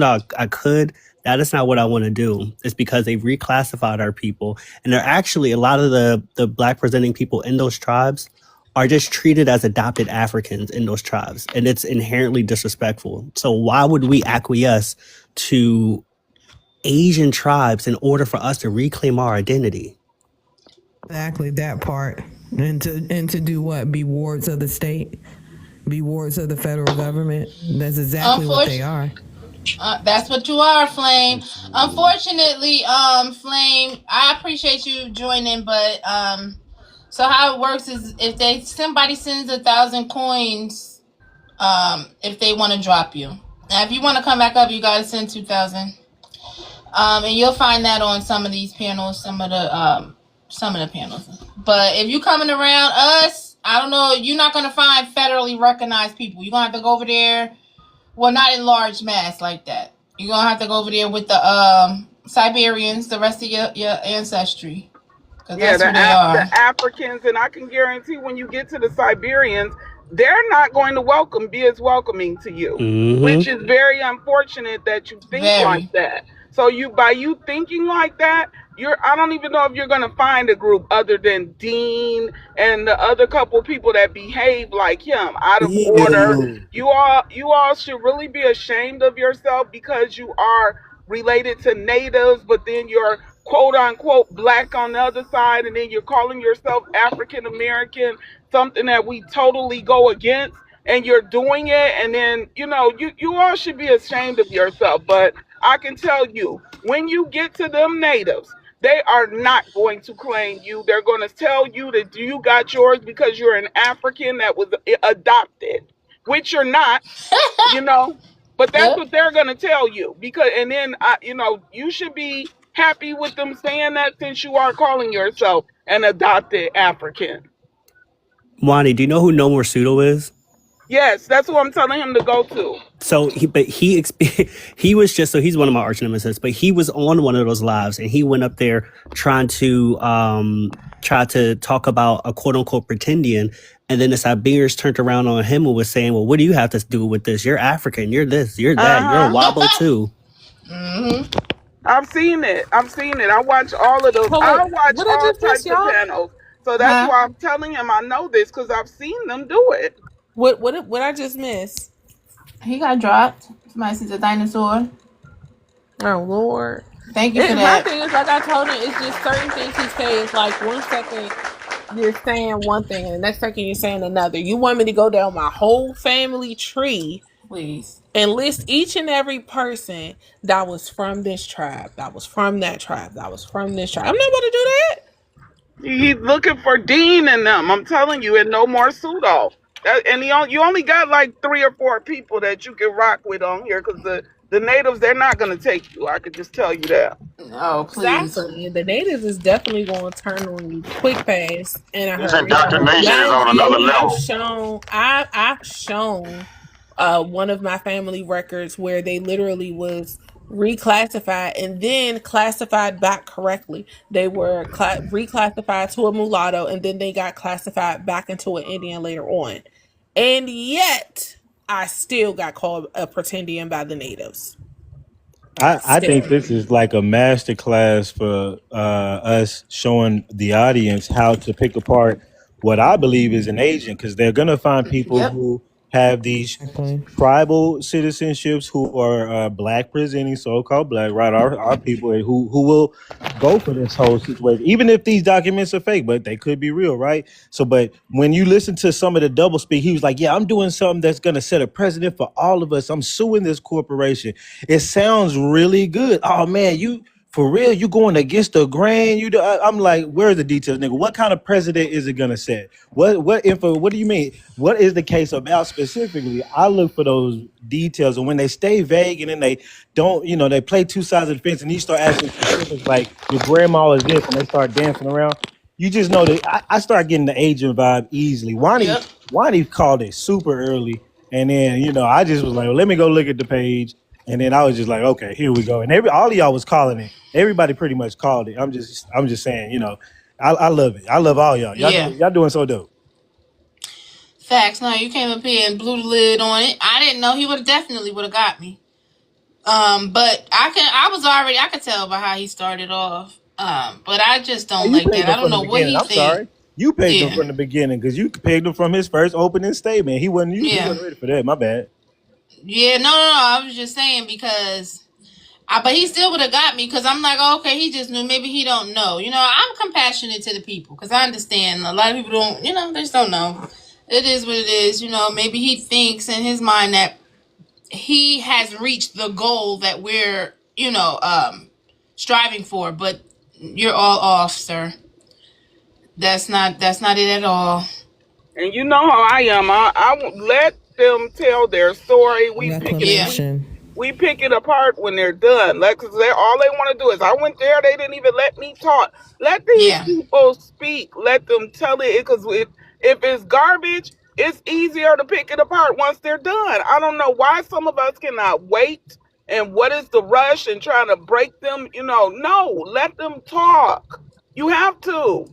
though I could, that is not what I want to do. It's because they've reclassified our people. And they're actually, a lot of the black presenting people in those tribes are just treated as adopted Africans in those tribes. And it's inherently disrespectful. So why would we acquiesce to Asian tribes in order for us to reclaim our identity? Exactly that part. And to do what? Be wards of the state? Be wards of the federal government? That's exactly what they are. That's what you are, Flame. Unfortunately, Flame, I appreciate you joining, but so how it works is if somebody sends 1,000 coins, if they want to drop you. Now, if you want to come back up, you gotta send 2,000. And you'll find that on some of these panels, some of the panels. But if you coming around us, I don't know, you're not gonna find federally recognized people. You're gonna have to go over there. Well, not in large mass like that. You're gonna have to go over there with the Siberians, the rest of your ancestry. Yeah, That's who they are. the Africans, and I can guarantee when you get to the Siberians, they're not going to be as welcoming to you, which is very unfortunate that you think like that. So by you thinking like that, I don't even know if you're gonna find a group other than Dean and the other couple people that behave like him, out of order. Ew. You all should really be ashamed of yourself because you are related to natives, but then you're quote unquote black on the other side, and then you're calling yourself African American, something that we totally go against, and you're doing it, and then you all should be ashamed of yourself. But I can tell you, when you get to them natives, they are not going to claim you. They're going to tell you that you got yours because you're an African that was adopted, which you're not, you know. But that's Yep. what they're going to tell you, because, and then you should be happy with them saying that, since you are calling yourself an adopted African. Wani, do you know who No More Pseudo is? Yes, that's what I'm telling him to go to. So he was just, so he's one of my arch nemesis, but he was on one of those lives and he went up there trying to try to talk about a quote unquote pretendian, and then the Siberians turned around on him and was saying, well, what do you have to do with this? You're African, you're this, you're that, you're a Uh huh. wobble too. Hmm. I've seen it. I've seen it. I watch all of those. Hold I on. watch What I all just missed, types of y'all? panels. So that's Huh? why I'm telling him I know this, because I've seen them do it. What I just missed? He got dropped. Somebody sees a dinosaur. Oh Lord. Thank you for My that. thing is, like I told him, it's just certain things he says. Like 1 second you're saying one thing, and the next second you're saying another. You want me to go down my whole family tree Please. and list each and every person that was from this tribe, that was from that tribe, that was from this tribe. I'm not about to do that. He's looking for Dean and them. I'm telling you, and no more pseudo. And you only got like 3 or 4 people that you can rock with on here, because the natives, they're not gonna take you. I could just tell you that. Oh, please. Exactly. The natives is definitely going to turn on you quick, fast, in a This hurry. indoctrination is Mind on another you, level. I've shown one of my family records where they literally was reclassified and then classified back correctly. They were reclassified to a mulatto and then they got classified back into an Indian later on. And yet, I still got called a pretendian by the natives. I think Still. this is like a master class for us showing the audience how to pick apart what I believe is an Asian, because they're gonna find people Yep. who have these Exactly. tribal citizenships who are black presenting, so-called black, right? Our people who will go for this whole situation, even if these documents are fake, but they could be real, right? So, but when you listen to some of the double speak, he was like, "Yeah, I'm doing something that's gonna set a precedent for all of us. I'm suing this corporation." It sounds really good. Oh man, you for real? You going against the grain? I'm like, where's the details, nigga? What kind of precedent is it gonna set? What info? What do you mean? What is the case about specifically? I look for those details, and when they stay vague and then they don't, they play two sides of the fence, and you start asking specifics like your grandma is this, and they start dancing around. You just know that I start getting the Asian vibe easily. Yep. Wani called it super early, and then I just was like, well, let me go look at the page. And then I was just like, okay, here we go. And all of y'all was calling it. Everybody pretty much called it. I'm just saying, I love it. I love all y'all. Yeah. Y'all doing so dope. Facts. No, you came up here and blew the lid on it. I didn't know he would have definitely would have got me. But I could tell by how he started off. But I just Oh, don't you like pegged that. him I don't from the know what beginning. he I'm think. sorry. You pegged him Yeah. from the beginning because you pegged him from his first opening statement. He Yeah. wasn't ready for that. My bad. Yeah. No, no, no. I was just saying because but he still would have got me because I'm like, oh, okay, he just knew. Maybe he don't know. I'm compassionate to the people because I understand a lot of people don't. They just don't know. It is what it is. Maybe he thinks in his mind that he has reached the goal that we're, striving for. But you're all off, sir. That's not it at all. And you know how I am. I won't let them tell their story. We pick it. Yeah. Reclamation. We pick it apart when they're done. Like, 'cause all they want to do is, I went there, they didn't even let me talk. Let these Yeah. people speak. Let them tell it. Because if it's garbage, it's easier to pick it apart once they're done. I don't know why some of us cannot wait. And what is the rush and trying to break them? No, let them talk. You have to.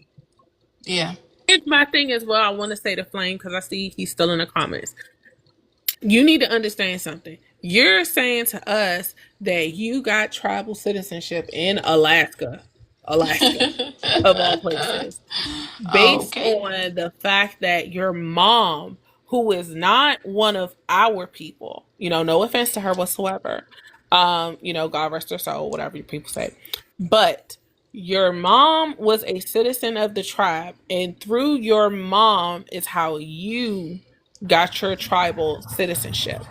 Yeah. Here's my thing as well. I want to say to Flame because I see he's still in the comments. You need to understand something. You're saying to us that you got tribal citizenship in Alaska. Alaska, of all places, based Okay. on the fact that your mom, who is not one of our people, no offense to her whatsoever, God rest her soul, whatever you people say, but your mom was a citizen of the tribe, and through your mom is how you got your tribal citizenship.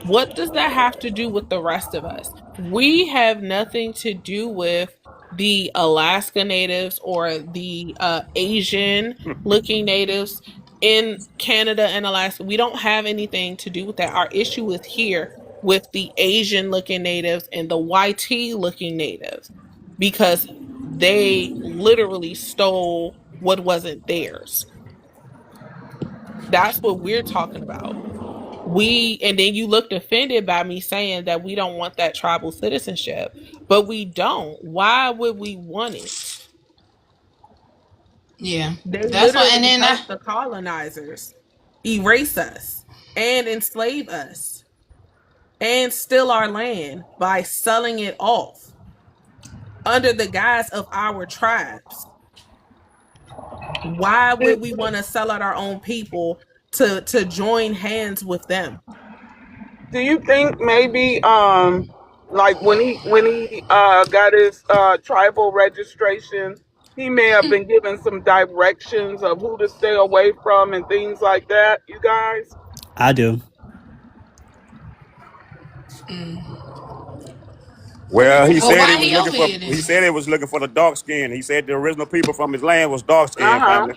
What does that have to do with the rest of us? We have nothing to do with the Alaska natives or the Asian looking natives in Canada and Alaska. We don't have anything to do with that. Our issue is here with the Asian looking natives and the YT looking natives because they literally stole what wasn't theirs. That's what we're talking about. And then you looked offended by me saying that we don't want that tribal citizenship, but we don't. Why would we want it? Yeah, They that's why. And literally then helped the colonizers erase us and enslave us and steal our land by selling it off under the guise of our tribes. Why would we want to sell out our own people to join hands with them? Do you think maybe like when he got his tribal registration, he may have been given some directions of who to stay away from and things like that, you guys? I do. Well, he oh, said why he over here then? he said he was looking for the dark skin. He said the original people from his land was dark skinned Uh-huh. family.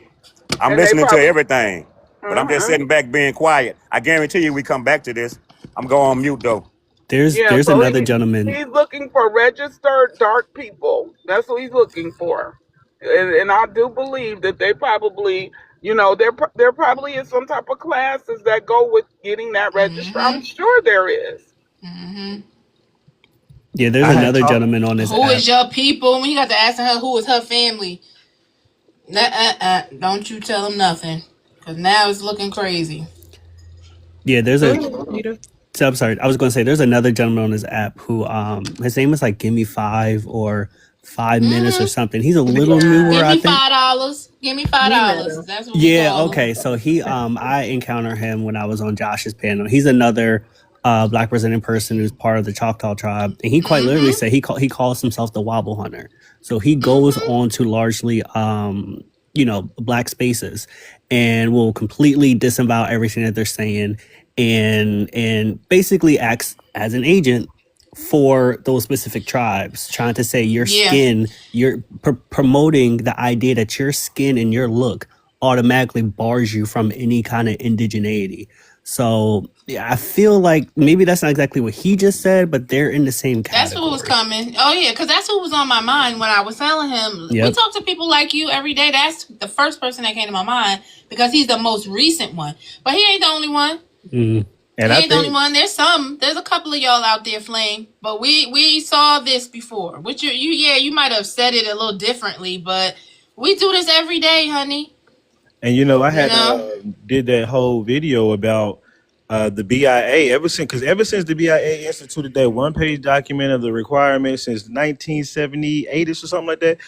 I'm And they listening to probably everything, but I'm just uh-huh. sitting back being quiet. I guarantee you we come back to this. I'm going on mute though. Yeah, There's so another gentleman. he's looking for registered dark people. That's what he's looking for. And I do believe that they probably, there probably is some type of classes that go with getting that register. I'm sure there is. Yeah, there's I had another talked. gentleman on this Who app. is your people? When you got to asking her who is her family, don't you tell them nothing, cause now it's looking crazy. Yeah, there's Go a. ahead, Peter. So I'm sorry. I was going to say there's another gentleman on this app who his name is like Give Me Five or 5 minutes or something. He's a little Yeah, newer, Give I me think. $5. Give me five we met dollars. him. That's what we Yeah, call them. okay. So I encountered him when I was on Josh's panel. He's another black presenting person who's part of the Choctaw tribe. And he quite literally said he calls himself the Wobble Hunter. So he goes on to largely black spaces and will completely disavow everything that they're saying and basically acts as an agent for those specific tribes, trying to say your Yeah, skin, you're promoting the idea that your skin and your look automatically bars you from any kind of indigeneity. So yeah, I feel like maybe that's not exactly what he just said, but they're in the same that's what was category. coming. Oh yeah, cause that's who was on my mind when I was telling him. We Yep. talk to people like you every day. That's the first person that came to my mind because he's the most recent one. But he ain't the only one. Mm. And He I ain't the only think, one. There's a couple of y'all out there, Flame. But we saw this before. Which you might have said it a little differently, but we do this every day, honey. and I You had know. did that whole video about the BIA ever since the BIA instituted that one-page document of the requirements since 1978 or something like that.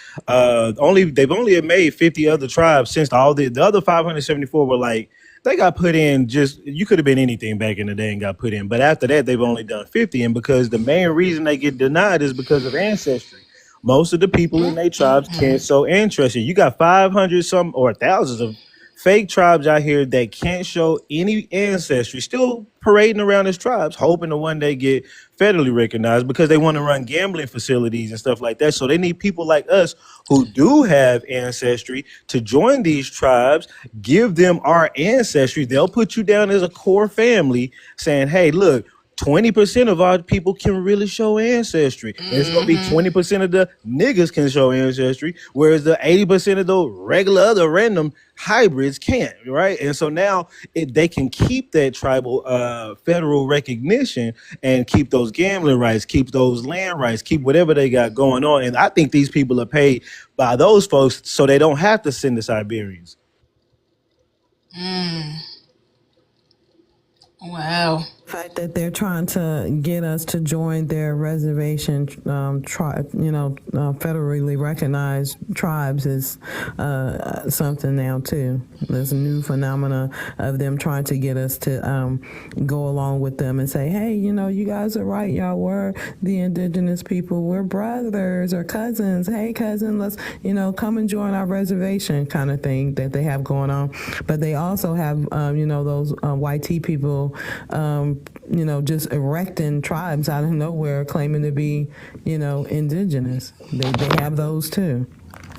They've only made 50 other tribes since all the other 574 were like they got put in. Just you could have been anything back in the day and got put in, but after that they've only done 50, and because the main reason they get denied is because of ancestry. Most of the people in their tribes can't show ancestry. You got 500 some or thousands of fake tribes out here that can't show any ancestry, still parading around as tribes, hoping to one day get federally recognized because they want to run gambling facilities and stuff like that. So they need people like us who do have ancestry to join these tribes, give them our ancestry. They'll put you down as a core family saying, hey, look, 20% of our people can really show ancestry. And it's gonna be 20% of the niggas can show ancestry, whereas the 80% of the regular other random hybrids can't, right? And so now they can keep that tribal federal recognition and keep those gambling rights, keep those land rights, keep whatever they got going on. And I think these people are paid by those folks so they don't have to send the Siberians. Wow. fact that they're trying to get us to join their reservation, federally recognized tribes is something now too. There's a new phenomena of them trying to get us to go along with them and say, hey, you guys are right. Y'all were the indigenous people. We're brothers or cousins. Hey, cousin, let's, come and join our reservation kind of thing that they have going on. But they also have, those white tea people, just erecting tribes out of nowhere, claiming to be, indigenous. They have those too.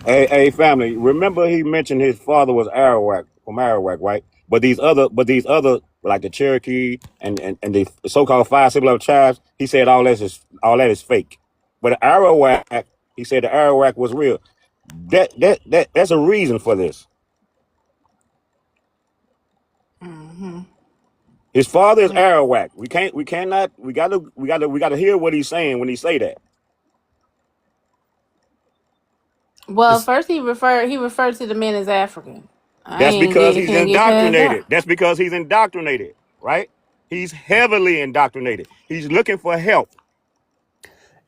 Hey, family. Remember, he mentioned his father was Arawak from Arawak, right? But these other, like the Cherokee and the so-called five civilized tribes, he said all that is fake. But the Arawak, he said the Arawak was real. That's a reason for this. Mm-hmm. His father is Arawak. We gotta hear what he's saying when he say that. Well, It's, first he referred to the men as African. I That's ain't because get he's can't get past indoctrinated. that. That's because he's indoctrinated, right? He's heavily indoctrinated. He's looking for help.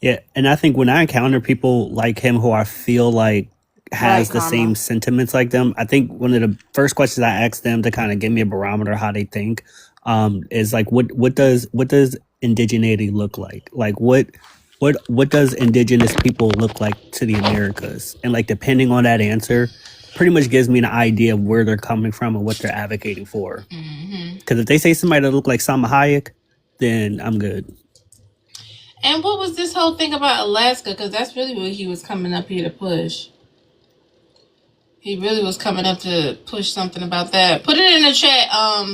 yeah, and I think when I encounter people like him who I feel like Right, has the same karma. sentiments like them, I think one of the first questions I ask them to kind of give me a barometer of how they think is like, what does indigeneity look like? Like what does indigenous people look like to the Americas? And like depending on that answer, pretty much gives me an idea of where they're coming from and what they're advocating for. Mm-hmm. Because if they say somebody that look like Salma Hayek, then I'm good. And what was this whole thing about Alaska? Because that's really what he was coming up here to push. He really was coming up to push something about that. Put it in the chat,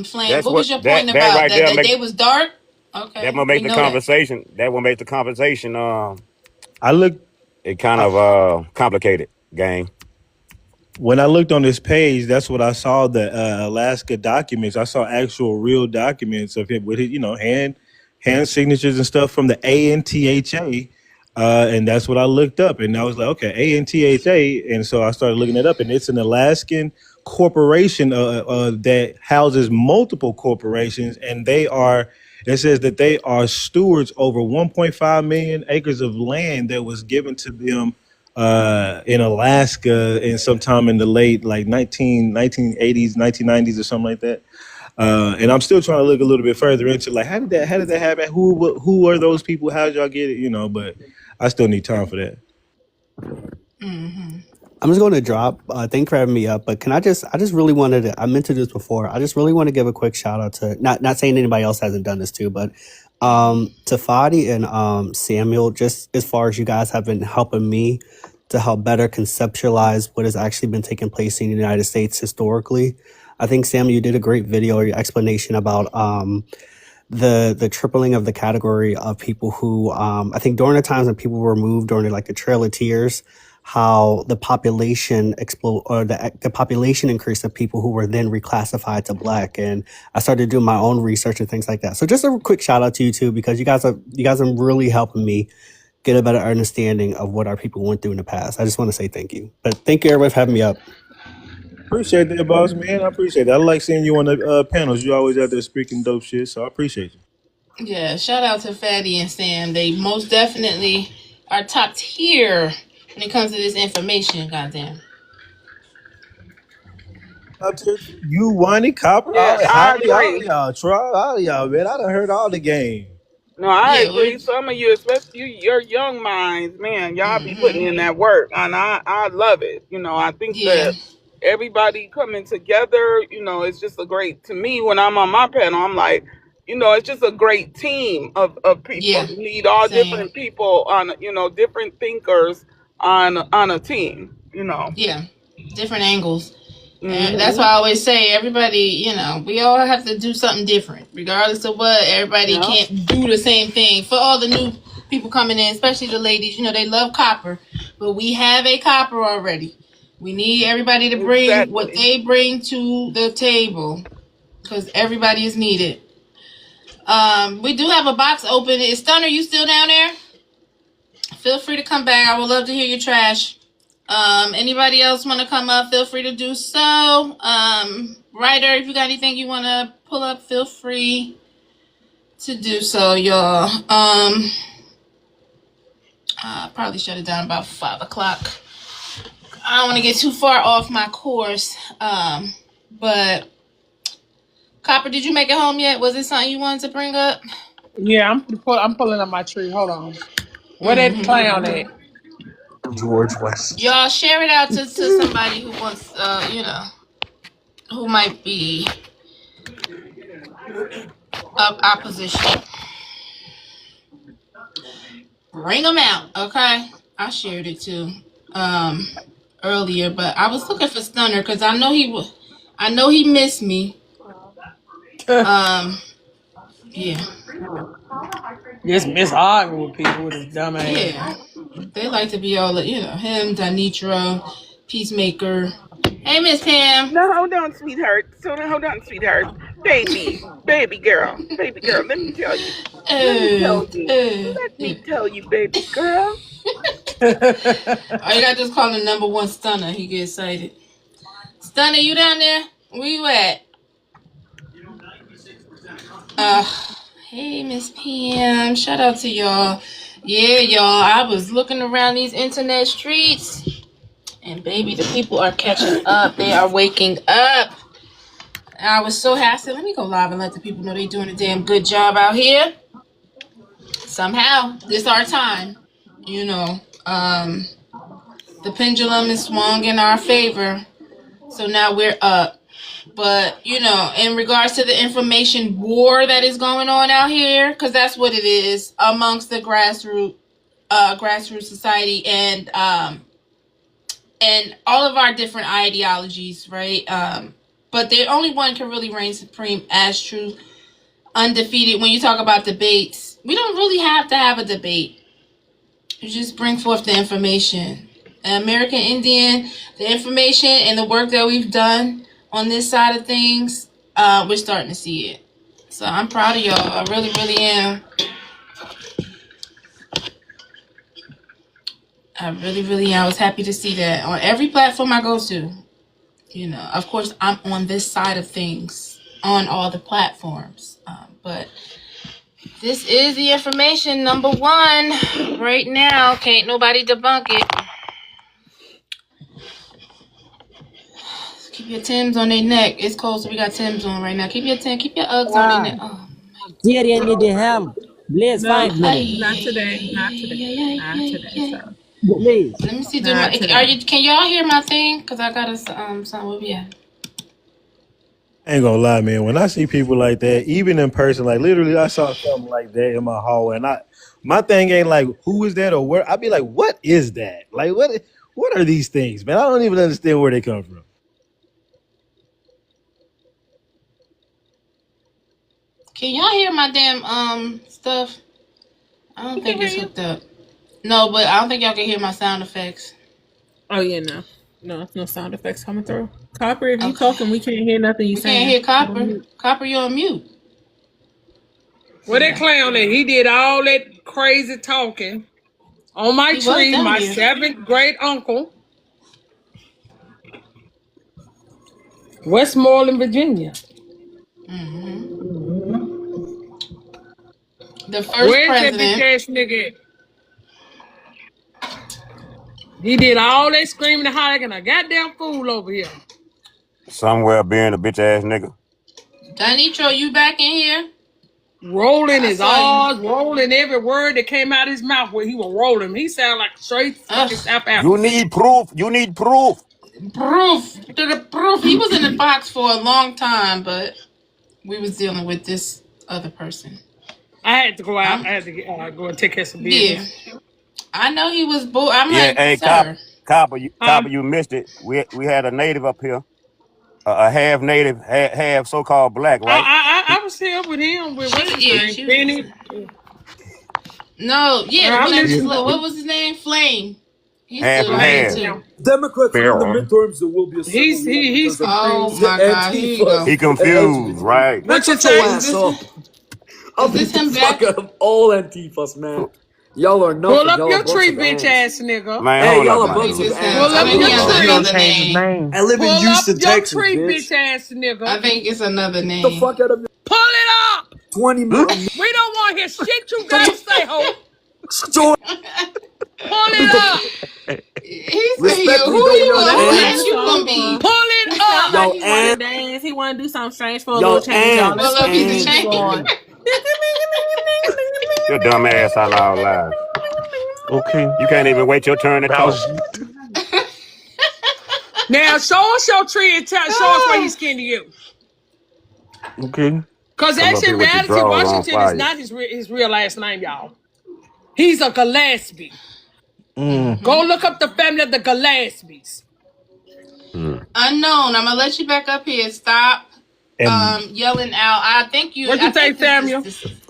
Flame. That's What what was your point that about right that? there That make they was dark? that Okay, will we make the know that. conversation. That will make the conversation I looked it kind I, of complicated, gang. when I looked on this page. That's what I saw. The Alaska documents. I saw actual real documents of him with his, hand signatures and stuff from the ANTHA. And that's what I looked up, and I was like, okay, ANTHA, and so I started looking it up, and it's an Alaskan corporation that houses multiple corporations, and they are. It says that they are stewards over 1.5 million acres of land that was given to them in Alaska in sometime in the late like 1980s, 1990s or something like that. And I'm still trying to look a little bit further into like how did that happen? Who are those people? How did y'all get it? But I still need time for that. Mm-hmm. I'm just going to drop. Thank you for having me up. But I just really wanted to, I meant to do this before. I just really want to give a quick shout out to, not saying anybody else hasn't done this too, but to Fadi and Samuel, just as far as you guys have been helping me to help better conceptualize what has actually been taking place in the United States historically. I think, Samuel, you did a great video or your explanation about the tripling of the category of people who I think during the times when people were moved during like the Trail of Tears, how the population explode or the population increase of people who were then reclassified to black. And I started doing my own research and things like that. So just a quick shout out to you too, because you guys are really helping me get a better understanding of what our people went through in the past. I just want to say thank you. But thank you everybody for having me up. Appreciate that, boss man. I appreciate that. I like seeing you on the panels. You always out there speaking dope shit, so I appreciate you. Yeah, shout out to Fatty and Sam. They most definitely are top tier when it comes to this information. Goddamn. Up to you, Wani, Copper, Yes, I all of agree. y'all, Troy, all of y'all, man. I done heard all the game. No, I Yeah, agree. we're. Some of you, especially you, your young minds, man, y'all be putting in Mm-hmm. that work, and I love it. I think Yeah, that everybody coming together, it's just a great. To me, when I'm on my panel, I'm like, it's just a great team of people. yeah, You need all same. different people on, different thinkers on a team. Yeah, different angles. And that's why Hmm. I always say everybody, we all have to do something different, regardless of what. Everybody Yeah, can't do the same thing. For all the new people coming in, especially the ladies, they love copper, but we have a copper already. We need everybody to bring what exactly. they bring to the table because everybody is needed. We do have a box open. Is Stunner, you still down there? Feel free to come back. I would love to hear your trash. Anybody else want to come up? Feel free to do so. Writer, if you got anything you want to pull up, feel free to do so, y'all. Probably shut it down about 5 o'clock. I don't want to get too far off my course. But Copper, did you make it home yet? Was it something you wanted to bring up? Yeah, I'm pulling up my tree. Hold on. Where that clown at? George Washington. Y'all share it out to somebody who wants, who might be of opposition. Bring them out, okay? I shared it too, earlier, but I was looking for Stunner because I know he missed me. Yeah. Just miss arguing with people with his dumb ass. Yeah. They like to be all, him, Danitra, Peacemaker. Hey, Miss Pam. No, hold on, sweetheart. Baby girl. Let me tell you. Let me tell you, baby girl. Oh, you got to just call him number one Stunner. He get excited. Stunner, you down there? Where you at? Hey, Miss Pam. Shout out to y'all. Yeah, y'all. I was looking around these internet streets, and baby, the people are catching up. They are waking up. I was so happy. Let me go live and let the people know they're doing a damn good job out here. Somehow, this our time. The pendulum is swung in our favor. So now we're up. But, in regards to the information war that is going on out here, because that's what it is amongst the grassroots society and all of our different ideologies, right? But the only one can really reign supreme as true, undefeated. When you talk about debates, we don't really have to have a debate. You just bring forth the information. American Indian, the information and the work that we've done on this side of things, we're starting to see it. So I'm proud of y'all. I really, really am. I really, really am. I was happy to see that on every platform I go to. Of course, I'm on this side of things on all the platforms. But this is the information number one right now. Can't nobody debunk it. Keep your Timbs on their neck. It's cold, so we got Timbs on right now. Keep your Uggs on their neck. Oh. Jerry need the help. Please No, 5 minutes. not today. Not today. So Please. Let me see. not today. Can y'all hear my thing? Cause I got a something with you. I ain't gonna lie, man. When I see people like that, even in person, like literally, I saw something like that in my hallway, and my thing ain't like who is that or where. I'd be like, what is that? Like, what are these things, man? I don't even understand where they come from. Can y'all hear my damn stuff? I don't think it's hooked up. No, but I don't think y'all can hear my sound effects. Oh yeah, no sound effects coming through. Copper, if you talking, we can't hear nothing you saying. Can't hear Copper. Copper, you're on mute. Where that clown at? He did all that crazy talking on my tree. My 7th grade uncle, Westmoreland, Virginia. The first Where's president. that bitch ass nigga at? He did all that screaming and hollering and a goddamn fool over here. Somewhere being a bitch ass nigga. Danitro, you back in here? Rolling his R's, rolling every word that came out of his mouth where he was rolling. He sounded like straight fucking South Africa. You need proof. Proof. He was in the box for a long time, but we was dealing with this other person. I had to go out. I had to go and take care of some business. Yeah. I know he was bored. I'm yeah, like, hey, sir. Copper, you missed it. We had a native up here. A half native, half so-called black, right? I was here with him. With what's his name? Benny. No, yeah. What was his name? Flame. He's half still and too. Democrats win the midterms. There will be a he's oh my God. Here you go. He confused, right? Man, shut your ass up. I'll beat the fuck out of all Antifas, man. Y'all are nothing. Pull up your tree, bitch ass nigga. Man, hey, y'all are bunch of ass. Pull up your tree. I live in Houston, Texas, tree, bitch. ass nigga. I think it's another name. Get the fuck out of me. Pull it up. 20 million. We don't want to hear shit you got to say, ho. George, Pull it up. He said, "You who respectfully though, you yo, Oh, who that's a is nice ants, you song gonna for him. be?" Pull it He sound up. like yo, he want to ants, dance. He want to do something strange for a little yo, change, y'all. For a Let's ants, little go piece get the of music ants. change. on. Your dumb ass out loud live. Okay. You can't even wait your turn to talk. Baljeet. Now, show us your tree and show us where he's kin to you. Okay. Because Come up actually, here with your Reality drawers on Washington is fire. not his real last name, y'all. He's a Gillespie. Mm. Go look up the family of the Gillespies. Hmm. Unknown. I'm gonna let you back up here. Stop And yelling out. I think you. What I you say, think Samuel? this is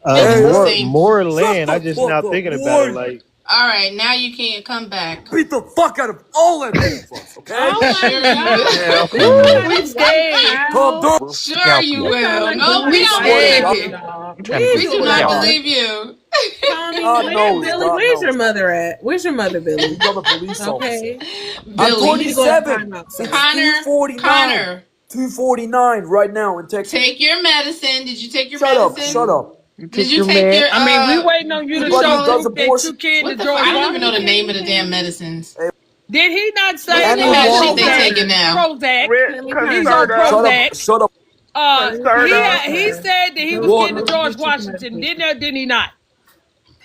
Hey, the hey, same. more shut land. I the just now fuck up, thinking about it. boy. Like All right, now you can't come back. Beat the fuck out of all Antifas, okay? Oh my Sure you will. God. Yeah. This Ooh, Okay. somebody we white scared. Calm child. down. We'll Sure scalp you you. This sound will. like No, the we We don't white Swear to believe scared. God. child, you. dog. You trying to Where's get We us do your not scalped. mother? believe you. Tony, God knows, God Where's your knows. mother at? Where's your mother, She's Billy? on the police officer. Okay. I'm You need Billy. to go in 27. timeout, It's sir. Connor. 2:49. Connor. 2:49 right now in Texas. Take your medicine. Did you take your Shut up, medicine? shut up. You Did take you your take man. your I mean, we waiting on you to what you Anybody show who call it? does proof that you abortion, kin to What the fuck? George I don't even know the Washington. name of the damn medicines. Did he not What say kind and of he on mad shit abortion, they Prozac? taking now? Prozac. He's on Concerta, shut up, Prozac. shut up. He Concerta. he said that he was What? kin to Go George get you some Washington. medication. Didn't he not?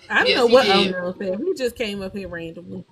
I don't Yes, know he what did. Unknown said. He just came up here randomly.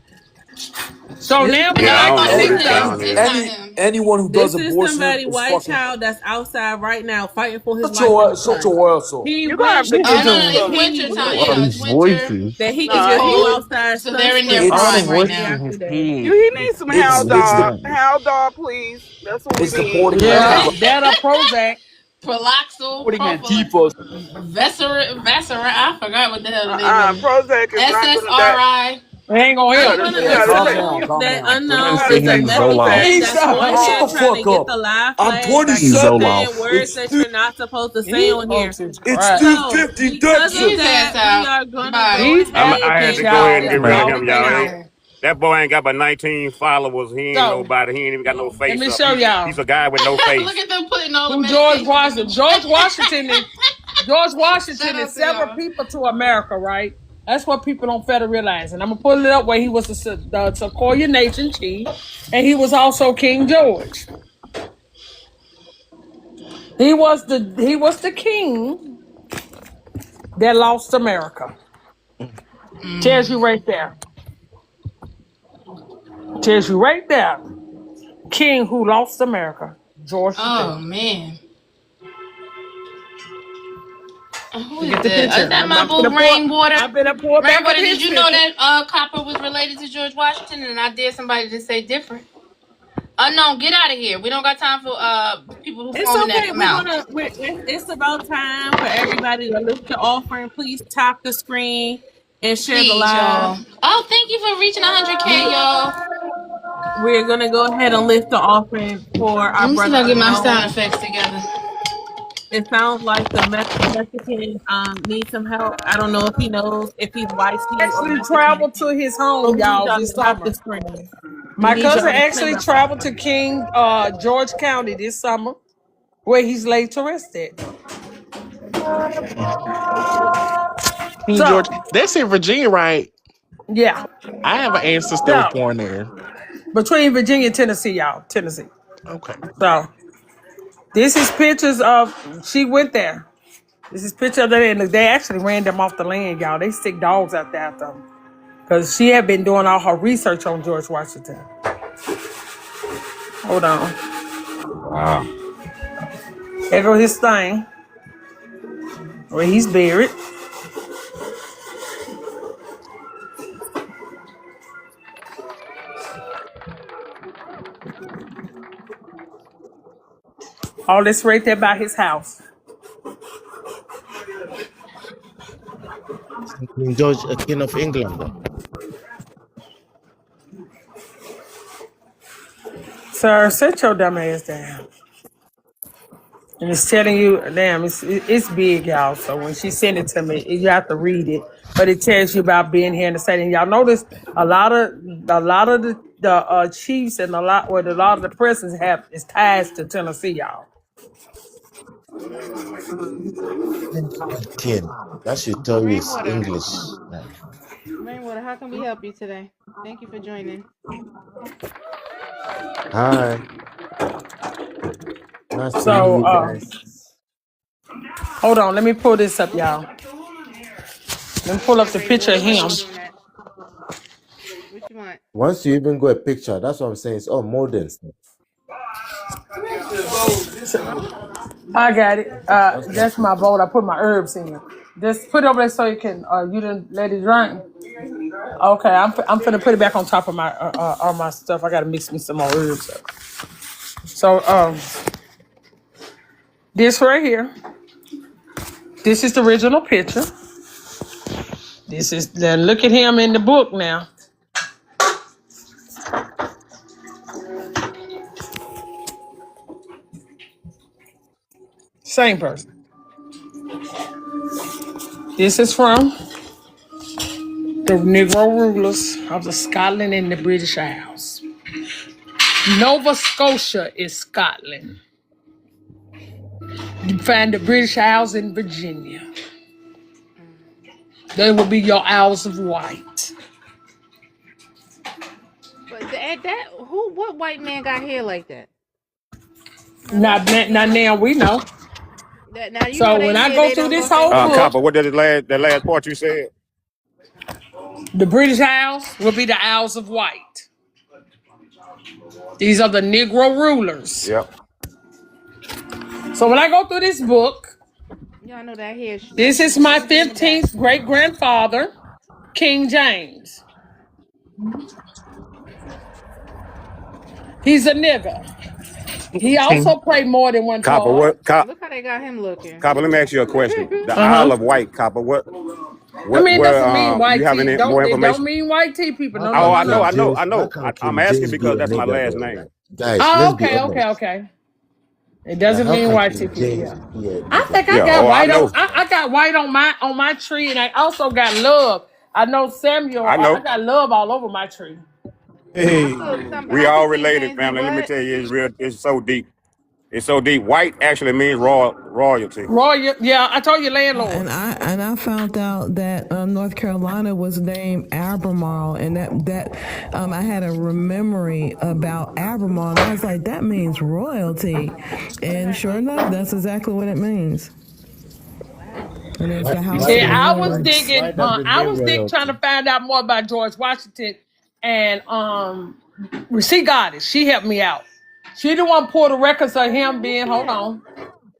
So This is now we Yeah, I got don't No, know to who it's Any this him. down any It's here. not any him. anyone who does this is abortion somebody is white fucking child that's outside right now fighting for his shut life in the sun. your ass up. He You're gonna have wants to Oh get no, him no, it's some. winter A time. lot of Yeah, these it's winter. voices. that he It's can Nah, just go cold, outside so they're in their sunscreen All the prime prime right day voices now. in his after day. you head. he It's needs some trying hound to make It's it the dog. happen. Hound dog, please. That's what we it's need. supporting yeah, Antifa. Right. that a Prozac. Proloxel, Supporting Prophylax, Antifa. Vesera. I forgot what the hell the name of it. Prozac is not gonna that. SSRI. It ain't gonna You I'm help. gotta, gonna you Hey, gotta calm take. down, assume calm that down. Somebody Unknown say is a he's Mexican Zoloft. Please, that's on shut here the trying to fuck get up. the live I'm flag by He's 27. saying Zoloft. words It's that two, you're not supposed to say These on here. folks is it's crazy. So 2:50 because Get of his Texas. ass that, we out. are gonna go Bye. These ahead I had advocates, to and go get ahead y'all, and this get is rid of off him, the music y'all. on. chain. That boy ain't got but 19 followers. He ain't So nobody. He ain't even got no let face me up. show He's y'all a guy with no Look face. at them putting all the who George medications in Washington. the trash. George Shout Washington out is to several y'all. people to America, right? That's what people don't fail to realize. And I'm gonna pull it up where he was the Sequoia Nation chief, and he was also King George. He was the king that lost America. Tells you right there. Tells you right there. King who lost America, George Oh III. man. Who You is get the that? Is picture. that I'm my not boo gonna pull. Rainwater? I'm gonna pull back up Rainwater, did his you know picture. that Copper was related to George Washington? And I dare somebody to say different. No, get out of here. We don't got time for people who It's foaming okay. at mouth. It's about time for everybody to lift your offering. Please tap the screen and share the Please, live. y'all. Oh, thank you for reaching 100K, We y'all. we're gonna go ahead and lift the offering for Let our me see if brother I get my sound Unknown. effects together. It sounds like the Mexican needs some help. I don't know if he knows if he's YT or Actually Mexican, traveled to his but home, we need y'all, y'all this to tap summer. the screen. We My need cousin y'all to send actually an traveled to offering. King George County this summer, where he's laid to rest at. King George. So, That's in Virginia, right? yeah. I have an ancestor that was So, born there. between Virginia and Tennessee, y'all. Tennessee. Okay. So, this is pictures of, she went there. This is picture of the land. They actually ran them off the land, y'all. They stick dogs out there after them. Because she had been doing all her research on George Washington. Hold on. Wow. There go his thing, where he's buried. All this right there by his house. King George, a king of England. Sir, sit your dumb ass down. And it's telling you, damn, it's big, y'all. So when she sent it to me, you have to read it. But it tells you about being here in the state. And y'all notice a lot of the chiefs and a lot of the presidents have is ties to Tennessee, y'all. King. That should tell you it's Rainwater. English. Like, Rainwater, how can we help you today? Thank you for joining. hi, nice to meet So, you guys. hold on. Let me pull this up, y'all. Let me pull up Okay, the picture Rainwater, of while him. you're doing that, what you want? Once you even go a picture, that's what I'm saying. It's all modern stuff. I got it. Okay. That's my bowl. I put my herbs in. Just put it over there so you can. You didn't let it drain. Okay, I'm finna put it back on top of my all my stuff. I gotta mix me some more herbs up. So this right here. This is the original picture. This is then look at him in the book now. Same person. This is from the Negro rulers of the Scotland and the British Isles. Nova Scotia is Scotland. You find the British Isles in Virginia. They will be your Isles of Wight. But what white man got hair like that? Not now we know. Now you know So when they I hair go they through don't this go so whole long. book, Copper, what did that last part you said? the British Isles will be the Isles of Wight. These are the Negro rulers. Yep. So when I go through this book, Y'all know that hair this is my shoots in the back. 15th great grandfather, King James. He's a nigger. He also played more than one Copper, part. Look how they got him looking. Copper, let me ask you a question. The Uh Isle huh. of Wight, Copper, I mean, it where doesn't mean you white have tea. any Don't more it don't information? mean white tea people. How No, no, Oh, can no, I know, no. King I know, James? I How know. can I'm King asking James be because a that's my nigger last though? name. Like, guys, let's Oh, be honest. okay. It Like, doesn't how mean can white tea King people. James Yeah. be a I nigger? think I Yeah, got oh, I white on. know. I got white on my tree, and I also got love. I know Samuel. I I know. got love all over my tree. We How all could King related, James be family. Let me what? tell you, it's real. It's so deep. It's so deep. White actually means royalty. Roy, yeah, I told you, landlord. And I found out that North Carolina was named Albemarle, and that I had a memory about Albemarle, and I was like, that means royalty, and sure enough, that's exactly what it means. Wow. And it's Why? the House Why See, of does I was Lords. why digging. does it I mean was trying to royalty? find out more about George Washington, and she got it. She helped me out. She the one pulled the records of him Who being. Hold said? on.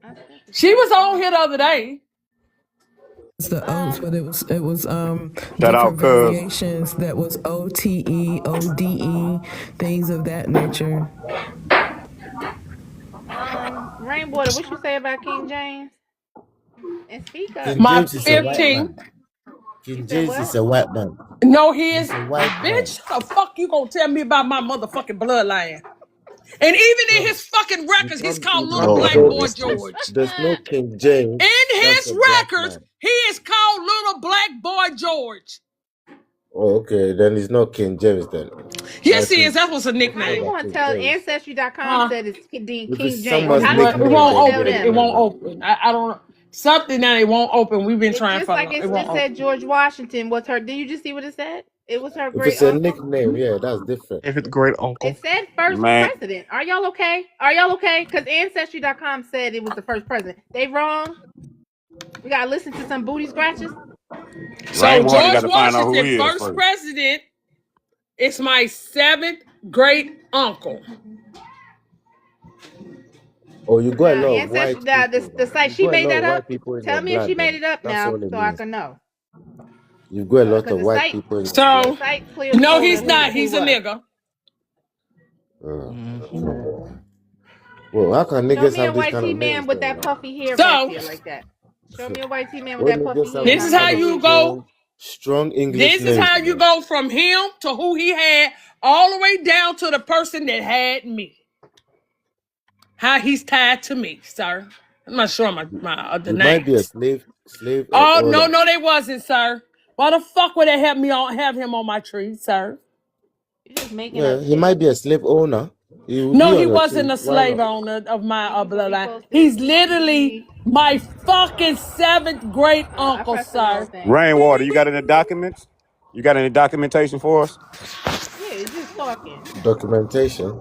I sent the She shit. was on here the other day. It's the oats, but it was Shout out, different cuz. variations that was OTE, ODE, things of that nature. Rainwater, what you say about King James? And speak up. King My James is a white 15. man. You King said James what? is a white man. No, he is. He's a white man. Bitch, how the fuck you gonna tell me about my motherfucking bloodline? And even in No, his fucking records, he's called you Little can't be Black saying Boy this. George. There's no King James. In That's his a black records, man. he is called Little Black Boy George. Oh, okay. Then it's not King James then. Yes, Why he is. King? That was a How you nickname. gonna King tell James? Ancestry.com Huh? said it's If it's King James? someone's How they But it gonna nickname, won't fucking then tell open. I It them? don't won't know. open. I don't know. Something that it won't open. We've been It trying just for like long. It it won't said open. George Washington was her. Did you just see what it said? It was her If great it's a uncle. nickname, yeah, that's different. If it's great It uncle. said first Man, president. Are y'all okay? Are y'all okay? Because Ancestry.com said it was the first president. They wrong. We gotta listen to some booty scratches. So Rainwater got George to find out who Washington, he is first first. president, is my seventh great uncle. Oh, you got a Now, lot of Ancestry, white now people. the site You've she got a made lot that of white up. people in your Tell me if she blood. made Then it up that's now, all it so I means. can know. You've got a lot Because of the white site, people in your the blood. So site clear no, told her he's not. who He's a was. nigga. Okay. Well, how can Show niggas me a have this white kind T of names man with though? that puffy hair back So there like that. Show me a white T man with All that puffy niggas have hair. this this is How he how kind of you look? go. strong English This is names, how you man. go from him to who he had, all the way down to the person that had me. How he's tied to me, sir. I'm not sure my other You might be a names. slave and Oh all no, that. no, they wasn't, sir. Why the fuck would they have him on my tree, sir? You're just making Yeah, up he shit. might be a slave owner. You No, be he on your wasn't team. a Why slave not? owner of my Thank you for bloodline. He's reposting. literally Bye. my fucking seventh great I uncle, pressed the wrong sir. thing. Rainwater, you got any documents? You got any documentation for us? Yeah, it's just talking. Documentation.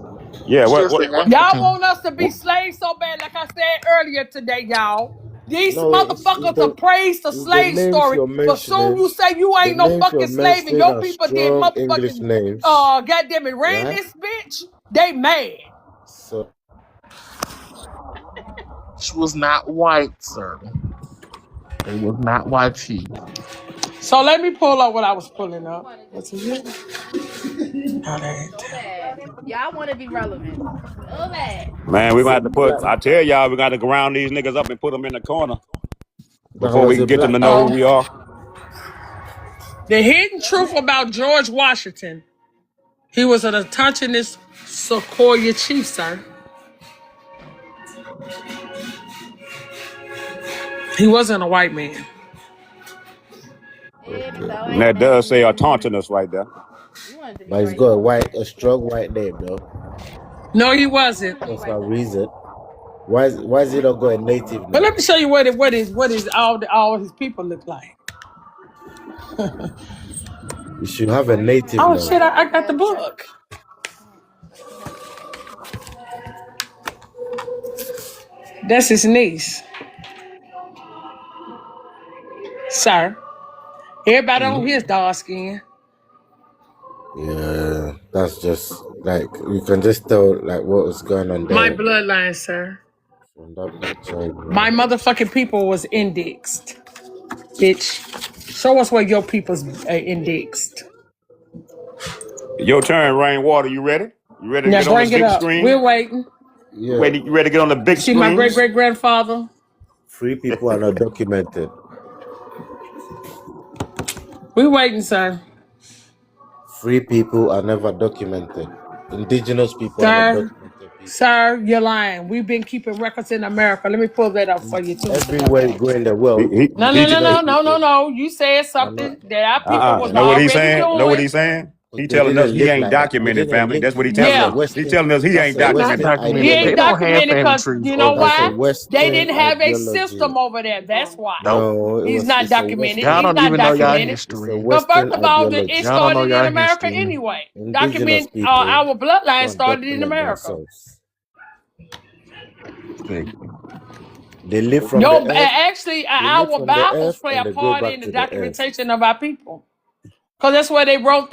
Yeah, Seriously what Y'all African. want us to be slaves so bad, like I said earlier today, y'all. These No, motherfuckers are praised the it's the slave names story, you're but soon mentioning. you say you The ain't no names you're fucking slave and mentioning your are people did strong English motherfucking names, goddamn it, raid right? this bitch. They mad. So She was not white, sir. They was not white tea. So let me pull up what I was pulling You up. want to just What's be it? relevant Oh, that ain't so that. bad. Y'all want to be relevant so bad. man, we're gonna is have to it put black? I tell y'all we gotta ground these niggas up and put them in the corner Now before we was can a get them black to know who man. Oh, we are. the hidden truth about George Washington. He was an autochthonous Sequoia chief, sir. He wasn't a white man. It is Okay, a And white that does say are man. taunting us right there. You wanted to be but he's white got so bad. a strong white name though. No, he You wasn't. want to For be white some so bad. reason. Why is he not got a native But name? let me show you what is all his people look like. You should have a Oh, you want to native Oh be name. shit, white I so got the bad, sir. book. That's his niece, sir. Everybody on his dark skin. Yeah, that's just like you can just tell like what was going on My there bloodline, sir. from that picture. My Bro. motherfucking people was indexed, bitch. Show us where your people's indexed. Your turn, Rainwater. You ready? You ready to Now get on the bring it big up. We're screen? waiting. Yeah, You ready to get on the big See my great screens? great grandfather. free people are not documented. We waiting, sir. Free people are never documented. Indigenous people are not Sir, documented people. sir, you're lying. We've been keeping records in America. Let me pull that up for you too, Mr. Everywhere you Dumbass. go in the He world, he No, no, no, he. indigenous no, no, no, people no. You said are not something that our people was Know what he's already saying? Know what doing. he's saying? He they telling us didn't he live ain't like that. They documented, didn't family. live. That's what he telling That's a Yeah. us. He Western. telling us he That's ain't a They not documented. Western He documented. They ain't ideology. don't have documented family because trees you know over That's a why? there. They Western didn't have a ideology. system over there. That's why. Nope. No, He's not it's a documented. Y'all Western. He's don't not even know y'all documented. It's a history. But first Western of all, it ideology. Y'all don't know started in y'all America history. anyway. Indigenous Document people our bloodline don't started in document America. themselves. See, They live from No, the earth. actually, They live our from the Bibles earth play and a they go part in back the to the earth. documentation of our people. Because that's where they wrote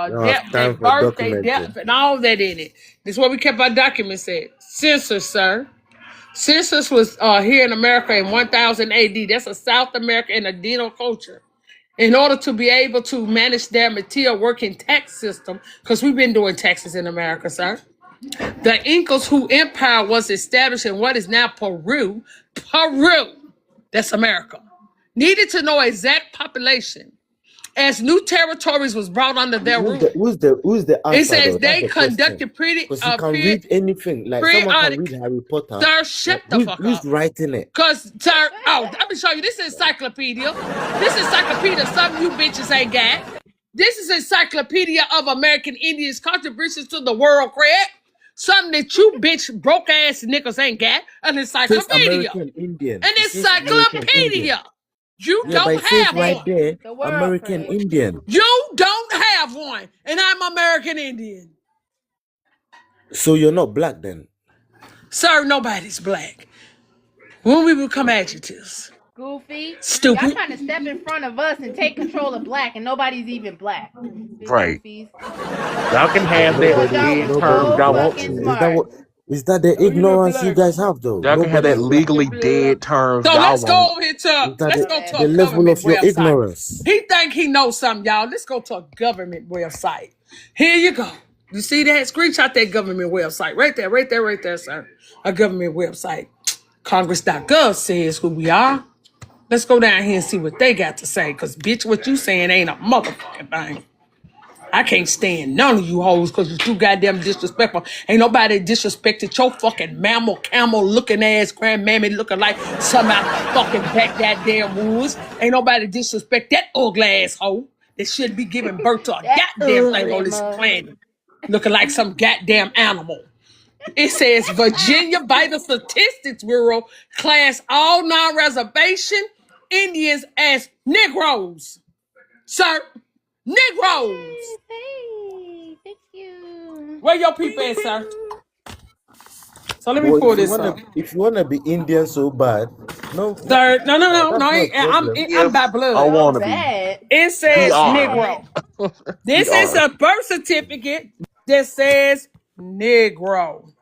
They don't have their time for birth, their documenting. death, and all that in it. This is where we kept our documents at. Census, sir. Census was here in America in 1000 AD. That's a South American Ladino culture. In order to be able to manage their material working tax system, because we've been doing taxes in America, sir. The Incas, whose empire was established in what is now Peru, that's America, needed to know exact population as new territories was brought under their rule. Who's the It answer says though? That's they the question. conducted Because you can read anything. Like someone can read periodic. Harry Potter. Sir, shut Like the fuck who's up. writing it? Cause sir, oh, let me show you. This is encyclopedia. This is encyclopedia. Something you bitches ain't got. This is encyclopedia of American Indians' contributions to the world, correct? Something that you bitch broke ass niggas ain't got. An Says encyclopedia. American Indian. An It says American Indian. encyclopedia. You Yeah, but don't it says have right one. there The world, American Craig. Indian. You don't have one. And I'm American Indian. So you're not black then. Sir, nobody's black. When we become adjectives. Goofy. Y'all Stupid. trying to step in front of us and take control of black, and nobody's even black. Big right. goofies. Y'all can There's have You that thought y'all was dead terms nobody's so y'all black. want fucking to. Is that smart. what is that the Oh, you the ignorance you black. guys have though? Y'all can have that Nobody's black. legally dead terms So y'all let's want. go over here Is that let's Dumb go ass to the a niggas. level government of your website. ignorance? He think he knows something, y'all. Let's go to a government website. Here you go. You see that? Screenshot that government website. Right there, right there, right there, sir. A government website. Congress.gov says who we are. Let's go down here and see what they got to say. Cause bitch, what you saying ain't a motherfucking thing. I can't stand none of you hoes because you're too goddamn disrespectful. Ain't nobody disrespected your fucking mammal, camel looking ass grandmammy looking like some out the fucking back goddamn woods. Ain't nobody disrespect that ugly ass hoe that should be giving birth to a That goddamn thing ugly on this mug. planet. looking like some goddamn animal. It says Virginia by the Statistics Bureau class all non-reservation Indians as Negroes. Sir, Negroes. Yes, hey, thank you. Where your people at, sir? So let me But pull this up. if you wanna be Indian so bad, no, Sir, no, no, no, no. that's not a problem. I'm If by I blood. So want to be bad. It So says PR. bad. Negro. This is a birth certificate that says Negro.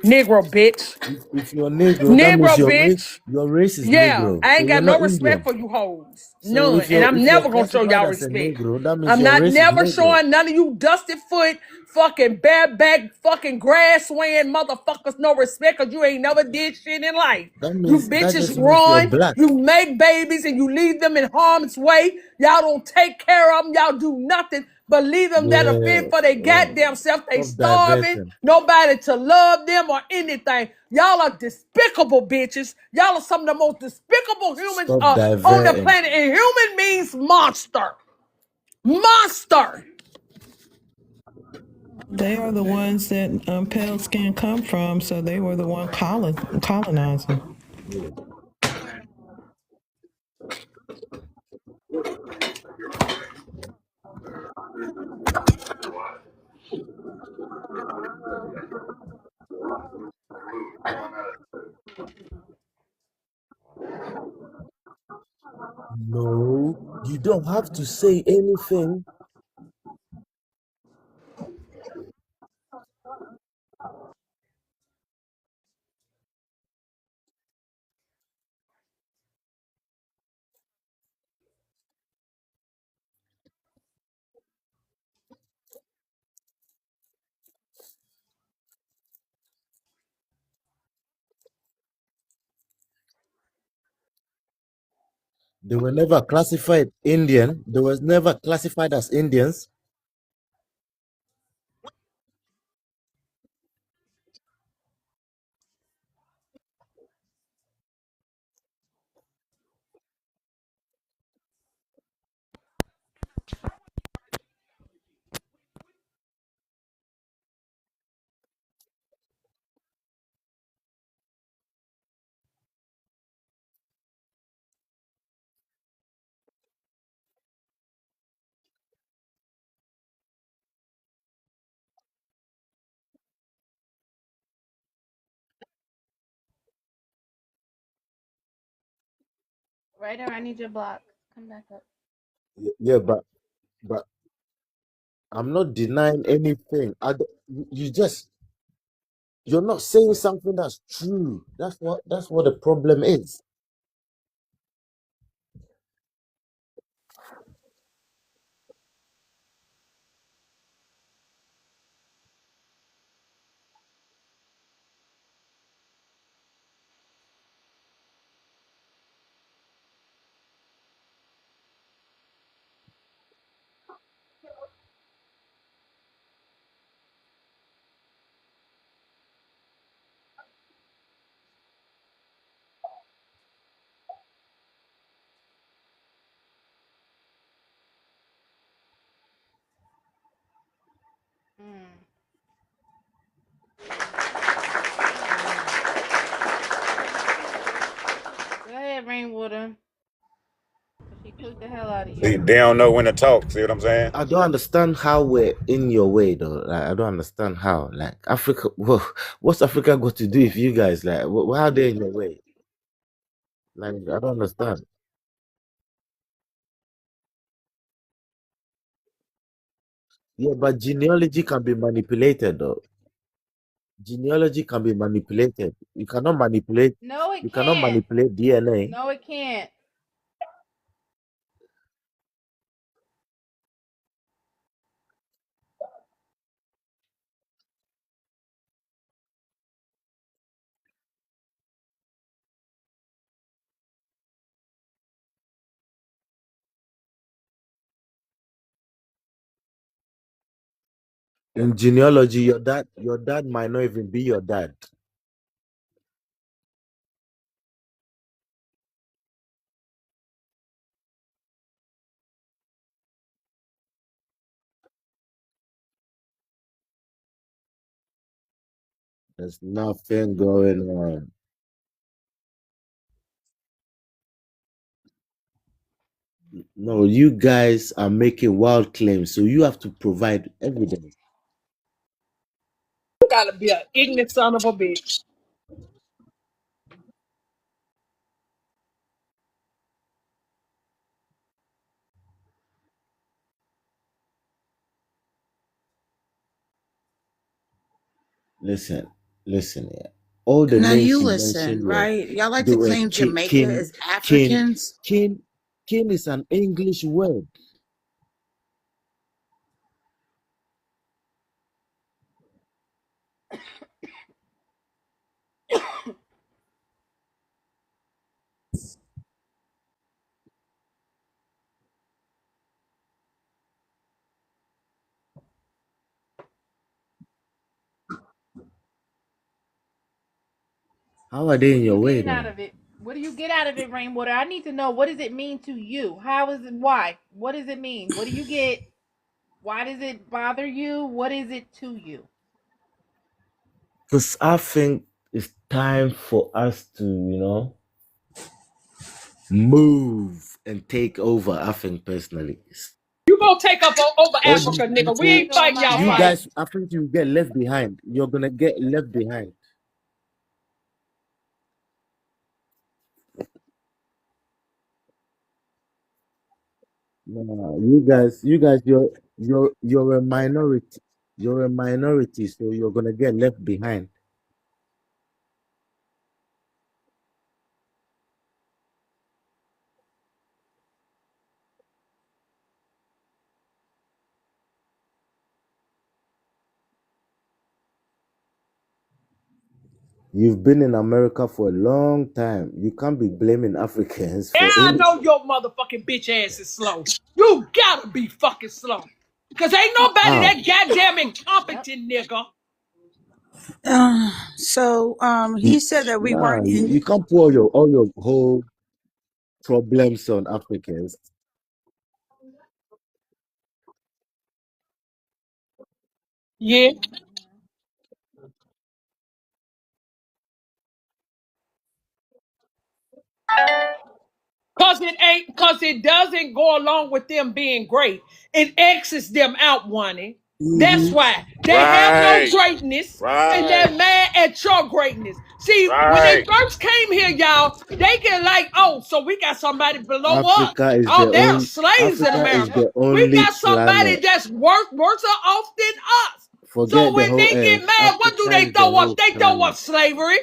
Negro, bitch. If you're Negro, that means Negro, bitch. your race is Yeah, Negro. I So ain't you're got no not respect Indian. for you hoes. So None. And I'm if you're never gonna show classified y'all as a respect. Negro, that means I'm your not race is never Negro. showing none of you dusted foot, fucking bareback, fucking grass swaying motherfuckers no respect because you ain't never did shit in life. You That bitches just means you're run, black. you make babies and you leave them in harm's way. Y'all don't take care of them. Y'all do nothing but leave them that are Yeah. fit for their goddamn self. They Stop starving. diverting. Nobody to love them or anything. Y'all are despicable bitches. Y'all are some of the most despicable humans Stop on the diverting. planet. And human means monster. Monster. They are the ones that pale skin come from, so they were the one colonizing. Yeah. No, you don't have to say anything. They were never classified Indian. They was never classified as Indians. Right there, I need your block. Come back up. Yeah, but I'm not denying anything. You just you're not saying something that's true. That's what the problem is. Mm. Go ahead, Rainwater. Cause she cooked the hell out of See, you. they don't know when to talk. See what I'm saying? I don't understand how we're in your way though. Like I don't understand how. Like Africa, what's Africa got to do if you guys like? How they in your way? Like I don't understand. Yeah, but genealogy can be manipulated though. Genealogy can be manipulated. You cannot manipulate. No, it You cannot can't. manipulate DNA. No, it can't. In genealogy, your dad might not even be your dad. There's nothing going on. No, you guys are making wild claims, so you have to provide evidence. You gotta be an ignorant son of a bitch. Listen, listen here. All the Now names you you listen, mentioned were right? Y'all like they to were claim Jamaica kin, is kin, Africans. kin, kin is an English word. How are they What in are you your way getting out then? of it? What do you get out of it, Rainwater? I need to know, what does it mean to you? How is it? Why? What does it mean? What do you get? Why does it bother you? What is it to you? Because I think it's time for us to, move and take over. I think personally. You gonna take up over All I'm these Africa, gonna nigga. We people, ain't stand on fighting my y'all you fight. ass. guys, I think you get left behind. You're gonna get left behind. No, you guys, you're a minority. You're a minority, so you're gonna get left behind. You've been in America for a long time. You can't be blaming Africans Yeah, for I know anything. your motherfucking bitch ass is slow. You gotta be fucking slow. Cause ain't nobody How? that goddamn Yep. incompetent, nigga. He said that we Nah, weren't you in. can't pour all your whole problems on Africans. Yeah. Cause it doesn't go along with them being great. It X's them out, Wani. That's Hmm. why. They have no Right, greatness and right, they're mad at your greatness. See, when they right. first came here, y'all, they get like, oh, so we got somebody below us. Africa is Oh, the they're only slaves in Africa is America. the We only got somebody planet. that's worse off than us. So Forget the when whole they earth. get mad, what do Africa they is the throw up? whole They throw up planet. slavery.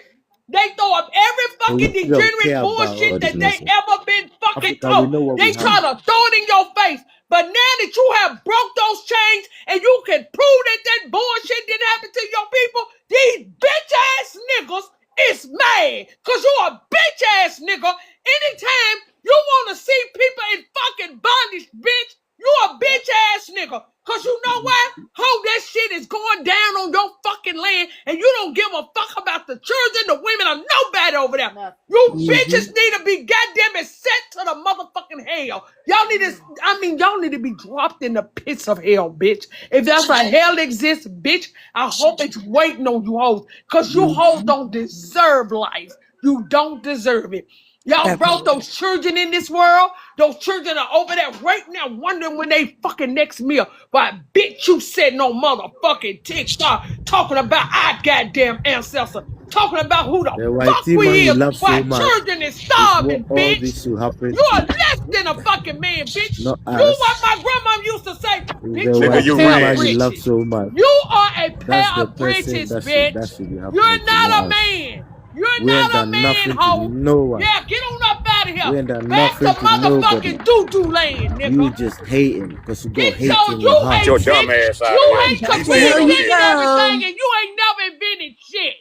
They throw up every So we fucking don't degenerate care about all bullshit this that they nonsense. ever been fucking Africa, we taught. know what we They have. try to throw it in your face. But now that you have broke those chains and you can prove that bullshit didn't happen to your people, these bitch ass niggas is mad. Cause you a bitch ass nigga. Anytime you want to see people in fucking bondage, bitch, you a Yep. bitch ass nigga. Cause you know why? How that shit is going down on your fucking land and you don't give a fuck about the children, the women, or nobody over there. Nothing. You Hmm. bitches need to be goddamn it sent to the motherfucking hell. Y'all need to, y'all need to be dropped in the pits of hell, bitch. If that's a hell exists, bitch, I hope it's waiting on you hoes. Cause you hoes don't deserve life. You don't deserve it. Y'all That brought part. those children in this world. Those children are over there right now wondering when they fucking next meal. But bitch, you sitting on motherfucking TikTok talking about our goddamn ancestor. Talking about who the The white fuck man we you is love so while much children is is what starving, all bitch. this should happen You are to. less than a fucking man, bitch. Not You what us. my grandma used to say, It's bitch, the you Nigga, a white you pair of man you ran. love britches. so much. You are a That's pair the of person britches, that bitch. should be happening You're to, not a not us. man. You're We ain't not a done man, nothing to hoe. no one. Yeah, get on up out of here. We ain't done Back to nothing to nobody. motherfucking doo-doo land, nigga. You just hating because you got Get hate your, in your you Get heart. your hate, dumb bitch. ass out of You here. hate Back You because to we hell ran over you invented here. everything go. and you ain't never invented shit.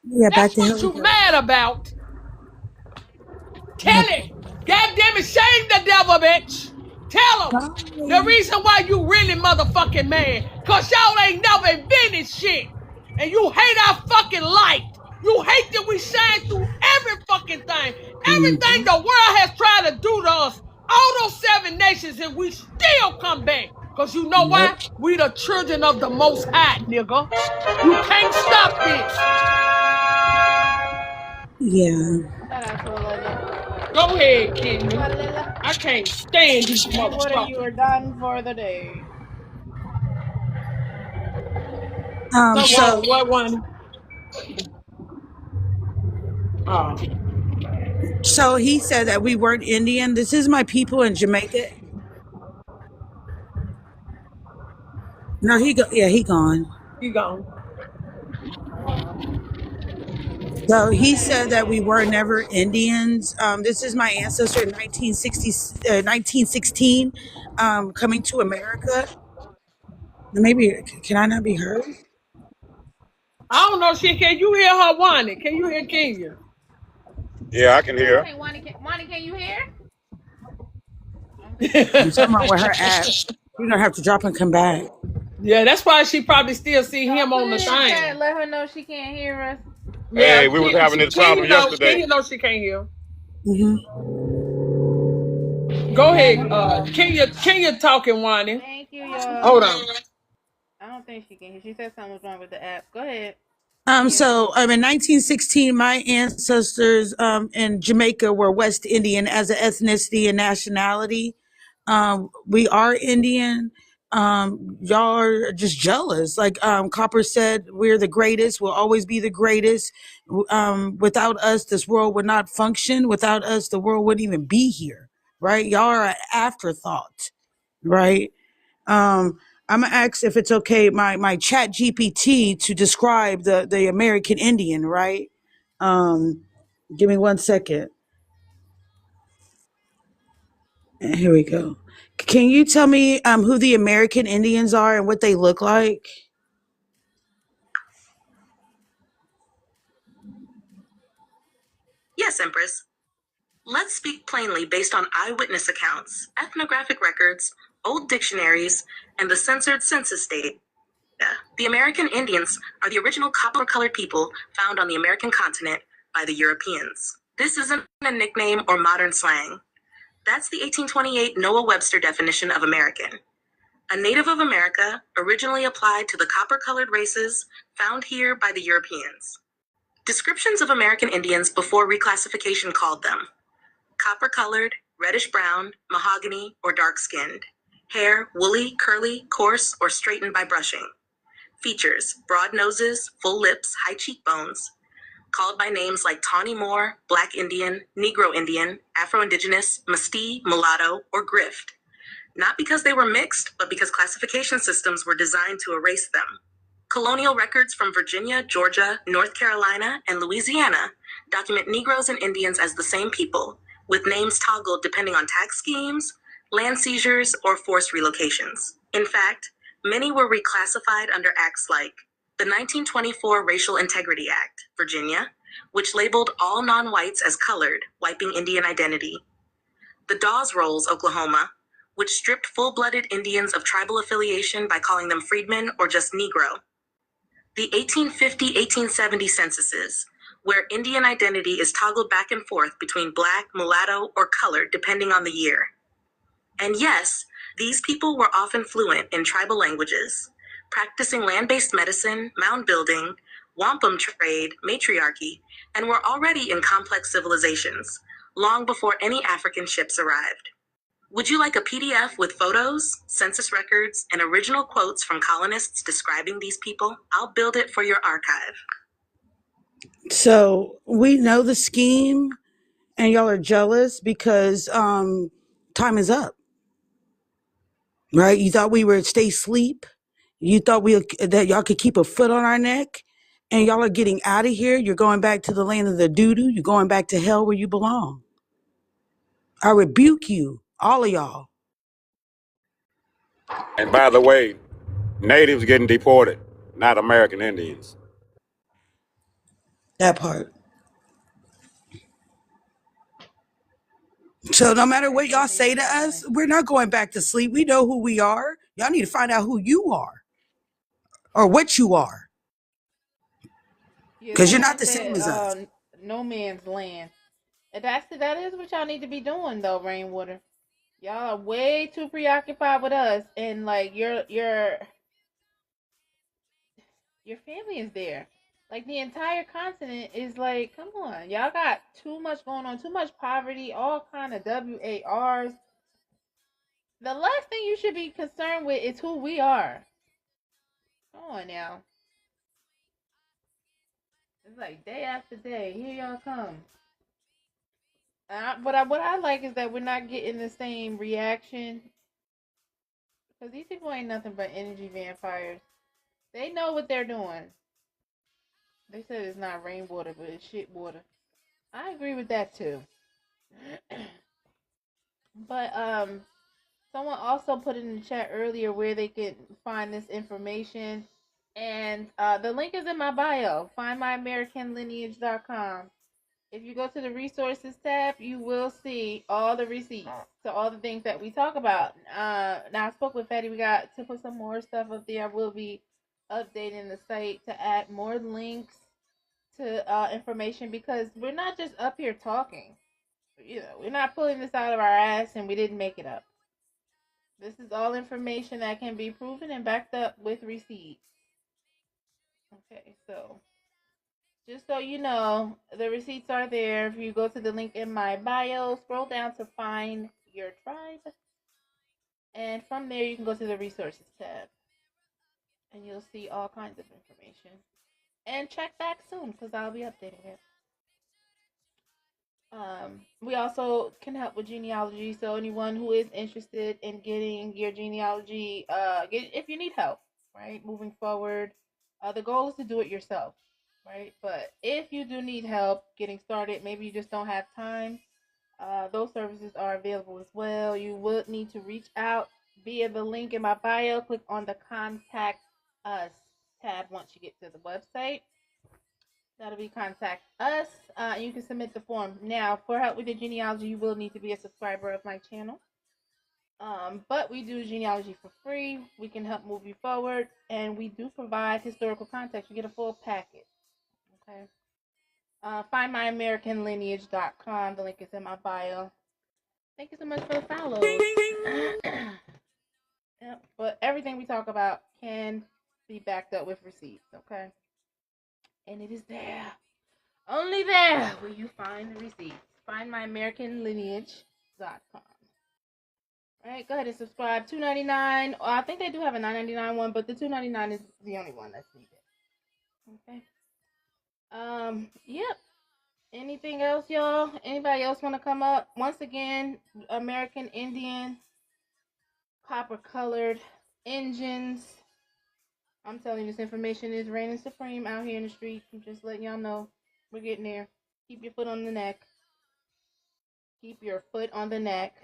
Yeah, back That's to what hell we you go. mad about. Yeah. Tell it. God damn it, shame the devil, bitch. Tell him. The Bye. reason why you really motherfucking mad. Cause y'all ain't never invented shit. And you hate our fucking light. You hate that we shine through every fucking thing. Everything Hmm. the world has tried to do to us. All those 7 nations and we still come back. Cause you know Yep. why? We the children of the Most High, nigga. You can't stop this. Yeah. Shout out to Alila. Go ahead, Kenya. Alila. I can't stand these Rainwater, you motherfuckers. are done for the day. So So what one? Oh. so he said that we weren't Indian. This is my people in Jamaica. No, he gone. He gone. Wow. So he said that we were never Indians. This is my ancestor in 1960, 1916, coming to America. Maybe, can I not be heard? I don't know shit. Can you hear her whining? Can you hear Kenya? Yeah, I can hear. Okay, Wani, can you hear? Okay. Something wrong with her app. We're going to have to drop and come back. Yeah, that's why she probably still see Y'all him put on the it in chat. thing. Let her know she can't hear us. Yeah, Hey, we was having this Kenya problem know. yesterday. Kenya knows she can't hear. Hmm. Go ahead, Kenya talking whining. Thank you, y'all. Hold on. I don't think she can hear. She said something was wrong with the app. Go ahead. So in 1916, my ancestors in Jamaica were West Indian as an ethnicity and nationality. We are Indian. Y'all are just jealous. Like Copper said, we're the greatest. We'll always be the greatest. Without us, this world would not function. Without us, the world wouldn't even be here. Right? Y'all are an afterthought. Right? I'm gonna ask if it's okay, my chat GPT to describe the American Indian, right? Um, Give me 1 second. Here we go. Can you tell me who the American Indians are and what they look like? Yes, Empress. Let's speak plainly based on eyewitness accounts, ethnographic records, old dictionaries, and the censored census data. The American Indians are the original copper-colored people found on the American continent by the Europeans. This isn't a nickname or modern slang. That's the 1828 Noah Webster definition of American. A native of America, originally applied to the copper-colored races found here by the Europeans. Descriptions of American Indians before reclassification called them copper-colored, reddish-brown, mahogany, or dark-skinned. Hair woolly, curly, coarse, or straightened by brushing. Features: broad noses, full lips, high cheekbones. Called by names like Tawny Moor, Black Indian, Negro Indian, Afro-Indigenous, Mustee, Mulatto, or Grift. Not because they were mixed, but because classification systems were designed to erase them. Colonial records from Virginia, Georgia, North Carolina, and Louisiana document Negroes and Indians as the same people, with names toggled depending on tax schemes, land seizures, or forced relocations. In fact, many were reclassified under acts like the 1924 Racial Integrity Act, Virginia, which labeled all non-whites as colored, wiping Indian identity. The Dawes Rolls, Oklahoma, which stripped full-blooded Indians of tribal affiliation by calling them freedmen or just Negro. The 1850-1870 censuses, where Indian identity is toggled back and forth between black, mulatto, or colored depending on the year. And yes, these people were often fluent in tribal languages, practicing land-based medicine, mound building, wampum trade, matriarchy, and were already in complex civilizations, long before any African ships arrived. Would you like a PDF with photos, census records, and original quotes from colonists describing these people? I'll build it for your archive. So we know the scheme, and y'all are jealous because time is up, right? You thought we would stay asleep. You thought that y'all could keep a foot on our neck, and y'all are getting out of here. You're going back to the land of the doo-doo. You're going back to hell where you belong. I rebuke you, all of y'all. And by the way, natives getting deported, not American Indians. That part. So no matter what y'all say to us, we're not going back to sleep. We know who we are. Y'all need to find out who you are or what you are, Yeah, because you're someone not the same said as us. no man's land. And that is what y'all need to be doing though, Rainwater. Y'all are way too preoccupied with us, and like your family is there. Like the entire continent is like, come on, y'all got too much going on, too much poverty, all kind of WARs. The last thing you should be concerned with is who we are. Come on now. It's like day after day, here y'all come. What I like is that we're not getting the same reaction because these people ain't nothing but energy vampires. They know what they're doing. They said it's not rainwater, but it's shit water. I agree with that too. But someone also put in the chat earlier where they can find this information, and the link is in my bio. FindMyAmericanLineage.com. If you go to the resources tab, you will see all the receipts to all the things that we talk about. Now I spoke with Fatty. We got to put some more stuff up there. I will be updating the site to add more links to information because we're not just up here talking. You know, we're not pulling this out of our ass and we didn't make it up. This is all information that can be proven and backed up with receipts. Okay, so just so you know, the receipts are there. If you go to the link in my bio, scroll down to find your tribe. And from there, you can go to the resources tab. And you'll see all kinds of information. And check back soon, because I'll be updating it. We also can help with genealogy. So anyone who is interested in getting your genealogy, if you need help, right, moving forward, the goal is to do it yourself, right? But if you do need help getting started, maybe you just don't have time, those services are available as well. You would need to reach out via the link in my bio. Click on the Contact Us tab once you get to the website. That'll be Contact Us. You can submit the form. Now, for help with your genealogy, you will need to be a subscriber of my channel. But we do genealogy for free. We can help move you forward, and we do provide historical context. You get a full packet. Okay. FindMyAmericanLineage.com. The link is in my bio. Thank you so much for the follow. Yep. But everything we talk about can be backed up with receipts. Okay. And it is there. Only there will you find the receipts. FindMyAmericanLineage.com. Alright, go ahead and subscribe. $2.99. I think they do have a $9.99 one, but the $2.99 is the only one that's needed. Okay. Yep. Anything else, y'all? Anybody else want to come up? Once again, American Indian, copper colored engines. I'm telling you, this information is reigning supreme out here in the streets. I'm just letting y'all know we're getting there. Keep your foot on the neck. Keep your foot on the neck.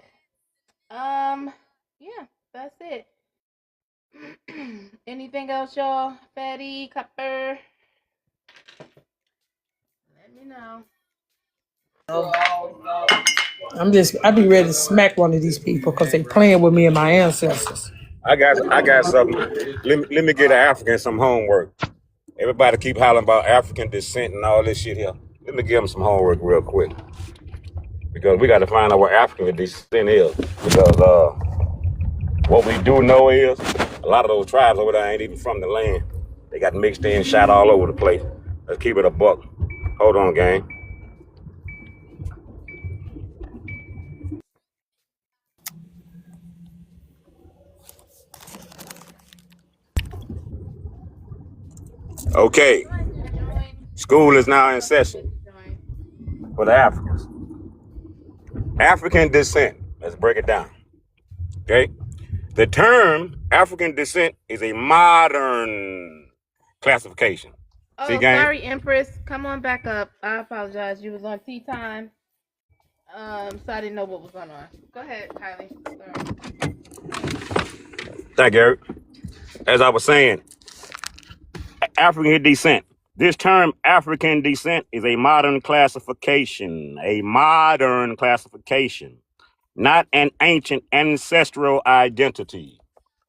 Yeah, that's it. Anything else, y'all? Fatty, Copper? Let me know. I be ready to smack one of these people because they playing with me and my ancestors. I got something. Let me get an African some homework. Everybody keep hollering about African descent and all this shit here. Let me give them some homework real quick because we got to find out what African descent is. Because what we do know is a lot of those tribes over there ain't even from the land. They got mixed in, shot all over the place. Let's keep it a buck. Hold on, gang. Okay, school is now in session for the Africans. African descent. Let's break it down. Okay? The term African descent is a modern classification. See, Oh, gang? sorry, Empress. Come on back up. I apologize. You was on tea time. So I didn't know what was going on. Go ahead, Kylie. Sorry. Thank you, Eric. As I was saying, African descent. This term African descent is a modern classification. A modern classification. Not an ancient ancestral identity.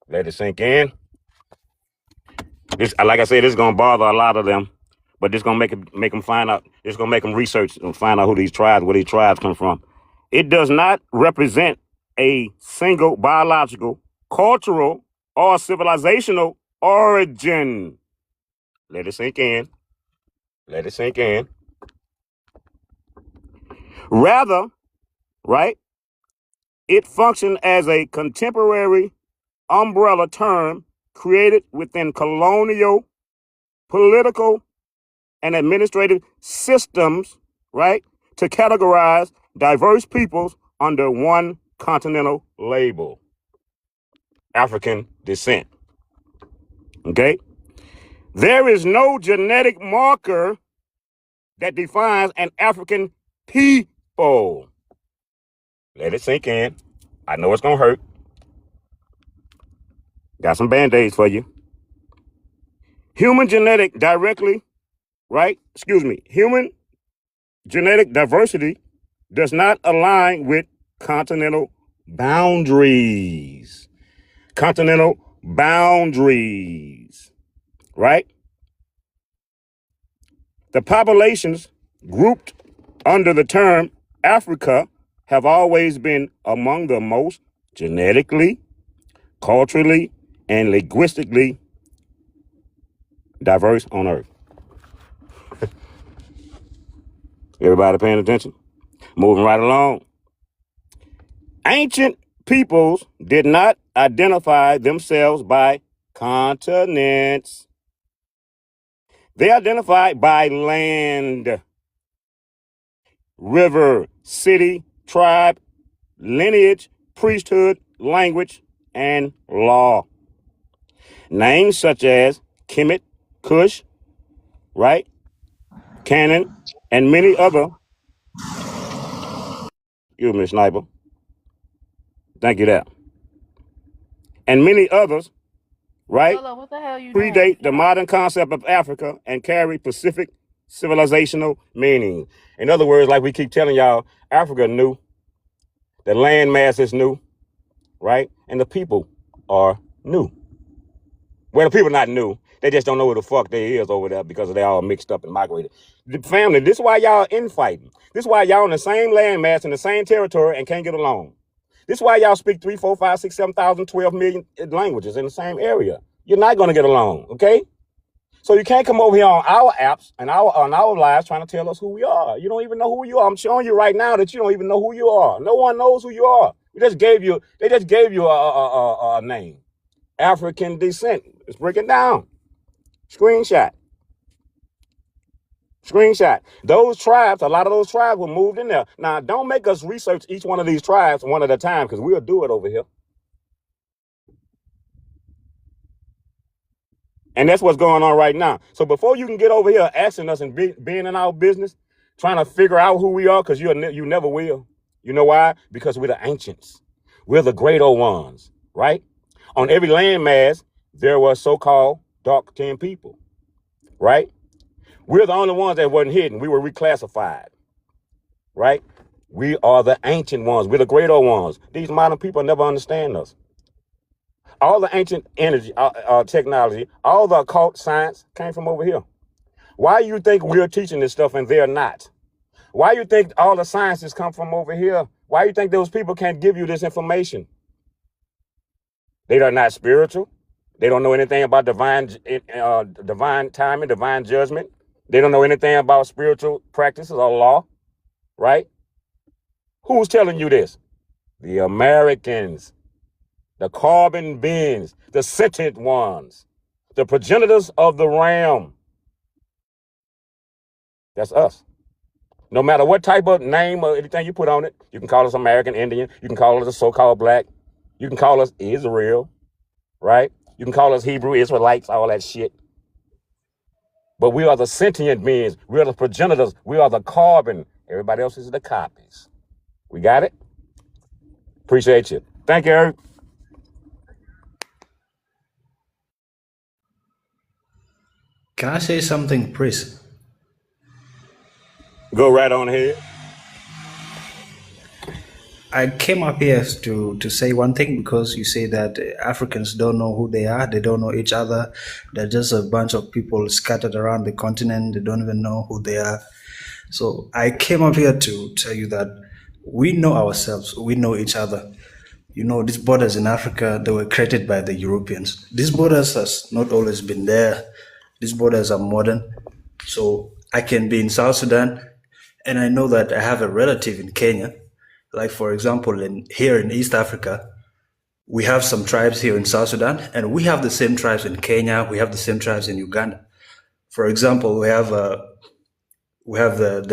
Let it sink in. This, like I said, this is gonna bother a lot of them, but this gonna make them find out. It's gonna make them research and find out who these tribes, where these tribes come from. It does not represent a single biological, cultural, or civilizational origin. Let it sink in. Let it sink in. Rather, right, it functioned as a contemporary umbrella term created within colonial, political, and administrative systems, right, to categorize diverse peoples under one continental label, African descent. Okay? There is no genetic marker that defines an African people. Let it sink in. I know it's going to hurt. Got some band-aids for you. Human genetic diversity does not align with continental boundaries. Continental boundaries, right? The populations grouped under the term Africa have always been among the most genetically, culturally, and linguistically diverse on Earth. Everybody paying attention? Moving right along. Ancient peoples did not identify themselves by continents. They identified by land, river, city, tribe, lineage, priesthood, language, and law. Names such as Kemet, Cush, right, Canaan, and many other, excuse me, Sniper, thank you there, and many others, right, Lolo, what the hell you doing? predate the modern concept of Africa and carry Pacific civilizational meaning. In other words, like we keep telling y'all, Africa new, the land mass is new, right, and the people are new. Well, the people not new. They just don't know who the fuck they is over there because they all mixed up and migrated. The family, this is why y'all infighting. This is why y'all in the same landmass, in the same territory, and can't get along. This is why y'all speak 3, 4, 5, 6, 7,000, 12 million languages in the same area. You're not going to get along, okay? So you can't come over here on our apps and on our lives trying to tell us who we are. You don't even know who you are. I'm showing you right now that you don't even know who you are. No one knows who you are. They just gave you a name. African descent. Let's break it down. Screenshot. Those tribes, a lot of those tribes were moved in there. Now, don't make us research each one of these tribes one at a time because we'll do it over here. And that's what's going on right now. So before you can get over here asking us and being in our business, trying to figure out who we are, because you never will. You know why? Because we're the ancients. We're the great old ones, right? On every landmass, there were so-called dark-skinned people, right? We're the only ones that wasn't hidden. We were reclassified, right? We are the ancient ones. We're the great old ones. These modern people never understand us. All the ancient energy, technology, all the occult science came from over here. Why do you think we're teaching this stuff and they're not? Why do you think all the sciences come from over here? Why do you think those people can't give you this information? They are not spiritual. They don't know anything about divine timing, divine judgment. They don't know anything about spiritual practices or law, right? Who's telling you this? The Americans, the carbon beings, the sentient ones, the progenitors of the ram. That's us. No matter what type of name or anything you put on it, you can call us American Indian, you can call us a so-called black, you can call us Israel, right? You can call us Hebrew Israelites, all that shit. But we are the sentient beings. We are the progenitors. We are the carbon. Everybody else is the copies. We got it? Appreciate you. Thank you, Eric. Can I say something, Chris? Go right on ahead. I came up here to say one thing because you say that Africans don't know who they are, they don't know each other, they're just a bunch of people scattered around the continent, they don't even know who they are. So I came up here to tell you that we know ourselves, we know each other. You know, these borders in Africa, they were created by the Europeans. These borders has not always been there. These borders are modern. So I can be in South Sudan and I know that I have a relative in Kenya. Like for example, here in East Africa, we have some tribes here in South Sudan, and we have the same tribes in Kenya. We have the same tribes in Uganda. For example, we have the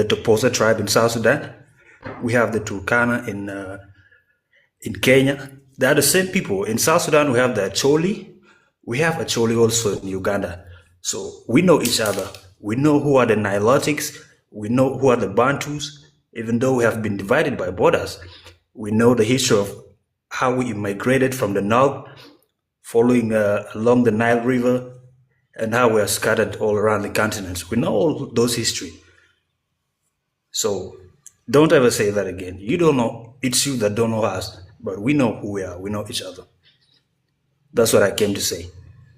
Toposa tribe in South Sudan. We have the Turkana in Kenya. They are the same people. In South Sudan, we have the Acholi. We have Acholi also in Uganda. So we know each other. We know who are the Nilotics. We know who are the Bantus. Even though we have been divided by borders, we know the history of how we immigrated from the north, following along the Nile River, and how we are scattered all around the continents. We know all those history. So don't ever say that again. You don't know. It's you that don't know us, but we know who we are. We know each other. That's what I came to say.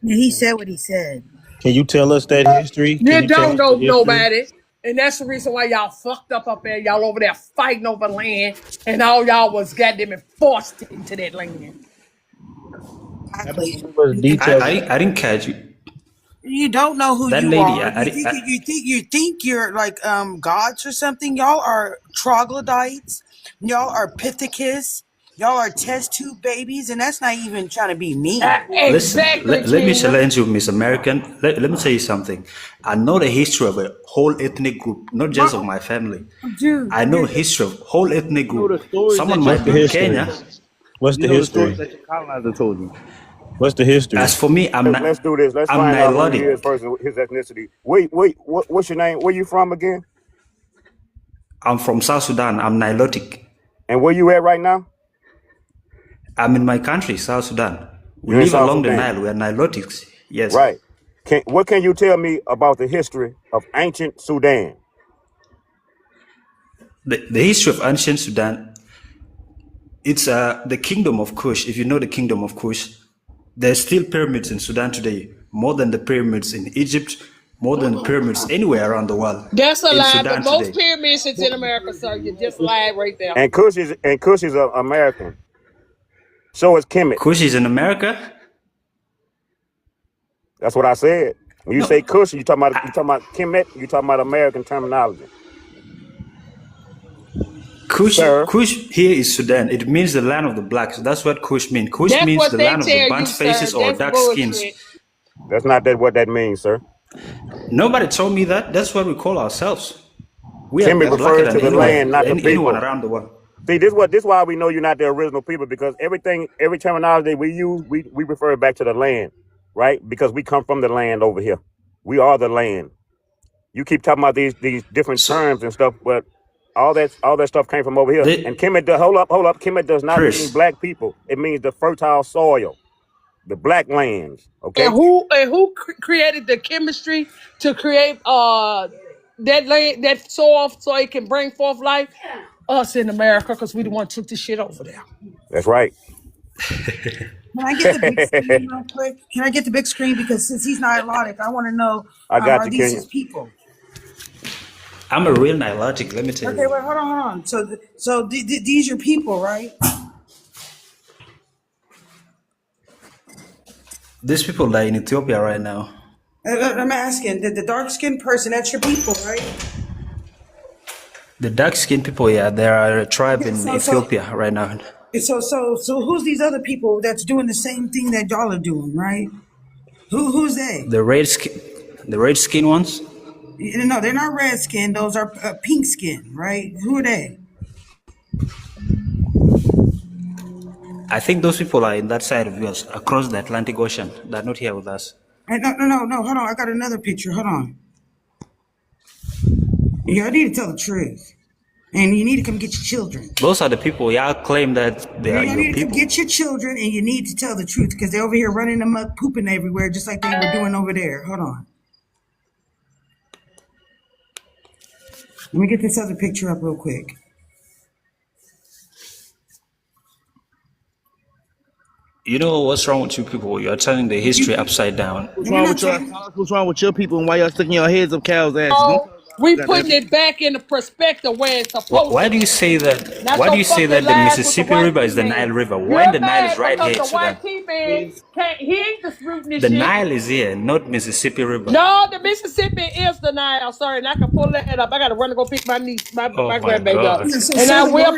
He said what he said. Can you tell us that history? Can You you tell don't us the know history? nobody. And that's the reason why y'all fucked up there. Y'all over there fighting over land. And all y'all was goddamn forced into that land. How about you Exactly. give us details? I didn't catch you. You don't know who That you lady, are. I, I, You think you're like gods or something. Y'all are troglodytes. Y'all are Pithecus. Y'all are test tube babies, and that's not even trying to be mean. Listen, Exactly, let me Gina. challenge you, Miss American. Let me tell you something. I know the history of a whole ethnic group, not just of my family. Dude, I know history of whole ethnic You know group. the stories Someone that your might What's the be in history? Kenya. What's You the know the stories history? that your colonizer told you. What's the history? As for me, Let's do this. Let's I'm find out who he is Nilotic. first and his ethnicity. Wait, what's your name? Where you from again? I'm from South Sudan. I'm Nilotic. And where you at right now? I'm in my country, South Sudan. We You're in live South along the Sudan. Nile. We are Nilotics. Yes. Right. What can you tell me about the history of ancient Sudan? The history of ancient Sudan, it's the kingdom of Kush. If you know the kingdom of Kush, there's still pyramids in Sudan today, more than the pyramids in Egypt, more than the pyramids anywhere around the world. That's a In lie. The Sudan most today. pyramids is in America, sir. You just lied right there. And Kush is American. So is Kemet. Kush is in America? That's what I said. When you No. say Kush, you talking about Kemet. You talking about American terminology, sir. Kush here is Sudan. It means the land of the blacks. That's what Kush means. Kush That's means what the they land of the tell burnt you, sir. faces or That's dark skins. bullshit. That's not what that means, sir. Nobody told me that. That's what we call ourselves. We are Kemet blacker refers than to the land, not the anyone people. around the world. See, this why we know you're not the original people, because every terminology we use, we refer back to the land, right? Because we come from the land over here. We are the land. You keep talking about these different So, terms and stuff, but all that stuff came from over here. And they, Kemet, hold up. Kemet does not mean Chris, black people. It means the fertile soil, the black lands. And Okay, who created the chemistry to create that land, that soil, so it can bring forth life? Us in America, because we the one took the shit over there. that's right. Can I get the big screen real quick? Can I get the big screen? Because since he's Nilotic, I want to know, I got are you, these Kenya. his people? I'm a real Nilotic, let me tell Okay, you. wait, hold on, hold on. So these are people, right? These people are in Ethiopia right now. I'm asking, the dark skinned person, that's your people, right? The dark skinned people, yeah, there are a tribe Okay, in so Ethiopia right now. so who's these other people that's doing the same thing that y'all are doing, right? Who's they? The red skin ones. No, they're not red skin. Those are pink skin, right? Who are they? I think those people are in that side of yours, across the Atlantic Ocean. They're not here with us. No. Hold on, I got another picture. Hold on. Y'all need to tell the truth, and you need to come get your children. Those are the people, y'all claim that they are Y'all your need to come people. get your children, and you need to tell the truth because they're over here running them up, pooping everywhere, just like they were doing over there. Hold on. Let me get this other picture up real quick. You know what's wrong with you people? You're turning the history upside down. We're not Tell trying. us what's wrong with your people and why y'all sticking your heads up cows' asses. Don't Oh, tell us We That putting it back in the perspective where it's supposed Why to do you be. say that? Not Why do your you say fucking that the lies with the Mississippi white River T is the man. Nile River? When You're the Nile is mad right because here in the white Sudan? T man can't. He ain't disputing this The shit. Nile is here, not Mississippi River. No, the Mississippi is the Nile. Sorry, and I can pull that up. I gotta run to go pick my niece, Oh my my grandbaby up, God. Yeah, so and sir, I will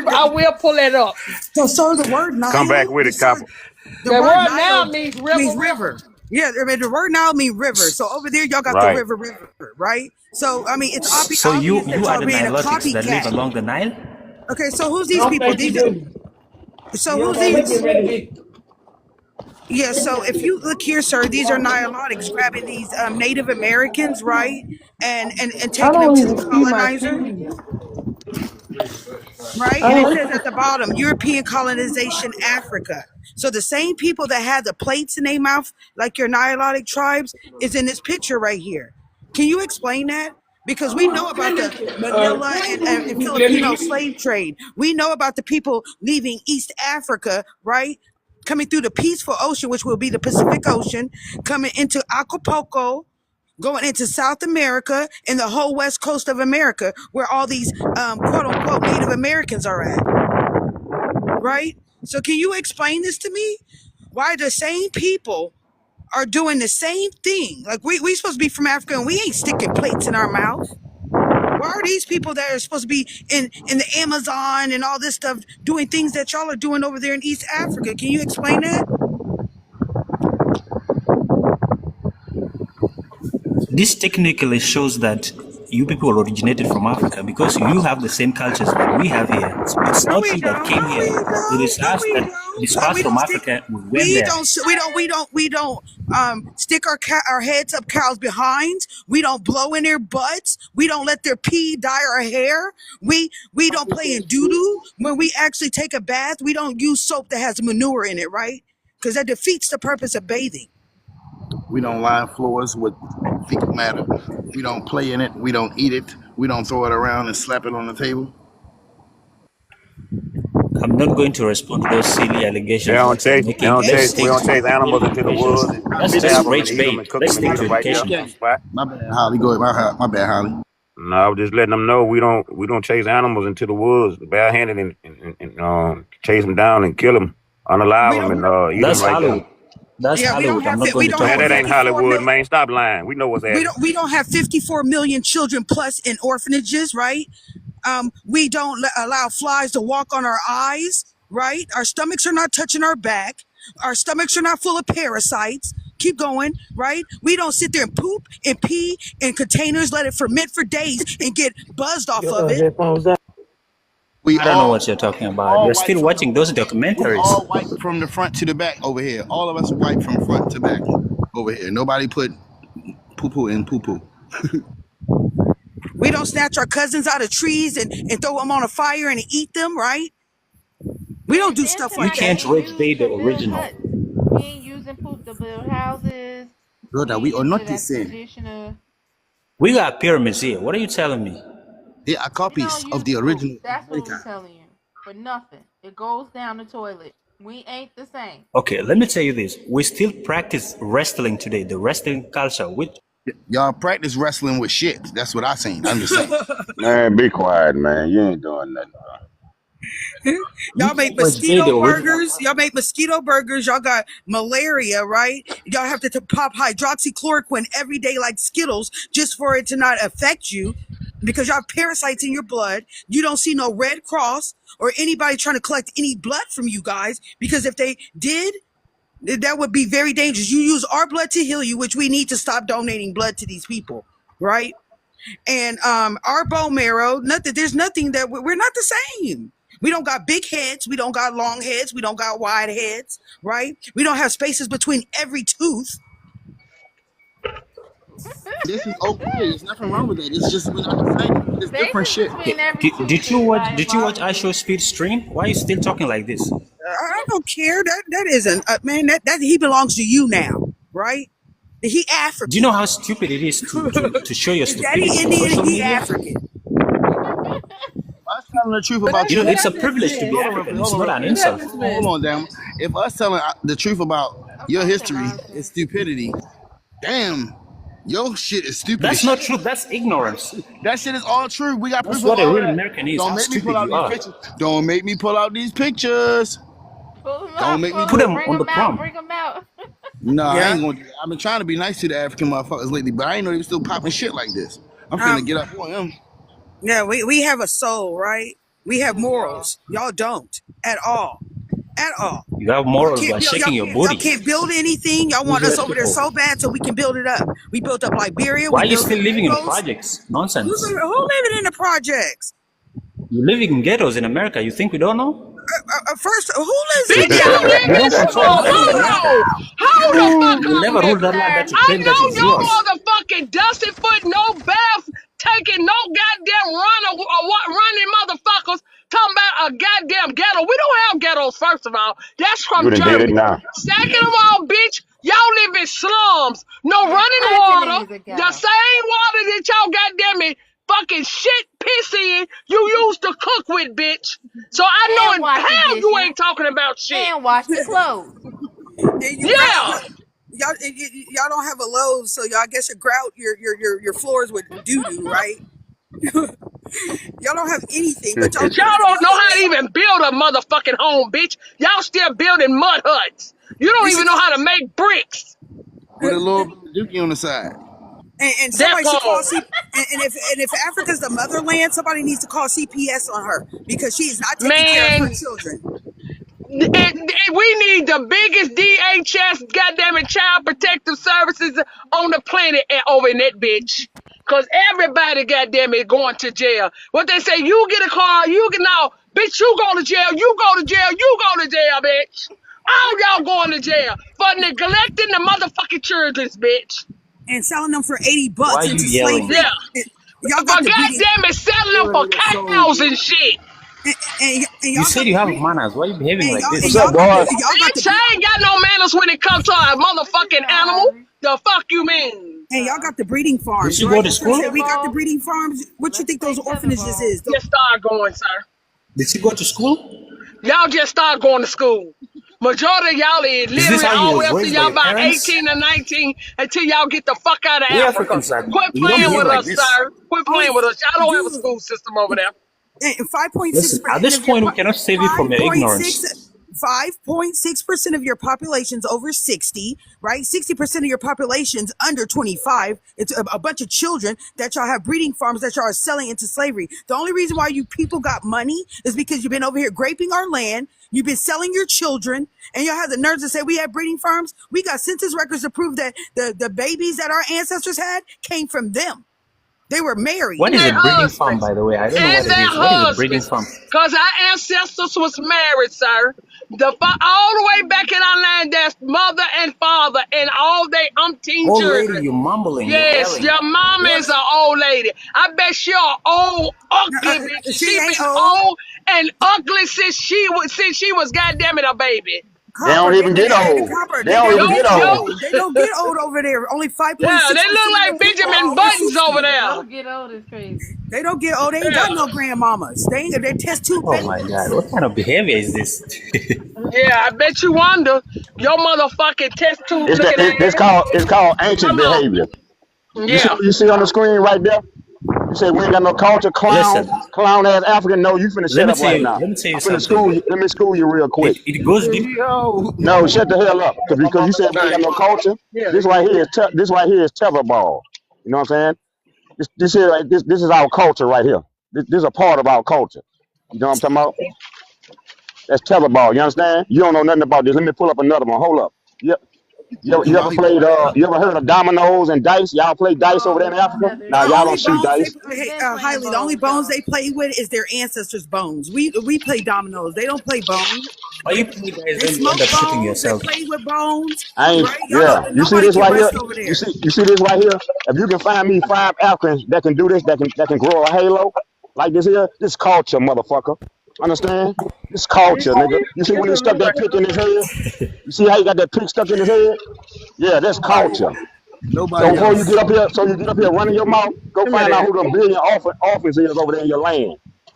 pull that up. the word Come back Nile, with it, copper. the The word word now Nile means river, means river. river. Yeah, I mean the word Nile means river. So over there, y'all got the Right. river, right? So I mean, it's So obvious that you are y'all the being a Nilotics that live copycat. along the Nile? Okay, so who's I these don't people? think he These do. so Yeah, who's but we these? get ready to be. Yeah, so if you look here, sir, these are Nilotics grabbing these Native Americans, right, and I taking them don't to the even see my colonizer. TV. Right? I And it don't. says at the bottom, European colonization Africa. So the same people that had the plates in their mouth, like your Nilotic tribes, is in this picture right here. Can you explain that? Because we know about the Manila and Filipino slave trade. We know about the people leaving East Africa, right? Coming through the peaceful ocean, which will be the Pacific Ocean, coming into Acapulco, going into South America and the whole west coast of America, where all these quote unquote Native Americans are at, right? So, can you explain this to me? Why the same people are doing the same thing? Like, we supposed to be from Africa and we ain't sticking plates in our mouth. Why are these people that are supposed to be in the Amazon and all this stuff doing things that y'all are doing over there in East Africa? Can you explain that? This technically shows that you people originated from Africa because you have the same cultures that we have here. So it's No, not we you that don't. came No, here. we It don't. is No, us we that don't. dispersed We from don't stick. Africa. We went there. We don't stick our heads up cows' behinds. We don't blow in their butts. We don't let their pee dye our hair. We don't play in doo doo. When we actually take a bath, we don't use soap that has manure in it, right? Because that defeats the purpose of bathing. We don't line floors with fecal matter. We don't play in it. We don't eat it. We don't throw it around and slap it on the table. I'm not going to respond to those silly They allegations don't that you're chase. They making. don't Let's chase. We stick don't to chase animals real into the education. woods and That's just stab them rage and eat them bait. and cook Let's them and stick eat to them right there education. on the spot. My bad, Holly. Go ahead. My bad, Holly. No, I was just letting them know we don't chase animals into the woods barehanded and chase them down and kill them, We unalive them don't. and eat them That's right there. Hollywood. That's Yeah, we don't Hollywood. I'm have. not going We to don't talk Man, have on that that. ain't 54 Hollywood, million. man. Stop lying. We know what's happening. We don't have 54 million children plus in orphanages, right? We don't allow flies to walk on our eyes, right? Our stomachs are not touching our back. Our stomachs are not full of parasites. Keep going, right? We don't sit there and poop and pee in containers, let it ferment for days and get buzzed off of it. We I don't know all what you're talking about. all You're white still from the watching those we documentaries. all white from the front to the back over here. All of us are white from front to back over here. Nobody put poo poo in poo poo. We don't snatch our cousins out of trees and throw them on a fire and eat them, right? We don't And do then stuff You like tonight that. can't being rage used bait the to build original. huts. We ain't using poop to build houses. We Brother, we ain't are using not it the as same. traditional. We got pyramids here. What are you telling me? They are We don't copies of use the poop. original in That's what we're America. telling you. For nothing. It goes down the toilet. We ain't the same. Okay, let me tell you this. We still practice wrestling today, the wrestling culture, which Y'all practice wrestling with shit. That's what I seen. I'm just saying. Man, be quiet, man. You ain't doing nothing. you Y'all make can't rage bait mosquito the original. burgers. Y'all make mosquito burgers. Y'all got malaria, right? Y'all have to pop hydroxychloroquine every day like Skittles just for it to not affect you because y'all have parasites in your blood. You don't see no Red Cross or anybody trying to collect any blood from you guys because if they did, that would be very dangerous. You use our blood to heal you, which we need to stop donating blood to these people, right? And our bone marrow, nothing. There's nothing that we're not the same. We don't got big heads. We don't got long heads. We don't got wide heads, right? We don't have spaces between every tooth. This is okay. There's nothing wrong with that. It's just we're not the same. It's different Spaces shit. between Okay, every tooth did you is watch I diabolical. Show Speed stream? Why are you still talking like this? I don't care. That isn't man. That he belongs to you now, right? He Do you know African. how stupid it is to show your His daddy stupidity on Indian. social He media? African. Us telling the truth But about You know, that it's a humanity. Miss privilege to be Smith. Hold on real African. quick. It's Hold on not real an quick. But that insult. Miss Hold Smith. on, damn. If us telling the truth about A your bunch of history is nonsense. stupidity, damn. Your shit is stupid as That's shit. not true. That's ignorance. That shit is all true. We got That's proof of what a all of real that. American is. Don't How make me pull stupid out you these are. pictures. Don't make me pull out these pictures. Pull them Don't out, make me Put pull. them bring on the them out, prom. bring them out. Nah, I Yeah. ain't gonna do that. I've been trying to be nice to the African motherfuckers lately, but I ain't know they was still popping shit like this. I'm finna Um. get up on them. Yeah. We have a soul, right? We have morals. Y'all don't at all. At all. You have Y'all morals can't by build. shaking your Y'all booty. can't build anything. Y'all want us Useless over there people. so bad so we can build it up. We built up Liberia. Why We are you built still up living in Lagos. projects? Nonsense. Who living in the projects? You're living in ghettos in America. You think we don't know? First, who lives in Bitch, ghetto? y'all live You in don't control slum. nothing in Hold America. on. Hold the fuck You up, never ruled nigga. that land Sir, that you I claim that know is your yours. motherfucking dusty foot, no bath, taking no goddamn running motherfuckers talking about a goddamn ghetto. We don't have ghettos, first of all. That's You from done did it Germany. now. Second of all, bitch, y'all live in slums. No your running continent water. is a The ghetto. same water that y'all goddamn it fucking shit piss in, you used to cook with, bitch. So I And know in wash the hell you dishes. ain't talking about shit. And wash the clothes. And you grout Yeah. y'all don't have a Lowe's, so y'all I guess you grout your floors with doo doo, right? Y'all don't have anything, but y'all Y'all build don't know y'all how to even build a motherfucking home, bitch. Y'all still building mud huts. You don't you should even know how to make bricks. Put a little dookie on the side. and That somebody should call part. C and if Africa's the motherland, somebody needs to call CPS on her because she is not taking care of her Man, children. we need the biggest DHS, goddamn it, child protective services on the planet over in that bitch. Cause everybody, goddamn it, going to jail. What they say, you get a car, you get no, bitch, you go to jail, you go to jail, you go to jail, bitch. All y'all going to jail for neglecting the motherfucking children's, bitch. And selling them for Why $80 are you into yelling? slavery. Yeah. Y'all For got the breeding goddamn it, selling them for Feeling your soul, cows bitch. and shit. and You y'all said got you the have breed manners. Why are you behaving like and What's this? up, boys? y'all got the Bitch, I ain't got no manners when it comes to a What you motherfucking doing, animal. Harvey? The fuck you mean? and y'all got the breeding Did farms, you go right? to You trying to say school? we got the Tetherball. breeding farms? What you Let's think play those orphanages tetherball. is? Just start going, sir. Did you go to school? Y'all just start going to school. Majority of y'all is Is this literally how you all the way was up to raised by y'all your about parents? 18 or 19 until y'all get the fuck out of We Africa. Africans are Quit we don't playing behave with like us, this. sir. Quit Only playing with us. Y'all don't have a dude, school system over there. and 5.6 Listen, at and this of your point we cannot save you from your 5.6 ignorance. 5.6% of your population's over 60, right? 60% of your population's under 25. It's a bunch of children that y'all have breeding farms that y'all are selling into slavery. The only reason why you people got money is because you've been over here graping our land. You've been selling your children, and y'all have the nerves to say we have breeding farms. We got census records to prove that the babies that our ancestors had came from them. They were married. What is Their a breeding farm, husbands by the way? I don't know what and it their is. What is a breeding husbands. farm? Because our ancestors was married, sir. All the way back in our land, there's mother and father and all they umpteen Old lady, children. you're mumbling, you're Yes, yelling. your mama Well, is an old lady. I bet she an old, ugly bitch. she She ain't been old. old and ugly since she was goddamn it a baby. They Copper, don't even get old. copper. They They don't don't even Yo, get get old. yo, old. They don't get old over there. Only five point yeah, six they percent look of your like people are Benjamin over Buttons over 60. there. Don't get old is crazy. They don't get old. They ain't got Yeah, no grandmamas. They test tube Oh my God, babies. what kind of behavior is this? yeah, I bet you wonder. Your motherfucking test tube It's that looking ass. it's called ancient Come on. behavior. You see Yeah. what you see on the screen right there? You say we ain't got no culture, Listen, clown ass African. No, you finna shut up right now. let me tell you I'm finna school something. you. Let me school you real quick. It goes deep. Yo, No, shut the hell up. Because you said we ain't got no culture. This right here is tetherball. You know what I'm saying? This here like this is our culture right here. This is a part of our culture. You know what I'm talking about? That's tetherball. You understand? You don't know nothing about this. Let me pull up another one. Hold up. Yep. You ever no, he played playing. you ever heard of dominoes and dice? Y'all play dice over Oh, there in we Africa? tethered. Nah, The y'all only don't shoot bones dice. We've been playing Highly, the only bowls, bones y'all. they play with is their ancestors' bones. We play dominoes. They don't play bones. Why They you play guys they then you end smoke up shooting bones. They yourself? play with bones. I ain't Right? Y'all yeah. don't. You see Nobody this can right here? rest over You there. see this right here? If you can find me 5 Africans that can do this, that can grow a halo like this here, this culture, motherfucker. Understand? This culture, nigga. You see when he stuck that pick in his head? You see how he got that pick stuck in his head? Yeah, that's culture. So Nobody before else. you get up here running your mouth, go Come here, find out Daddy. who them billion orphans is over there in your land.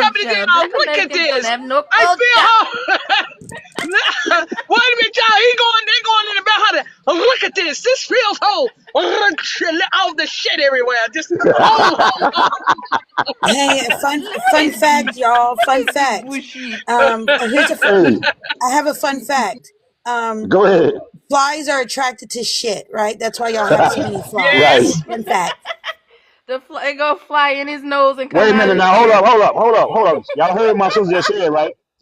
coming in there. culture. Black Look at Americans don't this. have no I feel culture. her. Wait a minute, y'all. They going in about how to look at this. This feels whole. All the shit everywhere. Just whole. Hey, What fun is fact, y'all. what Fun is this fact. bullshit? Here's a. Hey, I have a fun fact. go ahead. Flies are attracted to shit, right? That's why y'all have so many Right. flies. Yes. Fun fact. It go fly in his nose and come Wait a out minute his now. Hold ear. up. Hold up. Hold up. Hold up. Y'all heard my sister just said, right?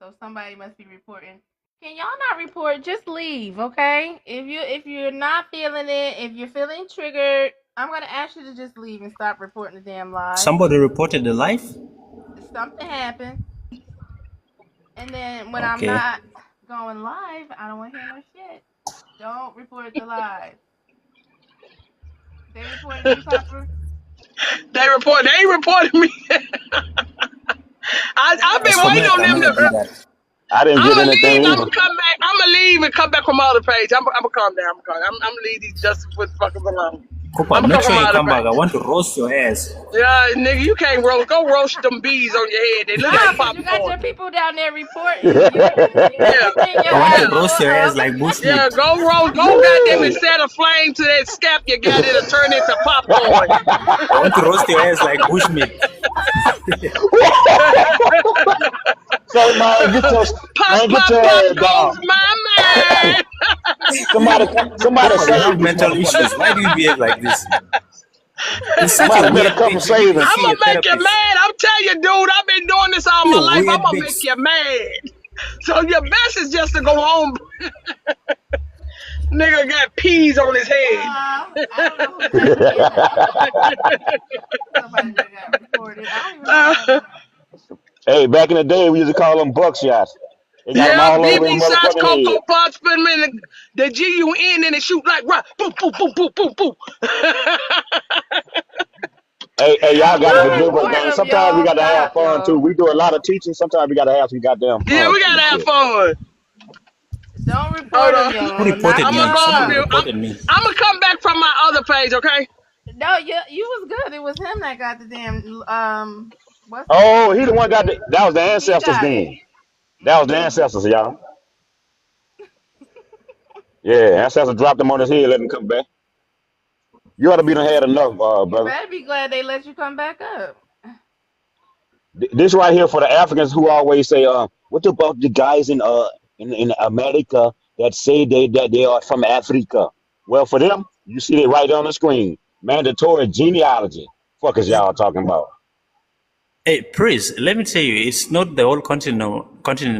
So somebody must be reporting Can y'all not report? Just leave, okay? If you're not feeling it, if you're feeling triggered, I'm gonna ask you to just leave and stop reporting the damn lies. Somebody reported the life. Something happened, and then when I'm Okay. not going live, I don't want to hear no shit. Don't report the lies. They reported you, Papa. They ain't reported me. I've They been As for waiting me, I on can them never do to. that. I didn't I'm get gonna leave. anything I'm either. gonna come back. I'm gonna leave and come back from my other page. I'm gonna calm down. I'm gonna leave these Justin with fuckers alone. Cooper, I'm gonna make come sure from my you other come back. I page. want to roast your ass. Yeah, nigga, you can't roast. Go roast them bees on your head. They look like No, because you got popcorn. your people down there reporting. Yeah, You getting your I want to ass yeah, roast blew your ass up. like yeah. bushmeat. Go roast. Go goddamn it. Set a flame to that scalp you got. It'll turn into popcorn. I want to roast your ass like bushmeat. Say, man, Pop, get pop, your pop ass goes down. my mind. Somebody Cooper, you save have this mental motherfucker. issues. Why do you behave like this? You're such a Somebody better weird come and bitch. You need save to him. I'm see a gonna make you therapist. mad. I'm telling you, dude. I've been doing this all my You a life. I'm weird gonna make bitch. you mad. So your best is just to go home. Nigga got peas on his head. I don't know who that is. Somebody that got reported. I don't even know who that Uh, is. Hey, back in the day, we used to call them buckshots. They got them yeah, all over his BB shots, motherfucking head. Cocoa Puffs, put them in the GUN and it shoot like rock. Boom, boom, boom, boom, boom, boom. Hey, y'all got to Don't forgive us, report man. them, Sometimes we y'all. got to have Stop, fun too. y'all. We do a lot of teaching. Sometimes we got to have some goddamn Yeah, fun we too. gotta have Shit. fun. Don't Hold report them, on. Who y'all. Not reported I'm the gonna me? go off Somebody mute. reported me. I'm gonna come back from my other page, okay? No, you was good. It was him that got the damn what's the Oh, name? he the one got that was the He ancestors got it. then. That was the ancestors, y'all. Yeah, ancestors dropped him on his head, let him come back. You ought to be done had enough, You brother. better be glad they let you come back up. This right here for the Africans who always say, what about the guys in America that say that they are from Africa? Well, for them, you see it right on the screen. Mandatory genealogy. Fuck is y'all talking about? Hey, Prince, let me tell you, it's not the whole continent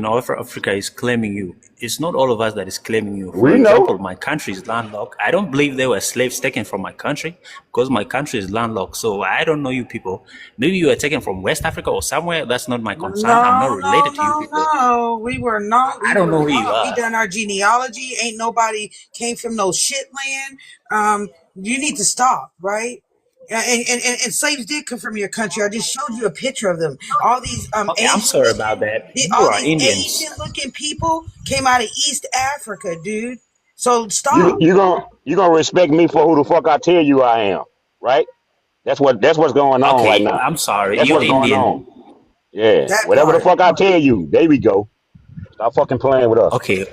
of Africa is claiming you. It's not all of us that is claiming you. For We example, know. my country is landlocked. I don't believe there were slaves taken from my country because my country is landlocked. So I don't know you people. Maybe you were taken from West Africa or somewhere. That's not my concern. I'm not No, no, related to you no, people. no. We were not. I We don't were know who you not. We are. done our genealogy. Ain't nobody came from no shit land. You need to stop, right? And slaves did come from your country. I just showed you a picture of them. All these Okay, I'm Asian sorry about looking, that. You all are these Indians. Asian looking people came out of East Africa, dude. So You stop. you gonna you gonna respect me for who the fuck I tell you I am, right? That's what's going on right Okay, now. I'm sorry. That's You're what's going Indian. on. Yeah, That whatever the part. fuck I tell you, there we go. Stop fucking playing with us. Okay,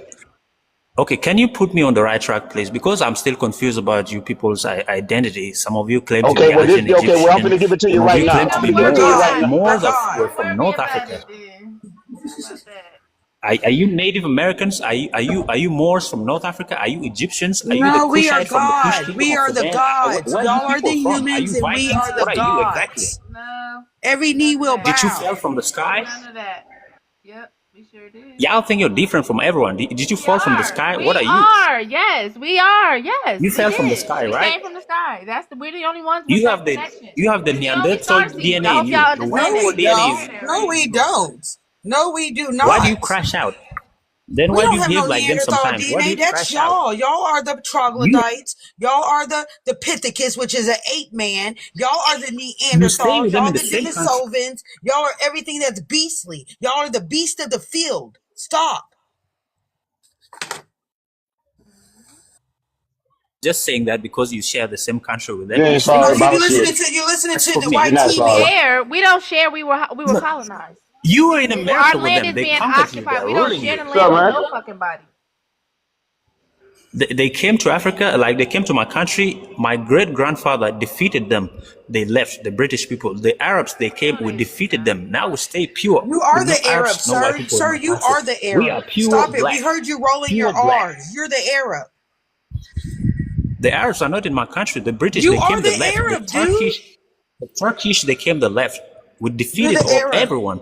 okay, can you put me on the right track, please? Because I'm still confused about you people's identity. Some of you claim to Okay, be well ancient okay, well I'm Egyptian. gonna give it to Some you of right you Then claim now. to I'm be don't gonna give it They're to worry you Moors. right gods. now. They're Moors gods. were don't from worry North about it Africa. then. How about that? Are you Native Americans? Are you Moors from North Africa? Are you Egyptians? Are you the No, we are Kushite from the Kush gods. kingdom We of are the Sudan? gods. Where are you Y'all are the people from? Are humans you and we are Vikings? the What No, are you exactly? gods. no, Every knee none of will that. Did you bow. fall from the sky? None of that. Yep, we sure did. Y'all think you're different from everyone. Did you We fall from the are. sky? What We are you? are. Yes, we are. Yes, You we fell from the did. sky, We right? came from the sky. We're the only ones with You that have the connection. you have the We're the only Neanderthal starseeds. I DNA in hope y'all you. The understand No, that. we whiteboard We DNA don't. is understand that, No, right? in we you people. don't. No, we do Why do you not. crash out? Then We why do don't you have no behave like them Neanderthal sometimes? Why do DNA. you That's crash out? y'all. Y'all are the You troglodytes. Y'all are the Pithecus, which is an ape man. Y'all are the you stay Neanderthals. with them Y'all in the the same country. Denisovans. Y'all are everything that's beastly. Y'all are the beast of the field. Stop. Just saying that because you share the same country with You them, you ain't stay No, sorry with you them. be about shit. listening to As for the me, You're white not We sorry. TV. share. We don't share. We were no, colonized. you were in Our America with land them. is They being conquered you. occupied. They're We don't ruling share you. the What's up, land with man? no fucking body. They came to Africa, like they came to my country. My great grandfather defeated them. They left, the British people. The Arabs, they came, No, we they did defeated not. them. Now we stay pure. You With are no the Arab, Arabs, no white sir. people in Sir, my you country. are the We Arab. are pure Stop it. We black. heard you rolling your Pure black. R's. You're the Arab. The Arabs are not in my country. The British, You they are came the the left. Arab, dude. The Turkish, they came the left. We You're defeated the all Arab. everyone.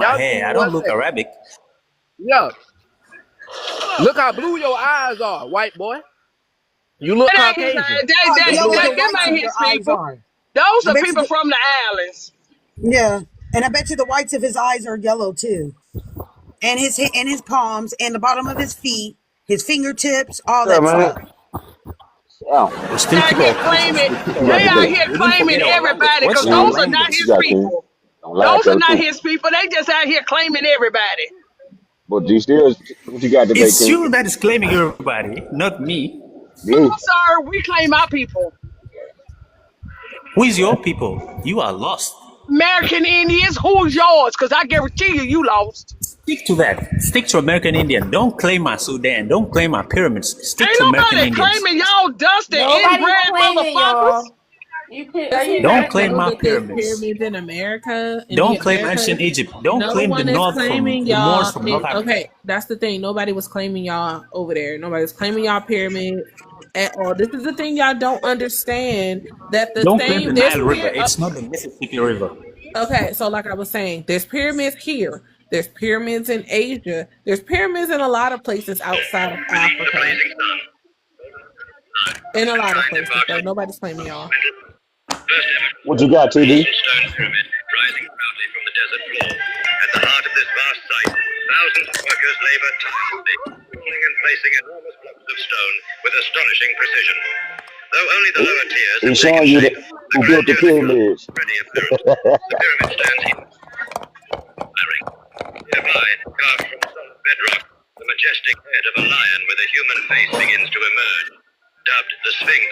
my Y'all give hair. me I don't one look second. Arabic. Yeah. Look how blue your eyes are, white boy. You look That ain't his. Caucasian. That You Yellow do. and them whites ain't of his your eyes people. are. Those I are bet you people the, from the islands. yeah, and I bet you the whites of his eyes are yellow too, and his palms and the bottom of his feet, his fingertips, all What's up, that man? stuff. Yeah. We They still out keep here our cultures. claiming. We keep What you our They got out today? language. here We don't claiming forget our language. everybody What's because our those Mm-hmm. are not What language? you his got, King? people. Don't laugh Those are at not too. his people. They just out here claiming everybody. But G still, what you got today, It's King? you that is claiming everybody, not me. Blue. Sir, we claim our people. Who is your people? You are lost. American Indians, who's yours? Because I guarantee you, you lost. Stick to that. Stick to American Indian. Don't claim our Sudan. Don't claim our pyramids. Stick Ain't to American nobody Indians. claiming y'all dusty Nobody's inbred claiming motherfuckers. y'all. Are Does he you Don't not claim know our that there's pyramids. pyramids in America? In the Don't claim Americas, ancient Egypt. Don't no claim the one is North from claiming the Moors y'all. from North Africa. Okay, that's the thing. Nobody was claiming y'all over there. Nobody's claiming y'all pyramids at all. This is the thing y'all don't understand. That the Don't claim the same there's Nile River. pyramid. It's not the Mississippi River. Okay, so like I was saying, there's pyramids here. There's pyramids in Asia. There's pyramids in a lot of places outside of Africa. In a lot of places. So nobody's claiming y'all. What you got, TD? Stone pyramid rising proudly from the desert floor. At the heart of this vast site, thousands of workers labor tirelessly, rolling and placing enormous blocks of stone with astonishing precision. Though only the lower tiers have He's taken showing you shape, that the who built the grandeur that is pyramids. already apparent. The pyramid stands inspiring. Nearby, carved from solid bedrock, the majestic head of a lion with a human face begins to emerge. Dubbed the Sphinx,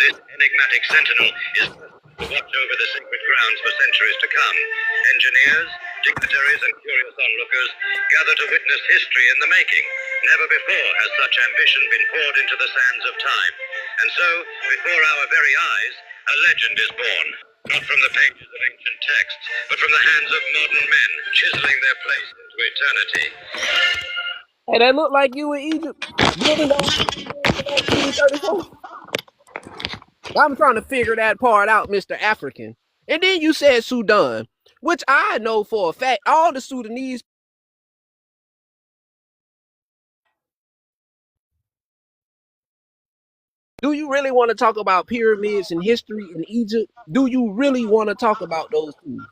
this enigmatic sentinel is to watch over the sacred grounds for centuries to come. Engineers, dignitaries, and curious onlookers gather to witness history in the making. Never before has such ambition been poured into the sands of time. And so, before our very eyes, a legend is born. Not from the pages of ancient texts, but from the hands of modern men, chiseling their place into eternity. Hey, that look like you in Egypt building those pyramids in 1934. I'm trying to figure that part out, Mr. African. And then you said Sudan, which I know for a fact all the Sudanese. Do you really want to talk about pyramids and history in Egypt? Do you really want to talk about those things?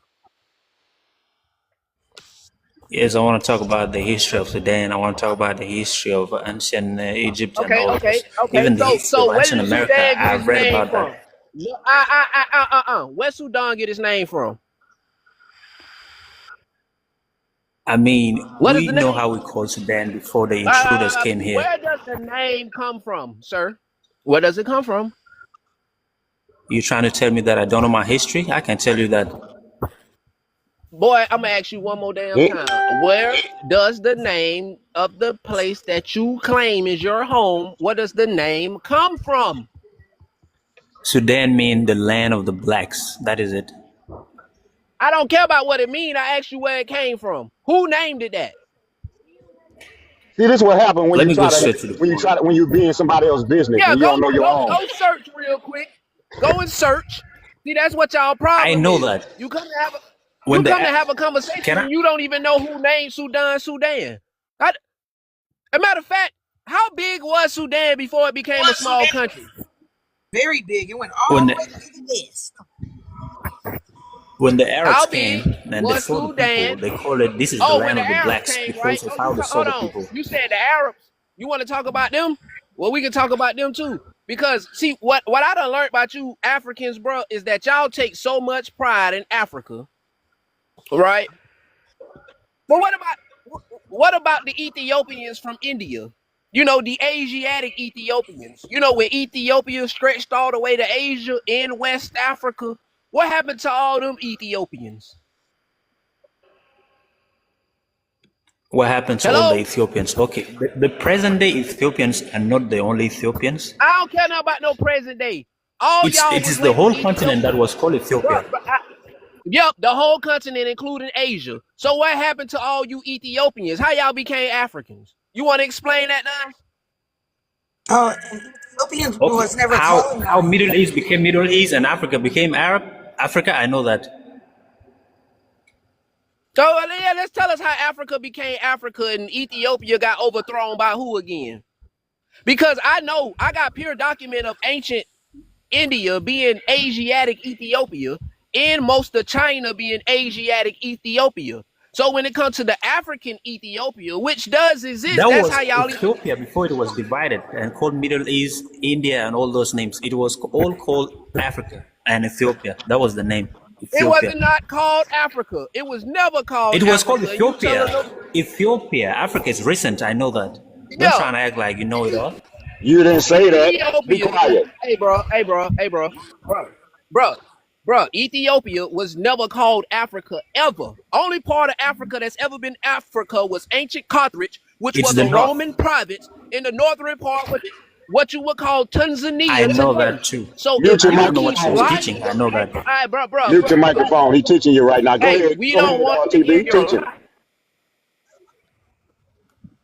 Yes, I want to talk about the history of Sudan. I want to talk about the history of ancient Egypt and Okay, all okay, those. okay. Even the history of So where ancient did America. Sudan get I've its read name about that. from? No, Where Sudan get its name from? I mean, What is we the know name? how we called Sudan before the intruders came here. Where does the name come from, sir? Where does it come from? You trying to tell me that I don't know my history? I can tell you that. Boy, I'm gonna ask you one more damn Eh, time. Where does the name of the place that you claim is your home? Where does the name come from? Sudan mean the land of the blacks. That is it. I don't care about what it means. I asked you where it came from. Who named it that? See, this is what happens when Let you me go try to straight to the point. when you be in somebody else's business Yeah, and you don't know your own. go search real quick. Go and search. See, that's what y'all I problem know is. that You when the come to have a conversation can I and you don't even know who named Sudan. A matter of fact, how big was Sudan before it became a small country? Very big. It went when all the way the, to the west. when the How Arabs big came and they was saw the people, Sudan? they called it this is the Oh, when land the of the Arabs blacks came, right? because of Oh, how they saw hold the on. people. You said the Arabs. You want to talk about them? Well, we can talk about them too. Because see, what I done learned about you Africans, bro, is that y'all take so much pride in Africa, right? But what about the Ethiopians from India? You know, the Asiatic Ethiopians. You know, where Ethiopia stretched all the way to Asia in West Africa. What happened to all them Ethiopians? What happened to all the Hello? Ethiopians? Okay, the present day Ethiopians are not the only Ethiopians. I don't care nothing about no present day. All y'all It was is the labeled whole continent that Ethiopian. was called Bruh, Ethiopia. yep, the whole continent, including Asia. So what happened to all you Ethiopians? How y'all became Africans? You want to explain that now? Oh, and Ethiopians Okay, was never how colonized. Middle East became Middle East and Africa became Arab? Africa, I know that. So yeah, let's tell us how Africa became Africa and Ethiopia got overthrown by who again? Because I know I got pure document of ancient India being Asiatic Ethiopia and most of China being Asiatic Ethiopia. So when it comes to the African Ethiopia, which does exist, That that's was how y'all even. Ethiopia before it was divided and called Middle East, India, and all those names. It was all called Africa and Ethiopia. That was the name, It Ethiopia. wasn't not called Africa. It was never called It was called Africa. And you telling Ethiopia. them, Ethiopia. Africa is recent. I know that. Don't yeah, try and act like you know it all. You didn't say that. Be Ethiopia. quiet. Bro, Ethiopia was never called Africa ever. Only part of Africa that's ever been Africa was ancient Carthage, which It's was the a north. Roman province in the northern part, what you would call I Tanzania know today. that too. So if Mute your I you don't know keep what she was microphone. lying, teaching. I know hey, that. Mute your microphone. He teaching you right now. Go hey, ahead. we Go don't ahead, want to hear TB. your Teach him. lie.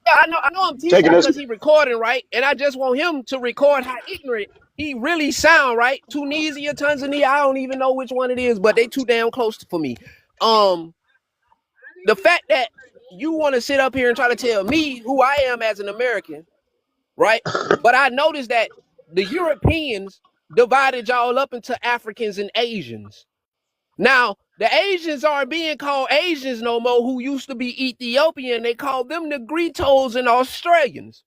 Yeah, I know I'm teaching Taking this. because he recording, right? And I just want him to record how ignorant he really sound, right? Tunisia, Tanzania, I don't even know which one it is, but they too damn close for me. The fact that you want to sit up here and try to tell me who I am as an American, right? But I noticed that the Europeans divided y'all up into Africans and Asians. Now, the Asians aren't being called Asians no more, who used to be Ethiopian. They call them Negritos and Australians.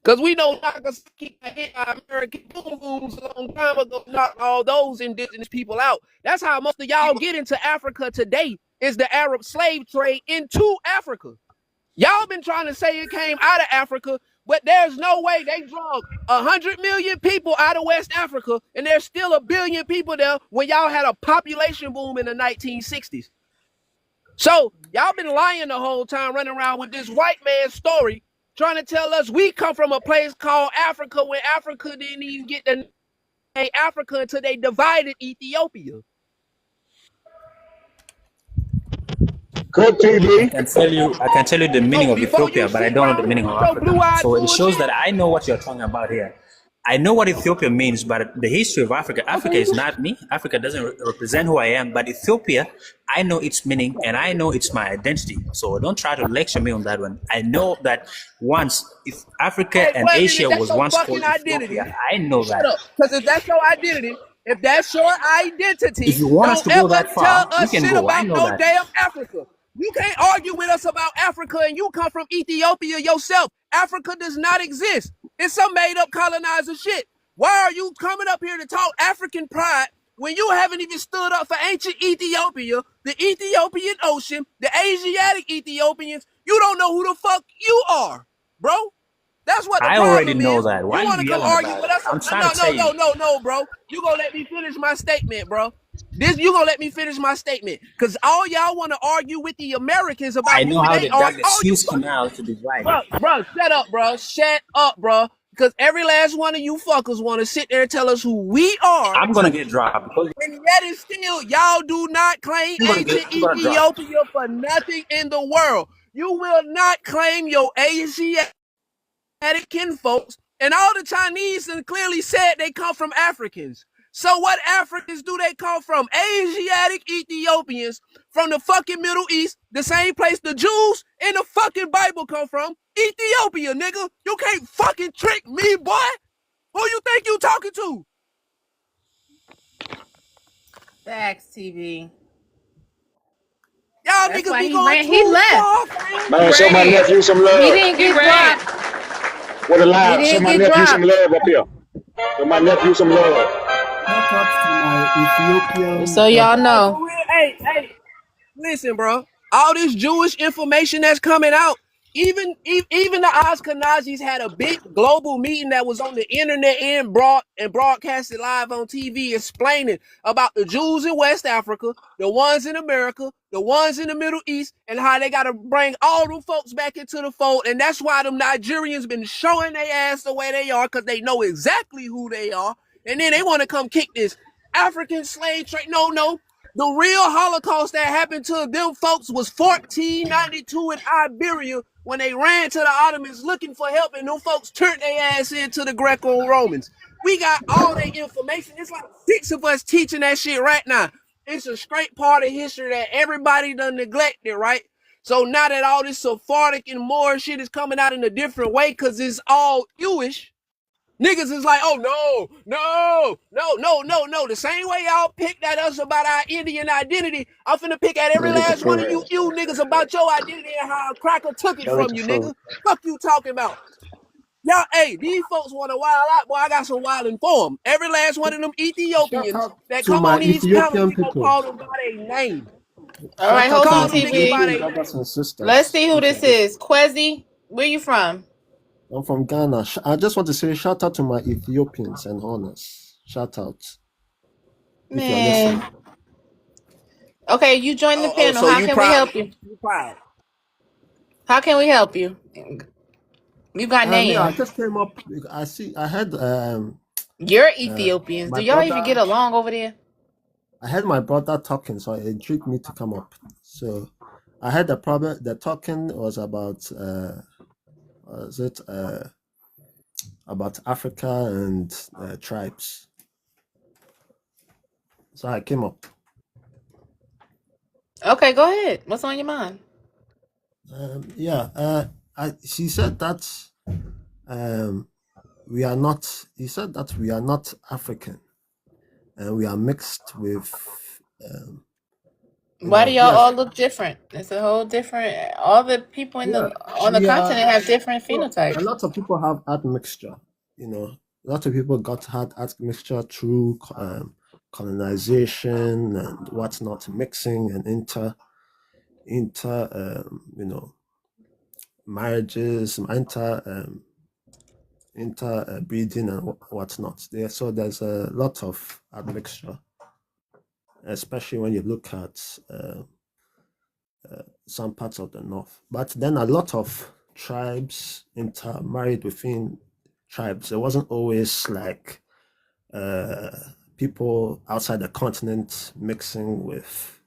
Because we know Nagasaki hit our American boom booms a long time ago, knock all those indigenous people out. That's how most of y'all get into Africa today, is the Arab slave trade into Africa. Y'all been trying to say it came out of Africa, but there's no way. They drug 100 million people out of West Africa, and there's still a billion people there when y'all had a population boom in the 1960s. So y'all been lying the whole time, running around with this white man story, trying to tell us we come from a place called Africa when Africa didn't even get the name Africa until they divided Ethiopia. Cook I TB. can tell you, I can tell you the meaning So of before Ethiopia, you but I sit don't know around the here meaning of with your Africa. blue-eyed So it shows bullshit, that I know what you're talking about here. I know what Ethiopia means, but the history of Africa, Africa okay, is not me. Africa doesn't represent who I am. But Ethiopia, I know its meaning and I know it's my identity. So don't try to lecture me on that one. I know that once, if Africa hey, and well, then if Asia that's was your once fucking called Ethiopia, identity, I know shut that. up. Because if that's your If identity, you want us don't to go ever that tell far, we us can shit go. I about know no that. damn Africa. You can't argue with us about Africa and you come from Ethiopia yourself. Africa does not exist. It's some made up colonizer shit. Why are you coming up here to talk African pride when you haven't even stood up for ancient Ethiopia, the Ethiopian Ocean, the Asiatic Ethiopians? You don't know who the fuck you are, bro. That's what the I already problem know is. that. Why You are want you to come yelling argue about with it? us? I'm trying No, to tell no, no, you. no, no, bro. You gonna let me finish my statement, bro? You gonna let me finish my statement? Cause all y'all want to argue with the Americans I about know who how they they are. dug the All you Suez fucking Canal to divide it. bro, shut up, bro. Shut up, bro. Because every last one of you fuckers want to sit there and tell us who we are, I'm gonna get dropped because and yet and still y'all do not claim ancient I'm gonna drop. Ethiopia for nothing in the world. You will not claim your Asiatic folks, and all the Chinese and clearly said they come from Africans. So what Africans do they come from? Asiatic Ethiopians from the fucking Middle East, the same place the Jews in the fucking Bible come from. Ethiopia, nigga. You can't fucking trick me, boy. Who you think you talking to? Facts, TV. Y'all That's niggas why be he going ran. He too left. far, fam. He Man, show my ran. nephew some He love. didn't He get ran. dropped. What a He lie. Show didn't my get nephew some dropped. love up here. Show my nephew some love. Shout out to my So Ethiopian y'all brother. Hey, know. for real. Hey, listen, bro. All this Jewish information that's coming out, even the Ashkenazis had a big global meeting that was on the internet and broadcasted live on TV, explaining about the Jews in West Africa, the ones in America, the ones in the Middle East, and how they got to bring all them folks back into the fold. And that's why them Nigerians been showing their ass the way they are, because they know exactly who they are. And then they want to come kick this African slave trade. No. The real Holocaust that happened to them folks was 1492 in Iberia when they ran to the Ottomans looking for help, and them folks turned their ass into the Greco-Romans. We got all that information. It's like 6 of us teaching that shit right now. It's a straight part of history that everybody done neglected, right? So now that all this Sephardic and Moor shit is coming out in a different way because it's all Jewish, niggas is like, oh no. The same way y'all picked at us about our Indian identity, I'm finna pick at every last one of you niggas about your identity and how a cracker took it from you, nigga. Fuck you talking about. Y'all, hey, these folks want to wild out, boy. I got some wilding for them. Every last one of them Shout Ethiopians out that to come my on these panels, Ethiopian we gonna people. call them by their name. All right, Shout hold out to Call on, my them niggas by TV. Ethiopian their brothers name. and Let's sisters. see who this is. Kwezi, where you from? I'm from Ghana. I just want to say shout out to my Ethiopians and honors. Shout out if you're listening. Man. Okay, you joined the Oh, panel. so How you can we proud? help you? You proud? How can we help you? You got Yeah, name. I just came up. I had You're Ethiopians. my Do y'all even brother. get along over there? I had my brother talking, so it intrigued me to come up. So I had the problem. The talking was about about Africa and tribes. So I came up. Okay, go ahead. What's on your mind? She said that we are not. He said that we are not African, and we are mixed with. Why do y'all Yes, all look different? It's a whole different. All the people yeah, on the we are. continent have different No, a phenotypes. lot of people have admixture. A lot of people had admixture through colonization and whatnot, mixing and marriages, interbreeding and whatnot. So there's a lot of admixture, especially when you look at some parts of the north. But then a lot of tribes intermarried within tribes. It wasn't always like people outside the continent mixing with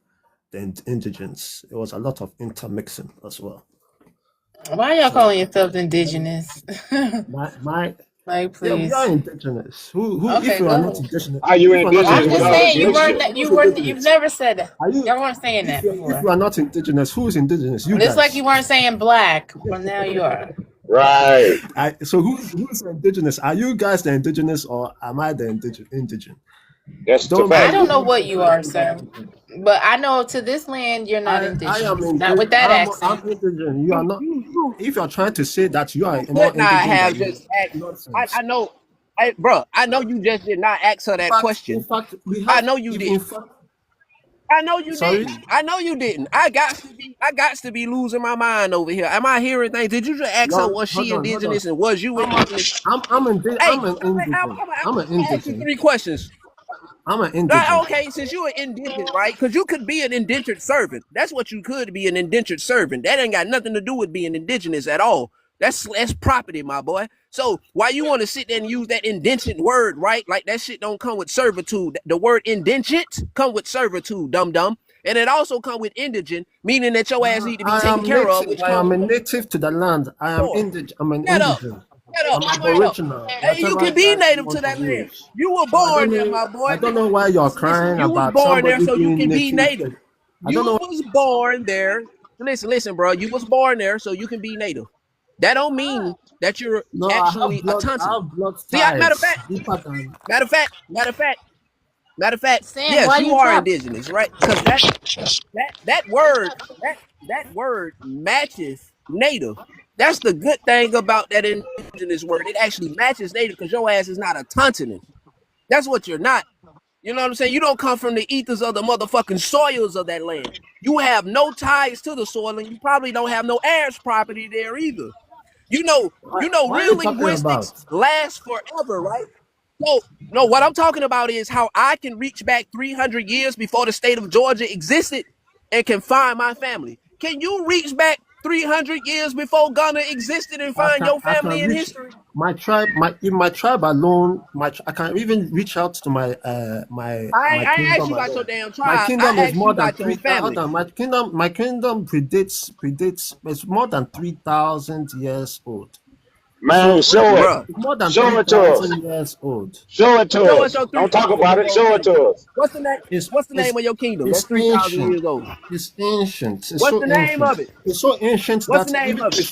the indigents. It was a lot of intermixing as well. Why y'all So calling yourselves indigenous? my Like, yeah, we are please. indigenous. Who if Okay, you go are not ahead. indigenous, Are you if you are not indigenous I'm just without indigenous, saying you admixture? weren't. who's You weren't. You've indigenous? never said that. Are you Y'all weren't saying that if before. you are not indigenous, who is indigenous? You Just like guys. you weren't saying black, but now you are. Right. So who's the indigenous? Are you guys the indigenous or am I the indigenous? That's the Don't I fact. don't don't know don't what put you me are, in that sir. category. But I know to this land you're not I am indigenous. Not with indigenous. that I'm accent. indigenous. You are You not. you you If you are trying to say that you are you more could not indigenous have than me, just asked. nonsense. I know, bro. I know you just did not ask her that In question. fact, we I have. know you In didn't. fact, I know you sorry. didn't. I know you didn't. I got to be losing my mind over here. Am I hearing things? Did you just ask her No, was hold she on, hold on. indigenous and was you indigenous? I'm Hey, an indigent. I'm I'm an gonna ask you indigent. three questions. I'm an Like, indigent. okay, since you're an indentured, right? Because you could be an indentured servant. That's what you could be, an indentured servant. That ain't got nothing to do with being indigenous at all. That's property, my boy. So why you want to sit there and use that indentured word, right? Like that shit don't come with servitude. The word indentured come with servitude, dum dum, and it also come with indigent, meaning that your ass need to be I taken am care of, native. which I comes am a with native to the land. I am more. indigent. I'm an Get up. indigent. Get up, I'm straight up. aboriginal. Hey, you Whatever can you be guys native to want to that land. use. You were So I don't born there, know. my boy. I don't know why you're Listen, crying you was about born there somebody so you being can be native. native. I don't You know. was born there. Listen, bro. You was born there so you can be native. That don't mean that you're No, actually a I Tonton. have blood See, matter of ties fact, deeper than. matter of fact. Sam, why Yes, you you are drop? indigenous, right? Because that word that word matches native. That's the good thing about that indigenous word. It actually matches native because your ass is not a Tontonin. That's what you're not. You know what I'm saying? You don't come from the ethers of the motherfucking soils of that land. You have no ties to the soil, and you probably don't have no heirs property there either. What are Real you talking linguistics about? lasts forever, right? So, no, what I'm talking about is how I can reach back 300 years before the state of Georgia existed and can find my family. Can you reach back 300 years before Ghana existed and find your I can family in reach history? my tribe. My tribe alone. I can even reach out to my I ain't asked kingdom you about your alone. damn My tribe. kingdom I is asked you more than about your three. Hold family. on, my kingdom predates. It's more than 3,000 years old. Man, So wait, show it. Bruh. it's more than Show it to us. 3,000 years old. Show it to Show us us. your Don't talk 3,000 about year it. old Show it to kingdom. us. What's the name? It's What's the name it's of your kingdom? That's it's 3,000 ancient. years old. It's ancient. It's What's so the name ancient. of it? It's so ancient What's the that name even of it?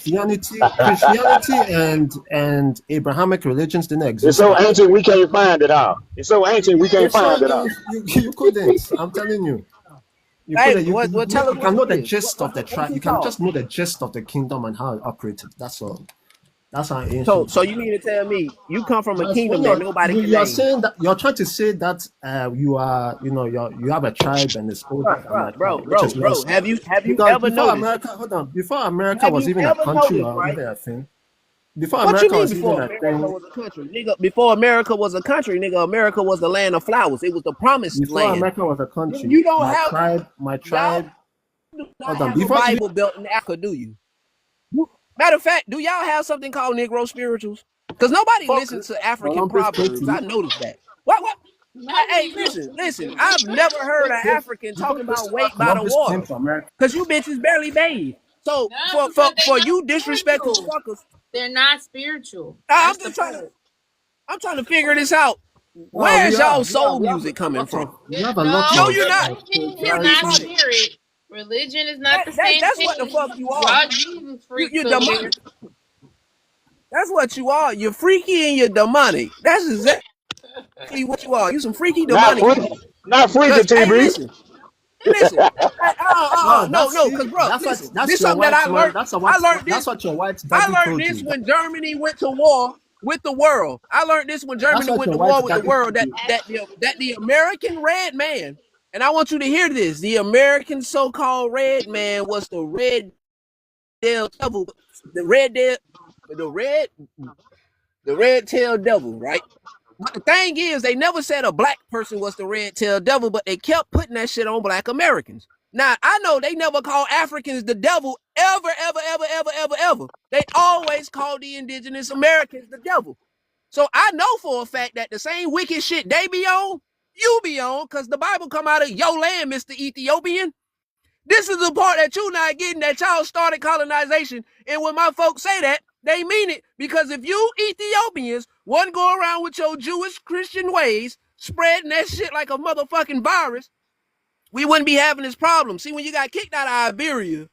Christianity and Abrahamic religions didn't It's exist so back then. ancient we can't find it out. It's so ancient we can't It's so find it out. you couldn't. I'm telling you. You Hey, couldn't. tell us You what can know it the is. gist of the What's tribe. You it can called? just know the gist of the kingdom and how it operated. That's all. That's how ancient So it you is. mean to tell me you come from a But when kingdom that nobody can you are name? saying that you're trying to say that you are you have a tribe and it's older than my tribe, which is Bro, nonsense. have you Because ever before noticed? America, hold on, before America Have was you even a ever country noticed, or right? even a thing, before What you America mean was before even a America thing, was a country? Nigga, before America was a country, nigga, America was the land of flowers. It was the promised before land. America was a country, You don't have my y'all tribe, do not hold on, have a before even Bible built in Africa, do you? Matter of fact, do y'all have something called Negro spirituals? Because nobody before listens to African Columbus came proverbs. I to noticed that. What? Not Hey, Negro listen. spiritual. I've never heard an African before talking about Christopher wait by the Columbus came water. to America. Because you bitches barely bathe. So Not because they for not you disrespecting spiritual. suckers, They're not spiritual. I'm That's the just trying to part. I'm trying to figure this out. Well, Where's y'all soul music coming from? we have a lot No, No, of you're not. religion is not spirituality. Everybody. spirit. Religion is not the same That's what the thing. fuck you are. Y'all Jesus freaks You're over there. demonic. That's what you are. You're freaky and you're demonic. That's exactly what you are. You some freaky Not demonic freaky. people. Not freaky, Cause hey, TV. listen. Hey, No, no. Cause bro, listen. that's This your something that white I man. learned. I learned That's this. what your white I daddy learned told this you. when Germany went to war with the world. I learned this when That's Germany what went your to white war with the daddy world. told you. That the American red man. And I want you to hear this. The American so-called red man was the red devil, the red devil, the red the red tail devil, right? But the thing is, they never said a black person was the red tail devil, but they kept putting that shit on black Americans. Now, I know they never call Africans the devil ever. They always call the indigenous Americans the devil. So I know for a fact that the same wicked shit they be on, you be on, because the Bible come out of your land, Mr. Ethiopian. This is the part that you not getting, that y'all started colonization. And when my folks say that, they mean it. Because if you Ethiopians wouldn't go around with your Jewish Christian ways, spreading that shit like a motherfucking virus, we wouldn't be having this problem. See, when you got kicked out of Iberia,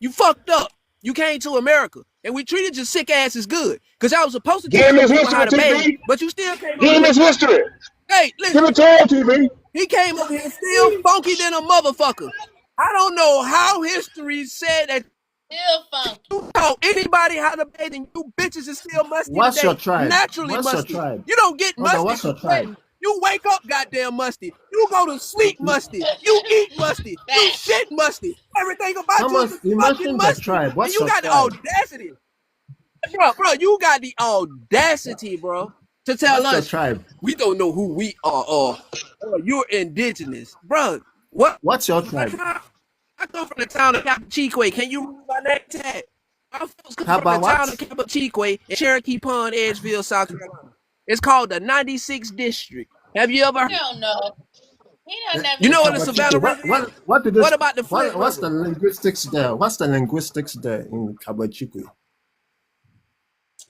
you fucked up. You came to America. And we treated your sick asses good. Because y'all was supposed to Give teach him your his people how history, to bathe, TV. but you still came Give over him here. his history. Hey, Give listen. it to him, TV. He came over here still funky than a motherfucker. I don't know how history said that Still funky. you taught anybody how to bathe and you bitches is still musty What's your today. tribe? Naturally What's your musty. tribe? You don't get Hold on, musty what's from your tribe? sweating. You wake up goddamn musty. You go to sleep musty. You eat musty. You Facts. shit musty. Everything about you Thomas, is you fucking mentioned the musty. tribe. And What's you your got the tribe? audacity. Bro, you got the audacity, bro, to tell What's your us tribe? we don't know who we are or you're indigenous. Bro, what? What's your tribe? I come from the town of Capachique. Can you read my name tag? My folks come from the About town what? of Capachique in Cherokee Pond, Edgeville, South Carolina. It's called the 96th District. Have you ever He heard? don't know. He don't never You In know what the even Savannah Kabachike. know. River is? What did What this about the Flint what's the River? linguistics there? What's the linguistics there in Kabachike?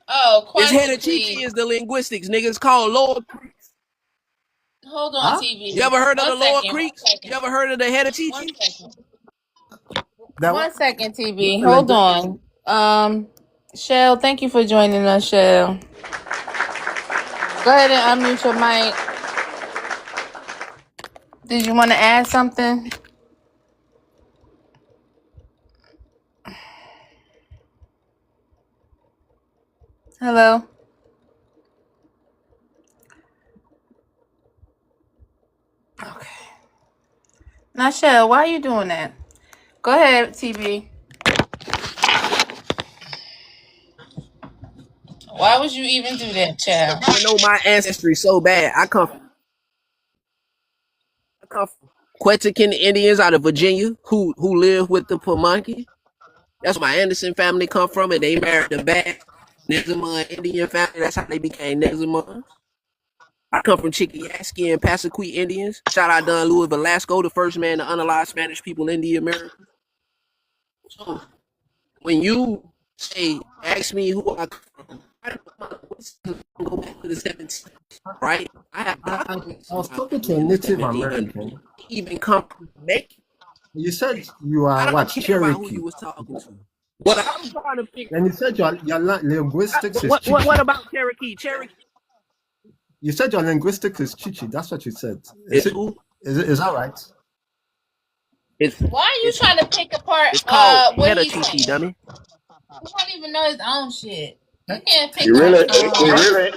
Oh, It's Quanti, Hedachichi please. is the linguistics, nigga. It's called Lower Creeks. Hold on, Huh? You TV. ever heard of the One Lower second. Creeks? You ever heard of the One Hedachichi? second. That One second, what's TV. the Hold linguistics? on. Shell, thank you for joining us, Shell. Go ahead and unmute your mic. Did you want to add something? Hello? Okay. Now, Shell, why are you doing that? Go ahead, TV. Why would you even do that, child? I know my ancestry so bad. I come from Quetican Indians out of Virginia who live with the Pamunkey. That's where my Anderson family come from, and they married the Bass Nexama Indian family. That's how they became Nexama. I come from Chickasaw and Passaquee Indians. Shout out Don Luis Velasco, the first man to unalive Spanish people in the Americas. So when you say, ask me who I come from, Go back to the 17th, right? I have documents I was about talking to people a in the Native 1700s. American. Even come to make. You said you I are don't what, care about who Cherokee? you was talking to. What I'm trying to figure. And you said your linguistics is What chichi. about Cherokee? Cherokee You said your linguistics is chichi. That's what you said. is who? Is that right? It's Why are you it's trying to pick apart it's called what Cheddar he's Chi saying? dummy. He don't even know his own shit. You can't He pick on really, him. he What? really,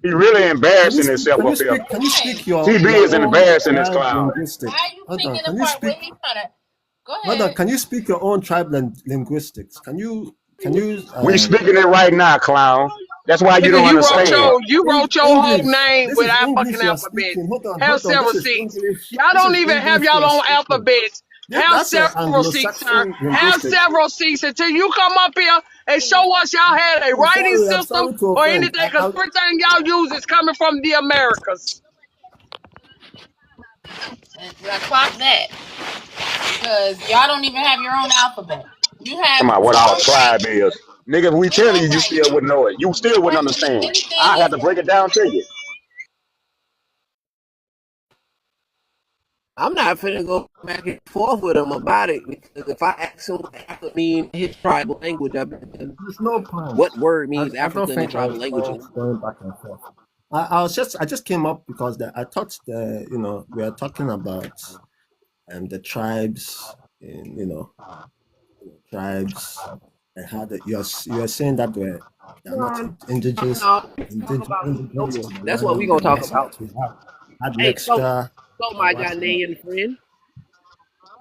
he really embarrassing himself Can you up here. speak? Can you Right. speak TB your is own embarrassing this tribe clown. linguistic? How you Hold on. picking Can you apart what speak? he's trying to? Go Hold on. ahead. Can you speak your own tribe linguistics? Can you? Can you? We speaking it right now, clown. That's why you Nigga, don't understand. you wrote your whole English. name This with is our fucking English you are alphabet. speaking. Hold on. Have Hold on. This several is seats. English. Y'all This don't is even have English you y'all are own speaking. alphabets. Have That's an several seats, sir. Anglo-Saxon Have linguistic. several seats until you come up here and show us y'all had a I'm writing sorry. I'm system sorry to or offend. anything, because everything y'all use is coming from the Americas. And I clock that because y'all don't even have your own alphabet. You have Come on, what your our own tribe language. is. Nigga, if we Your tell you, own you still language. wouldn't know it. You still wouldn't understand. Anything I is have to break it down to you. I'm not finna go back and forth with him about it because if I ask him what Africa mean his tribal language, I bet him There's no point. what word means I don't Africa in the think tribal there's language. point going back and forth. I just came up because I thought we are talking about the tribes in tribes and how you're saying that they are not No, indigenous no, let's talk about who we know. indigenous to the That's what we land gonna and talk yes about. we have Hey, so admixture and my whatnot. Ghanaian friend.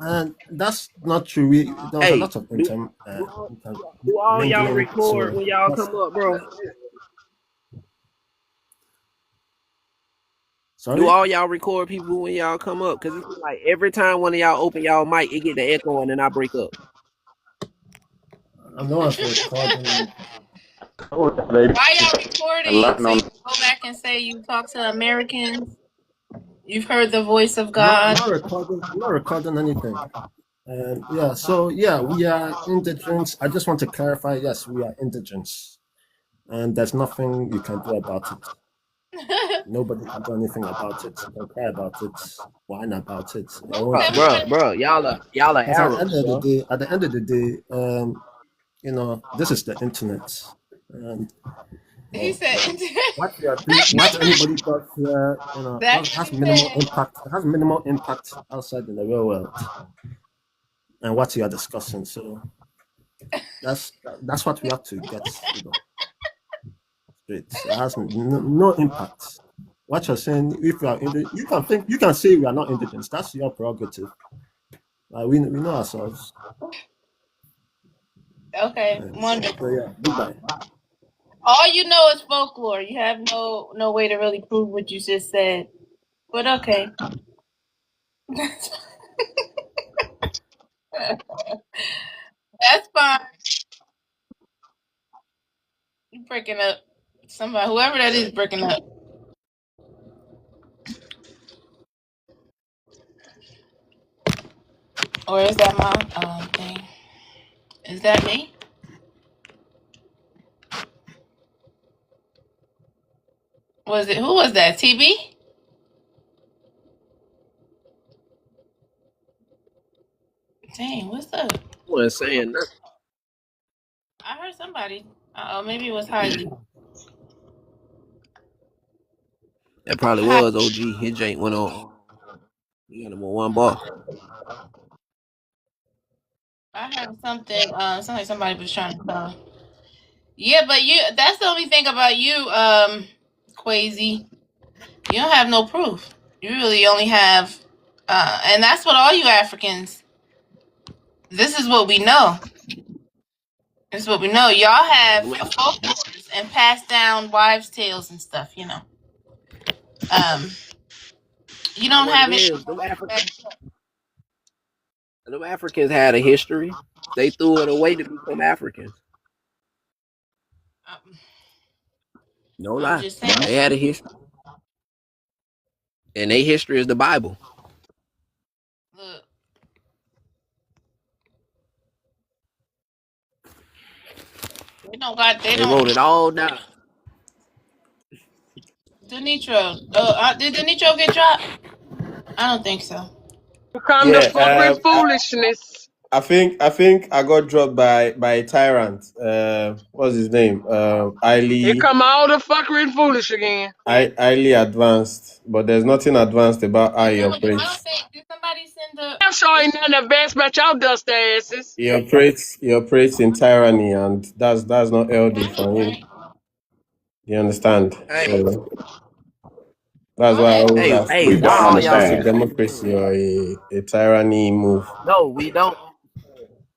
And that's not true. There was a Hey, lot of do all y'all intermingling. record So when y'all that's come up, bro? Do sorry. all y'all record people when y'all come up? Cause it's like every time one of y'all open y'all mic, it get the echo and then I break up. I'm the one for recording. Lady, Why y'all a recording? lot So you on. can go back and say you talk to Americans. You've heard the voice of I'm God. not recording. I'm not recording anything. And yeah, so yeah, we are indigents. I just want to clarify. Yes, we are indigents, and there's nothing you can do about it. Nobody can do anything about it. Don't cry about it. Whine about it. It won't change. Bro, y'all are Because at the Arabs, end of the bro. day, this is the internet. And He said what we are doing, what anybody does here, that's what has he minimal said. impact. It has minimal impact outside in the real world, and what you are discussing. So that's what we have to get, straight. It has no impact. What you're saying, if you are, you can say we are not indigents. That's your prerogative. We know ourselves. Okay, And so wonderful. yeah, goodbye. All you know is folklore. You have no way to really prove what you just said. But okay. That's fine. You breaking up. Somebody, whoever that is, breaking up. Or is that my thing? Is that me? Was it? Who was that? TB? Dang, what's up? I wasn't saying nothing. I heard somebody. Oh, maybe it was Heidi. That probably Hi. was OG. His jank went on. He got him on one bar. I heard something. Sounded like somebody was trying to call. Yeah, but that's the only thing about you, Quasi. You don't have no proof. You really only have, and that's what all you Africans. This is what we know. This is what we know. Y'all have folklores and passed down wives' tales and stuff. Um, you don't What it have any. is, them Africans had a history. They threw it away to become Africans. No I'm lie. just saying. They had a history. And their history is the Bible. Look, they don't got. They They wrote don't. it all down. Denitro. Did Denitro get dropped? I don't think so. You come to fucking Yeah, foolishness. I think I got dropped by a tyrant. What's his name? Here Highly come all the fucking foolish again. highly advanced, but there's nothing advanced about how Did he somebody? I operates. don't think. Did somebody send the? I'm sure Did, ain't nothing advanced about y'all dust asses. He operates in tyranny, and that's not healthy for him. You understand? Hey, So that's go why I ahead. always hey, ask hey, We if don't all it's a y'all. understand. democracy or a tyranny move. No, we don't.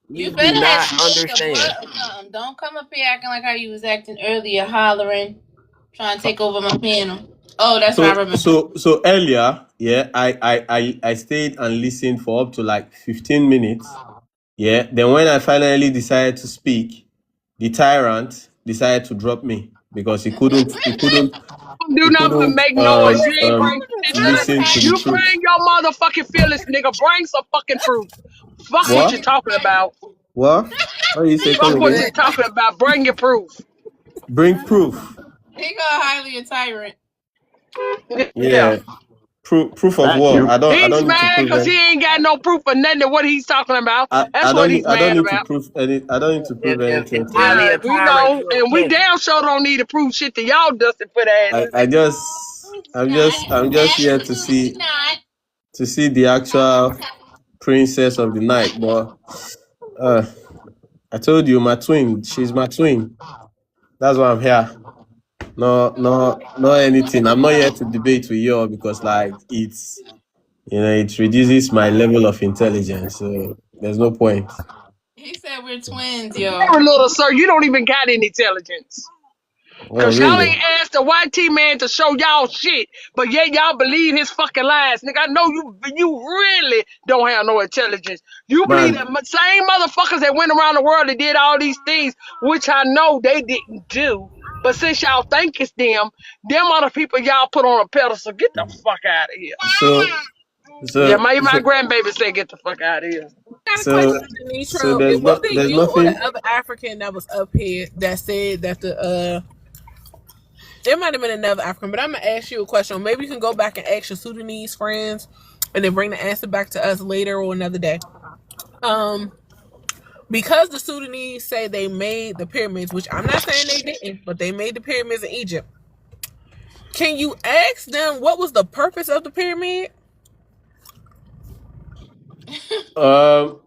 You We do better have not smoked a understand. blunt or something. Don't come up here acting like how you was acting earlier, hollering, trying to take over my panel. Oh, that's right. I So remember. so so earlier, yeah, I stayed and listened for up to like 15 minutes. Yeah. Then when I finally decided to speak, the tyrant decided to drop me because he couldn't he couldn't Don't do he nothing but couldn't make noise. You ain't bring Who shit is to the. the listen to the You tyrant? truth. bring your motherfucking feelings, nigga. Bring some fucking proof. Fuck I what am you're What? the talking tyrant. about. What? What do you say? Come Fuck what you're again? talking about. Bring your proof. Bring proof. He got highly a tyrant. Yeah. Yeah. Proof of Thank what? you. I He's don't need to mad prove because it. he ain't got no proof of nothing of what he's talking about. That's I what don't he's need I don't mad need to about. prove any I don't need to prove anything to Entirely you. Yeah, a we tyrant. know. You a And we peasant. damn sure don't need to prove shit to y'all dusty foot asses. I just Not. I'm just here Absolutely not. to see the actual princess of the night. But uh, I told you, my twin. She's my twin. That's why I'm here. No, anything. I'm not here to debate with you all because, like, it reduces my level of intelligence. So there's no point. He said we're twins, yo. Very little, sir. You don't even got any intelligence. Oh, Cause y'all really? ain't asked the white T man to show y'all shit, but yet y'all believe his fucking lies. Nigga, I know you really don't have no intelligence. You believe Man, the same motherfuckers that went around the world and did all these things, which I know they didn't do. But since y'all think it's them other people y'all put on a pedestal, get the fuck out of here. so, Yeah, so, my so, grandbaby said get the fuck out of here. Got a so, question, so Denitro. It was it there's you or the nothing. other African that was up here that said that the it might have been another African, but I'm gonna ask you a question. Maybe you can go back and ask your Sudanese friends, and then bring the answer back to us later or another day. Um, because the Sudanese say they made the pyramids, which I'm not saying they didn't, but they made the pyramids in Egypt. Can you ask them what was the purpose of the pyramid? Um,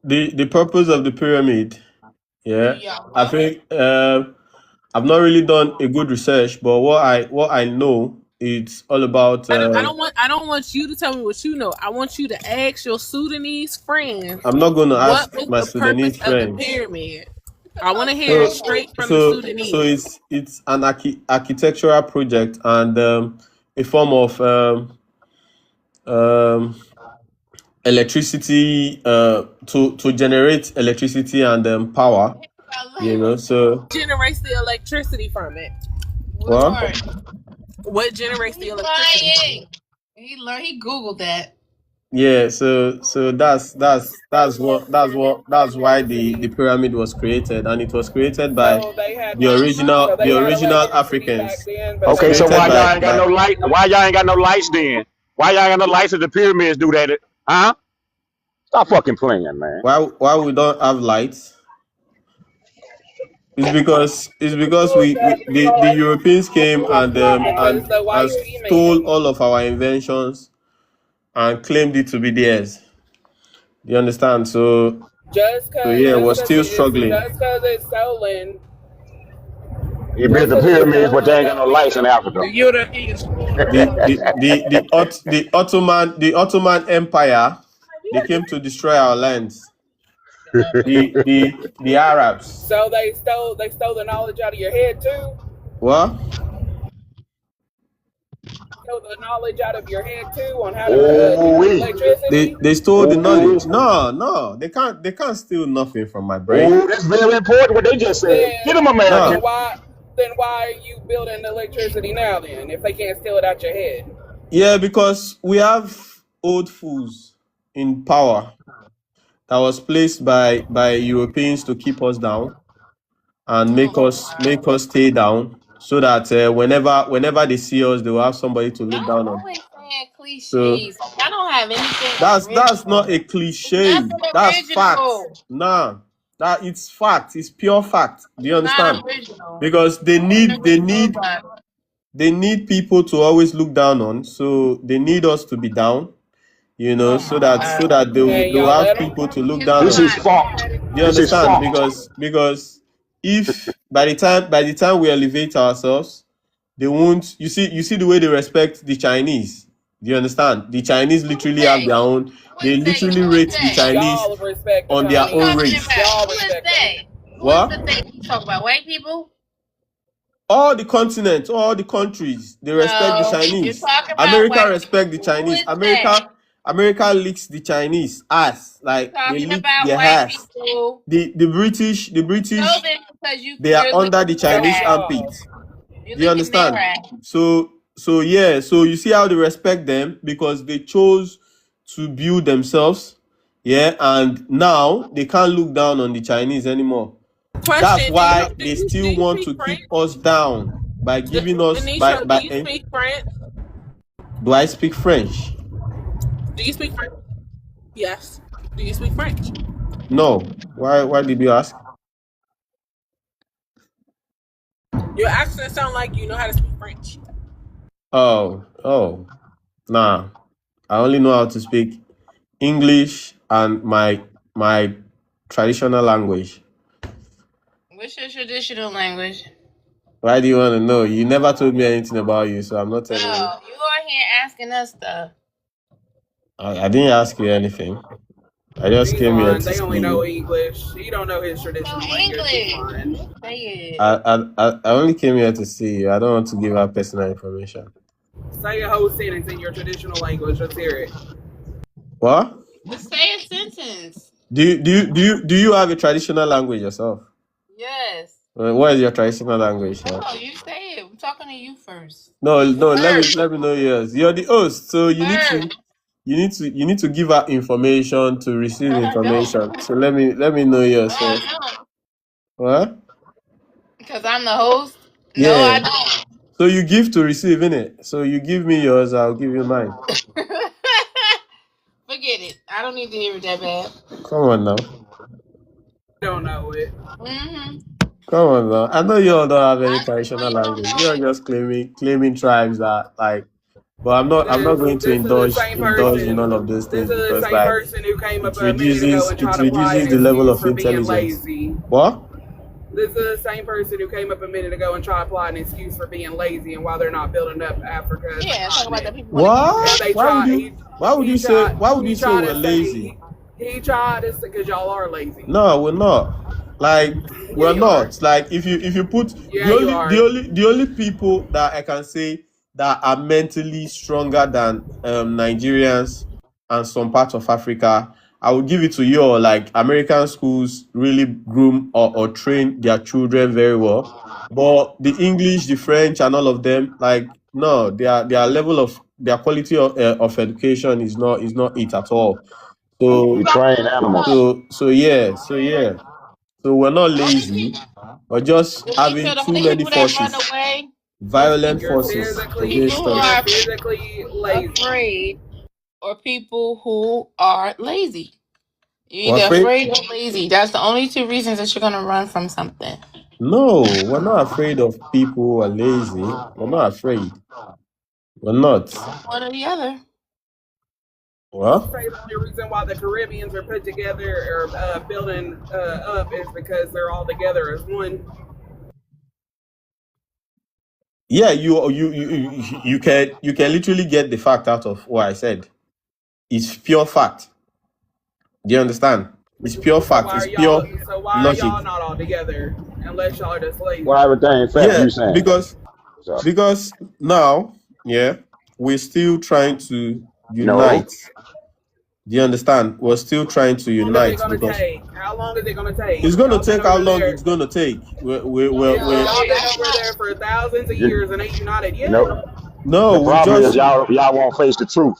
the purpose of the pyramid. Yeah, Yeah, I what? think I've not really done a good research, but what I know it's all about. I don't want you to tell me what you know. I want you to ask your Sudanese friends I'm not going to what ask was my the purpose Sudanese of the friends. pyramid. I want to hear it So straight from the so Sudanese. it's an architectural project and a form of um, electricity to generate electricity and power. You know. So Generates the electricity from it. What what? part? What generates the He's electricity from lying. it? He Googled that. Yeah. So that's why the pyramid was created, and it was created by So they had so they the had original electricity back Africans. then, It but was they Okay, so don't created why have y'all it ain't got by no light? Why y'all ain't got no lights then? Why y'all ain't got no lights if the pyramids do that? Huh? Stop fucking playing, man. why we don't have lights. It's because the Europeans came because the and white team made stole it. all of our inventions and claimed it to be theirs. You understand? So yeah, we're still struggling. Just cause it's stolen, They built just the cause it's pyramids, but they stolen, ain't got no don't mean lights in Africa. The Europeans stole it The from the us. the the Ottoman Empire, they came to destroy our lands. The Arabs. so they stole the knowledge out of your head too. What? Stole the knowledge out of your head too on how to Ooh generate wee. They electricity. they stole the Ooh. knowledge. No, they can't steal nothing from my brain. Ooh, that's very important what they just said. Get them Then No. American. why are you building electricity now then if they can't steal it out your head? Yeah, because we have old fools in power that was placed by Europeans to keep us down and Oh my make us stay down. so that whenever they see us, they will have somebody to look down Y'all on. always saying So cliches. I don't have anything that's not original. a cliche. Nothing That's fact. original. Nah, that it's fact. It's pure fact. Do you It's not understand? original. Because they Nothing need they original need about it. they need people to always look down on. So they need us to be down. Oh So my that God. they And will y'all have let them? people to look It's down This on. is not. fault. Do you This is understand? fault. Because if by the time we elevate ourselves, they won't. You see the way they respect the Chinese. Do you understand? The Chinese Who is literally have they? their own. Who They is they? literally Who is rate the they? Chinese Y'all respect the on their Who's own Chinese. talking race. about? Y'all Who is respect them. they? Who is the What? they you talk about? White people? All the continents, all the countries, they respect the No. You're Chinese. talking about America white respect the people. Who Chinese. is they? America licks the Chinese ass. You're Like they talking lick about their white ass. people. The British, Know this because they are you're under the licking their Chinese That's ass. y'all. armpit. You're Do you licking their understand? ass. So yeah, so you see how they respect them because they chose to build themselves. Yeah, and now they can't look down on the Chinese anymore. That's Question: why Do they you still want speak to French? keep us down by giving us Denisha, do you by speak French? do I speak French? Do you speak French? Yes. Do you speak French? No. Why did you ask? Your accent sound like you know how to speak French. Oh. Nah. I only know how to speak English and my traditional language. What's your traditional language? Why do you want to know? You never told me anything about you, so I'm not telling No, you. you are here asking us stuff. I didn't ask you anything. I just He's came here lying. to They only know see. English. He don't know his No traditional language. He's English. lying. Say it. I only came here to see you. I don't want to give out personal information. Say a whole sentence in your traditional language. Let's hear it. What? Just say a sentence. Do you have a traditional language yourself? Yes. What is your traditional language? Yeah? No, you say it. I'm talking to you first. No, no. First. Let me know yours. You're the host, so First. you need to give out information to receive No, I don't. information. So let me know No, yours I first. don't. What? Because I'm the host. No, I Yeah. don't. So you give to receive, innit? So you give me yours, I'll give you mine. Forget it. I don't need to hear it that bad. Come on now. Don't know it. Mm-hmm. Come on now. I know you all don't have any I know traditional you don't language. know You're it. just claiming tribes that like. But I'm not going to This is the same indulge in person. all of those This things is the because same like person who came up a minute ago and it tried to apply reduces an the level excuse of for being intelligence. lazy. What? This is the same person who came up a minute ago and tried to apply an excuse for being lazy and why they're not building up Africa as a Yeah, talk about the continent. people want to eat What? And grass. they tried. Why would He you say tried we're to say lazy? he tried to because y'all are lazy. No, we're not. Like Yeah, we're you are. not. Like if you put Yeah, you are. the only people that I can say that are mentally stronger than Nigerians and some parts of Africa, I would give it to you. Like American schools really groom or train their children very well, but the English, the French, and all of them, like no, their level of their quality of education is not it at all. We So train animals. yeah. So we're not Only lazy. people, We're just having Denisha, the too only many people that run forces, away is violent forces people against who us. are physically lazy. afraid or people who are lazy. You're We're either afraid? afraid or lazy. That's the only two reasons that you're gonna run from something. No, we're not afraid of people who are lazy. We're not afraid. We're not. One or the other. Well, Say the only reason why the Caribbeans are put together or building up is because they're all together as one. yeah, you can literally get the fact out of what I said. It's pure fact. Do you understand? It's pure So fact. why are It's y'all? pure So why are logic. y'all not all together unless y'all are just lazy? Well, everything fact Yeah, you saying. So because now, yeah, we're still trying to no. unite. Do you understand? We're still trying to How long is it unite gonna because take? How long is it gonna take? it's going to Y'all been take how over long there. it's going to take. Y'all been That's over not. there for thousands of You, years and ain't united you yet. know, No, the problem is y'all won't face the truth.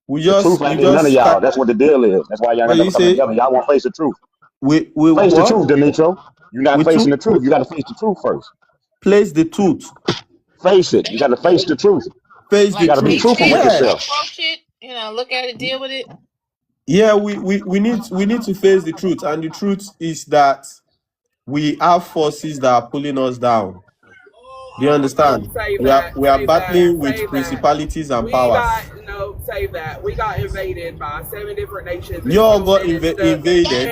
The truth we ain't in none of just y'all. start. That's what the deal is. That's why y'all What ain't do you never coming say? together. Y'all won't face the truth. We Face the truth, what? Demetro. You're not We facing too? the truth. You got to face the truth first. Place the truth. Face it. You got to face the truth. Face You the Like got to be face truth. truthful it, with Yeah. yourself. approach it, look at it, deal with it. Yeah, we need to face the truth. And the truth is that we have forces that are pulling us down. Do you No, understand? save We are that, we are save that, battling with save that. principalities and We got powers. no, save that. We got invaded by 7 different nations and You all still got managed to invaded.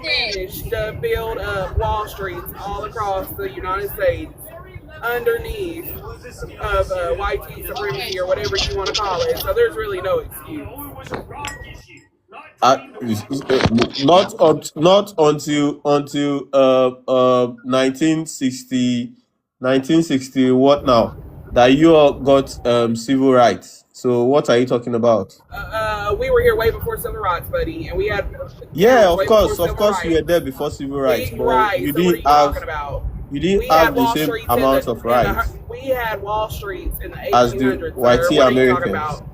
managed to build up Wall Streets all across the United States underneath of white supremacy or whatever you want to call it. So there's really no excuse. Not until 1960 what now that you all got civil rights. So what are you talking about? We were here way before civil rights, buddy, and we had Yeah, towns way before of civil course, you were rights. there before civil rights, but Right. you So what are didn't you have talking about? you didn't We had have the Wall same Streets amount of rights we had Wall Streets in the as the 1800s, sir. whitey What are you talking Americans. about?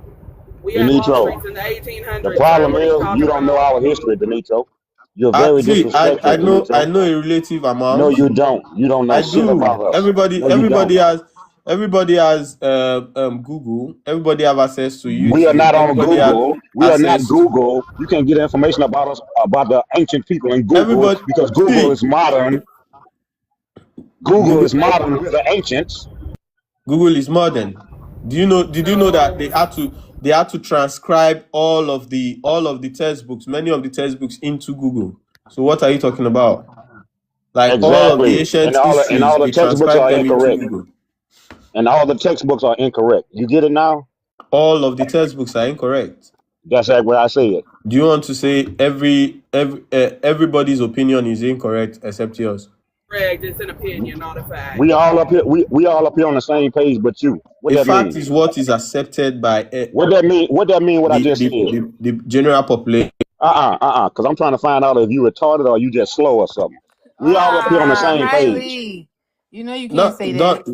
We had Wall Denitro, Streets in the the 1800s, sir. problem What are you is you talking don't know about? our history, Denitro. You're I very see. disrespectful, I Denitro. know a relative No, amount. you don't. You don't know I shit do. about us. Everybody, No, you don't. everybody has Google. Everybody have access to We are YouTube. not on Everybody have Google. We are not access to Google. You can get information about us, about the ancient people in Google, everybody. because Google See, is modern. Google Google is modern. We're the ancients. Google is modern. Do you know? Did you know that So, they had to transcribe all of the textbooks, many of the textbooks into Google? So what are you talking about? Like all of the Exactly. And ancient all histories, the they textbooks transcribe are them into incorrect. Google. And all the textbooks are incorrect. You get it now? All of the textbooks are incorrect. That's like what I said. Do you want to say everybody's opinion is incorrect except yours? correct. It's an opinion, not a fact. We all up here. We all up here on the same page, but you. What A that fact mean? is what is accepted by What that mean? What that mean? What I the, just the, said? the general population. Because I'm trying to find out if you retarded or you just slow or something. We all up here on the same Hi, page. Lee. You know you can't Not, say that. not,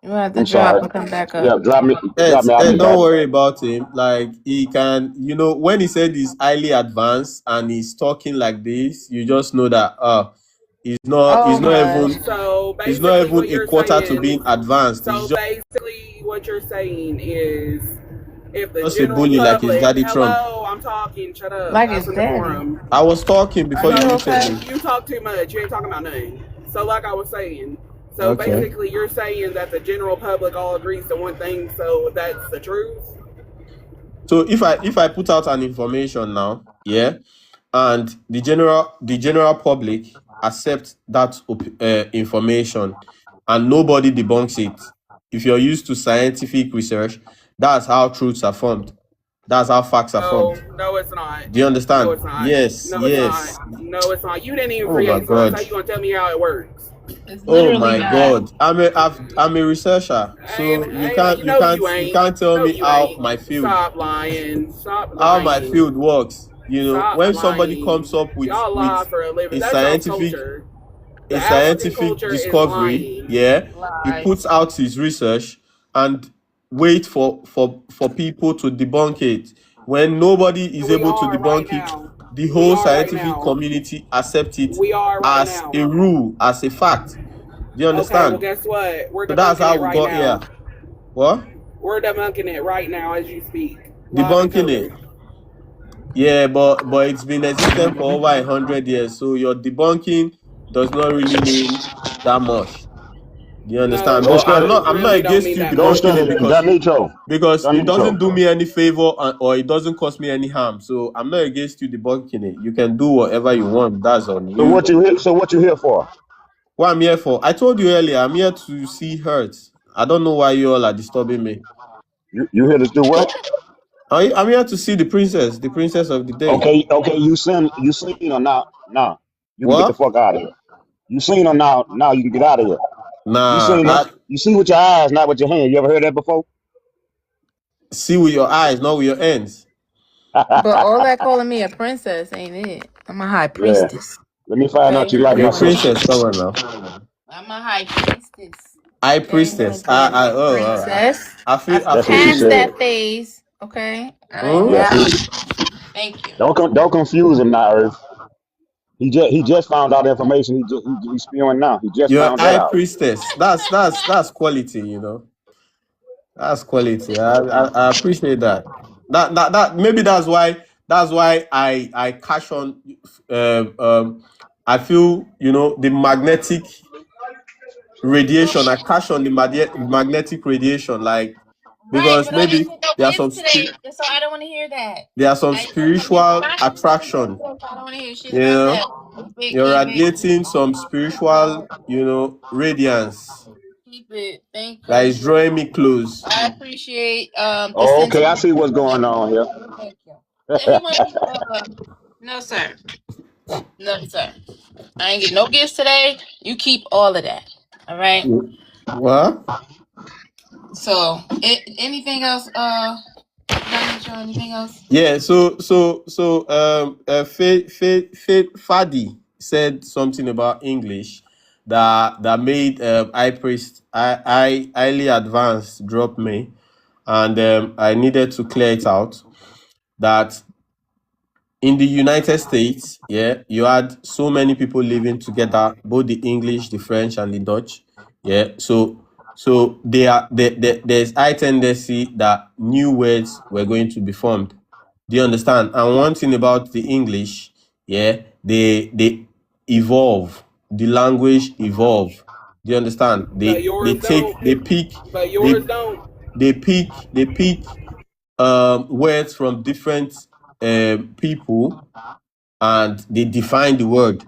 You have to I'm drop sorry. and come back Yeah, up. drop me. I'll be don't back. worry about him. Like he can, when he said he's highly advanced and he's talking like this, you just know that he's not, Oh gosh. So he's not basically, even what a you're quarter to saying. being advanced. He's So basically, what you're saying is, if the just a general bully like his public, daddy Trump. hello, I'm talking, shut up, Like his open the daddy. forum. I was talking before Are you you muted okay? me. You talk too much. You ain't talking about nothing. So like I was saying, so Okay. basically, you're saying that the general public all agrees to one thing, so that's the truth. So if I put out an information now, yeah, and the general public accept that information, and nobody debunks it. If you're used to scientific research, that's how truths are formed. That's how facts are formed. No, it's not. Do you understand? No, it's not. Yes, No, it's yes. not. No, it's not. You didn't even Oh my create science. God. How you gonna tell me how it works? It's Oh literally my not. God. I'm a researcher, so you ain't. can't tell No, me you how ain't. my field Stop lying. Stop how my lying. field works. Stop When somebody lying. comes up with Y'all lie for a living. a That's y'all scientific culture. a The African scientific culture is discovery, lying. yeah, he Lies. puts out his research and wait for people to debunk it. When nobody is We able to are right debunk it, now. the We whole are right scientific now. community accept it We are right as now. a rule, as a fact. Do you Okay, well, understand? guess what? We're So that's debunking how it we right got now. here. What? We're debunking it right now as you speak. Live in Debunking color. it. Yeah, but it's been existing for over 100 years. So your debunking does not really mean that much. Do you No, understand? Don't But I'm study. not really don't against mean you that Don't much. debunking it study. because it doesn't Danito. do me any favor or it doesn't cause me any harm. So I'm not against you debunking it. You can do whatever you want. That's on So you. what you here? So what you here for? What I'm here for? I told you earlier. I'm here to see hurt. I don't know why you all are disturbing me. You here to do what? I'm here to see the princess of the day. Okay. You seen her now. Now you can get the What? fuck out of here. You seen her now. Now you can get out of here. You Nah, seen her. I You see with your eyes, not with your hands. You ever heard that before? see with your eyes, not with your hands. But all that calling me a princess ain't it? I'm a high Yeah. priestess. Let me find out Okay, you like You're my a sister. princess. Come on now. I'm a high priestess. High Ain't no priestess. damn princess. I I've That's feel what she passed said. that phase. Okay, I ain't Hmm? Yeah. that. See, Thank you. don't confuse him now, Earth. He just found out information. He's spewing now. He just Your found that high out. priestess. That's quality, you know. That's quality. I appreciate that. That maybe that's why I cash on. I feel, you know, the magnetic radiation. I cash on the magnetic radiation, like, Right, because but I didn't maybe get no there are gifts today, so I don't want to hear that. I didn't get no gifts from spiritual my sister, attraction. so I don't want to hear shit You about know, that. you're Keep it. radiating some spiritual, you know, radiance Keep it. Thank that you. is drawing me close. I appreciate the Oh, okay, I sentiment. see what's going on here. Thank you. Everyone, no sir, no sir. I ain't getting no gifts today. You keep all of that. All right. What? So, anything else? Dr. Joe, anything else? Yeah. Fadi said something about English that made high priest I highly advanced drop me, and I needed to clear it out that in the United States, yeah, you had so many people living together, both the English, the French, and the Dutch. Yeah, so there's high tendency that new words were going to be formed. Do you understand? And one thing about the English, yeah, they evolve. The language evolve. Do you understand? But They yours take don't. they pick But yours they don't. they pick words from different people, and they define the word.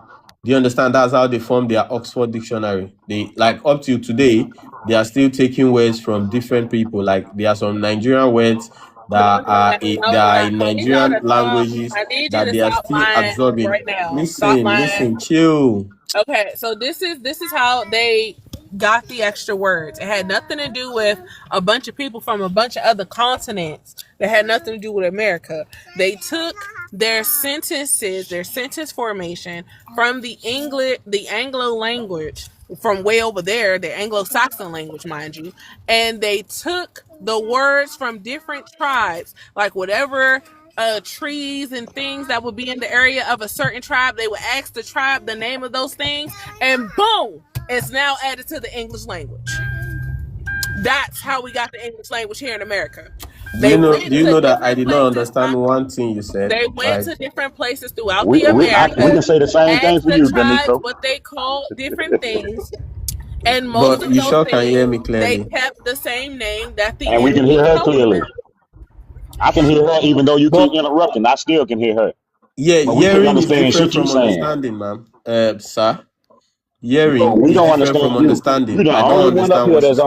Do you understand? That's how they form their Oxford Dictionary. They, like, up till today, they are still taking words from different people. Like, there are some Nigerian words No, that are sir. in I need y'all Nigerian to stop. languages I need you that to they are stop still lying absorbing. right now. Stop lying. Listen, chill. Okay, so this is how they got the extra words. It had nothing to do with a bunch of people from a bunch of other continents. That had nothing to do with America. They took their sentences, their sentence formation from the Anglo language from way over there, the Anglo-Saxon language, mind you, and they took the words from different tribes, like whatever trees and things that would be in the area of a certain tribe. They would ask the tribe the name of those things, and boom, it's now added to the English language. That's how we got the English language here in America. They went Do you to know that I different did not places. understand one thing you said? They went Like, to different places throughout We the we we can Americas, say the same thing asked for the you, tribes Benito. what they called different things, and most but of you those sure can hear things me they clearly. kept the same name that the And we can English hear her told clearly. them. I can hear her even though you keep But interrupting. I still can hear her. yeah, But we couldn't hearing is understand different shit you from saying. understanding, ma'am. Sir. No, Hearing we is don't different understand from you. You understanding. the I don't only one up understand here what she's.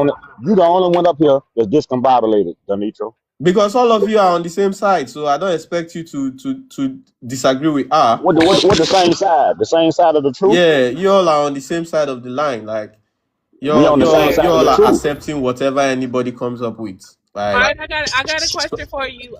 you the only one up here that's discombobulated, Demetro. Because all of you are on the same side, so I don't expect you to disagree with her. What the same side? The same side of the truth? Yeah, you all are on the same side of the line. Like, We on the same you side of all the are truth. accepting whatever anybody comes up with. All Like, right, I got a question for you.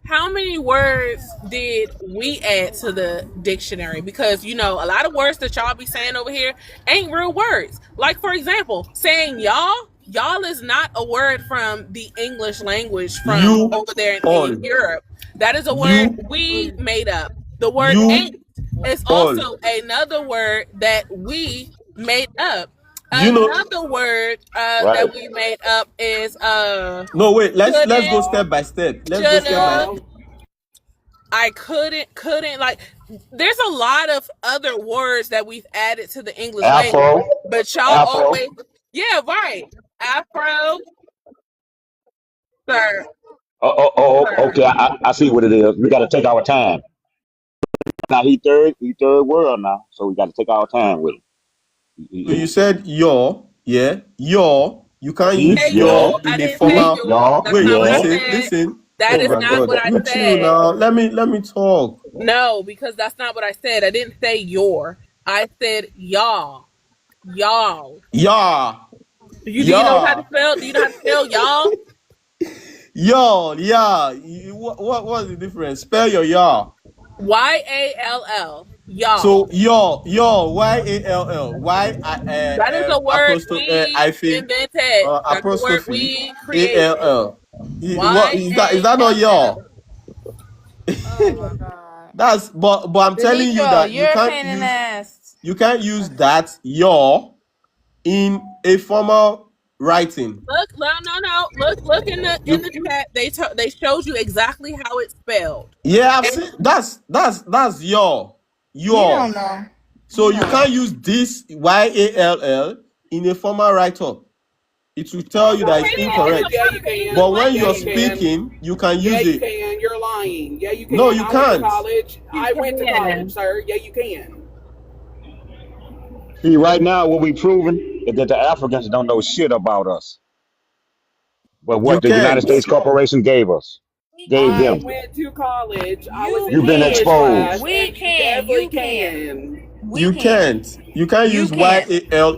How many words did we add to the dictionary? Because you know, a lot of words that y'all be saying over here ain't real words. Like for example, saying y'all is not a word from the English language from you over there all, in Europe. That is a word you we made up. The word you ain't is all. also another word that we made up. Do you know? Another word Right. that we made up is No, wait. Let's go couldn't, step by step. Let's go step by. shoulda, I couldn't like there's a lot of other words that we've added to the English language, Afro. but y'all Afro. always yeah, right. Afro, sir, sir. Okay. I see what it is. We got to take our time. Now he third world now, so we got to take our time with it. So you said your, yeah, your. You can't He, use Say your. yeah, your in I a didn't say he, formal. your. y'all, That's Wait, not what I yeah. said. listen. That Oh is my not God, what I you chill said. now. Let me talk. No, because that's not what I said. I didn't say your. I said y'all. Y'all. Yeah, Do you know how to yeah, spell? Do you know how to spell y'all? y'all, yeah. What's the difference? Spell your y'all. YALL. Y'all. So your YALL That is a word apostrophe we hyphen invented. That's a word apostrophe we created. ALL. What is that? Is that not YALL. your? Oh my god. but I'm telling you Denicho, that you're a pain in the ass. you can't use that your in a formal writing. Look in the chat. They showed you exactly how it's spelled. Yeah, I've seen that's your. You don't know. So you can't use this YALL in a formal write-up. It will tell you that it's incorrect. Yeah, you can. But when Yeah, you're you can. speaking, you can Yeah, use you it. can. You're lying. Yeah, you can. No, you I went to can't. college. I went to college, sir. Yeah, you can. See, right now, what we proving is that the Africans don't know shit about us, but You what the United can't. States corporation gave us, gave I them. went to college. I was You in You've been can. English class, exposed. We and you can. definitely You can. can. We You can. can't. You can't You use can.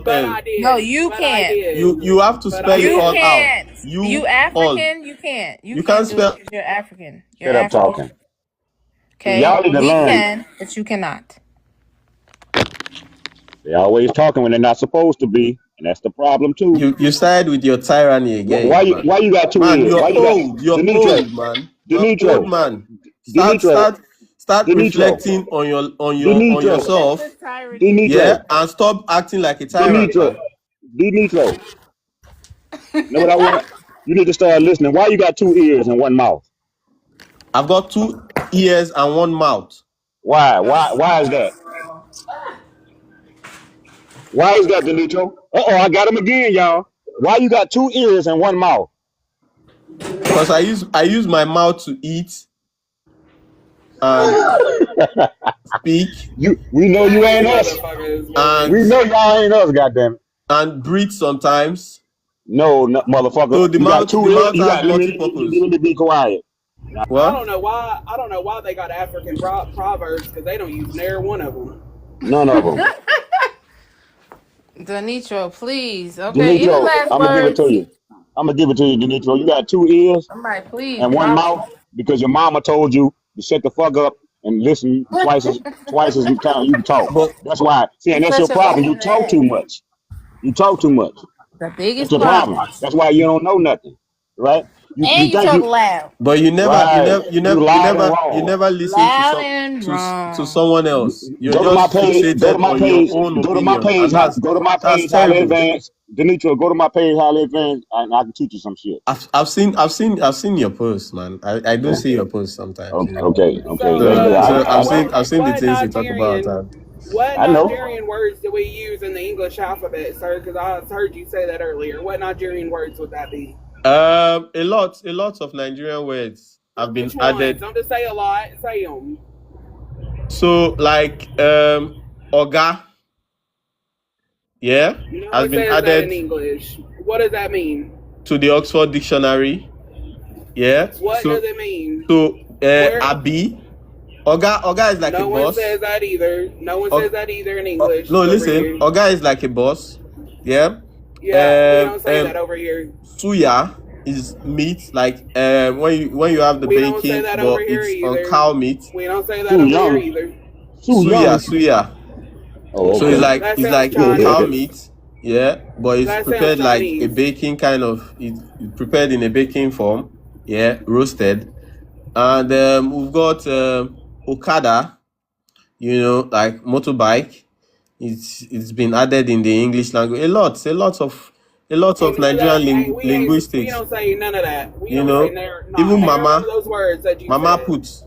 But YALL. I No, did. you But I can't. did. You have to But I spell it You all did. out. can't. You You all. African, you can't. You You can't can't do it spell. because you're African. You're Shut up African. talking. See, Okay? y'all need to We learn. can, but you cannot. They always talking when they're not supposed to be, and that's the problem too. You started with your tyranny Why again, you man. why you got two Man, ears? Why you're you got old. You're Denitro? old, man. You're old, Denitro? man. Start Denitro? start start Denitro? reflecting on Denitro? That's yourself. a tyranny. Yeah, Denitro? and stop acting like a tyrant, Denitro? man. Denitro? Know what I want? You need to start listening. Why you got two ears and one mouth? I've got 2 ears and 1 mouth. Why? Why is that? Why is that, Denitro? I got him again, y'all. Why you got two ears and one mouth? Because I use my mouth to eat and speak We know you These ain't us. motherfuckers, and We man. know y'all ain't us, goddamn. breathe sometimes. No, motherfucker. So the You got mouth two the ears. mouth You has got. multi-purpose. Let me be quiet. I What? don't know why. I don't know why they got African proverbs because they don't use near one of them. None of them. Denitro, please. Okay, any Denitro, last I'm gonna give it to words? you. I'm gonna give it to you, Denitro. You got two ears Somebody, please and one drop mouth him. because your mama told you to shut the fuck up and listen twice as time you talk. But That's why. See, and He's that's such your a pain problem. You in the talk too ass. much. You talk too much. The That's biggest your problem. problem. That's why you don't know nothing, right? You And you think talk you loud. but you never you right. never you You never you loud and never you wrong. never listen to Loud and to wrong. someone else. You're Go to my just page. Go to fixated my on your page. own Go to my opinion, page. and Go to my that's page. Highly terrible. advanced. Denitro, go to my page. Highly advanced, and I can teach you some shit. I've seen your posts, man. I do see Okay. your posts sometimes, Okay. Okay. Okay. So, That's good. So I've what seen I've seen the what things you talk about. Nigerian And what I know. Nigerian words do we use in the English alphabet, sir? Because I heard you say that earlier. What Nigerian words would that be? a lot of Nigerian words have been Which ones? added. Don't just say a lot. Say them. So like Oga, yeah, No has one been says that in added English. What does that mean? to the Oxford Dictionary. Yeah. What So does it mean? so Where? Abi, Oga is like a No one boss. says that either. No one says that either in English No, over listen, here. Oga is like a boss. Yeah. Yeah, we don't say that over here. Suya is meat, like when you have the We don't say bacon, that over but here it's on either. cow meat. We don't say that Too over here young. either. Too young. Suya. Oh, So it's okay. like That it's sounds like a cow Chinese. meat, yeah, but it's That sounds prepared like a Chinese. baking kind of. It's prepared in a baking form, yeah, roasted, and we've got Okada, like motorbike. It's been added in the English language a lot of Ain't none of that. Nigerian We linguistics. don't say none of that. We You don't say know, not even none of Mama those words that you Mama said. put.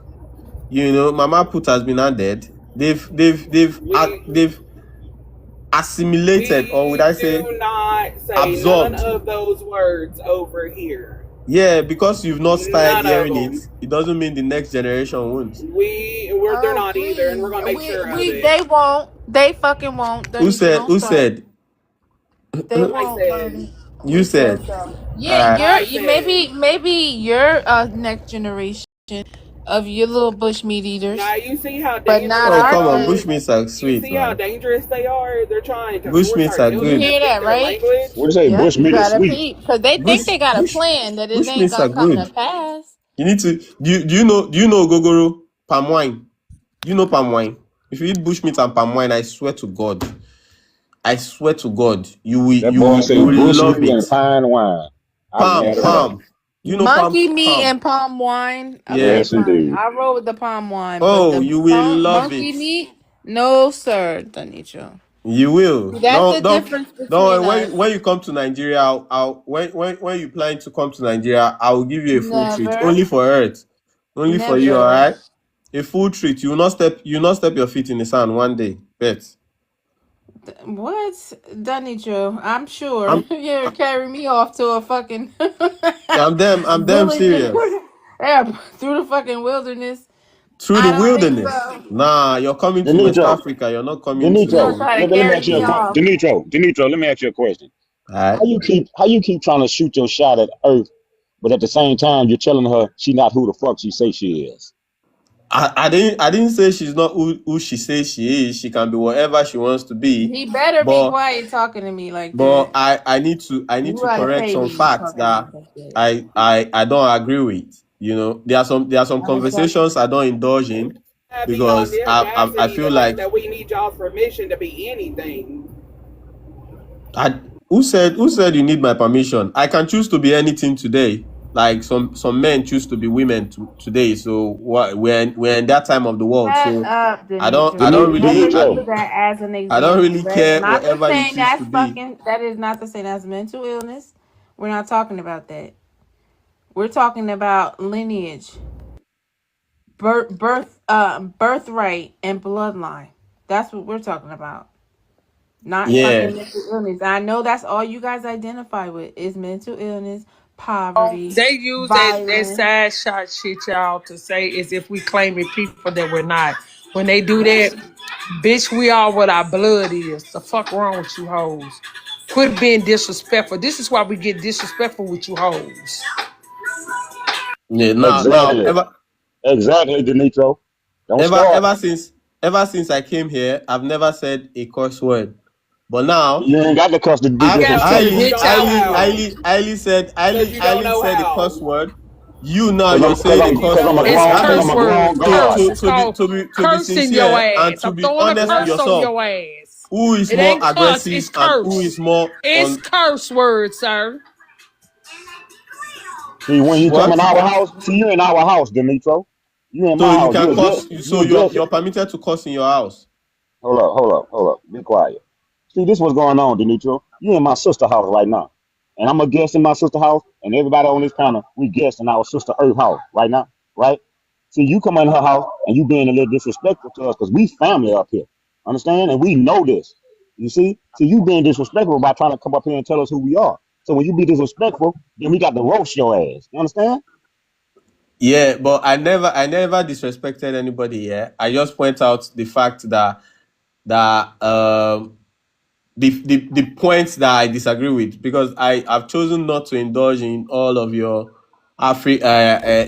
Mama put has been added. They've assimilated, or would We I say do not say none absorbed. of those words over here. Yeah, because you've not started None of hearing it, them. it doesn't mean the next generation won't. They're Oh, not either, and we're please. gonna make sure of it. They won't. They fucking won't. Who Denitro, said? don't Who start. said? They I won't, said. Bernie. You He said said. so. Yeah, Alright. I you said. maybe you're next generation of your little bushmeat eaters, Now you see how but not dangerous Oh, they our come on, are. kids. bushmeats are You sweet, see how man. dangerous they are. They're trying to force Bushmeats our are You children good. to hear speak that, their right? language. What do you say? Yep, Bush you meat is gotta sweet. peep because they think Bush they got a bush plan that it ain't bushmeats are gonna come to good. pass. You need to. Do you know gogoro palm wine? Do you know palm wine? If you eat bushmeat and palm wine, I swear to God, you will That you boy will say you will bush love meat and it. pine wine. I done Palm, had enough. palm, You know Monkey palm meat palm. and palm wine. Okay, Yeah. Yes, fine. indeed. I roll with the palm wine, but Oh, the you will love monkey it. meat, no sir, Danicho. You will. That's the Don't difference don't between worry. us. When you come to Nigeria, when you plan to come to Nigeria, I will give you a full treat. Never, Only for Earth. Only for you, never. alright? A full treat. You will not step your feet in the sand one day. Bet. What, Danicho? I'm sure I'm you're carry me off to a fucking I'm damn village and serious. yeah, through the fucking wilderness. Through the I don't think wilderness. so. Nah, you're coming to West Denitro, Africa. You're not coming You're gonna to. Denitro, try to let me carry ask you me a question. off. Denitro, let me ask you a question. Alright. How you keep trying to shoot your shot at Earth, but at the same time you're telling her she not who the fuck she say she is? I didn't say she's not who she says she is. She can be whatever she wants to be. He better be But quiet talking to me like that. I need You to gotta correct pay some me facts talking to me that like that. I don't agree with. You know, there are some I'm gonna shut conversations I don't indulge in Be on because the I audacity feel to think like that we need y'all's permission to be anything. I who said you need my permission? I can choose to be anything today. Like some men choose to be women today. So what we're in that time of the world. Shut So up, Denisha. I don't really Never Denitro, use that as an I don't example. really That's care not the whatever you same choose as to be. fucking. That is not the same as mental illness. We're not talking about that. We're talking about lineage, birthright, and bloodline. That's what we're talking about. Not Yeah. fucking mental illness. I know that's all you guys identify with is mental illness, poverty, They use that violence. side shot shit, y'all, to say as if we claiming people that we're not. When they do that, bitch, we are what our blood is. The fuck wrong with you hoes? Quit being disrespectful. This is why we get disrespectful with you hoes. Yeah. Now exactly, exactly, Denitro. Don't ever start. ever since ever since I came here, I've never said a curse word. But now You ain't got the cuss to be You I've got disrespectful, to, Because you bitch. don't know how. Because you don't highly know said a curse how. word. You now cause you're I'm cause saying a I'm Because you cause curse I'm a don't word. know It's grown That cause I'm curse means a how. grown words. god. Curse. It's called to be cursing your sincere and ass. to I'm be throwing a honest with Yeah. curse on yourself, your ass. who is It more ain't cuss. It's aggressive and who curse. is more It's on curse words, sir. See, when you come in what? our house, see you in our house, Demetro. You in So my you house. can curse. You So address it. you're permitted to curse in your house. Hold up. Be quiet. See, this what's going on, Demetro. You in my sister house right now. And I'm a guest in my sister house, and everybody on this panel, we guests in our sister Earth house right now, right? See, you come in her house and you being a little disrespectful to us because we family up here. Understand? And we know this. You see? See, you being disrespectful by trying to come up here and tell us who we are. So when you be disrespectful, then we got to roast your ass. You understand? Yeah, but I never disrespected anybody. Yeah, I just point out the fact that the points that I disagree with because I've chosen not to indulge in all of your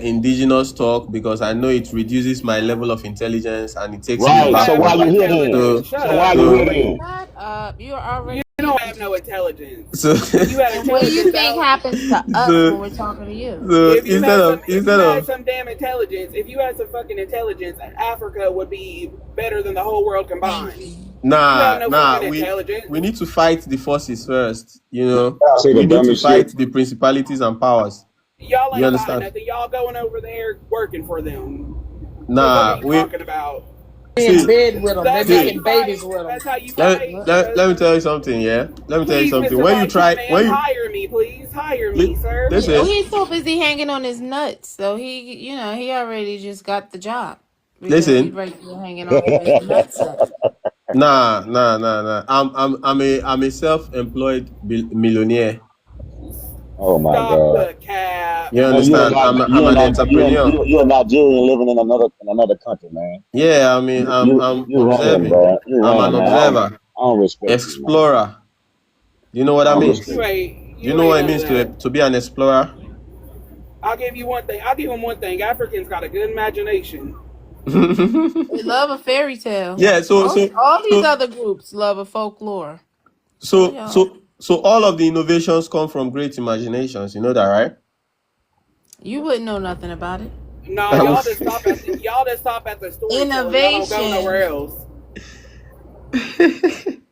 indigenous talk because I know it reduces my level of intelligence and it takes You me don't Right. So have why backward. no you here then? intelligence. So Shut So why up, you here so then? Joey. Shut up. You're already. You don't have no intelligence. so If you had And what do you intelligence, think happens to us when so we're talking to you? so if you instead had of some damn intelligence, if you had some fucking intelligence, Africa would be better than the whole world Thank combined. you. You have no nah fucking we intelligence. need to fight the forces first. You know, I say the we need to dumbest shit. fight the principalities and powers. Y'all You ain't fighting understand? nothing. Y'all going over there working for them. The fuck are Nah, you we talking about? In see bed with them. They That's how see. you making fight. babies with them. That's how you Let, fight. let me tell you something, yeah. Let me tell you Please, something. Mr. When you White try, Man, hire me, please. Hire me, sir. listen, He's so busy hanging on his nuts, so he already just got the job because he's listen. right there hanging on to his nutsack. Nah. I'm a self-employed millionaire. Oh my Stop god. the cap. You Man, understand? I'm an entrepreneur. you're a Nigerian living in another country, man. Yeah, I mean, I'm You ran, observing. bro. You I'm ran, an man. observer, I don't respect you, man. explorer. Do you know what I that don't means? respect You you. ain't Do you you know ain't what it none of means that. to be an explorer? I'll give you one thing. I'll give him one thing. Africans got a good imagination. They love a fairy tale. Yeah. All these So other groups love a folklore. So so y'all, so so all of the innovations come from great imaginations. You know that, right? you wouldn't know nothing about it. Nah, y'all just stop at the storytelling. Y'all don't go Innovation. nowhere else.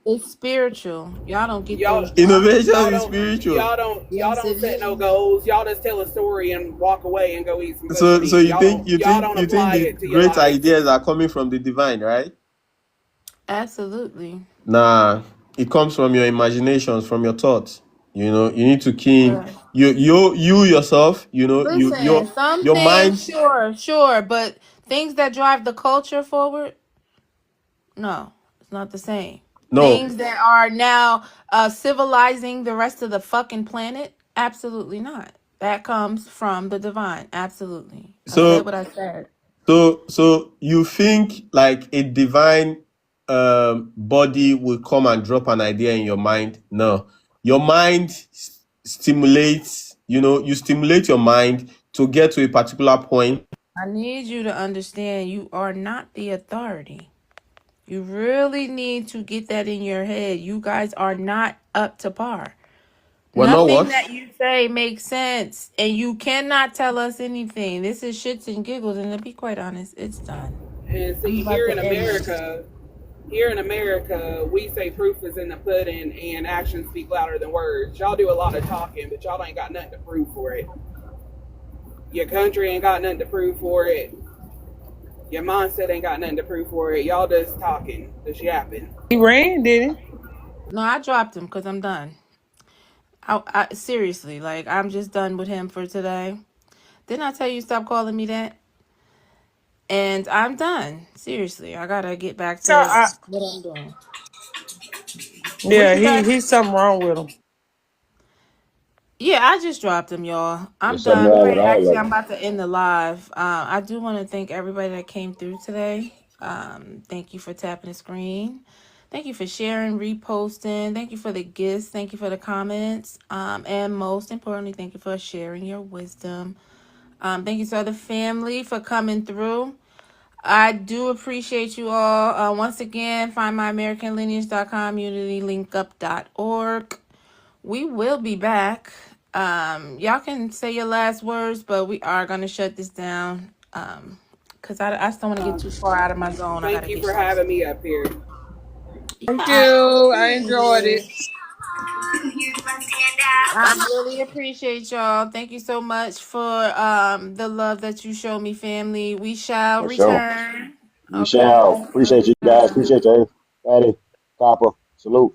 It's spiritual. Y'all don't get those Y'all drops. Innovation y'all is don't spiritual. y'all Yes, it don't set no is. goals. Y'all just tell a story and walk away and go eat some food and So eat. you think you Y'all think don't you think apply the it to your great life. ideas are coming from the divine, right? Absolutely. Nah, it comes from your imaginations, from your thoughts. You know, you need to keen Right. you yourself. You know, Listen, some your things, mind. sure, but things that drive the culture forward, no, it's not the same. No, Things that are now civilizing the rest of the fucking planet, absolutely not. That comes from the divine, absolutely. I said so what I said. so you think like a divine body will come and drop an idea in your mind? No, your mind stimulates. You know, you stimulate your mind to get to a particular point. I need you to understand you are not the authority. You really need to get that in your head. You guys are not up to par. Well, not Nothing what? that you say makes sense, and you cannot tell us anything. This is shits and giggles, and to be quite honest, it's done. And I'm see, about to end this. here in America, we say proof is in the pudding and actions speak louder than words. Y'all do a lot of talking, but y'all ain't got nothing to prove for it. Your country ain't got nothing to prove for it. Your mindset ain't got nothing to prove for it. Y'all just talking, just yapping. He ran, didn't he? No, I dropped him because I'm done. Seriously, like I'm just done with him for today. Didn't I tell you stop calling me that? And I'm done. Seriously, I gotta get back So, to what I'm doing. What yeah, you guys? he's something wrong with him. Yeah, I just dropped him, y'all. I'm There's something done. wrong with all Actually, of I'm them. about to end the live. I do want to thank everybody that came through today. Thank you for tapping the screen. Thank you for sharing, reposting. Thank you for the gifts. Thank you for the comments. And most importantly, thank you for sharing your wisdom. Thank you to the family for coming through. I do appreciate you all. Once again, find myamericanlineage.com, unitylinkup.org. We will be back. Y'all can say your last words, but we are gonna shut this down. Cause I just don't want to get too far out of my zone. I Thank gotta you get for close. having me up here. Yeah, Thank you. I enjoyed it. I really appreciate y'all. Thank you so much for the love that you show me, family. We shall For sure. return. We Okay. shall. Appreciate you guys. Appreciate you, Patty, Copper. Salute.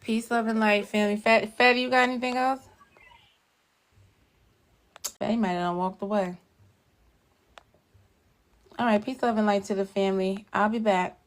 Peace, love, and light, family. Fatty, you got anything else? Fatty might have done walked away. All right, peace, love, and light to the family. I'll be back.